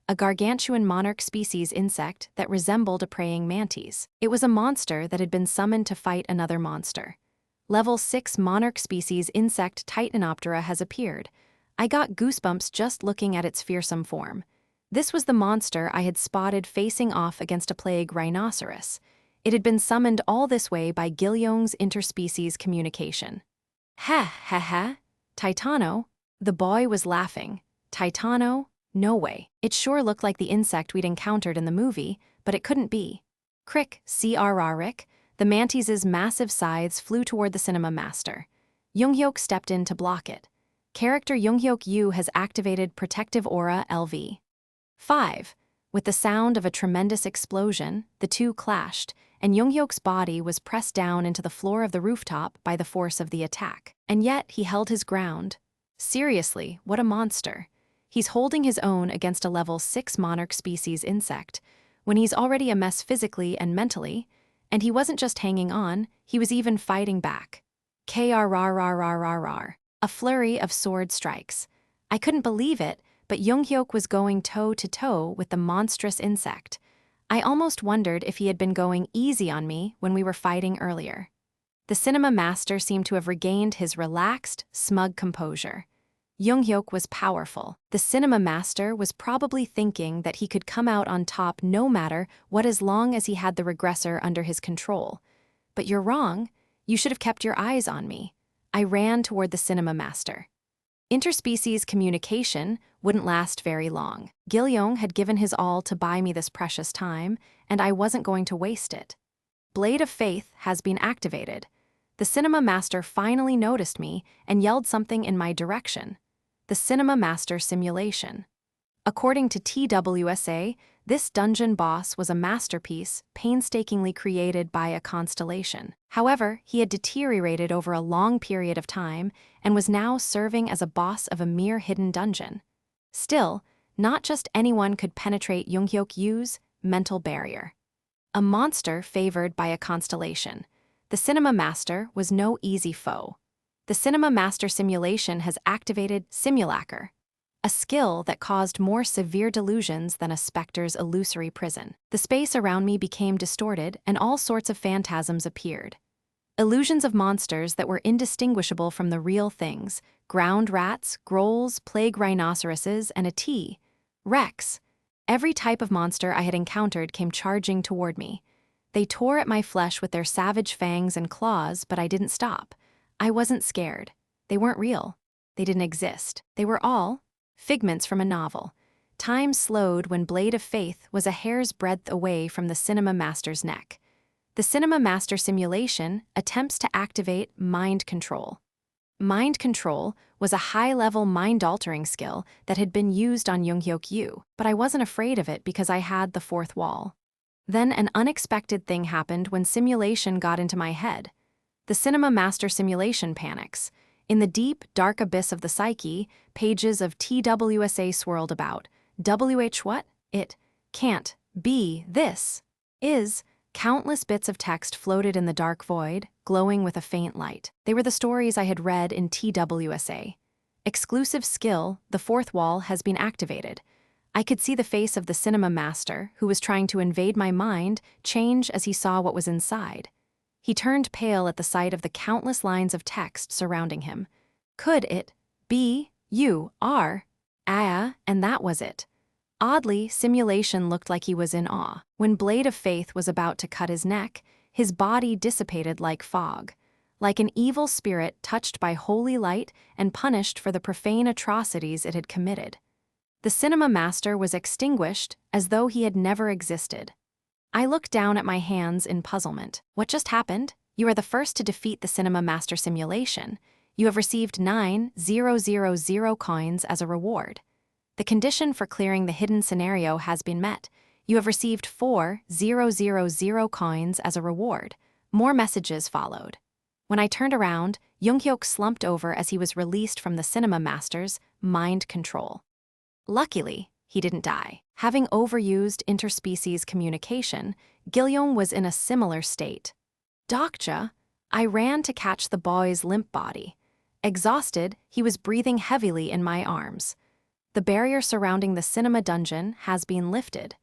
A gargantuan monarch species insect that resembled a praying mantis. It was a monster that had been summoned to fight another monster. Level 6 monarch species insect Titanoptera has appeared. I got goosebumps just looking at its fearsome form. This was the monster I had spotted facing off against a plague rhinoceros. It had been summoned all this way by Gilyoung's interspecies communication. Ha, Titano? The boy was laughing. Titano? No way. It sure looked like the insect we'd encountered in the movie, but it couldn't be. Crick, Rick. The mantis's massive scythes flew toward the cinema master. Junghyeok stepped in to block it. Character Junghyeok Yu has activated Protective Aura LV. 5. With the sound of a tremendous explosion, the two clashed, and Junghyeok's body was pressed down into the floor of the rooftop by the force of the attack. And yet he held his ground. Seriously, what a monster. He's holding his own against a level 6 monarch species insect, when he's already a mess physically and mentally, and he wasn't just hanging on, he was even fighting back. Krrrrrrrrrrr. A flurry of sword strikes. I couldn't believe it, but Junghyeok was going toe-to-toe with the monstrous insect. I almost wondered if he had been going easy on me when we were fighting earlier. The cinema master seemed to have regained his relaxed, smug composure. Junghyeok was powerful. The cinema master was probably thinking that he could come out on top no matter what as long as he had the regressor under his control. But you're wrong. You should have kept your eyes on me. I ran toward the cinema master. Interspecies communication wouldn't last very long. Gilyoung had given his all to buy me this precious time, and I wasn't going to waste it. Blade of Faith has been activated. The cinema master finally noticed me and yelled something in my direction. The cinema master simulation. According to TWSA, this dungeon boss was a masterpiece painstakingly created by a constellation. However, he had deteriorated over a long period of time and was now serving as a boss of a mere hidden dungeon. Still, not just anyone could penetrate Junghyeok Yu's mental barrier. A monster favored by a constellation. The cinema master was no easy foe. The cinema master simulation has activated simulacre, a skill that caused more severe delusions than a specter's illusory prison. The space around me became distorted and all sorts of phantasms appeared. Illusions of monsters that were indistinguishable from the real things: ground rats, grolls, plague rhinoceroses, and a T-Rex. Every type of monster I had encountered came charging toward me. They tore at my flesh with their savage fangs and claws, but I didn't stop. I wasn't scared. They weren't real. They didn't exist. They were all figments from a novel. Time slowed when Blade of Faith was a hair's breadth away from the cinema master's neck. The cinema master simulation attempts to activate mind control. Mind control was a high-level mind-altering skill that had been used on Junghyeok Yu, but I wasn't afraid of it because I had the fourth wall. Then an unexpected thing happened when simulation got into my head. The cinema master simulation panics. In the deep, dark abyss of the psyche, pages of TWSA swirled about. What? It can't be this. Is. Countless bits of text floated in the dark void, glowing with a faint light. They were the stories I had read in TWSA. Exclusive skill, the fourth wall, has been activated. I could see the face of the cinema master, who was trying to invade my mind, change as he saw what was inside. He turned pale at the sight of the countless lines of text surrounding him. Could it be you are? And that was it. Oddly, simulation looked like he was in awe. When Blade of Faith was about to cut his neck, his body dissipated like fog, like an evil spirit touched by holy light and punished for the profane atrocities it had committed. The cinema master was extinguished as though he had never existed. I looked down at my hands in puzzlement. What just happened? You are the first to defeat the cinema master simulation. You have received 9,000 coins as a reward. The condition for clearing the hidden scenario has been met. You have received 4,000 coins as a reward. More messages followed. When I turned around, Junghyeok slumped over as he was released from the cinema master's mind control. Luckily, he didn't die. Having overused interspecies communication, Gilyoung was in a similar state. Dokja, I ran to catch the boy's limp body. Exhausted, he was breathing heavily in my arms. The barrier surrounding the cinema dungeon has been lifted.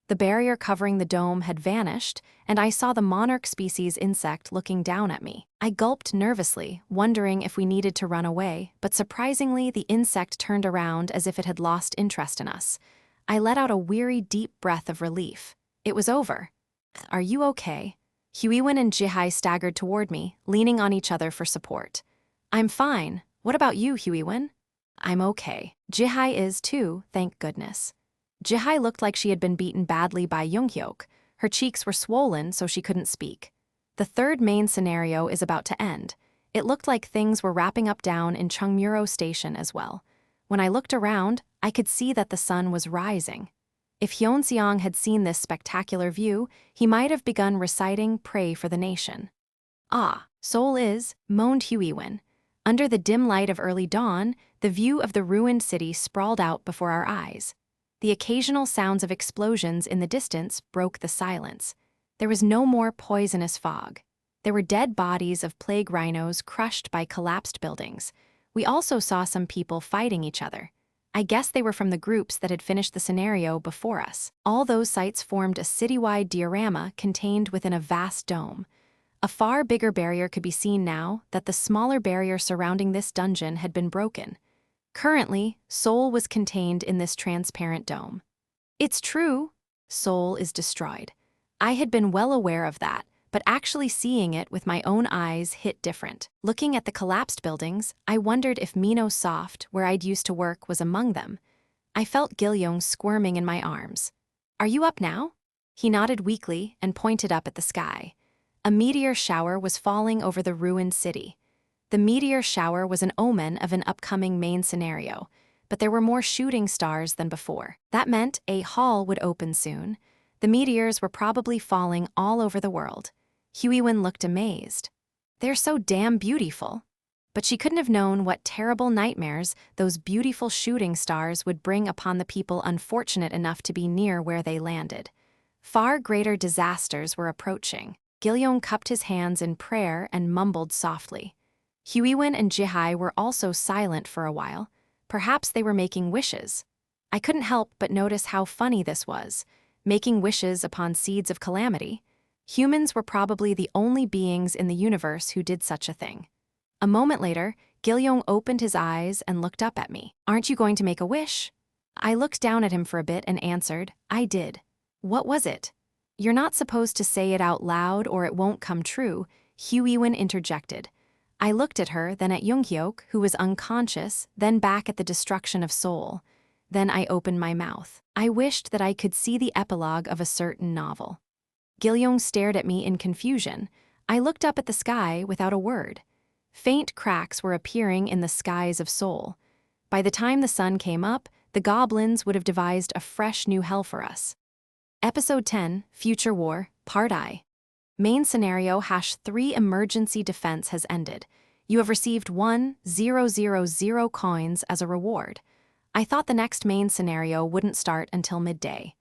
The barrier covering the dome had vanished, and I saw the monarch species insect looking down at me. I gulped nervously, wondering if we needed to run away, but surprisingly, the insect turned around as if it had lost interest in us. I let out a weary, deep breath of relief. It was over. Are you okay? Huiwen and Jihai staggered toward me, leaning on each other for support. I'm fine. What about you, Huiwen? I'm okay. Jihai is too, thank goodness. Jihai looked like she had been beaten badly by Junghyeok. Her cheeks were swollen so she couldn't speak. The third main scenario is about to end. It looked like things were wrapping up down in Chungmuro station as well. When I looked around, I could see that the sun was rising. If Hyunseong had seen this spectacular view, he might have begun reciting Pray for the Nation. Ah, Seoul is, moaned Huiwen. Under the dim light of early dawn, the view of the ruined city sprawled out before our eyes. The occasional sounds of explosions in the distance broke the silence. There was no more poisonous fog. There were dead bodies of plague rhinos crushed by collapsed buildings. We also saw some people fighting each other. I guess they were from the groups that had finished the scenario before us. All those sites formed a citywide diorama contained within a vast dome. A far bigger barrier could be seen now that the smaller barrier surrounding this dungeon had been broken. Currently, Seoul was contained in this transparent dome. It's true, Seoul is destroyed. I had been well aware of that, but actually seeing it with my own eyes hit different. Looking at the collapsed buildings, I wondered if Mino Soft, where I'd used to work, was among them. I felt Gilyoung squirming in my arms. Are you up now? He nodded weakly and pointed up at the sky. A meteor shower was falling over the ruined city. The meteor shower was an omen of an upcoming main scenario, but there were more shooting stars than before. That meant a hall would open soon. The meteors were probably falling all over the world. Huiwen looked amazed. They're so damn beautiful. But she couldn't have known what terrible nightmares those beautiful shooting stars would bring upon the people unfortunate enough to be near where they landed. Far greater disasters were approaching. Gilyoung cupped his hands in prayer and mumbled softly. Huiwen and Jihai were also silent for a while. Perhaps they were making wishes. I couldn't help but notice how funny this was, making wishes upon seeds of calamity. Humans were probably the only beings in the universe who did such a thing. A moment later, Gilyoung opened his eyes and looked up at me. Aren't you going to make a wish? I looked down at him for a bit and answered, I did. What was it? You're not supposed to say it out loud or it won't come true, Huiwen interjected. I looked at her, then at Junghyeok, who was unconscious, then back at the destruction of Seoul. Then I opened my mouth. I wished that I could see the epilogue of a certain novel. Gilyoung stared at me in confusion. I looked up at the sky without a word. Faint cracks were appearing in the skies of Seoul. By the time the sun came up, the goblins would have devised a fresh new hell for us. Episode 10, Future War, Part I. Main scenario #3 emergency defense has ended. You have received 1,000 coins as a reward. I thought the next main scenario wouldn't start until midday.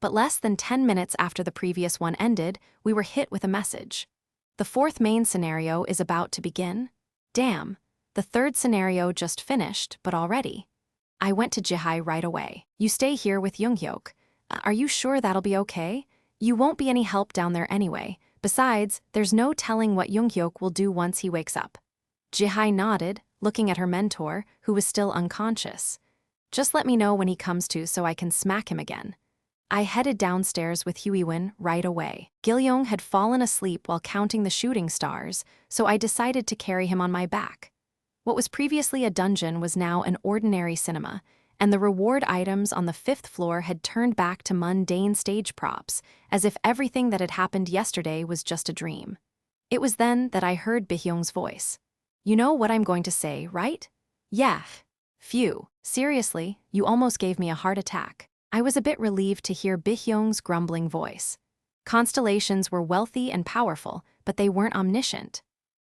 But less than 10 minutes after the previous one ended, we were hit with a message. The fourth main scenario is about to begin. Damn, the third scenario just finished, but already. I went to Jihai right away. You stay here with Junghyeok. Are you sure that'll be okay? You won't be any help down there anyway. Besides, there's no telling what Junghyeok will do once he wakes up. Jihai nodded, looking at her mentor, who was still unconscious. Just let me know when he comes to so I can smack him again. I headed downstairs with Huiwen right away. Gilyoung had fallen asleep while counting the shooting stars, so I decided to carry him on my back. What was previously a dungeon was now an ordinary cinema, and the reward items on the 5th floor had turned back to mundane stage props, as if everything that had happened yesterday was just a dream. It was then that I heard Bihyung's voice. You know what I'm going to say, right? Yeah. Phew, seriously, you almost gave me a heart attack. I was a bit relieved to hear Bihyung's grumbling voice. Constellations were wealthy and powerful, but they weren't omniscient.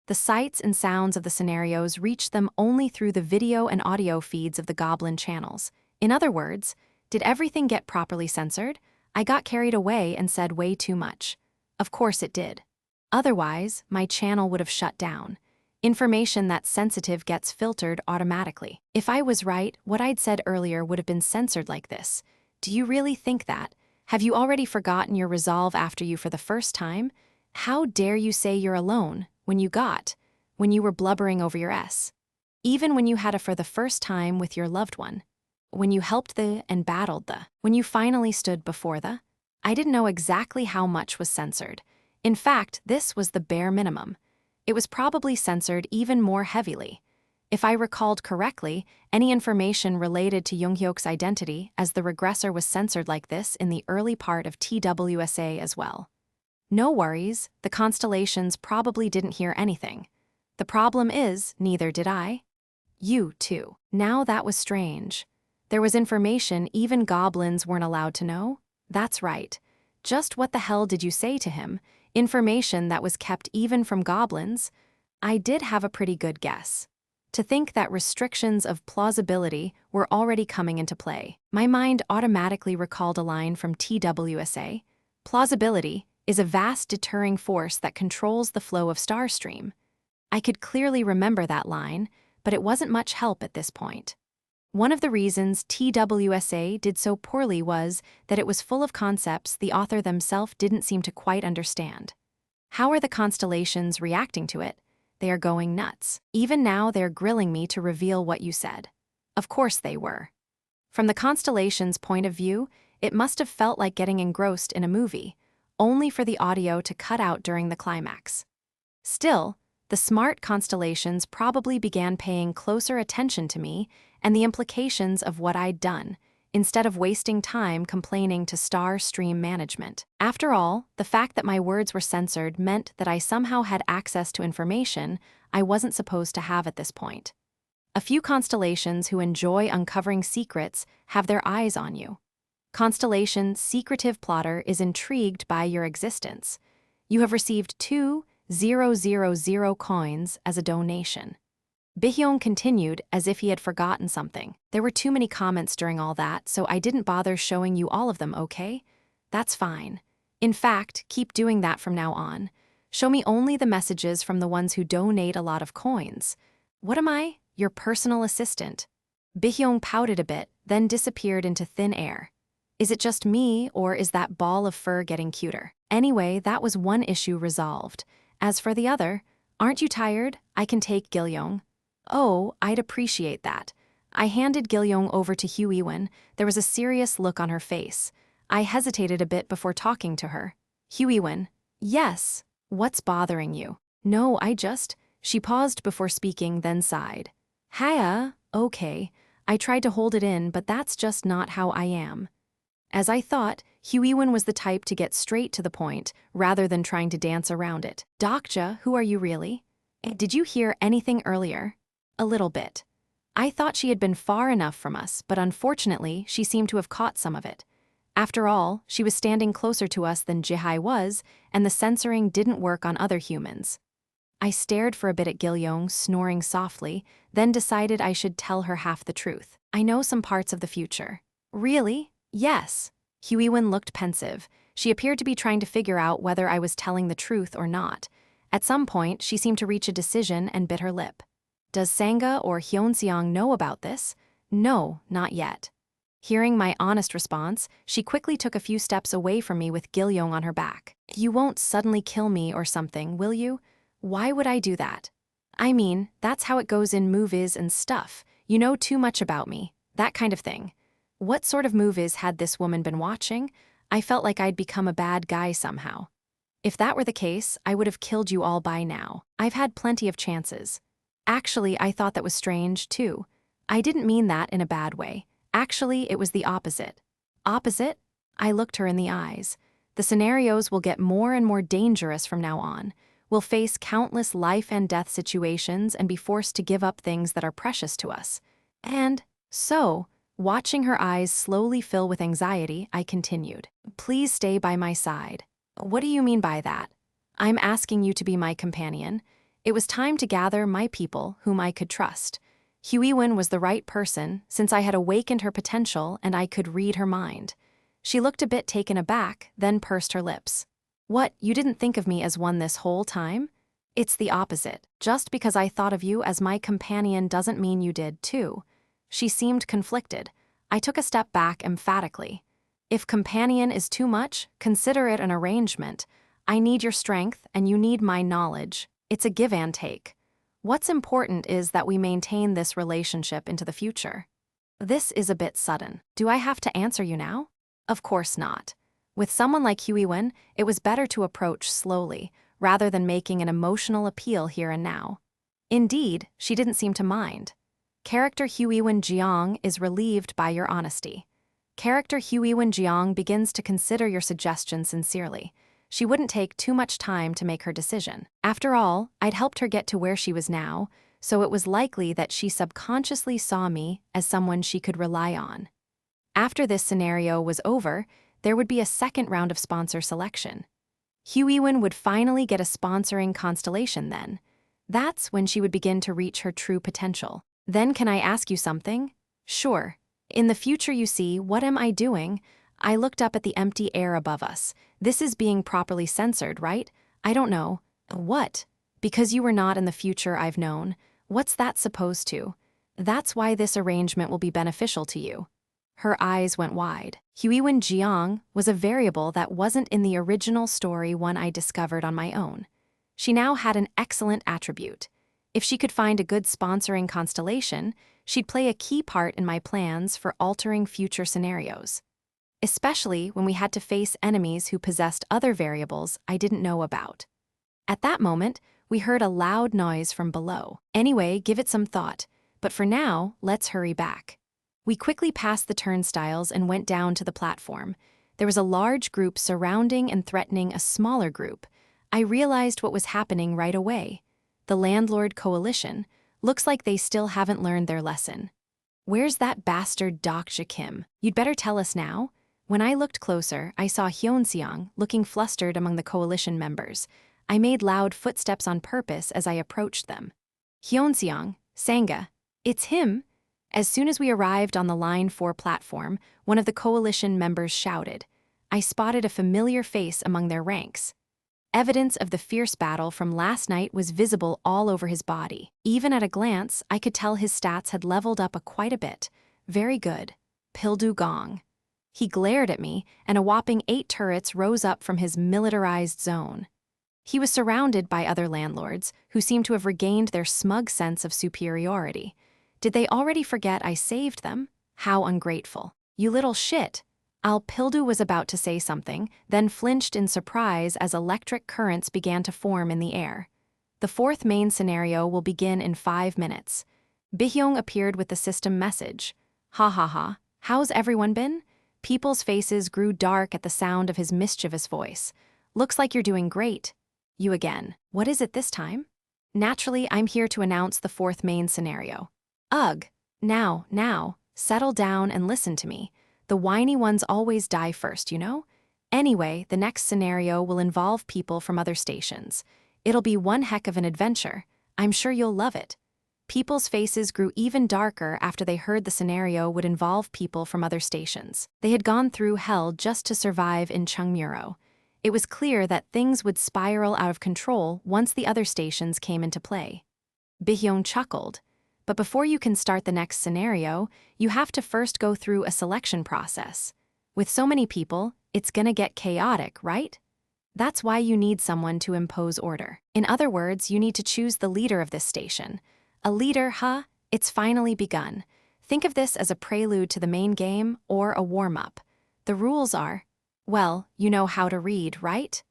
The sights and sounds of the scenarios reached them only through the video and audio feeds of the Goblin channels. In other words, did everything get properly censored? I got carried away and said way too much. Of course it did. Otherwise, my channel would have shut down. Information that's sensitive gets filtered automatically. If I was right, what I'd said earlier would have been censored like this. Do you really think that? Have you already forgotten your resolve after you for the first time? How dare you say you're alone, when you were blubbering over your S? Even when you had a for the first time with your loved one. When you helped and battled when you finally stood before I didn't know exactly how much was censored. In fact, this was the bare minimum. It was probably censored even more heavily. If I recalled correctly, any information related to Junghyeok's identity as the regressor was censored like this in the early part of TWSA as well. No worries, the constellations probably didn't hear anything. The problem is, neither did I. You, too. Now that was strange. There was information even goblins weren't allowed to know? That's right. Just what the hell did you say to him? Information that was kept even from goblins? I did have a pretty good guess. To think that restrictions of plausibility were already coming into play. My mind automatically recalled a line from TWSA. Plausibility is a vast deterring force that controls the flow of Starstream. I could clearly remember that line, but it wasn't much help at this point. One of the reasons TWSA did so poorly was that it was full of concepts the author themselves didn't seem to quite understand. How are the constellations reacting to it? They are going nuts. Even now they're grilling me to reveal what you said. Of course they were. From the constellation's point of view, it must have felt like getting engrossed in a movie, only for the audio to cut out during the climax. Still, the smart constellations probably began paying closer attention to me and the implications of what I'd done, instead of wasting time complaining to Starstream management. After all, the fact that my words were censored meant that I somehow had access to information I wasn't supposed to have at this point. A few constellations who enjoy uncovering secrets have their eyes on you. Constellation's secretive plotter is intrigued by your existence. You have received 2,000 coins as a donation. Bihyong continued as if he had forgotten something. There were too many comments during all that, so I didn't bother showing you all of them, okay? That's fine. In fact, keep doing that from now on. Show me only the messages from the ones who donate a lot of coins. What am I? Your personal assistant. Bihyong pouted a bit, then disappeared into thin air. Is it just me, or is that ball of fur getting cuter? Anyway, that was one issue resolved. As for the other, aren't you tired? I can take Gilyoung. Oh, I'd appreciate that. I handed Gilyoung over to Huiwen. There was a serious look on her face. I hesitated a bit before talking to her. Huiwen. Yes. What's bothering you? No, She paused before speaking, then sighed. Haya, okay. I tried to hold it in, but that's just not how I am. As I thought, Huiwen was the type to get straight to the point, rather than trying to dance around it. Dokja, who are you really? Did you hear anything earlier? A little bit. I thought she had been far enough from us, but unfortunately, she seemed to have caught some of it. After all, she was standing closer to us than Jihai was, and the censoring didn't work on other humans. I stared for a bit at Gilyoung, snoring softly, then decided I should tell her half the truth. I know some parts of the future. Really? Yes. Huiwen looked pensive. She appeared to be trying to figure out whether I was telling the truth or not. At some point, she seemed to reach a decision and bit her lip. Does Sangha or Hyunseong know about this? No, not yet. Hearing my honest response, she quickly took a few steps away from me with Gilyoung on her back. You won't suddenly kill me or something, will you? Why would I do that? I mean, that's how it goes in movies and stuff. You know too much about me. That kind of thing. What sort of movies had this woman been watching? I felt like I'd become a bad guy somehow. If that were the case, I would have killed you all by now. I've had plenty of chances. Actually, I thought that was strange, too. I didn't mean that in a bad way. Actually, it was the opposite. Opposite? I looked her in the eyes. The scenarios will get more and more dangerous from now on. We'll face countless life and death situations and be forced to give up things that are precious to us. And so, watching her eyes slowly fill with anxiety, I continued. Please stay by my side. What do you mean by that? I'm asking you to be my companion. It was time to gather my people whom I could trust. Huiwen was the right person, since I had awakened her potential and I could read her mind. She looked a bit taken aback, then pursed her lips. What, you didn't think of me as one this whole time? It's the opposite. Just because I thought of you as my companion doesn't mean you did, too. She seemed conflicted. I took a step back emphatically. If companion is too much, consider it an arrangement. I need your strength, and you need my knowledge. It's a give and take. What's important is that we maintain this relationship into the future. This is a bit sudden. Do I have to answer you now? Of course not. With someone like Huiwen, it was better to approach slowly, rather than making an emotional appeal here and now. Indeed, she didn't seem to mind. Character Huiwen Jiang is relieved by your honesty. Character Huiwen Jiang begins to consider your suggestion sincerely. She wouldn't take too much time to make her decision. After all, I'd helped her get to where she was now, so it was likely that she subconsciously saw me as someone she could rely on. After this scenario was over, there would be a second round of sponsor selection. Huiwen would finally get a sponsoring constellation then. That's when she would begin to reach her true potential. Then can I ask you something? Sure. In the future you see, what am I doing? I looked up at the empty air above us. This is being properly censored, right? I don't know. What? Because you were not in the future I've known. What's that supposed to? That's why this arrangement will be beneficial to you. Her eyes went wide. Huiwen Jiang was a variable that wasn't in the original story one I discovered on my own. She now had an excellent attribute. If she could find a good sponsoring constellation, she'd play a key part in my plans for altering future scenarios. Especially when we had to face enemies who possessed other variables I didn't know about. At that moment, we heard a loud noise from below. Anyway, give it some thought, but for now, let's hurry back. We quickly passed the turnstiles and went down to the platform. There was a large group surrounding and threatening a smaller group. I realized what was happening right away. The Landlord coalition. Looks like they still haven't learned their lesson. Where's that bastard Dokja Kim? You'd better tell us now. When I looked closer, I saw Hyunseong looking flustered among the coalition members. I made loud footsteps on purpose as I approached them. Hyunseong, Sangha, it's him. As soon as we arrived on the Line 4 platform, one of the coalition members shouted. I spotted a familiar face among their ranks. Evidence of the fierce battle from last night was visible all over his body. Even at a glance, I could tell his stats had leveled up quite a bit. Very good. Pildu Gong. He glared at me, and a whopping 8 turrets rose up from his militarized zone. He was surrounded by other landlords, who seemed to have regained their smug sense of superiority. Did they already forget I saved them? How ungrateful. You little shit. Pildu was about to say something, then flinched in surprise as electric currents began to form in the air. The fourth main scenario will begin in 5 minutes. Bihyung appeared with the system message. Ha ha ha, how's everyone been? People's faces grew dark at the sound of his mischievous voice. Looks like you're doing great. You again. What is it this time? Naturally, I'm here to announce the fourth main scenario. Ugh. Now, settle down and listen to me. The whiny ones always die first, you know? Anyway, the next scenario will involve people from other stations. It'll be one heck of an adventure. I'm sure you'll love it. People's faces grew even darker after they heard the scenario would involve people from other stations. They had gone through hell just to survive in Chungmuro. It was clear that things would spiral out of control once the other stations came into play. Bihyung chuckled. But before you can start the next scenario, you have to first go through a selection process. With so many people, it's gonna get chaotic, right? That's why you need someone to impose order. In other words, you need to choose the leader of this station. A leader, huh? It's finally begun. Think of this as a prelude to the main game or a warm-up. The rules are, well, you know how to read, right?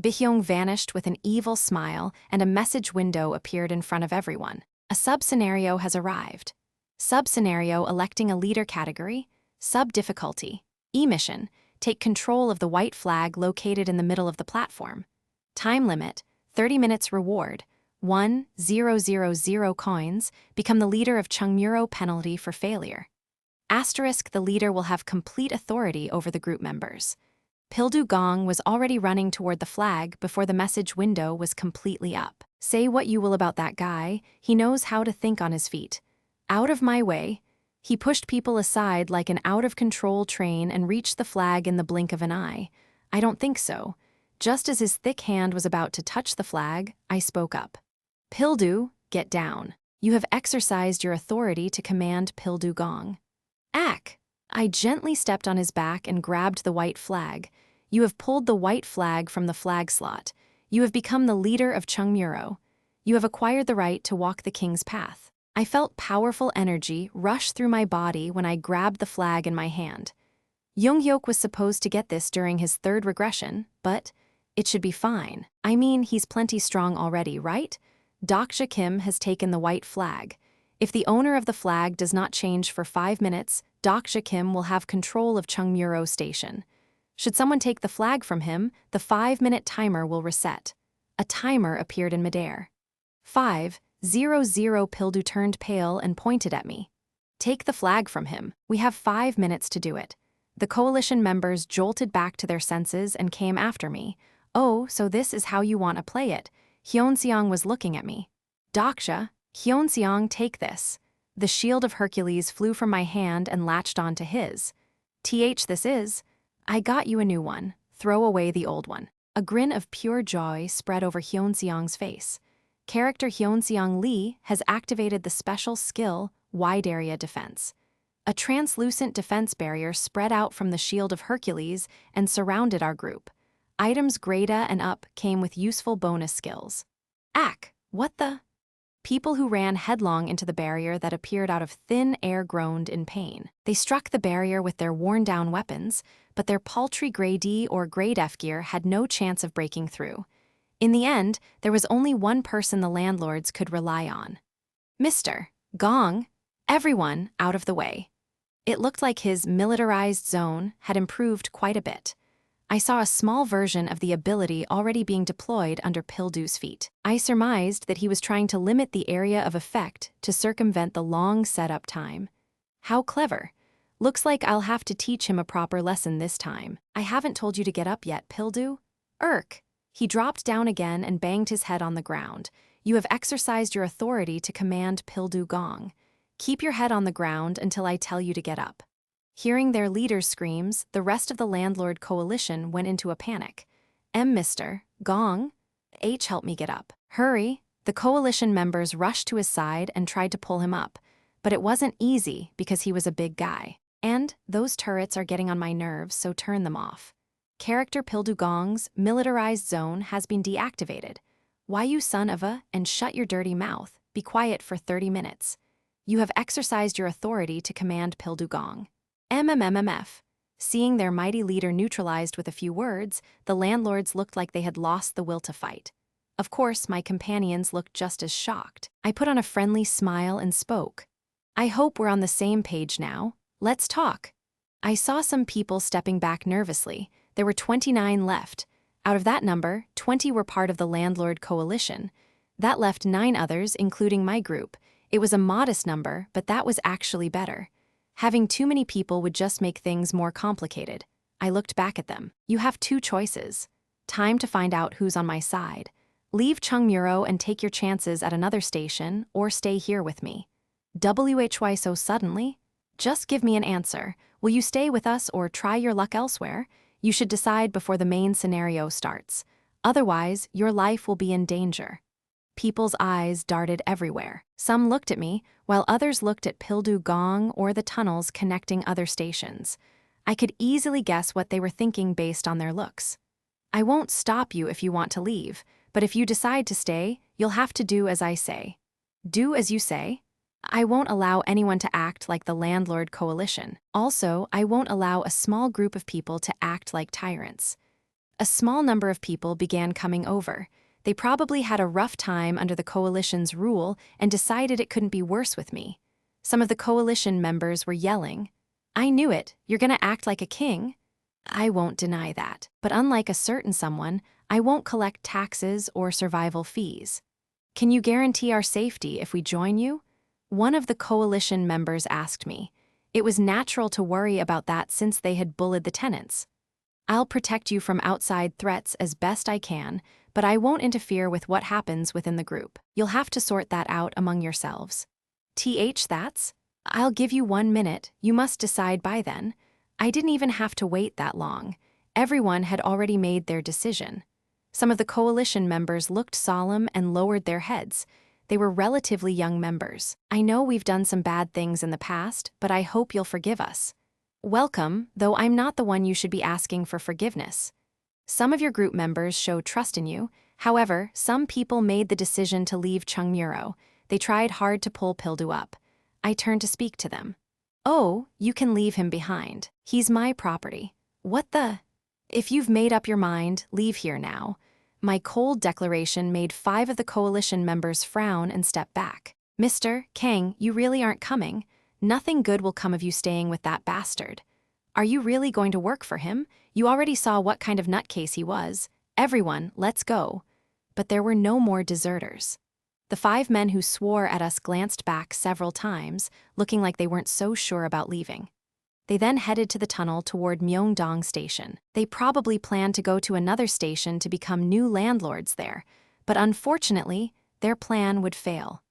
Bihyung vanished with an evil smile and a message window appeared in front of everyone. A sub-scenario has arrived. Sub-scenario electing a leader category. Sub-difficulty. E-mission. Take control of the white flag located in the middle of the platform. Time limit. 30 minutes reward. 1,000 coins. Become the leader of Chungmuro penalty for failure. Asterisk, the leader will have complete authority over the group members. Pildu Gong was already running toward the flag before the message window was completely up. Say what you will about that guy, he knows how to think on his feet. Out of my way. He pushed people aside like an out-of-control train and reached the flag in the blink of an eye. I don't think so. Just as his thick hand was about to touch the flag, I spoke up. Pildu, get down. You have exercised your authority to command Pildu Gong. Ack! I gently stepped on his back and grabbed the white flag. You have pulled the white flag from the flag slot. You have become the leader of Chungmuro. You have acquired the right to walk the king's path. I felt powerful energy rush through my body when I grabbed the flag in my hand. Junghyeok was supposed to get this during his third regression, but it should be fine. I mean, he's plenty strong already, right? Dokja Kim has taken the white flag. If the owner of the flag does not change for 5 minutes, Dokja Kim will have control of Chungmuro Station. Should someone take the flag from him, the 5-minute timer will reset. A timer appeared in midair. 5:00 Pildu turned pale and pointed at me. Take the flag from him. We have 5 minutes to do it. The coalition members jolted back to their senses and came after me. Oh, so this is how you want to play it. Hyeonseong was looking at me. Dokja, Hyeonseong, take this. The shield of Hercules flew from my hand and latched onto his. This is. I got you a new one. Throw away the old one. A grin of pure joy spread over Hyeonseong's face. Character Hyeonseong Lee has activated the special skill, Wide Area Defense. A translucent defense barrier spread out from the shield of Hercules and surrounded our group. Items grade A and up came with useful bonus skills. What the? People who ran headlong into the barrier that appeared out of thin air groaned in pain. They struck the barrier with their worn-down weapons, but their paltry grade D or grade F gear had no chance of breaking through. In the end, there was only one person the landlords could rely on. Mr. Gong, everyone out of the way. It looked like his militarized zone had improved quite a bit. I saw a small version of the ability already being deployed under Pildu's feet. I surmised that he was trying to limit the area of effect to circumvent the long setup time. How clever. Looks like I'll have to teach him a proper lesson this time. I haven't told you to get up yet, Pildu. He dropped down again and banged his head on the ground. You have exercised your authority to command Pildu Gong. Keep your head on the ground until I tell you to get up. Hearing their leader's screams, the rest of the landlord coalition went into a panic. Mr. Gong? Help me get up. Hurry! The coalition members rushed to his side and tried to pull him up. But it wasn't easy because he was a big guy. And those turrets are getting on my nerves, so turn them off. Character Pildu Gong's militarized zone has been deactivated. Why you son of a, and shut your dirty mouth, be quiet for 30 minutes. You have exercised your authority to command Pildu Gong. Seeing their mighty leader neutralized with a few words, the landlords looked like they had lost the will to fight. Of course, my companions looked just as shocked. I put on a friendly smile and spoke. I hope we're on the same page now. Let's talk. I saw some people stepping back nervously. There were 29 left. Out of that number, 20 were part of the landlord coalition. That left 9 others, including my group. It was a modest number, but that was actually better. Having too many people would just make things more complicated. I looked back at them. You have 2 choices. Time to find out who's on my side. Leave Chungmuro and take your chances at another station, or stay here with me. Why so suddenly? Just give me an answer. Will you stay with us or try your luck elsewhere? You should decide before the main scenario starts. Otherwise, your life will be in danger. People's eyes darted everywhere. Some looked at me, while others looked at Pildu Gong or the tunnels connecting other stations. I could easily guess what they were thinking based on their looks. I won't stop you if you want to leave, but if you decide to stay, you'll have to do as I say. Do as you say? I won't allow anyone to act like the landlord coalition. Also, I won't allow a small group of people to act like tyrants. A small number of people began coming over. They probably had a rough time under the coalition's rule and decided it couldn't be worse with me. Some of the coalition members were yelling, "I knew it, you're gonna act like a king." I won't deny that, but unlike a certain someone, I won't collect taxes or survival fees. Can you guarantee our safety if we join you? One of the coalition members asked me. It was natural to worry about that since they had bullied the tenants. I'll protect you from outside threats as best I can, but I won't interfere with what happens within the group. You'll have to sort that out among yourselves. That's? I'll give you 1 minute, you must decide by then. I didn't even have to wait that long. Everyone had already made their decision. Some of the coalition members looked solemn and lowered their heads. They were relatively young members. I know we've done some bad things in the past, but I hope you'll forgive us. Welcome, though I'm not the one you should be asking for forgiveness. Some of your group members showed trust in you. However, some people made the decision to leave Chungmuro. They tried hard to pull Pildu up. I turned to speak to them. Oh, you can leave him behind. He's my property. What the? If you've made up your mind, leave here now. My cold declaration made 5 of the coalition members frown and step back. Mr. Kang, you really aren't coming. Nothing good will come of you staying with that bastard. Are you really going to work for him? You already saw what kind of nutcase he was. Everyone, let's go. But there were no more deserters. The 5 men who swore at us glanced back several times, looking like they weren't so sure about leaving. They then headed to the tunnel toward Myeongdong Station. They probably planned to go to another station to become new landlords there, but unfortunately, their plan would fail.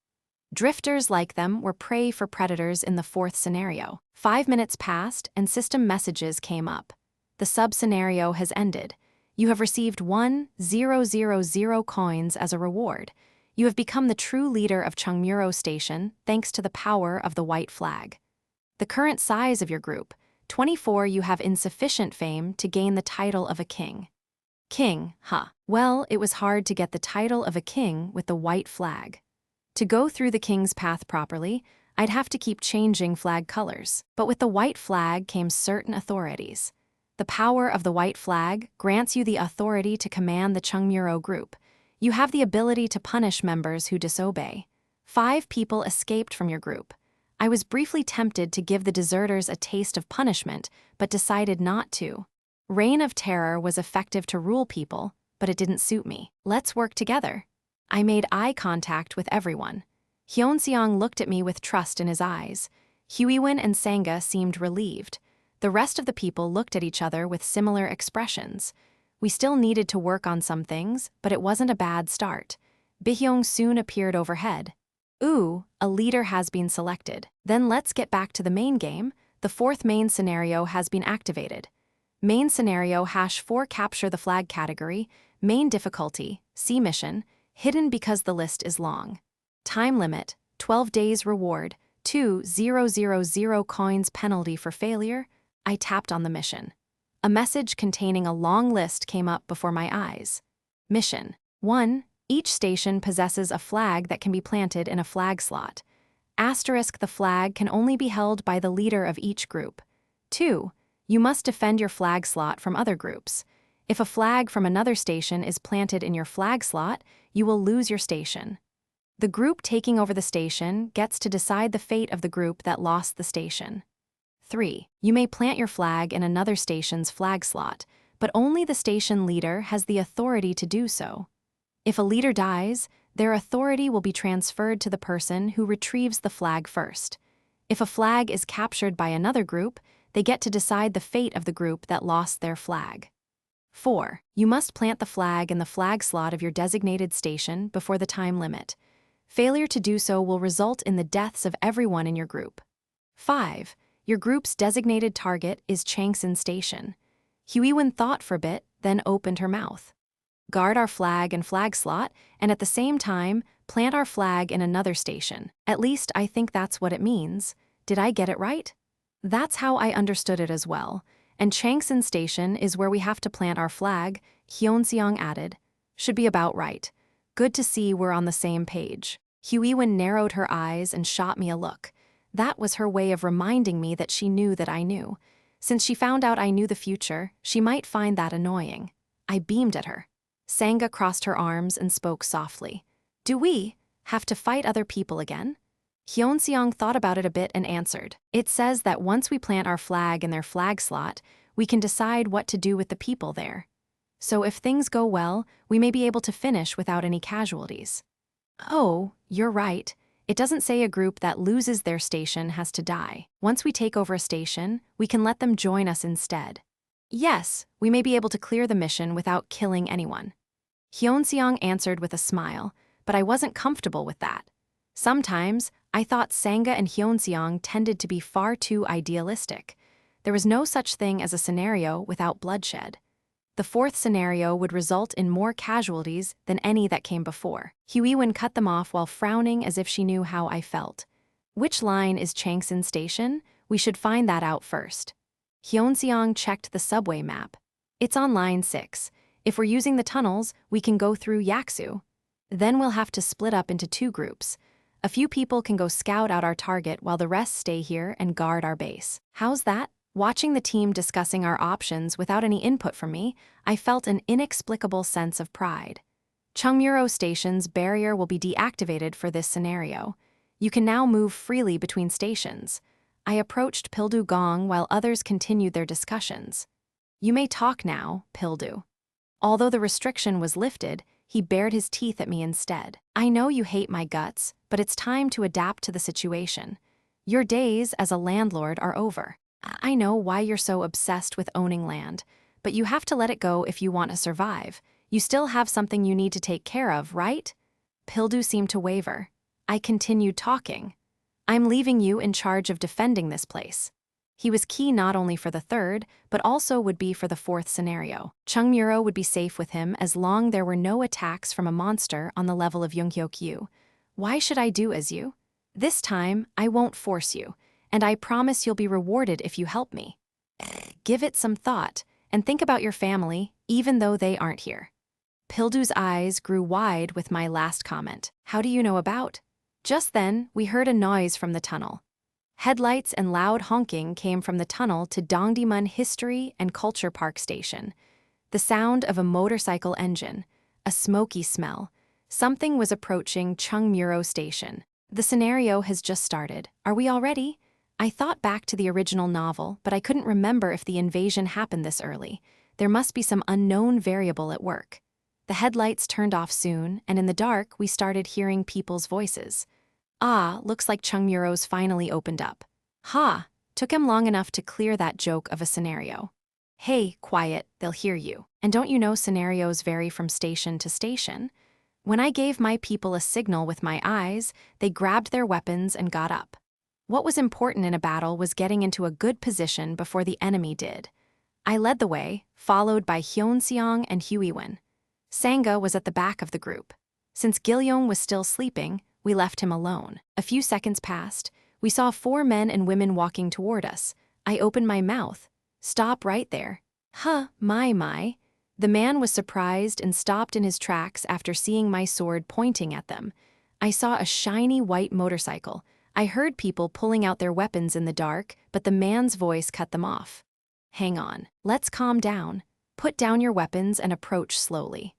Drifters like them were prey for predators in the 4th scenario. 5 minutes passed and system messages came up. The sub-scenario has ended. You have received 1,000 coins as a reward. You have become the true leader of Chungmuro Station thanks to the power of the white flag. The current size of your group, 24. You have insufficient fame to gain the title of a king. King, huh? Well, it was hard to get the title of a king with the white flag. To go through the king's path properly, I'd have to keep changing flag colors. But with the white flag came certain authorities. The power of the white flag grants you the authority to command the Chungmuro group. You have the ability to punish members who disobey. 5 people escaped from your group. I was briefly tempted to give the deserters a taste of punishment, but decided not to. Reign of Terror was effective to rule people, but it didn't suit me. Let's work together. I made eye contact with everyone. Hyunseong looked at me with trust in his eyes. Huiwon and Sanga seemed relieved. The rest of the people looked at each other with similar expressions. We still needed to work on some things, but it wasn't a bad start. Bihyung soon appeared overhead. Ooh, a leader has been selected. Then let's get back to the main game. The 4th main scenario has been activated. Main scenario #4 capture the flag category. Main difficulty, C mission, hidden because the list is long. Time limit, 12 days reward, 2,000 coins penalty for failure. I tapped on the mission. A message containing a long list came up before my eyes. Mission 1. Each station possesses a flag that can be planted in a flag slot. Asterisk, the flag can only be held by the leader of each group. 2. You must defend your flag slot from other groups. If a flag from another station is planted in your flag slot, you will lose your station. The group taking over the station gets to decide the fate of the group that lost the station. 3. You may plant your flag in another station's flag slot, but only the station leader has the authority to do so. If a leader dies, their authority will be transferred to the person who retrieves the flag first. If a flag is captured by another group, they get to decide the fate of the group that lost their flag. 4. You must plant the flag in the flag slot of your designated station before the time limit. Failure to do so will result in the deaths of everyone in your group. 5. Your group's designated target is Changsan Station. Huiwon thought for a bit, then opened her mouth. Guard our flag and flag slot, and at the same time, plant our flag in another station. At least I think that's what it means. Did I get it right? That's how I understood it as well. And Changsan Station is where we have to plant our flag, Hyunseong added. Should be about right. Good to see we're on the same page. Huiwon narrowed her eyes and shot me a look. That was her way of reminding me that she knew that I knew. Since she found out I knew the future, she might find that annoying. I beamed at her. Sanga crossed her arms and spoke softly. Do we have to fight other people again? Hyunseong thought about it a bit and answered. It says that once we plant our flag in their flag slot, we can decide what to do with the people there. So if things go well, we may be able to finish without any casualties. Oh, you're right. It doesn't say a group that loses their station has to die. Once we take over a station, we can let them join us instead. Yes, we may be able to clear the mission without killing anyone. Hyunseong answered with a smile, but I wasn't comfortable with that. Sometimes, I thought Sanga and Hyunseong tended to be far too idealistic. There was no such thing as a scenario without bloodshed. The 4th scenario would result in more casualties than any that came before. Huiwon cut them off while frowning as if she knew how I felt. Which line is Changsan Station? We should find that out first. Hyunseong checked the subway map. It's on line 6. If we're using the tunnels, we can go through Yaksu. Then we'll have to split up into 2 groups. A few people can go scout out our target while the rest stay here and guard our base. How's that? Watching the team discussing our options without any input from me, I felt an inexplicable sense of pride. Chungmuro Station's barrier will be deactivated for this scenario. You can now move freely between stations. I approached Pildu Gong while others continued their discussions. You may talk now, Pildu. Although the restriction was lifted, he bared his teeth at me instead. I know you hate my guts, but it's time to adapt to the situation. Your days as a landlord are over. I know why you're so obsessed with owning land, but you have to let it go if you want to survive. You still have something you need to take care of, right? Pildu seemed to waver. I continued talking. I'm leaving you in charge of defending this place. He was key not only for the third, but also would be for the fourth scenario. Chungmuro would be safe with him as long there were no attacks from a monster on the level of Junghyeok Yu. Why should I do as you? This time, I won't force you, and I promise you'll be rewarded if you help me. Give it some thought, and think about your family, even though they aren't here. Pildu's eyes grew wide with my last comment. How do you know about? Just then, we heard a noise from the tunnel. Headlights and loud honking came from the tunnel to Dongdaemun History and Culture Park Station. The sound of a motorcycle engine, a smoky smell. Something was approaching Chungmuro Station. The scenario has just started. Are we all ready? I thought back to the original novel, but I couldn't remember if the invasion happened this early. There must be some unknown variable at work. The headlights turned off soon, and in the dark, we started hearing people's voices. Ah, looks like Chungmuro's finally opened up. Ha, took him long enough to clear that joke of a scenario. Hey, quiet, they'll hear you. And don't you know scenarios vary from station to station? When I gave my people a signal with my eyes, they grabbed their weapons and got up. What was important in a battle was getting into a good position before the enemy did. I led the way, followed by Hyunseong and Huiwen. Sangha was at the back of the group. Since Gilyong was still sleeping, we left him alone. A few seconds passed. We saw 4 men and women walking toward us. I opened my mouth. Stop right there. Huh, my. The man was surprised and stopped in his tracks after seeing my sword pointing at them. I saw a shiny white motorcycle. I heard people pulling out their weapons in the dark, but the man's voice cut them off. Hang on. Let's calm down. Put down your weapons and approach slowly.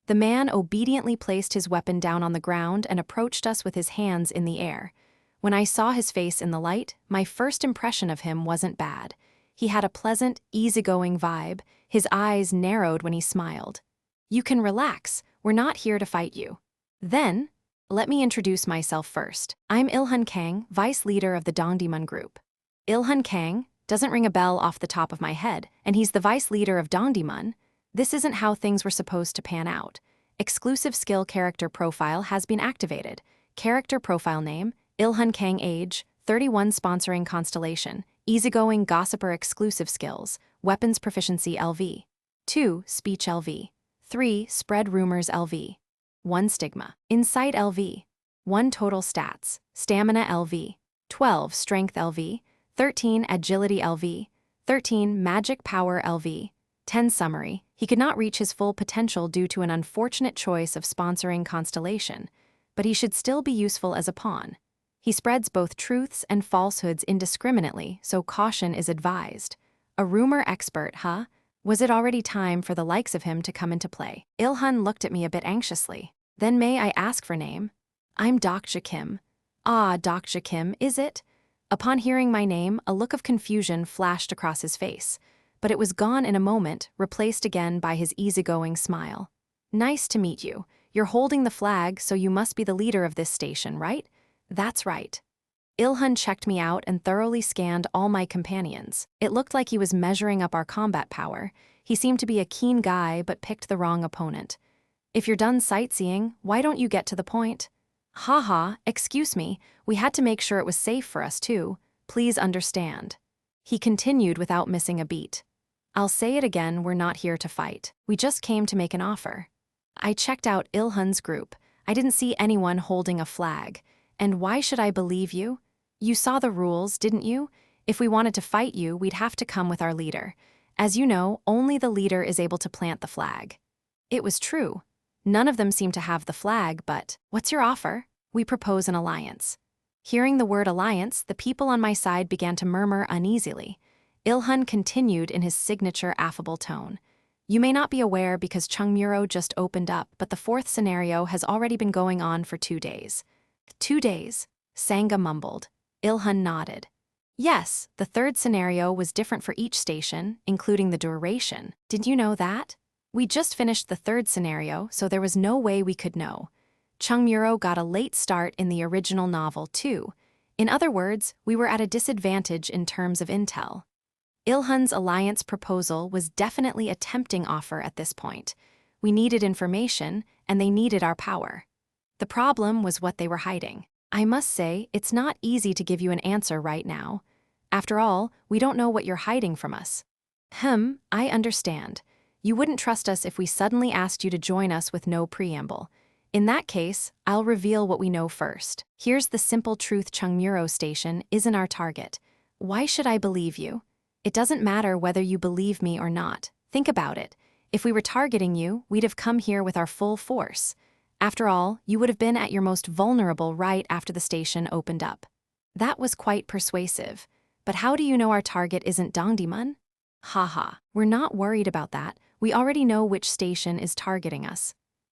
The man obediently placed his weapon down on the ground and approached us with his hands in the air. When I saw his face in the light, my first impression of him wasn't bad. He had a pleasant, easygoing vibe. His eyes narrowed when he smiled. You can relax. We're not here to fight you. Then, let me introduce myself first. I'm Ilhun Kang, vice leader of the Dongdaemun group. Ilhun Kang doesn't ring a bell off the top of my head, and he's the vice leader of Dongdaemun. This isn't how things were supposed to pan out. Exclusive skill character profile has been activated. Character profile name, Ilhun Kang age, 31 sponsoring constellation, easygoing gossiper exclusive skills, weapons proficiency LV. 2, speech LV. 3, spread rumors LV. 1 stigma, insight LV. 1 total stats, stamina LV. 12 strength LV. 13 agility LV. 13 magic power LV. 10 summary, he could not reach his full potential due to an unfortunate choice of sponsoring constellation, but he should still be useful as a pawn. He spreads both truths and falsehoods indiscriminately, so caution is advised. A rumor expert, huh? Was it already time for the likes of him to come into play? Ilhun looked at me a bit anxiously. Then may I ask for name? I'm Dokja Kim. Ah, Dokja Kim, is it? Upon hearing my name, a look of confusion flashed across his face. But it was gone in a moment, replaced again by his easygoing smile. Nice to meet you. You're holding the flag, so you must be the leader of this station, right? That's right. Ilhun checked me out and thoroughly scanned all my companions. It looked like he was measuring up our combat power. He seemed to be a keen guy, but picked the wrong opponent. If you're done sightseeing, why don't you get to the point? Haha, excuse me, we had to make sure it was safe for us too. Please understand. He continued without missing a beat. I'll say it again, we're not here to fight. We just came to make an offer. I checked out Ilhun's group. I didn't see anyone holding a flag. And why should I believe you? You saw the rules, didn't you? If we wanted to fight you, we'd have to come with our leader. As you know, only the leader is able to plant the flag. It was true. None of them seemed to have the flag, but what's your offer? We propose an alliance. Hearing the word alliance, the people on my side began to murmur uneasily. Ilhan continued in his signature affable tone. You may not be aware because Chungmuro just opened up, but the fourth scenario has already been going on for 2 days. 2 days? Sangha mumbled. Ilhan nodded. Yes, the third scenario was different for each station, including the duration. Didn't you know that? We just finished the third scenario, so there was no way we could know. Chungmuro got a late start in the original novel, too. In other words, we were at a disadvantage in terms of intel. Ilhan's alliance proposal was definitely a tempting offer at this point. We needed information, and they needed our power. The problem was what they were hiding. I must say, it's not easy to give you an answer right now. After all, we don't know what you're hiding from us. I understand. You wouldn't trust us if we suddenly asked you to join us with no preamble. In that case, I'll reveal what we know first. Here's the simple truth: Chungmuro Station isn't our target. Why should I believe you? It doesn't matter whether you believe me or not. Think about it. If we were targeting you, we'd have come here with our full force. After all, you would have been at your most vulnerable right after the station opened up. That was quite persuasive. But how do you know our target isn't Dongdaemun? Haha, we're not worried about that. We already know which station is targeting us.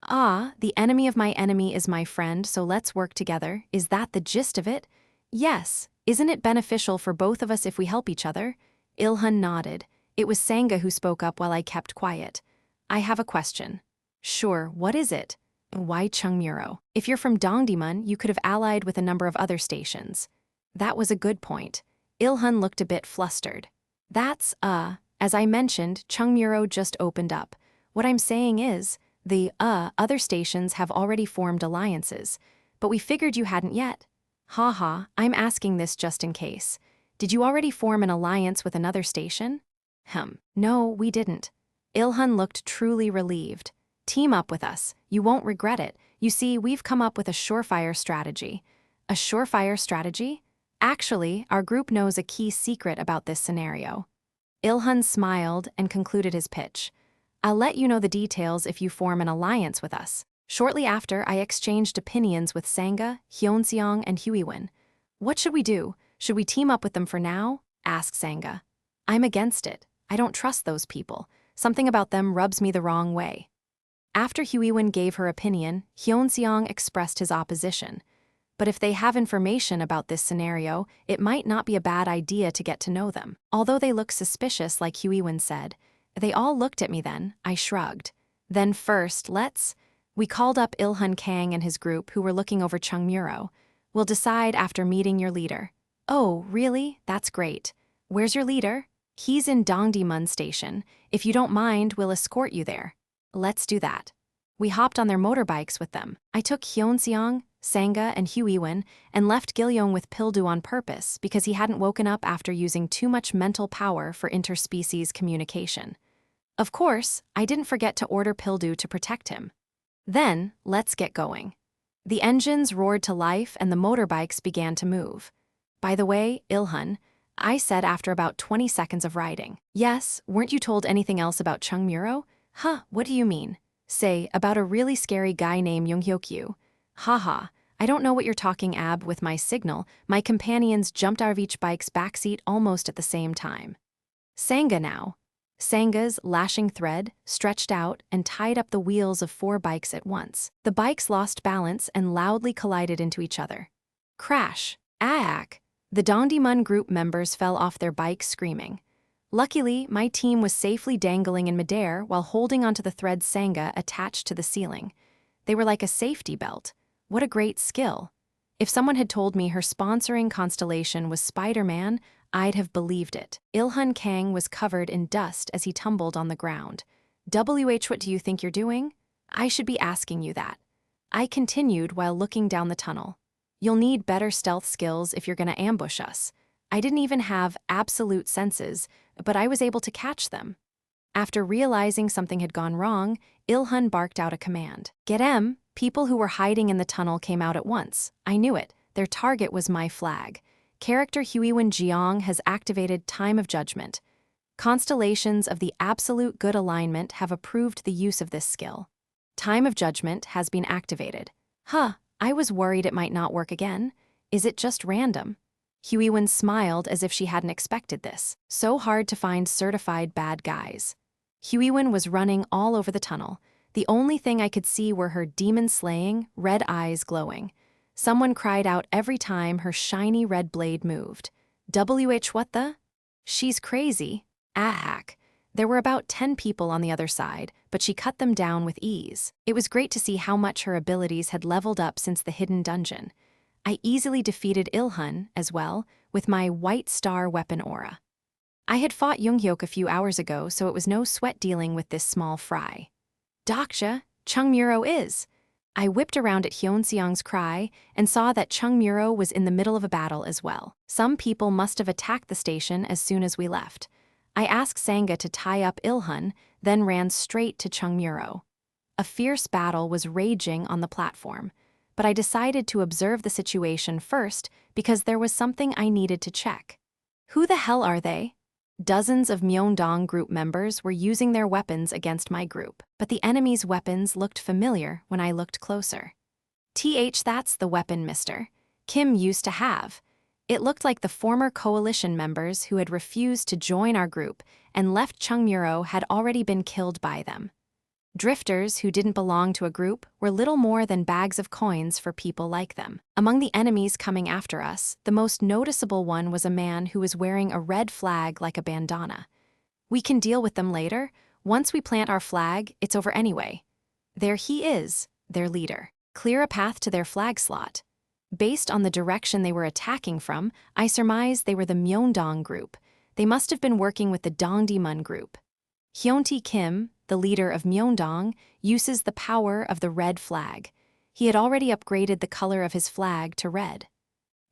Ah, the enemy of my enemy is my friend, so let's work together. Is that the gist of it? Yes. Isn't it beneficial for both of us if we help each other? Ilhan nodded. It was Sangha who spoke up while I kept quiet. I have a question. Sure, what is it? Why Chungmuro? If you're from Dongdaemun, you could have allied with a number of other stations. That was a good point. Ilhan looked a bit flustered. That's, as I mentioned, Chungmuro just opened up. What I'm saying is, the, other stations have already formed alliances, but we figured you hadn't yet. Haha, I'm asking this just in case. Did you already form an alliance with another station? No, we didn't. Ilhan looked truly relieved. Team up with us. You won't regret it. You see, we've come up with a surefire strategy. A surefire strategy? Actually, our group knows a key secret about this scenario. Ilhan smiled and concluded his pitch. I'll let you know the details if you form an alliance with us. Shortly after, I exchanged opinions with Sangha, Hyeonseong, and Huiwin. What should we do? Should we team up with them for now? Asked Sangha. I'm against it. I don't trust those people. Something about them rubs me the wrong way. After Huiwin gave her opinion, Hyeonseong expressed his opposition. But if they have information about this scenario, it might not be a bad idea to get to know them. Although they look suspicious, like Huiwin said. They all looked at me then. I shrugged. Then first, we called up Ilhan Kang and his group who were looking over Chungmuro. We'll decide after meeting your leader. Oh, really? That's great. Where's your leader? He's in Dongdaemun Station. If you don't mind, we'll escort you there. Let's do that. We hopped on their motorbikes with them. I took Hyeonseong, Sangha, and Huiwin and left Gilyoung with Pildu on purpose because he hadn't woken up after using too much mental power for interspecies communication. Of course, I didn't forget to order Pildu to protect him. Then, let's get going. The engines roared to life and the motorbikes began to move. By the way, Ilhan, I said after about 20 seconds of riding. Yes, weren't you told anything else about Chungmuro? What do you mean? Say, about a really scary guy named Junghyeok Yu. Haha, I don't know what you're talking ab with my signal. My companions jumped out of each bike's backseat almost at the same time. Sangha now. Sangha's lashing thread stretched out and tied up the wheels of 4 bikes at once. The bikes lost balance and loudly collided into each other. Crash! Aak! The Dongdaemun group members fell off their bikes screaming. Luckily, my team was safely dangling in midair while holding onto the thread Sangha attached to the ceiling. They were like a safety belt. What a great skill. If someone had told me her sponsoring constellation was Spider-Man, I'd have believed it. Ilhan Kang was covered in dust as he tumbled on the ground. What do you think you're doing? I should be asking you that. I continued while looking down the tunnel. You'll need better stealth skills if you're going to ambush us. I didn't even have absolute senses, but I was able to catch them. After realizing something had gone wrong, Ilhan barked out a command. Get em! People who were hiding in the tunnel came out at once. I knew it. Their target was my flag. Character Huiwin Jeong has activated Time of Judgment. Constellations of the absolute good alignment have approved the use of this skill. Time of Judgment has been activated. I was worried it might not work again. Is it just random? Huiwen smiled as if she hadn't expected this. So hard to find certified bad guys. Huiwen was running all over the tunnel. The only thing I could see were her demon-slaying, red eyes glowing. Someone cried out every time her shiny red blade moved. WH what the? She's crazy. Ahak. There were about 10 people on the other side, but she cut them down with ease. It was great to see how much her abilities had leveled up since the hidden dungeon. I easily defeated Ilhun, as well, with my white star weapon aura. I had fought Junghyeok a few hours ago, so it was no sweat dealing with this small fry. Dokja, Chungmuro is. I whipped around at Hyunseong's cry and saw that Chungmuro was in the middle of a battle as well. Some people must have attacked the station as soon as we left. I asked Sangha to tie up Ilhun, then ran straight to Chungmuro. A fierce battle was raging on the platform, but I decided to observe the situation first because there was something I needed to check. Who the hell are they? Dozens of Myeongdong group members were using their weapons against my group, but the enemy's weapons looked familiar when I looked closer. That's the weapon Mr. Kim used to have. It looked like the former coalition members who had refused to join our group and left Chungmuro had already been killed by them. Drifters who didn't belong to a group were little more than bags of coins for people like them. Among the enemies coming after us, the most noticeable one was a man who was wearing a red flag like a bandana. We can deal with them later. Once we plant our flag, it's over anyway. There he is, their leader. Clear a path to their flag slot. Based on the direction they were attacking from, I surmise they were the Myeongdong group. They must have been working with the Dongdaemun group. Hyuntae Kim, the leader of Myeongdong, uses the power of the red flag. He had already upgraded the color of his flag to red.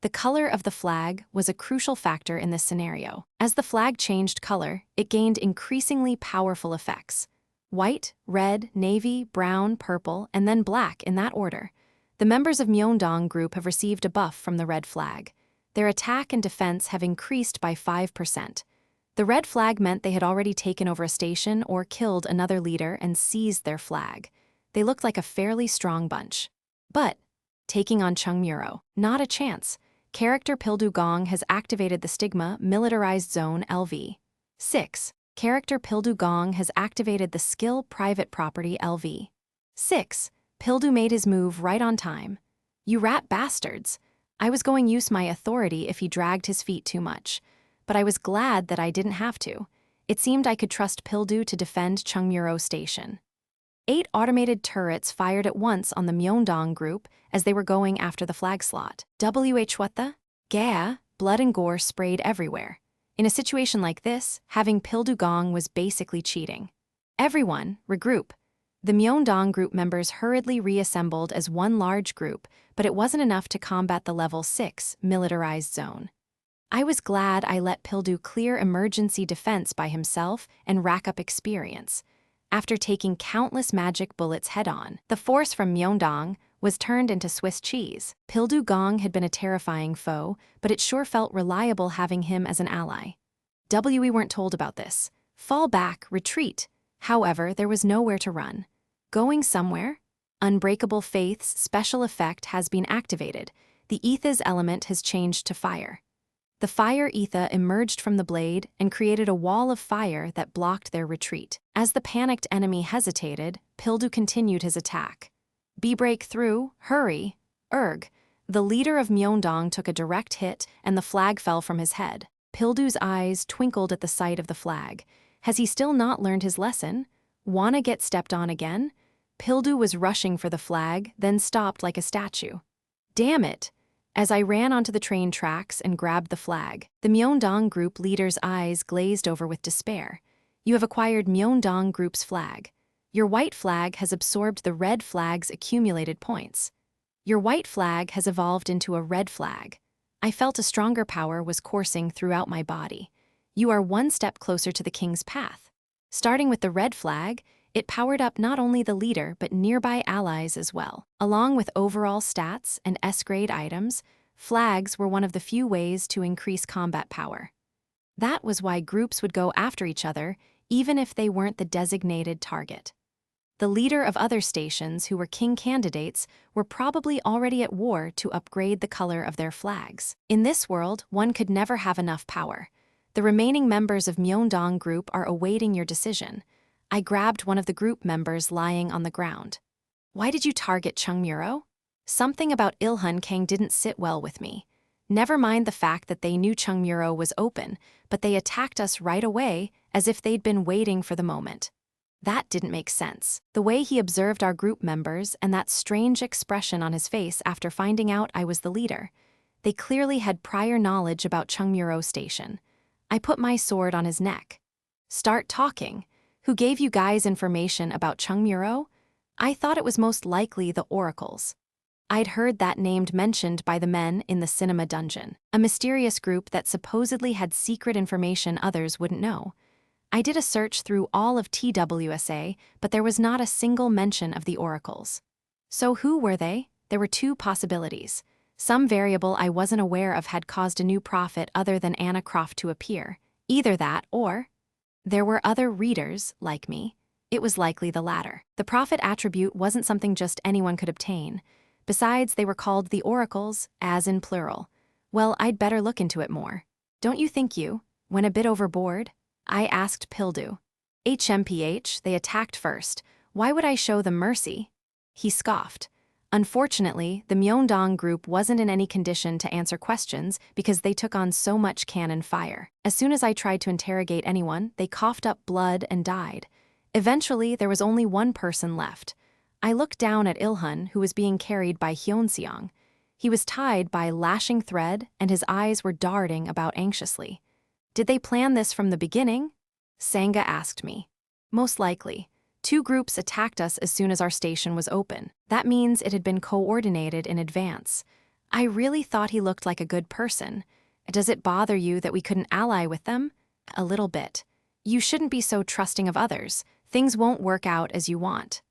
The color of the flag was a crucial factor in this scenario. As the flag changed color, it gained increasingly powerful effects. White, red, navy, brown, purple, and then black in that order. The members of Myeongdong group have received a buff from the red flag. Their attack and defense have increased by 5%. The red flag meant they had already taken over a station or killed another leader and seized their flag. They looked like a fairly strong bunch. But, taking on Chungmuro, not a chance. Character Pildugong has activated the Stigma Militarized Zone LV. 6. Character Pildugong has activated the Skill Private Property LV. 6. Pildu made his move right on time. You rat bastards. I was going to use my authority if he dragged his feet too much. But I was glad that I didn't have to. It seemed I could trust Pildu to defend Chungmuro Station. 8 automated turrets fired at once on the Myeongdong group as they were going after the flag slot. What the? Gah, blood and gore sprayed everywhere. In a situation like this, having Pildugong was basically cheating. Everyone, regroup. The Myeongdong group members hurriedly reassembled as one large group, but it wasn't enough to combat the level 6 militarized zone. I was glad I let Pildu clear emergency defense by himself and rack up experience. After taking countless magic bullets head-on, the force from Myeongdong was turned into Swiss cheese. Pildugong had been a terrifying foe, but it sure felt reliable having him as an ally. We weren't told about this. Fall back, retreat. However, there was nowhere to run. Going somewhere? Unbreakable Faith's special effect has been activated. The Etha's element has changed to fire. The fire Etha emerged from the blade and created a wall of fire that blocked their retreat. As the panicked enemy hesitated, Pildu continued his attack. Break through, hurry, erg. The leader of Myeongdong took a direct hit and the flag fell from his head. Pildu's eyes twinkled at the sight of the flag. Has he still not learned his lesson? Wanna get stepped on again? Pildu was rushing for the flag, then stopped like a statue. Damn it! As I ran onto the train tracks and grabbed the flag, the Myeongdong group leader's eyes glazed over with despair. You have acquired Myeongdong group's flag. Your white flag has absorbed the red flag's accumulated points. Your white flag has evolved into a red flag. I felt a stronger power was coursing throughout my body. You are one step closer to the king's path. Starting with the red flag, it powered up not only the leader but nearby allies as well. Along with overall stats and S-grade items, flags were one of the few ways to increase combat power. That was why groups would go after each other, even if they weren't the designated target. The leader of other stations who were king candidates were probably already at war to upgrade the color of their flags. In this world, one could never have enough power. The remaining members of Myeongdong group are awaiting your decision. I grabbed one of the group members lying on the ground. Why did you target Chungmuro? Something about Ilhan Kang didn't sit well with me. Never mind the fact that they knew Chungmuro was open, but they attacked us right away as if they'd been waiting for the moment. That didn't make sense. The way he observed our group members and that strange expression on his face after finding out I was the leader. They clearly had prior knowledge about Chungmuro Station. I put my sword on his neck. Start talking. Who gave you guys information about Chungmuro? I thought it was most likely the oracles. I'd heard that name mentioned by the men in the cinema dungeon, a mysterious group that supposedly had secret information others wouldn't know. I did a search through all of TWSA, but there was not a single mention of the oracles. So who were they? There were two possibilities. Some variable I wasn't aware of had caused a new prophet other than Anna Croft to appear. Either that or there were other readers, like me. It was likely the latter. The prophet attribute wasn't something just anyone could obtain. Besides, they were called the oracles, as in plural. Well, I'd better look into it more. Don't you think you went a bit overboard? I asked Pildu. HMPH, they attacked first. Why would I show them mercy? He scoffed. Unfortunately, the Myeongdong group wasn't in any condition to answer questions because they took on so much cannon fire. As soon as I tried to interrogate anyone, they coughed up blood and died. Eventually, there was only one person left. I looked down at Ilhan, who was being carried by Hyunseong. He was tied by lashing thread, and his eyes were darting about anxiously. Did they plan this from the beginning? Sangha asked me. Most likely. Two groups attacked us as soon as our station was open. That means it had been coordinated in advance. I really thought he looked like a good person. Does it bother you that we couldn't ally with them? A little bit. You shouldn't be so trusting of others. Things won't work out as you want.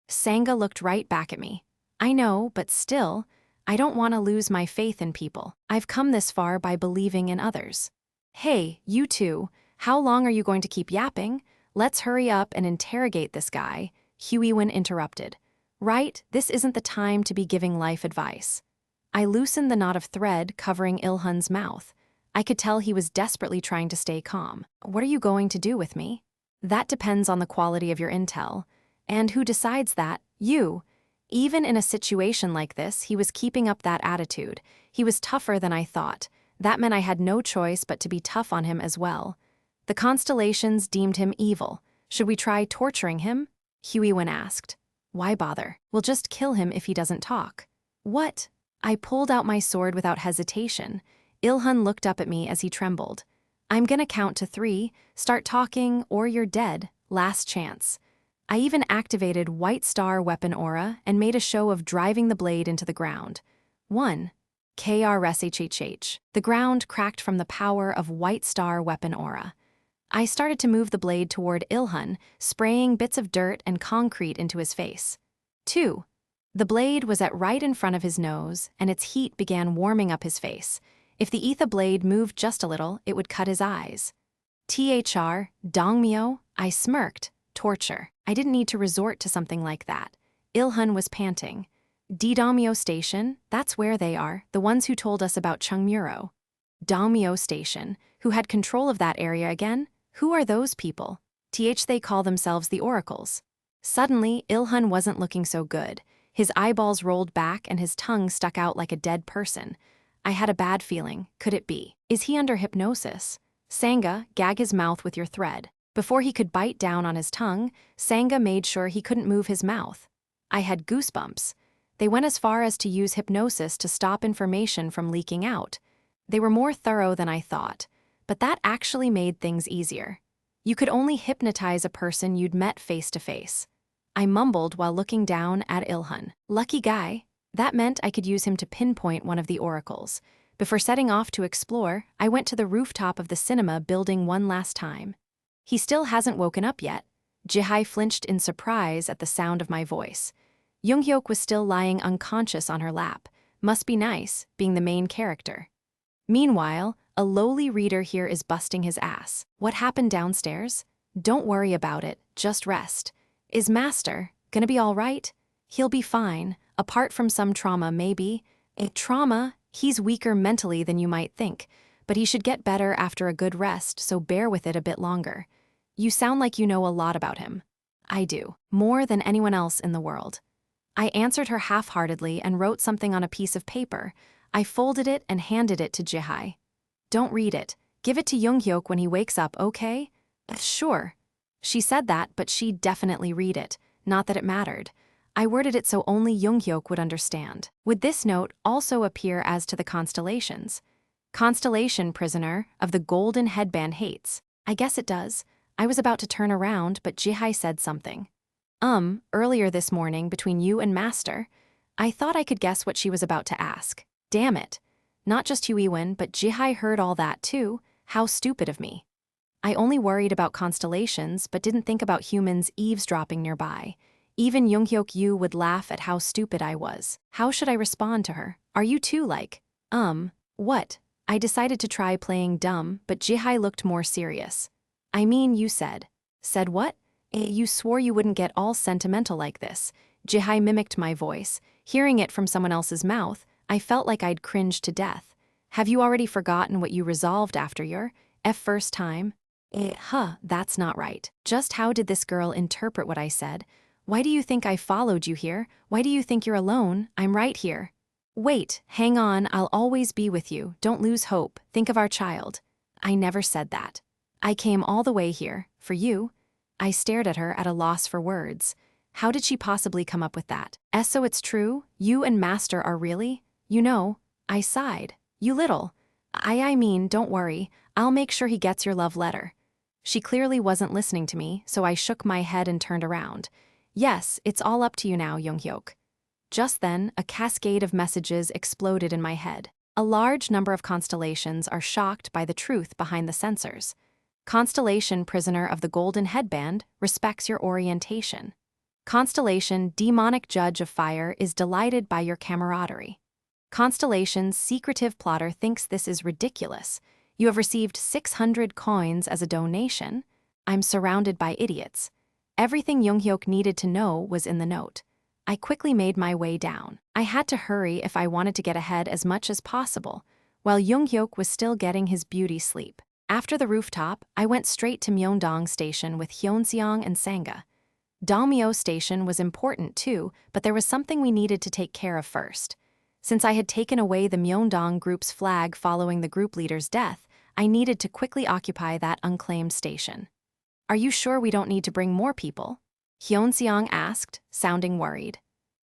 Sangha looked right back at me. I know, but still, I don't want to lose my faith in people. I've come this far by believing in others. Hey, you two, how long are you going to keep yapping? Let's hurry up and interrogate this guy, Huiwen interrupted. Right, this isn't the time to be giving life advice. I loosened the knot of thread covering Ilhan's mouth. I could tell he was desperately trying to stay calm. What are you going to do with me? That depends on the quality of your intel. And who decides that? You. Even in a situation like this, he was keeping up that attitude. He was tougher than I thought. That meant I had no choice but to be tough on him as well. The constellations deemed him evil. Should we try torturing him? Huiwen asked. Why bother? We'll just kill him if he doesn't talk. What? I pulled out my sword without hesitation. Ilhan looked up at me as he trembled. I'm gonna count to 3, start talking, or you're dead. Last chance. I even activated White Star Weapon Aura and made a show of driving the blade into the ground. 1. KRSHHH. The ground cracked from the power of White Star Weapon Aura. I started to move the blade toward Ilhan, spraying bits of dirt and concrete into his face. 2. The blade was at right in front of his nose, and its heat began warming up his face. If the ether blade moved just a little, it would cut his eyes. THR, Dongmyo, I smirked. Torture. I didn't need to resort to something like that. Ilhan was panting. Dongmyo Station, that's where they are, the ones who told us about Chungmuro. Dongmyo Station, who had control of that area again? Who are those people? They call themselves the oracles. Suddenly, Ilhan wasn't looking so good. His eyeballs rolled back and his tongue stuck out like a dead person. I had a bad feeling. Could it be? Is he under hypnosis? Sangha, gag his mouth with your thread. Before he could bite down on his tongue, Sangha made sure he couldn't move his mouth. I had goosebumps. They went as far as to use hypnosis to stop information from leaking out. They were more thorough than I thought, but that actually made things easier. You could only hypnotize a person you'd met face to face. I mumbled while looking down at Ilhan. Lucky guy. That meant I could use him to pinpoint one of the oracles. Before setting off to explore, I went to the rooftop of the cinema building one last time. He still hasn't woken up yet. Jihai flinched in surprise at the sound of my voice. Junghyeok was still lying unconscious on her lap. Must be nice, being the main character. Meanwhile, a lowly reader here is busting his ass. What happened downstairs? Don't worry about it, just rest. Is Master, Gonna be all right? He'll be fine, apart from some trauma maybe. A trauma? He's weaker mentally than you might think, but he should get better after a good rest, so bear with it a bit longer. You sound like you know a lot about him. I do, more than anyone else in the world. I answered her half-heartedly and wrote something on a piece of paper. I folded it and handed it to Jihai. Don't read it. Give it to Junghyeok when he wakes up, okay? Sure. She said that, but she'd definitely read it. Not that it mattered. I worded it so only Junghyeok would understand. Would this note also appear as to the constellations? Constellation prisoner of the golden headband hates. I guess it does. I was about to turn around, but Jihai said something. Earlier this morning between you and Master. I thought I could guess what she was about to ask. Damn it. Not just Huiwen, but Jihai heard all that too. How stupid of me. I only worried about constellations, but didn't think about humans eavesdropping nearby. Even Junghyeok Yu would laugh at how stupid I was. How should I respond to her? Are you too like, what? I decided to try playing dumb, but Jihai looked more serious. I mean, you said. Said what? You swore you wouldn't get all sentimental like this. Jihai mimicked my voice. Hearing it from someone else's mouth, I felt like I'd cringed to death. Have you already forgotten what you resolved after your first time? That's not right. Just how did this girl interpret what I said? Why do you think I followed you here? Why do you think you're alone? I'm right here. Wait, hang on, I'll always be with you. Don't lose hope. Think of our child. I never said that. I came all the way here, for you. I stared at her at a loss for words. How did she possibly come up with that? So it's true? You and Master are really? You know, I sighed. You little. I mean, don't worry. I'll make sure he gets your love letter. She clearly wasn't listening to me, so I shook my head and turned around. Yes, it's all up to you now, Junghyeok. Just then, a cascade of messages exploded in my head. A large number of constellations are shocked by the truth behind the censors. Constellation prisoner of the golden headband respects your orientation. Constellation demonic judge of fire is delighted by your camaraderie. Constellation secretive plotter thinks this is ridiculous. You have received 600 coins as a donation. I'm surrounded by idiots. Everything Junghyeok needed to know was in the note. I quickly made my way down. I had to hurry if I wanted to get ahead as much as possible, while Junghyeok was still getting his beauty sleep. After the rooftop, I went straight to Myeongdong Station with Hyeonseong and Sangha. Dalmyo Station was important too, but there was something we needed to take care of first. Since I had taken away the Myeongdong group's flag following the group leader's death, I needed to quickly occupy that unclaimed station. Are you sure we don't need to bring more people? Hyeonseong asked, sounding worried.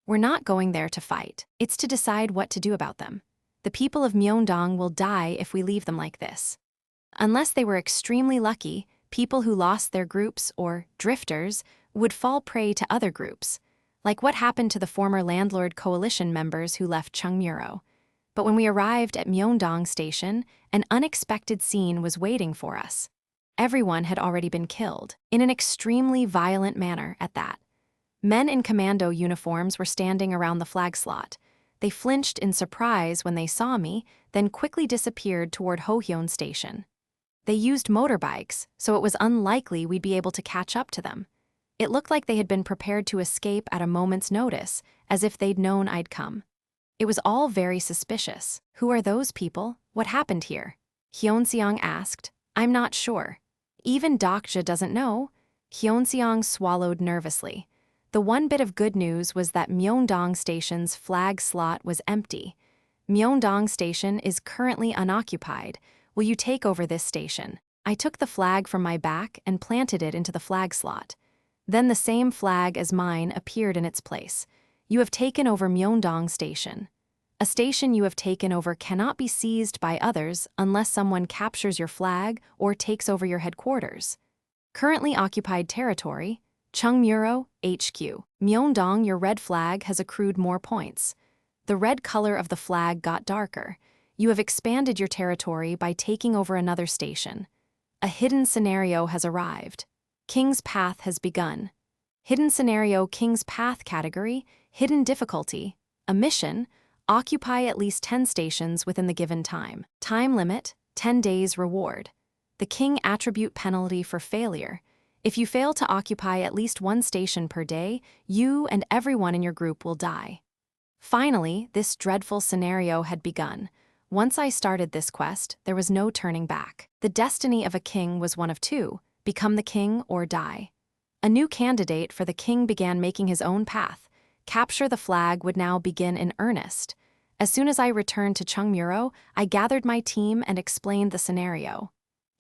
We're not going there to fight. It's to decide what to do about them. The people of Myeongdong will die if we leave them like this. Unless they were extremely lucky, people who lost their groups, or drifters, would fall prey to other groups, like what happened to the former Landlord coalition members who left Chungmuro. But when we arrived at Myeongdong Station, an unexpected scene was waiting for us. Everyone had already been killed, in an extremely violent manner at that. Men in commando uniforms were standing around the flag slot. They flinched in surprise when they saw me, then quickly disappeared toward Hohyeon Station. They used motorbikes, so it was unlikely we'd be able to catch up to them. It looked like they had been prepared to escape at a moment's notice, as if they'd known I'd come. It was all very suspicious. Who are those people? What happened here? Hyeonseong asked. I'm not sure. Even Dokja doesn't know. Hyeonseong swallowed nervously. The one bit of good news was that Myeongdong Station's flag slot was empty. Myeongdong Station is currently unoccupied. Will you take over this station? I took the flag from my back and planted it into the flag slot. Then the same flag as mine appeared in its place. You have taken over Myeongdong Station. A station you have taken over cannot be seized by others unless someone captures your flag or takes over your headquarters. Currently occupied territory, Chungmuro, HQ. Myeongdong, your red flag has accrued more points. The red color of the flag got darker. You have expanded your territory by taking over another station. A hidden scenario has arrived. King's Path has begun. Hidden scenario King's Path category, hidden difficulty, a mission, occupy at least 10 stations within the given time. Time limit, 10 days reward. The King attribute penalty for failure. If you fail to occupy at least one station per day, you and everyone in your group will die. Finally, this dreadful scenario had begun. Once I started this quest, there was no turning back. The destiny of a king was one of two: become the king or die. A new candidate for the king began making his own path. Capture the flag would now begin in earnest. As soon as I returned to Chungmuro, I gathered my team and explained the scenario.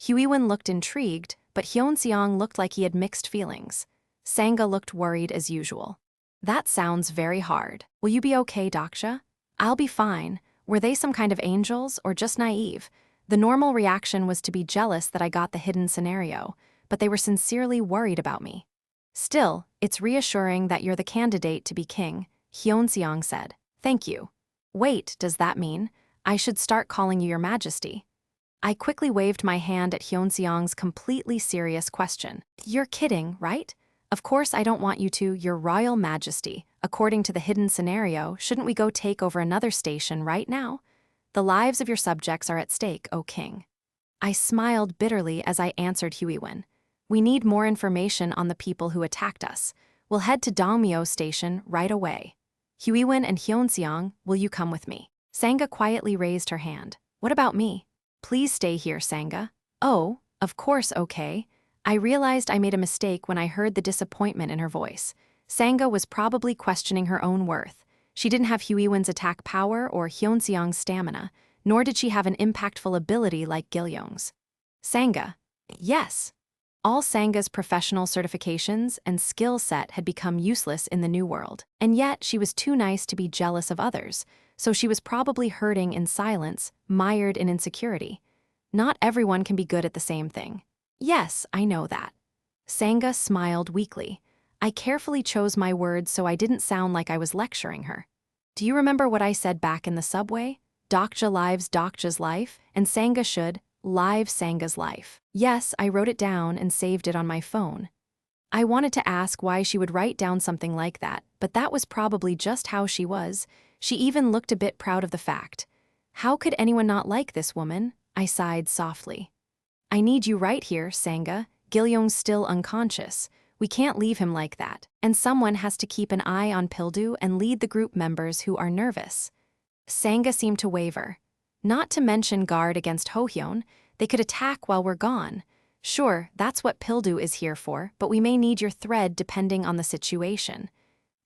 Huiwen looked intrigued, but Hyeonseong looked like he had mixed feelings. Sangha looked worried as usual. That sounds very hard. Will you be okay, Dokja? I'll be fine. Were they some kind of angels or just naive? The normal reaction was to be jealous that I got the hidden scenario, but they were sincerely worried about me. Still, it's reassuring that you're the candidate to be king, Hyeonseong said. Thank you. Wait, does that mean I should start calling you your majesty? I quickly waved my hand at Hyeonseong's completely serious question. You're kidding, right? Of course I don't want you to, your royal majesty. According to the hidden scenario, shouldn't we go take over another station right now? The lives of your subjects are at stake, O king. I smiled bitterly as I answered Huiwen. We need more information on the people who attacked us. We'll head to Dongmyo station right away. Huiwen and Hyeonseong, will you come with me? Sangha quietly raised her hand. What about me? Please stay here, Sangha. Oh, of course, okay. I realized I made a mistake when I heard the disappointment in her voice. Sangha was probably questioning her own worth. She didn't have Huiwen's attack power or Hyeonseong's stamina, nor did she have an impactful ability like Gilyoung's. Sangha. Yes. All Sangha's professional certifications and skill set had become useless in the new world, and yet she was too nice to be jealous of others, so she was probably hurting in silence, mired in insecurity. Not everyone can be good at the same thing. Yes, I know that. Sangha smiled weakly. I carefully chose my words so I didn't sound like I was lecturing her. Do you remember what I said back in the subway? Dokja lives Dokja's life, and Sangha should live Sangha's life. Yes, I wrote it down and saved it on my phone. I wanted to ask why she would write down something like that, but that was probably just how she was. She even looked a bit proud of the fact. How could anyone not like this woman? I sighed softly. I need you right here, Sangha. Gilyoung's still unconscious. We can't leave him like that, and someone has to keep an eye on Pildu and lead the group members who are nervous. Sangha seemed to waver. Not to mention guard against Hohyeon, they could attack while we're gone. Sure, that's what Pildu is here for, but we may need your thread depending on the situation.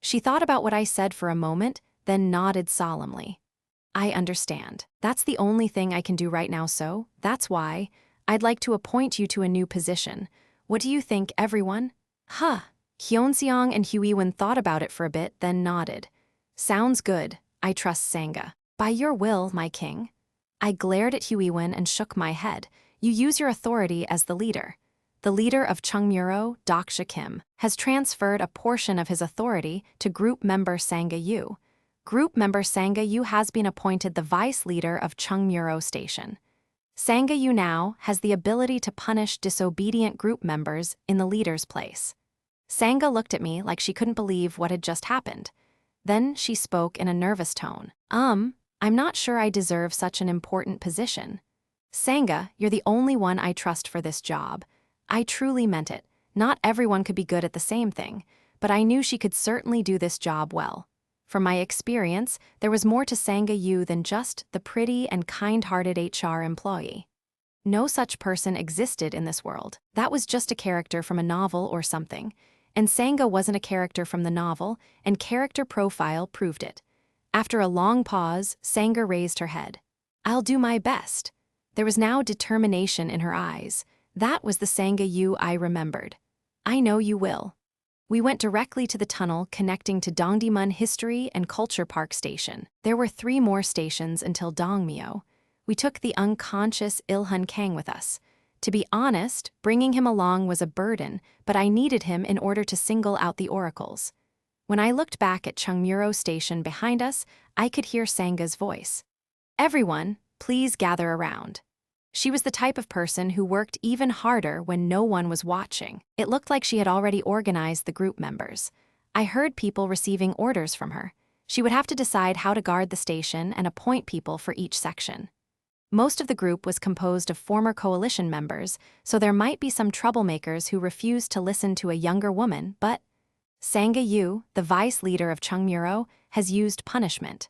She thought about what I said for a moment, then nodded solemnly. I understand. That's the only thing I can do right now, so that's why I'd like to appoint you to a new position. What do you think, everyone? Huh. Hyeonseong and Huiwen thought about it for a bit, then nodded. Sounds good. I trust Sangha. By your will, my king. I glared at Huiwen and shook my head. You use your authority as the leader. The leader of Chungmuro, Dokja Kim, has transferred a portion of his authority to group member Sangha Yu. Group member Sangha Yu has been appointed the vice leader of Chungmuro Station. Sangha Yu now has the ability to punish disobedient group members in the leader's place. Sangha looked at me like she couldn't believe what had just happened. Then she spoke in a nervous tone. I'm not sure I deserve such an important position. Sangha, you're the only one I trust for this job. I truly meant it. Not everyone could be good at the same thing, but I knew she could certainly do this job well. From my experience, there was more to Sangha Yu than just the pretty and kind-hearted HR employee. No such person existed in this world. That was just a character from a novel or something. And Sangha wasn't a character from the novel, and character profile proved it. After a long pause, Sangha raised her head. I'll do my best. There was now determination in her eyes. That was the Sangha Yu I remembered. I know you will. We went directly to the tunnel connecting to Dongdaemun History and Culture Park Station. There were 3 more stations until Dongmyo. We took the unconscious Ilhun Kang with us. To be honest, bringing him along was a burden, but I needed him in order to single out the oracles. When I looked back at Chungmuro Station behind us, I could hear Sangha's voice. Everyone, please gather around. She was the type of person who worked even harder when no one was watching. It looked like she had already organized the group members. I heard people receiving orders from her. She would have to decide how to guard the station and appoint people for each section. Most of the group was composed of former coalition members, so there might be some troublemakers who refused to listen to a younger woman, but singNsong Yu, the vice leader of Chungmuro, has used punishment.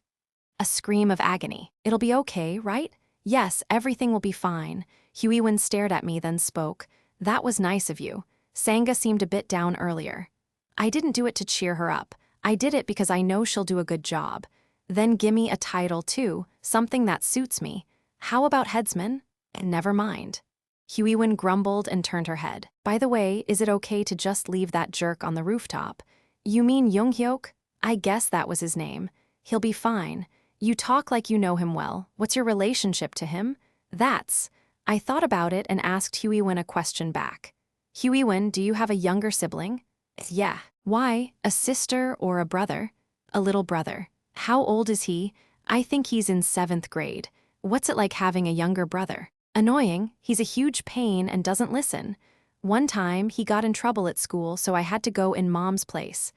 A scream of agony. It'll be okay, right? Yes, everything will be fine. Huiwen stared at me, then spoke. That was nice of you. Sangha seemed a bit down earlier. I didn't do it to cheer her up. I did it because I know she'll do a good job. Then gimme a title too, something that suits me. How about headsman? Never mind. Huiwen grumbled and turned her head. By the way, is it okay to just leave that jerk on the rooftop? You mean Junghyeok? I guess that was his name. He'll be fine. You talk like you know him well. What's your relationship to him? I thought about it and asked Huiwen a question back. Huiwen, do you have a younger sibling? Yeah. Why? A sister or a brother? A little brother. How old is he? I think he's in 7th grade. What's it like having a younger brother? Annoying. He's a huge pain and doesn't listen. One time, he got in trouble at school, so I had to go in Mom's place.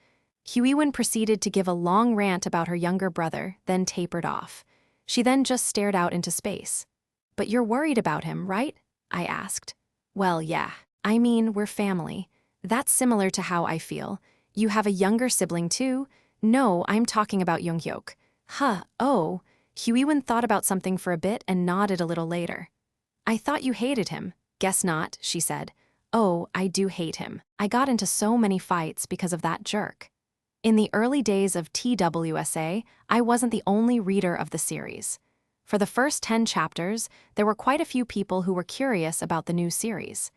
Huiwen proceeded to give a long rant about her younger brother, then tapered off. She then just stared out into space. But you're worried about him, right? I asked. Well, yeah. I mean, we're family. That's similar to how I feel. You have a younger sibling too? No, I'm talking about Junghyeok. Oh. Huiwen thought about something for a bit and nodded a little later. I thought you hated him. Guess not, she said. Oh, I do hate him. I got into so many fights because of that jerk. In the early days of TWSA, I wasn't the only reader of the series. For the first 10 chapters, there were quite a few people who were curious about the new series.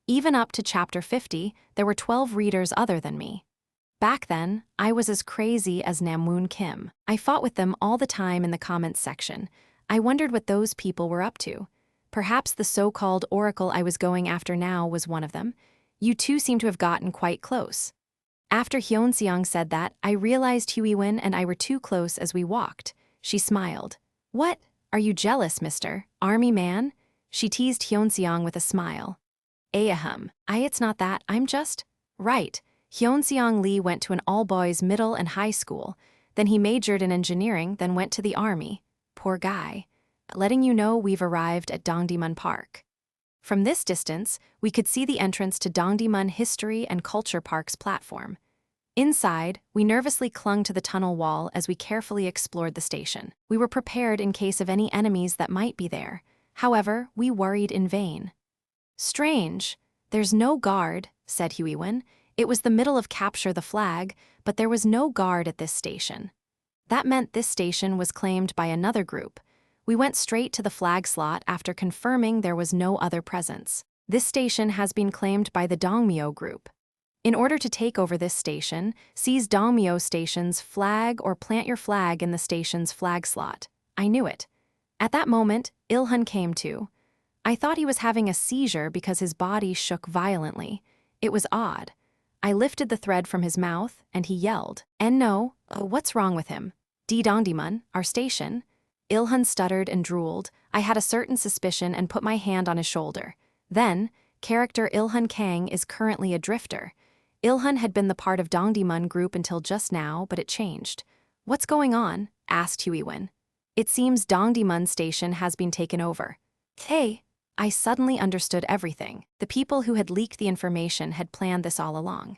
Even up to chapter 50, there were 12 readers other than me. Back then, I was as crazy as Namwoon Kim. I fought with them all the time in the comments section. I wondered what those people were up to. Perhaps the so-called oracle I was going after now was one of them. You two seem to have gotten quite close. After Hyeonseong said that, I realized Huiwen and I were too close as we walked. She smiled. What? Are you jealous, Mr. Army Man? She teased Hyeonseong with a smile. It's not that, I'm just... Right. Hyeonseong Lee went to an all-boys middle and high school. Then he majored in engineering, then went to the army. Poor guy. Letting you know we've arrived at Dongdaemun Park. From this distance, we could see the entrance to Dongdaemun History and Culture Park's platform. Inside, we nervously clung to the tunnel wall as we carefully explored the station. We were prepared in case of any enemies that might be there. However, we worried in vain. Strange. There's no guard, said Huiwen. It was the middle of Capture the Flag, but there was no guard at this station. That meant this station was claimed by another group. We went straight to the flag slot after confirming there was no other presence. This station has been claimed by the Dongmyo group. In order to take over this station, seize Dongmyo station's flag or plant your flag in the station's flag slot. I knew it. At that moment, Ilhun came to. I thought he was having a seizure because his body shook violently. It was odd. I lifted the thread from his mouth, and he yelled. And no, what's wrong with him? Dongdaemun, our station? Ilhun stuttered and drooled. I had a certain suspicion and put my hand on his shoulder. Then, character Ilhun Kang is currently a drifter. Ilhun had been the part of Dongdaemun group until just now, but it changed. What's going on? Asked Huiwen. It seems Dongdaemun station has been taken over. Hey! I suddenly understood everything. The people who had leaked the information had planned this all along.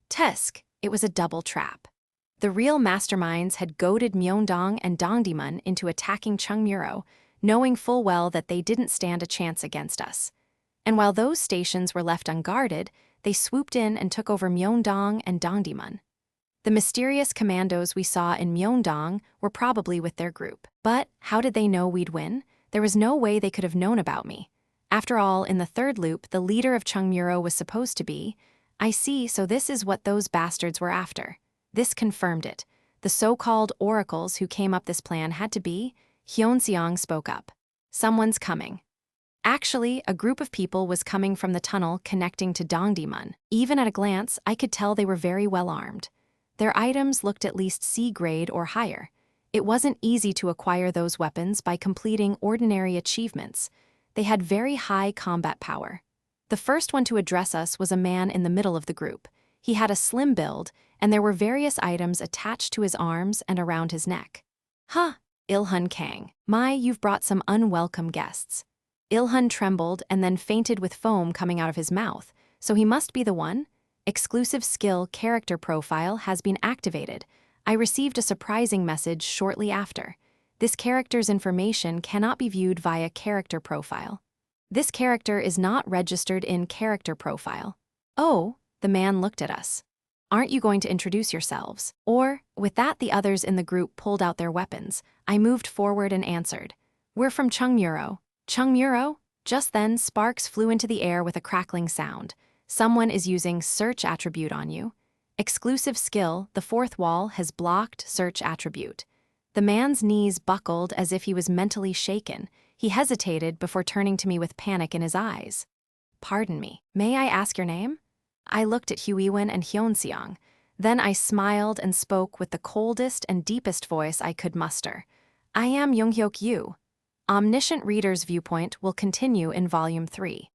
Tusk, it was a double trap. The real masterminds had goaded Myeongdong and Dongdaemun into attacking Chungmuro, knowing full well that they didn't stand a chance against us. And while those stations were left unguarded, they swooped in and took over Myeongdong and Dongdaemun. The mysterious commandos we saw in Myeongdong were probably with their group. But how did they know we'd win? There was no way they could have known about me. After all, in the third loop, the leader of Chungmuro was supposed to be. I see, so this is what those bastards were after. This confirmed it. The so-called oracles who came up this plan had to be. Hyeonseong spoke up. Someone's coming. Actually, a group of people was coming from the tunnel connecting to Dongdaemun. Even at a glance, I could tell they were very well armed. Their items looked at least C grade or higher. It wasn't easy to acquire those weapons by completing ordinary achievements. They had very high combat power. The first one to address us was a man in the middle of the group. He had a slim build, and there were various items attached to his arms and around his neck. Il-hun Kang. My, you've brought some unwelcome guests. Il-hun trembled and then fainted with foam coming out of his mouth. So he must be the one? Exclusive skill character profile has been activated. I received a surprising message shortly after. This character's information cannot be viewed via character profile. This character is not registered in character profile. Oh, the man looked at us. Aren't you going to introduce yourselves? Or, with that, the others in the group pulled out their weapons. I moved forward and answered. We're from Chungmuro. Chungmuro? Just then, sparks flew into the air with a crackling sound. Someone is using search attribute on you. Exclusive skill, the fourth wall has blocked search attribute. The man's knees buckled as if he was mentally shaken. He hesitated before turning to me with panic in his eyes. Pardon me, may I ask your name? I looked at Huiwen and Hyunseong. Then I smiled and spoke with the coldest and deepest voice I could muster. I am Junghyeok Yu. Omniscient Reader's Viewpoint will continue in Volume 3.